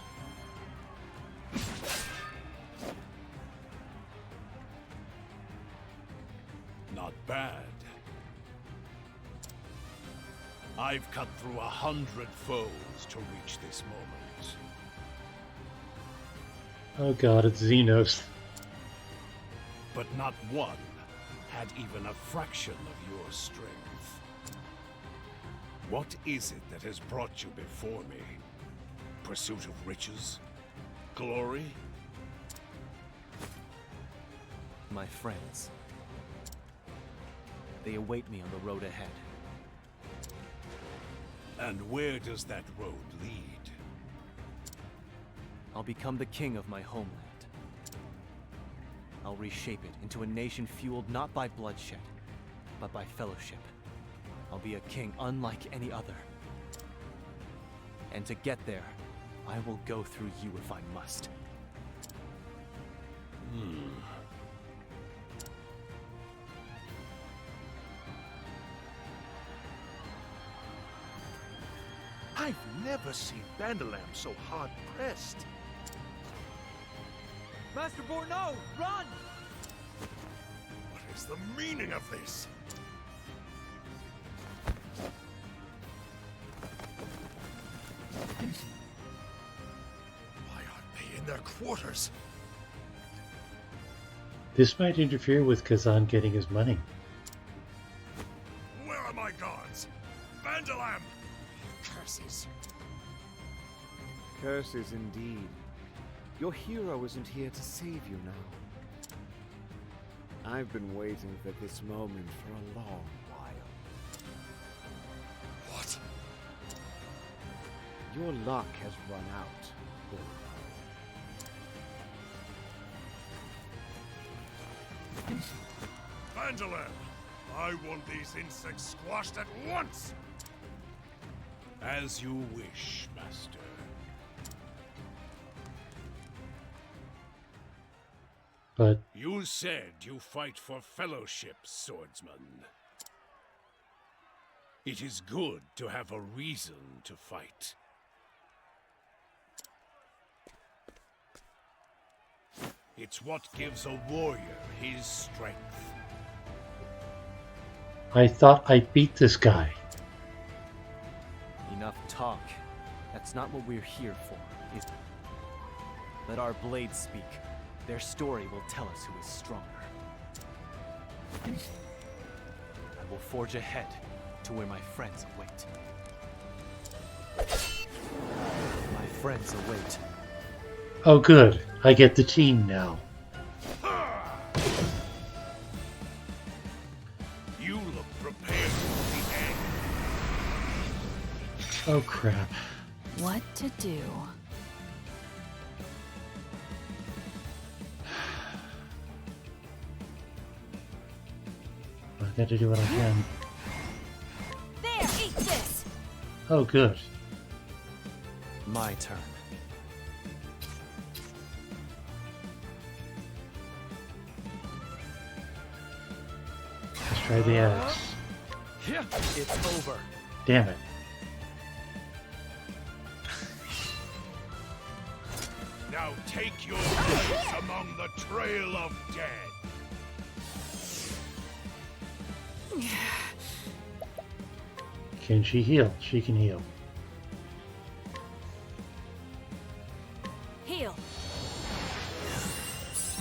Not bad. I've cut through 100 foes to reach this moment. Oh god, it's Xenos. But not one had even a fraction of your strength. What is it that has brought you before me? Pursuit of riches? Glory? My friends. They await me on the road ahead. And where does that road lead? I'll become the king of my homeland. I'll reshape it into a nation fueled not by bloodshed, but by fellowship. I'll be a king unlike any other. And to get there, I will go through you if I must. I've never seen Bandalam so hard-pressed. Master Borno, run! What is the meaning of this? Why aren't they in their quarters? This might interfere with Kazan getting his money. Where are my guards? Bandalam! Curses. Curses indeed. Your hero isn't here to save you now. I've been waiting for this moment for a long while. What? Your luck has run out, Bandalam! I want these insects squashed at once! As you wish, Master. But You said you fight for fellowship, swordsman. It is good to have a reason to fight. It's what gives a warrior his strength. I thought I beat this guy. Enough talk. That's not what we're here for, is it? Let our blades speak. Their story will tell us who is stronger. I will forge ahead to where my friends await. My friends await. Oh good, I get the team now. You look prepared for the end. Oh crap. What to do? I've got to do what I can. There, eat this! Oh, good. My turn. Let's try the axe. It's over. Damn it. Now take your place among the trail of dead. Can she heal? She can heal. Heal.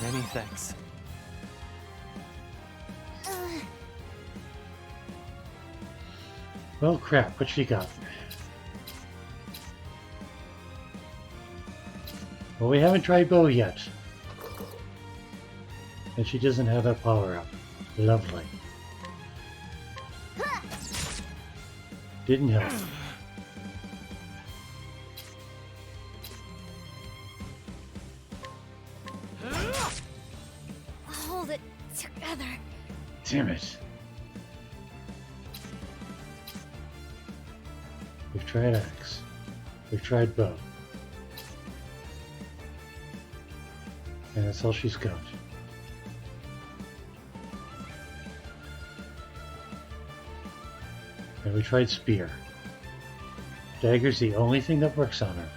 Many thanks. Well, crap. What she got? Well, we haven't tried bow yet. And she doesn't have that power up. Lovely. Didn't help. Hold it together. Damn it. We've tried axe. We've tried bow. And that's all she's got. And we tried spear. Dagger's the only thing that works on her.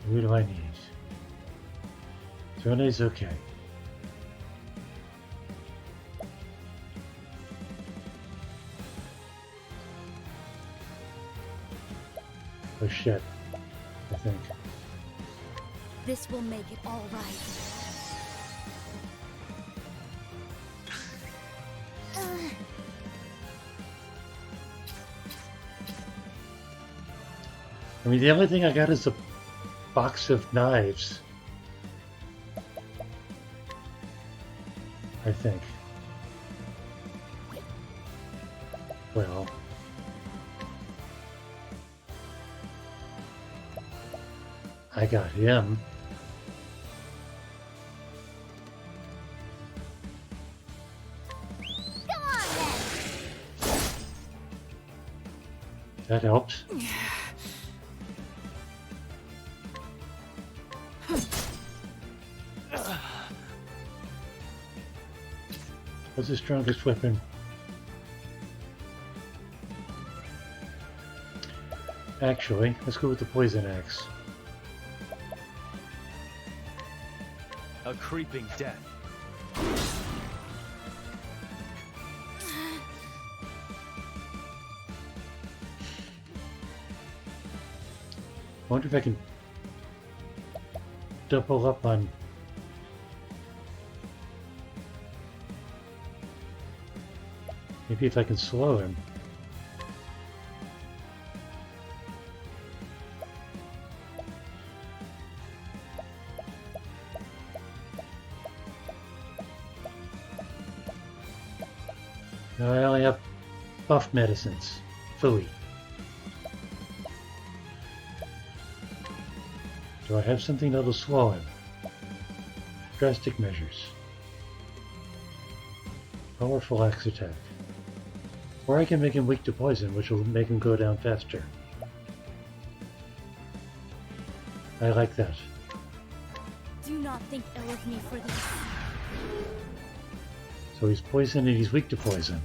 Who do I need? Drone's okay. Oh shit, I think. This will make it all right. I mean, the only thing I got is a box of knives. I think. Well. I got him. Come on, then. That helps. What's the strongest weapon? Actually, let's go with the poison axe. A creeping death. I wonder if I can double up on maybe if I can slow him. No, I only have buff medicines. Phooey. Do I have something that'll slow him? Drastic measures. Powerful axe attack. Or I can make him weak to poison, which will make him go down faster. I like that. Do not think ill of me for this. So he's poisoned and he's weak to poison.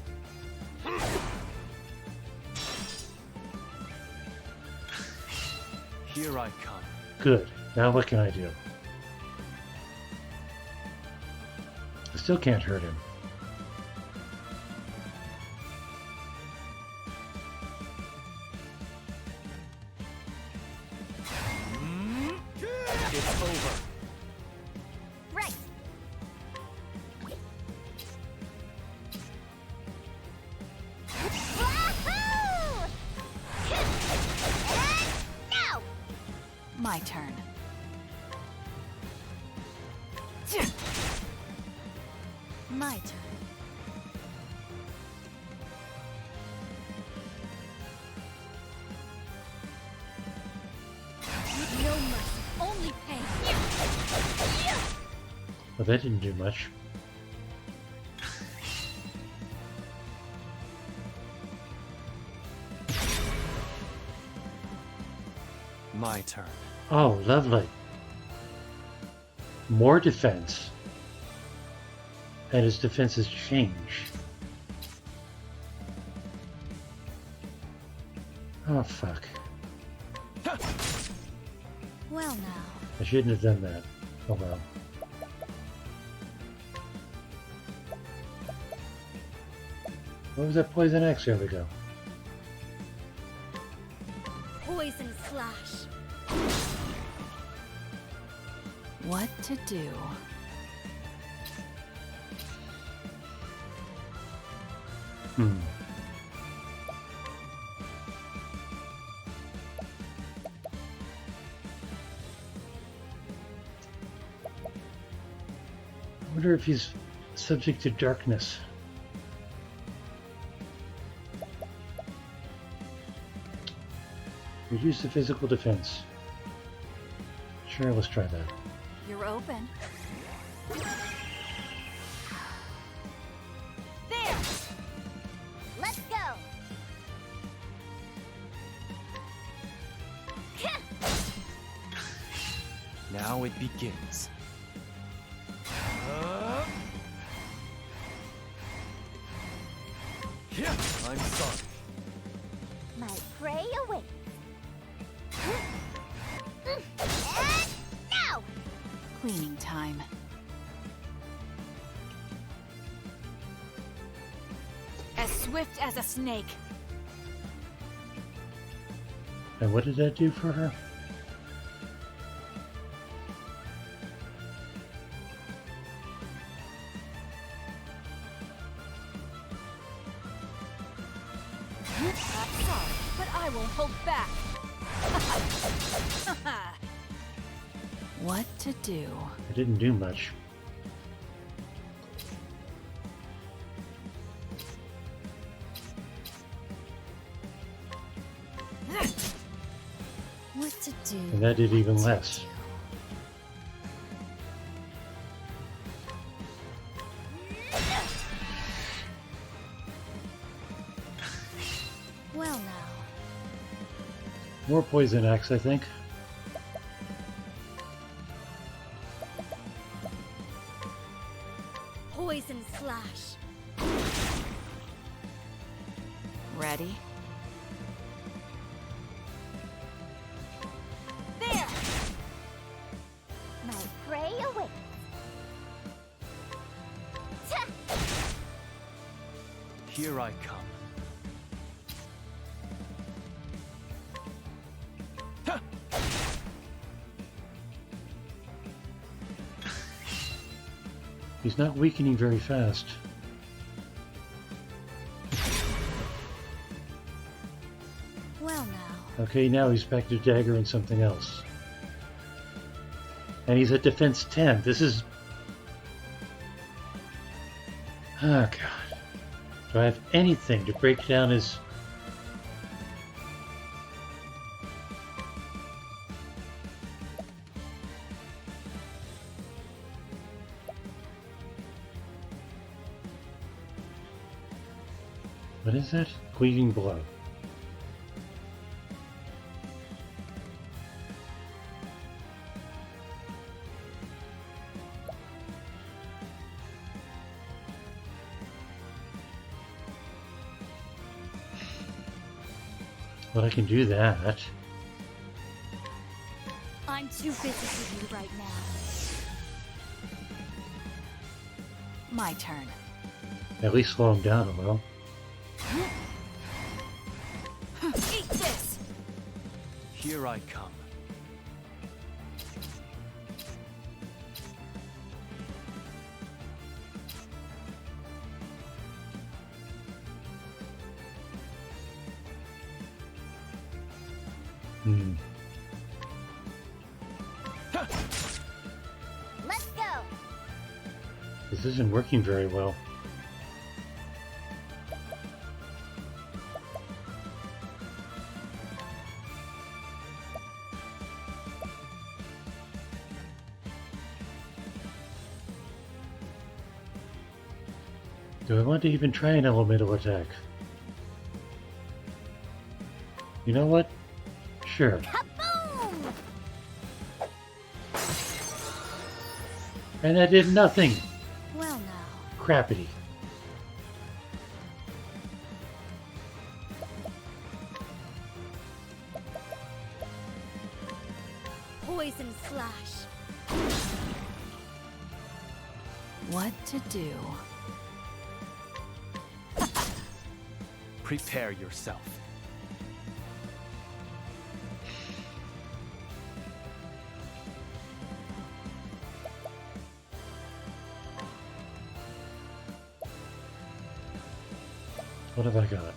Here I come. Good. Now what can I do? I still can't hurt him. It's over. Right. Wahoo! And now! My turn. My turn. No mercy, only pain. Well, that didn't do much. My turn. Oh, lovely. More defense. And his defenses change. Oh, fuck. Well now. I shouldn't have done that. Oh well. What was that poison axe? There we go. Poison slash. What to do? Hmm. I wonder if he's subject to darkness. Reduce the physical defense. Sure, let's try that. You're open. There! Let's go! Now it begins. I'm sorry. My prey awaits. And now! Cleaning time. As swift as a snake. And what did that do for her? I'm sorry, but I won't hold back. What to do? It didn't do much. What to do? And that did even less. Well now. More poison axe, I think. Poison slash. Ready? There! My prey awaits. Here I come. He's not weakening very fast. Well now. Okay, now he's back to dagger and something else. And he's at defense 10. This is... Oh, God. Do I have anything to break down his... What is that? Cleaving blow. Well, I can do that. I'm too busy with you right now. My turn. At least slow him down a little. Eat this! Here I come. Let's go! This isn't working very well. Do I want to even try an elemental attack? You know what? Sure. Kaboom! And that did nothing! Well now. Crappity. Poison slash. What to do? Prepare yourself. What have I got?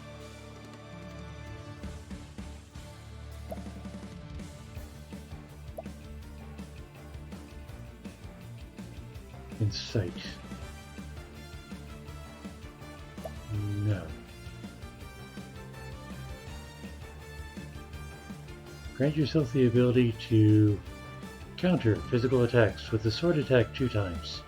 Insight. No. Grant yourself the ability to counter physical attacks with the sword attack 2 times.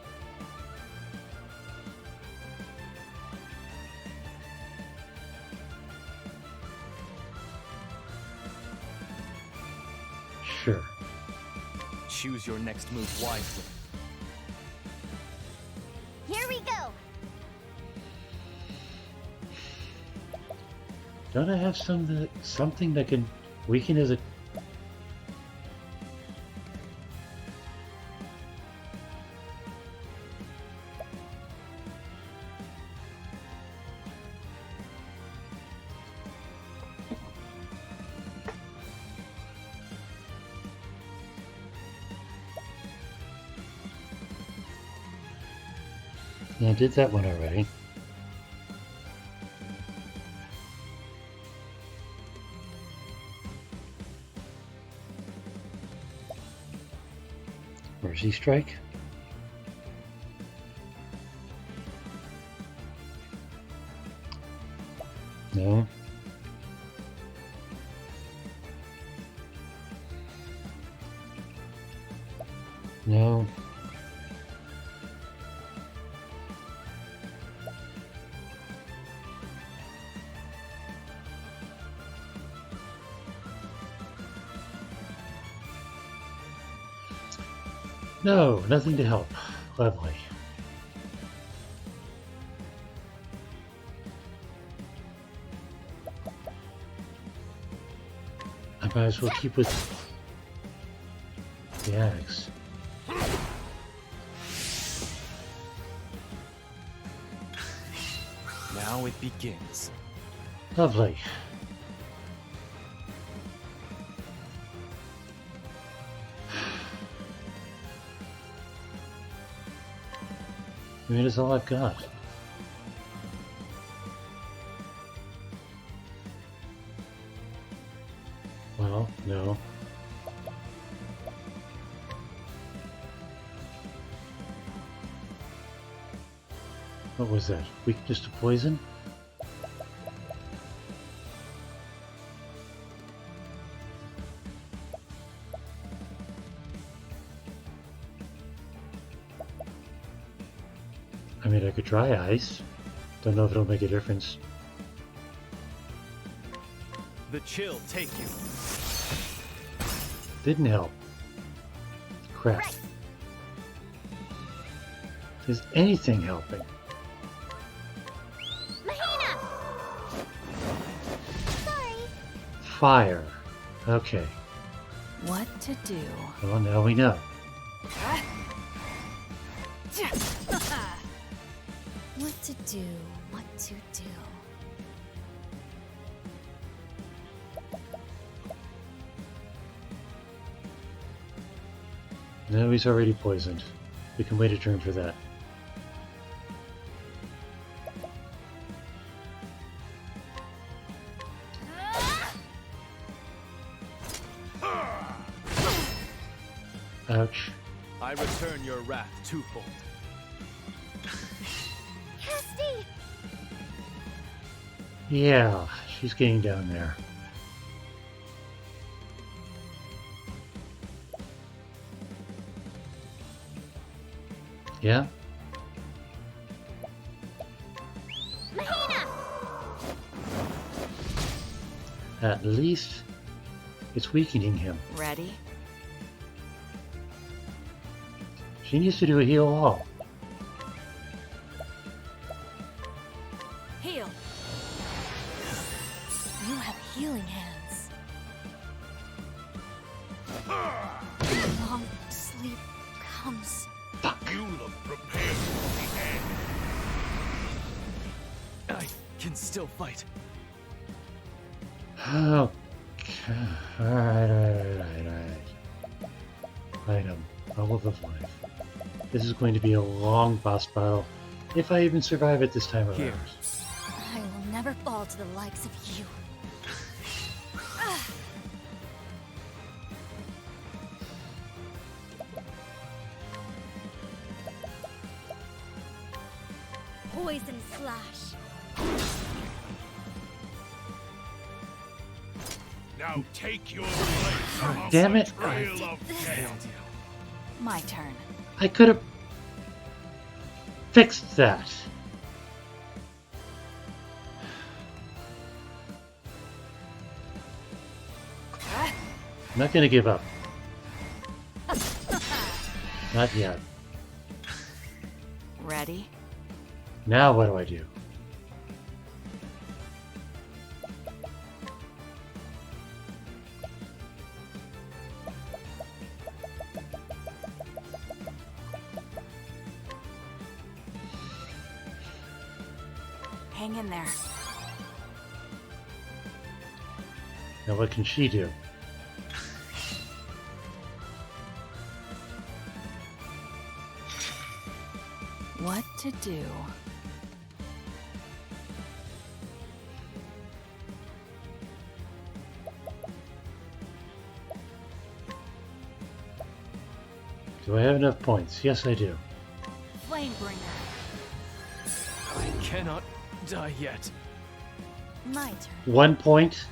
Sure. Choose your next move wisely. Here we go. Don't I have something that can weaken as a... I did that one already. Mercy Strike. No. No. No, nothing to help. Lovely. I might as well keep with the axe. Now it begins. Lovely. I mean, it's all I've got. Well, no. What was that? Weakness to poison? I mean, I could try ice. Don't know if it'll make a difference. The chill take you. Didn't help. Crap. Is anything helping? Mahina! Sorry. Fire. Okay. What to do? Well, now we know. What to do? What to do? No, he's already poisoned. We can wait a turn for that. Ouch. I return your wrath twofold. Yeah, she's getting down there. Yeah? Mahina! At least it's weakening him. Ready? She needs to do a heal all. Heal. You have healing hands. Long sleep comes. You look prepared for the end. I can still fight. Okay. Alright. Item. Olive of Life. This is going to be a long boss battle, if I even survive it this time around. Here. I will never fall to the likes of you. Poison slash. Now take your place off Damn the it. trail of death. My turn. I could have fixed that. I'm not going to give up. Not yet. Ready? Now what do I do? Hang in there. Now what can she do? What to do? Do I have enough points? Yes, I do. Flamebringer. I cannot die yet. My turn. 1 point?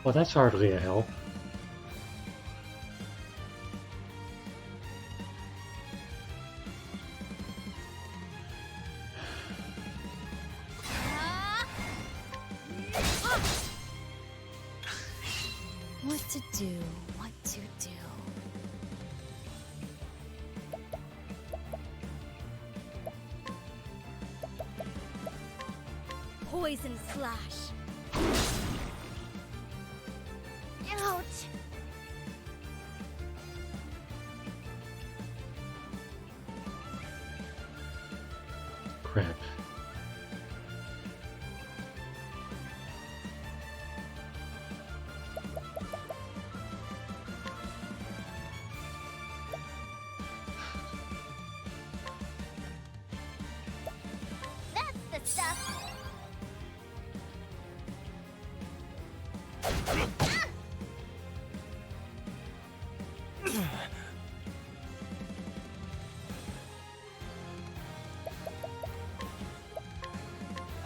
Well, that's hardly a help. What to do? What to do? Poison slash. Ouch! Crap. That's the stuff.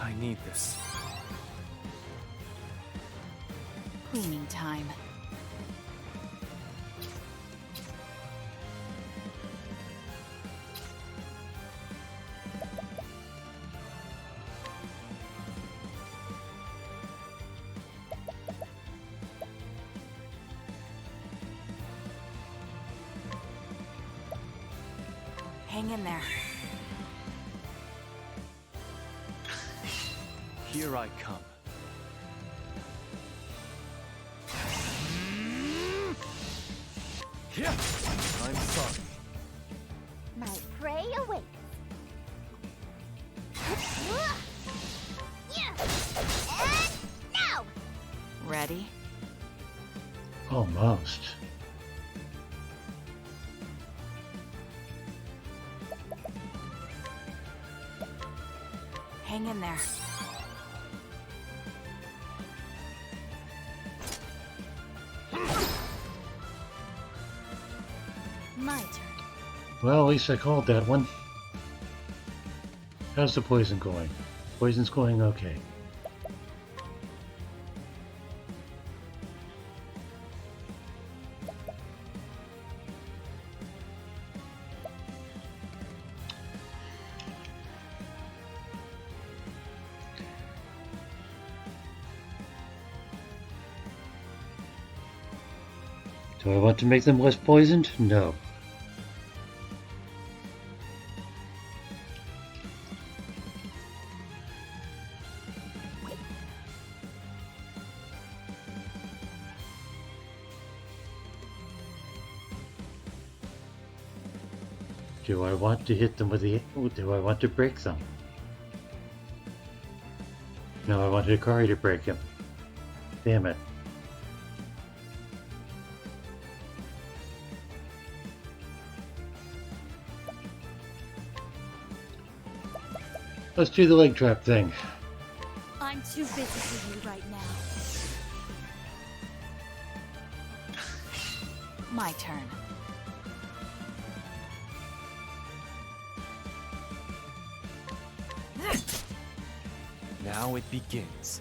I need this. Cleaning time. Hang in there. Here I come. Yeah, I'm sorry. My prey awaits. Yeah. And now. Ready? Almost. Hang in there. My turn. Well, at least I called that one. How's the poison going? Poison's going okay. Do I want to make them less poisoned? No. Do I want to hit them with the... Do I want to break them? No, I want Hikari to break him. Damn it. Let's do the leg trap thing. I'm too busy for you right now. My turn. Now it begins.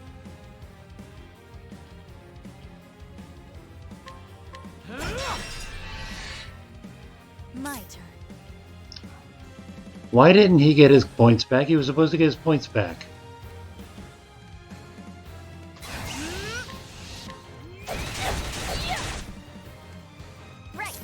My turn. Why didn't he get his points back? He was supposed to get his points back. Right.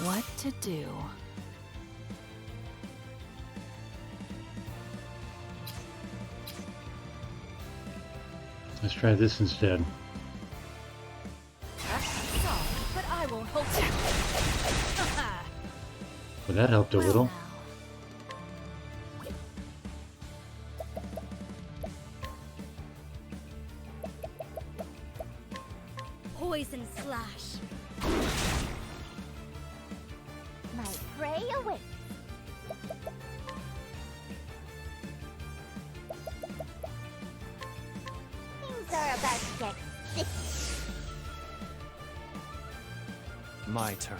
What to do? Let's try this instead. Sorry, but I won't hold you. Well, that helped a little. Poison slash. My prey awaits. Things are about to get sticky. My turn.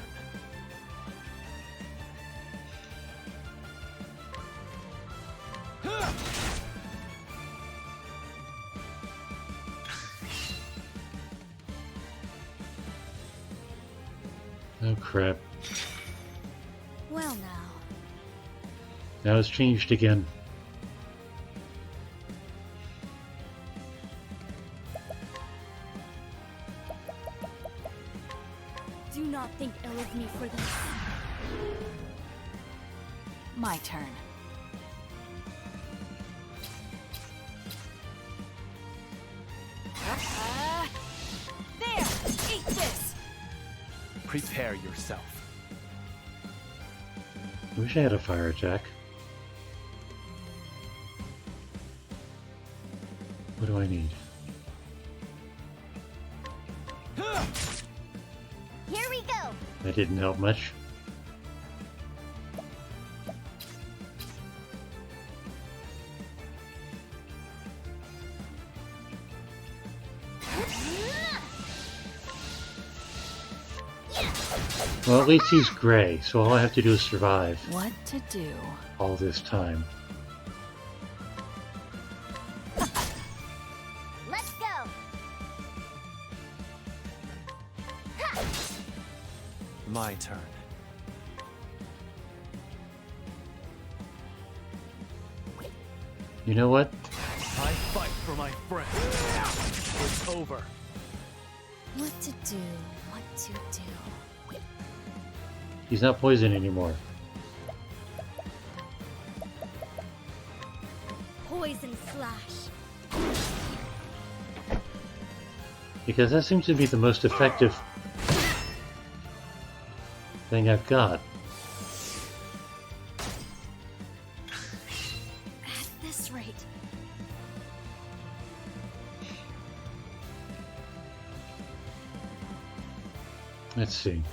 Oh crap. Well now. Now it's changed again. Do not think ill of me for this. My turn. There! Eat this! Prepare yourself. I wish I had a fire attack. What do I need? Here we go! That didn't help much. Well, at least he's gray, so all I have to do is survive What to do? all this time. Let's go! My turn. You know what? I fight for my friend. It's over. What to do? What to do? He's not poison anymore. Poison slash. Because that seems to be the most effective thing I've got. At this rate. Let's see.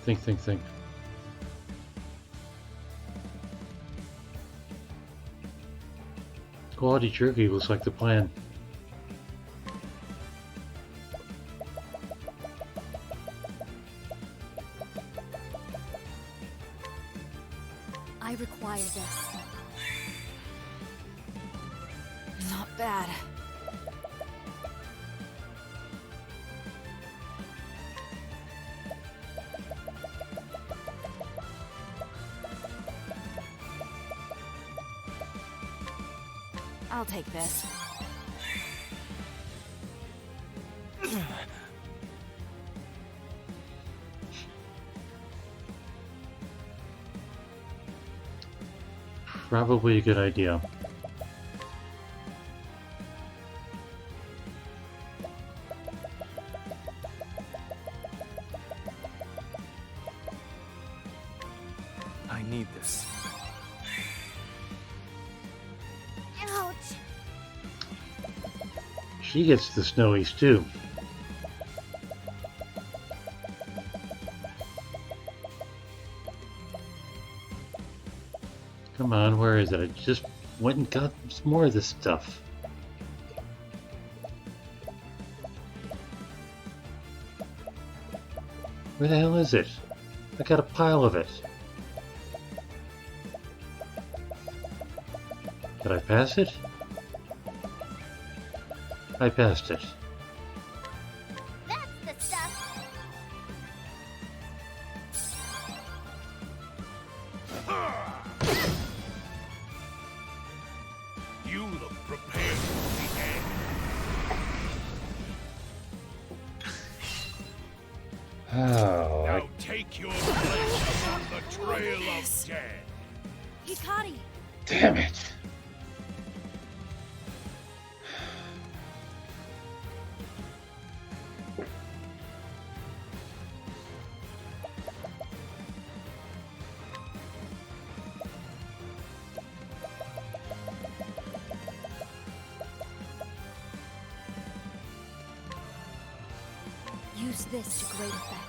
Think. quality jerky looks like the plan. I require this. Not bad. I'll take this. Probably a good idea. I need this. Ouch! She gets the snowies too. Come on, where is it? I just went and got some more of this stuff. Where the hell is it? I got a pile of it. Did I pass it? I passed it. That's the stuff! You look prepared for the end. Oh, Now take your place on the trail of death. Hikari! damn it. Use this to great effect.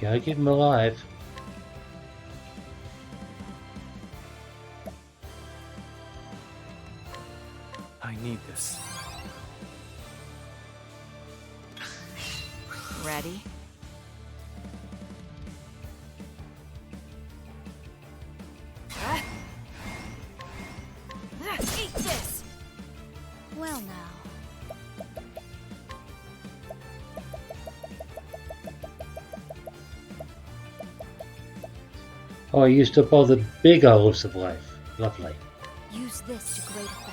Gotta keep him alive. I need this. Ready? Eat this! Well now. Oh, I used up all the big olives of life. Lovely. Use this to great effect.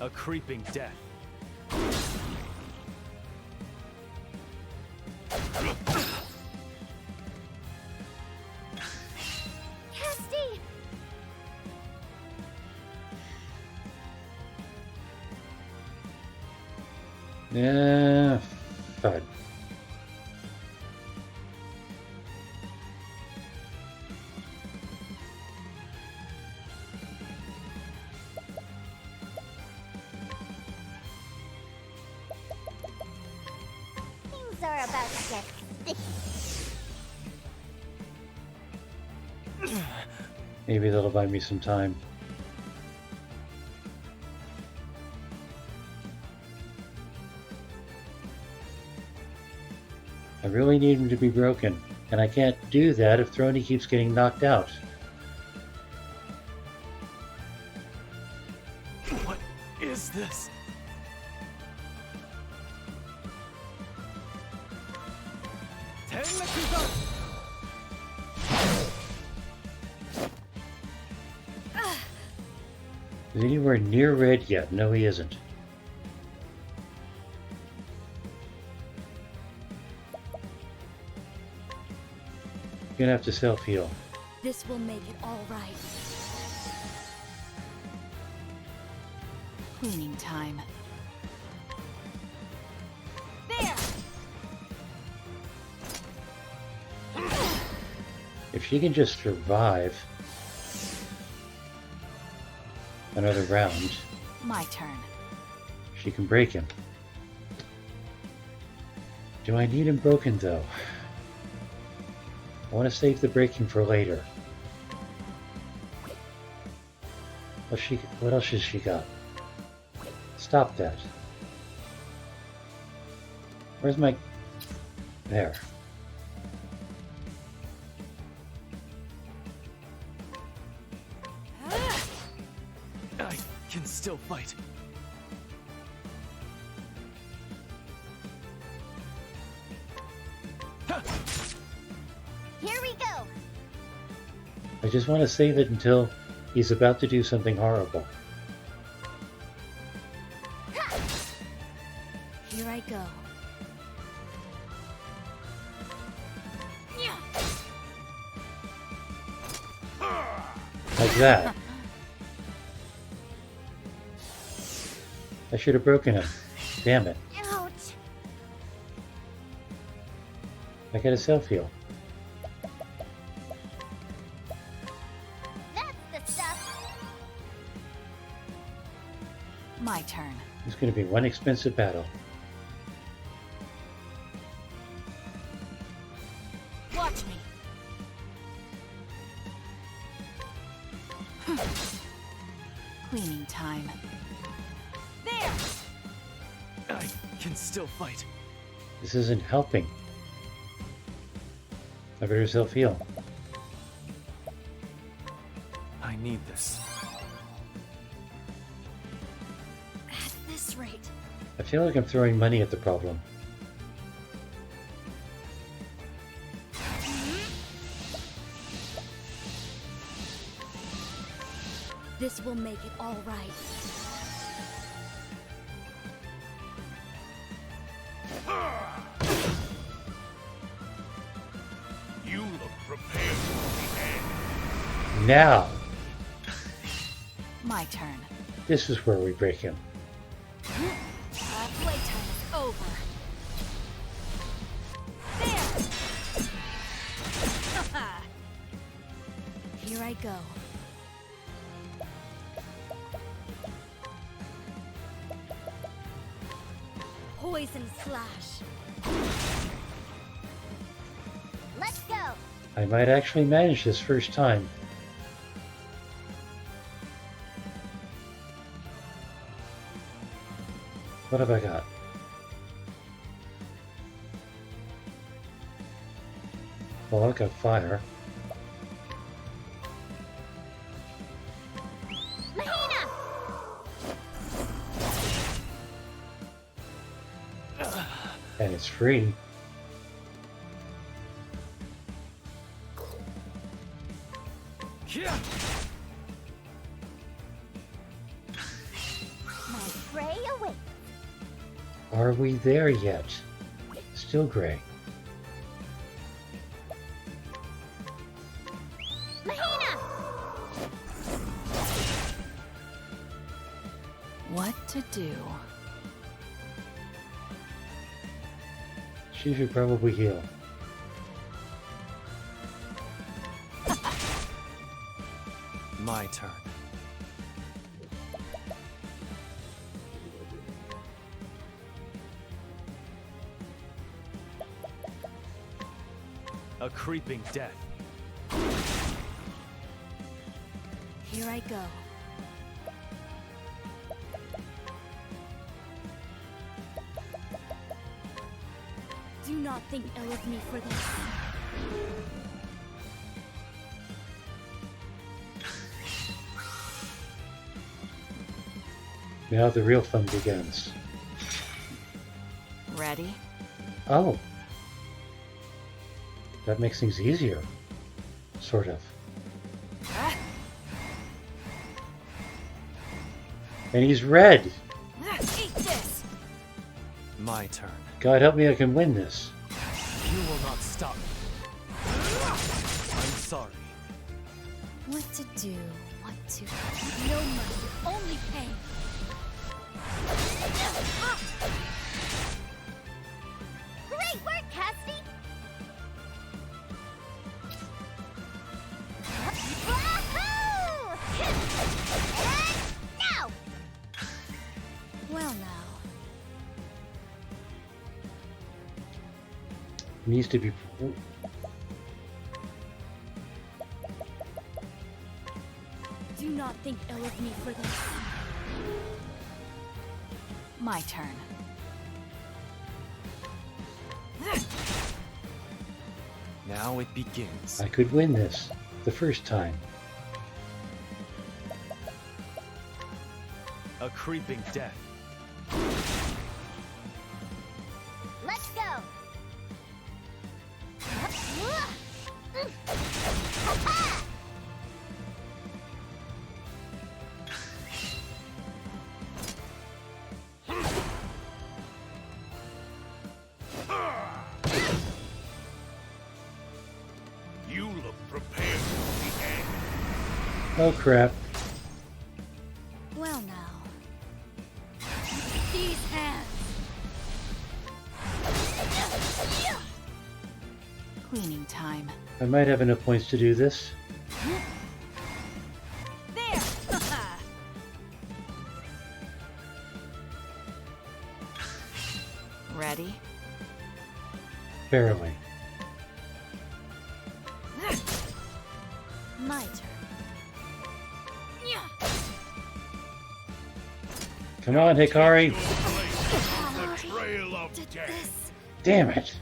A creeping death. Casty! Yeah, fun. Things are about to get sticky. Maybe that'll buy me some time. I really need him to be broken, and I can't do that if Throny keeps getting knocked out. What is this? Is he anywhere near red yet? No, he isn't. You're gonna have to self-heal. This will make it all right. Cleaning time. There! If she can just survive another round, My turn. she can break him. Do I need him broken though? I want to save the breaking for later. What else has she got? Stop that. Where's my... There. I can still fight. Here we go. I just want to save it until he's about to do something horrible. Here I go. Like that. I should have broken him. Damn it. Ouch. I got a self-heal. That's the stuff. My turn. It's going to be one expensive battle. Watch me. Cleaning time. There. I can still fight. This isn't helping. I better self-heal. I need this. At this rate. I feel like I'm throwing money at the problem. This will make it all right. You look prepared for the end. Now! My turn. This is where we break him. Playtime is over. There! Here I go. Poison slash. Let's go. I might actually manage this first time. What have I got? Well, I've got fire. Mahina! And it's free. My prey awaits. Are we there yet? Still gray. Mahina! What to do? She should probably heal. My turn. A creeping death. Here I go. Do not think ill of me for this. Now the real fun begins. Ready? Oh. That makes things easier. Sort of. And he's red! Eat this! My turn. God help me, I can win this. You will not stop me. I'm sorry. What to do? What to... No mercy, only pain. Great work, Cassie! needs to be. Do not think ill of me for this. My turn. Now it begins. I could win this the first time. A creeping death. Let's go. You look prepared for the end. Oh crap. Well now. These hands. Cleaning time. I might have enough points to do this. There! Ready? Barely. My turn. Come on, Hikari. The trail of death. Damn it.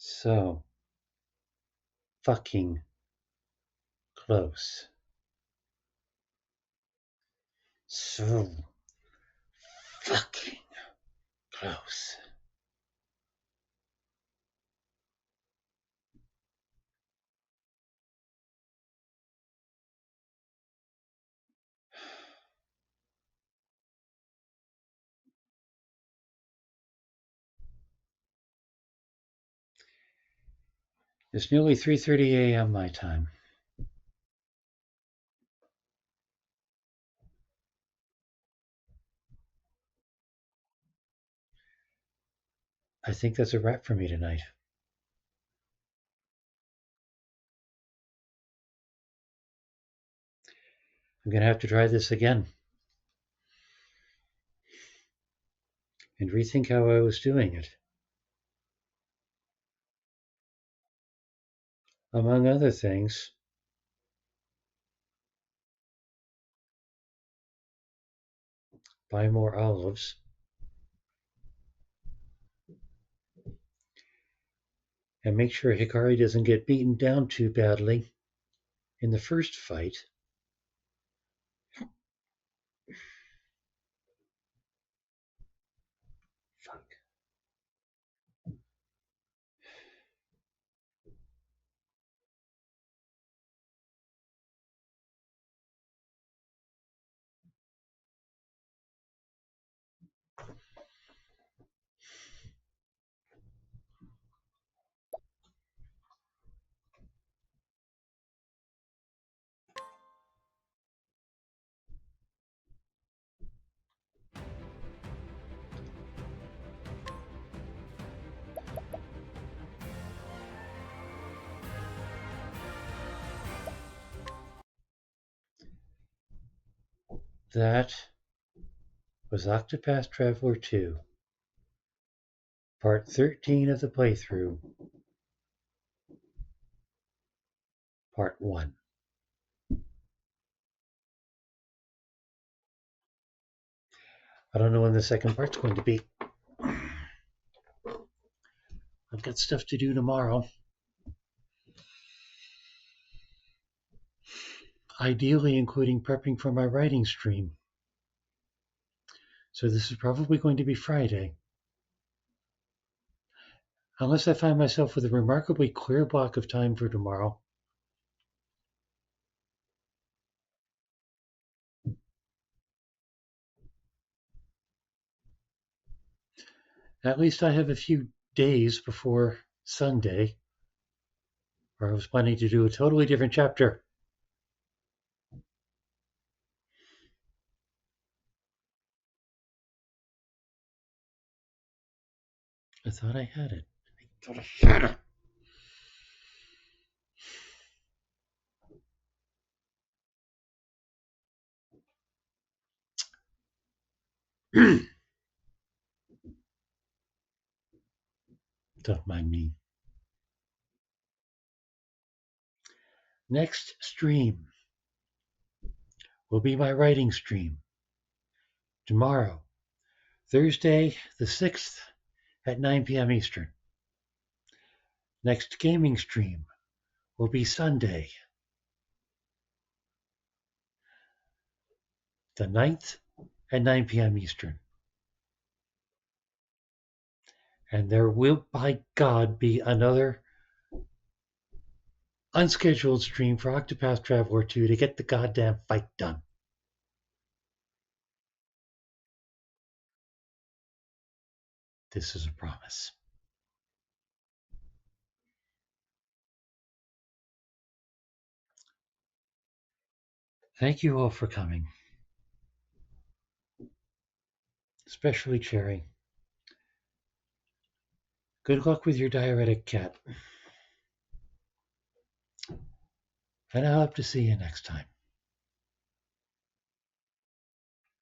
So fucking close. So fucking close. It's nearly 3:30 a.m. my time. I think that's a wrap for me tonight. I'm going to have to try this again and rethink how I was doing it. Among other things, buy more olives, and make sure Hikari doesn't get beaten down too badly in the first fight. Fuck. That was Octopath Traveler 2, Part 13 of the playthrough, Part 1. I don't know when the second part's going to be. I've got stuff to do tomorrow. Ideally including prepping for my writing stream. So this is probably going to be Friday. Unless I find myself with a remarkably clear block of time for tomorrow. At least I have a few days before Sunday, where I was planning to do a totally different chapter. I thought I had it. I thought I had it. Don't mind me. Next stream will be my writing stream. Tomorrow, Thursday the 6th at 9 p.m. Eastern. Next gaming stream will be Sunday, the 9th at 9 p.m. Eastern. And there will, by God, be another unscheduled stream for Octopath Traveler 2 to get the goddamn fight done. This is a promise. Thank you all for coming, especially Cherry. Good luck with your diuretic cat. And I hope to see you next time.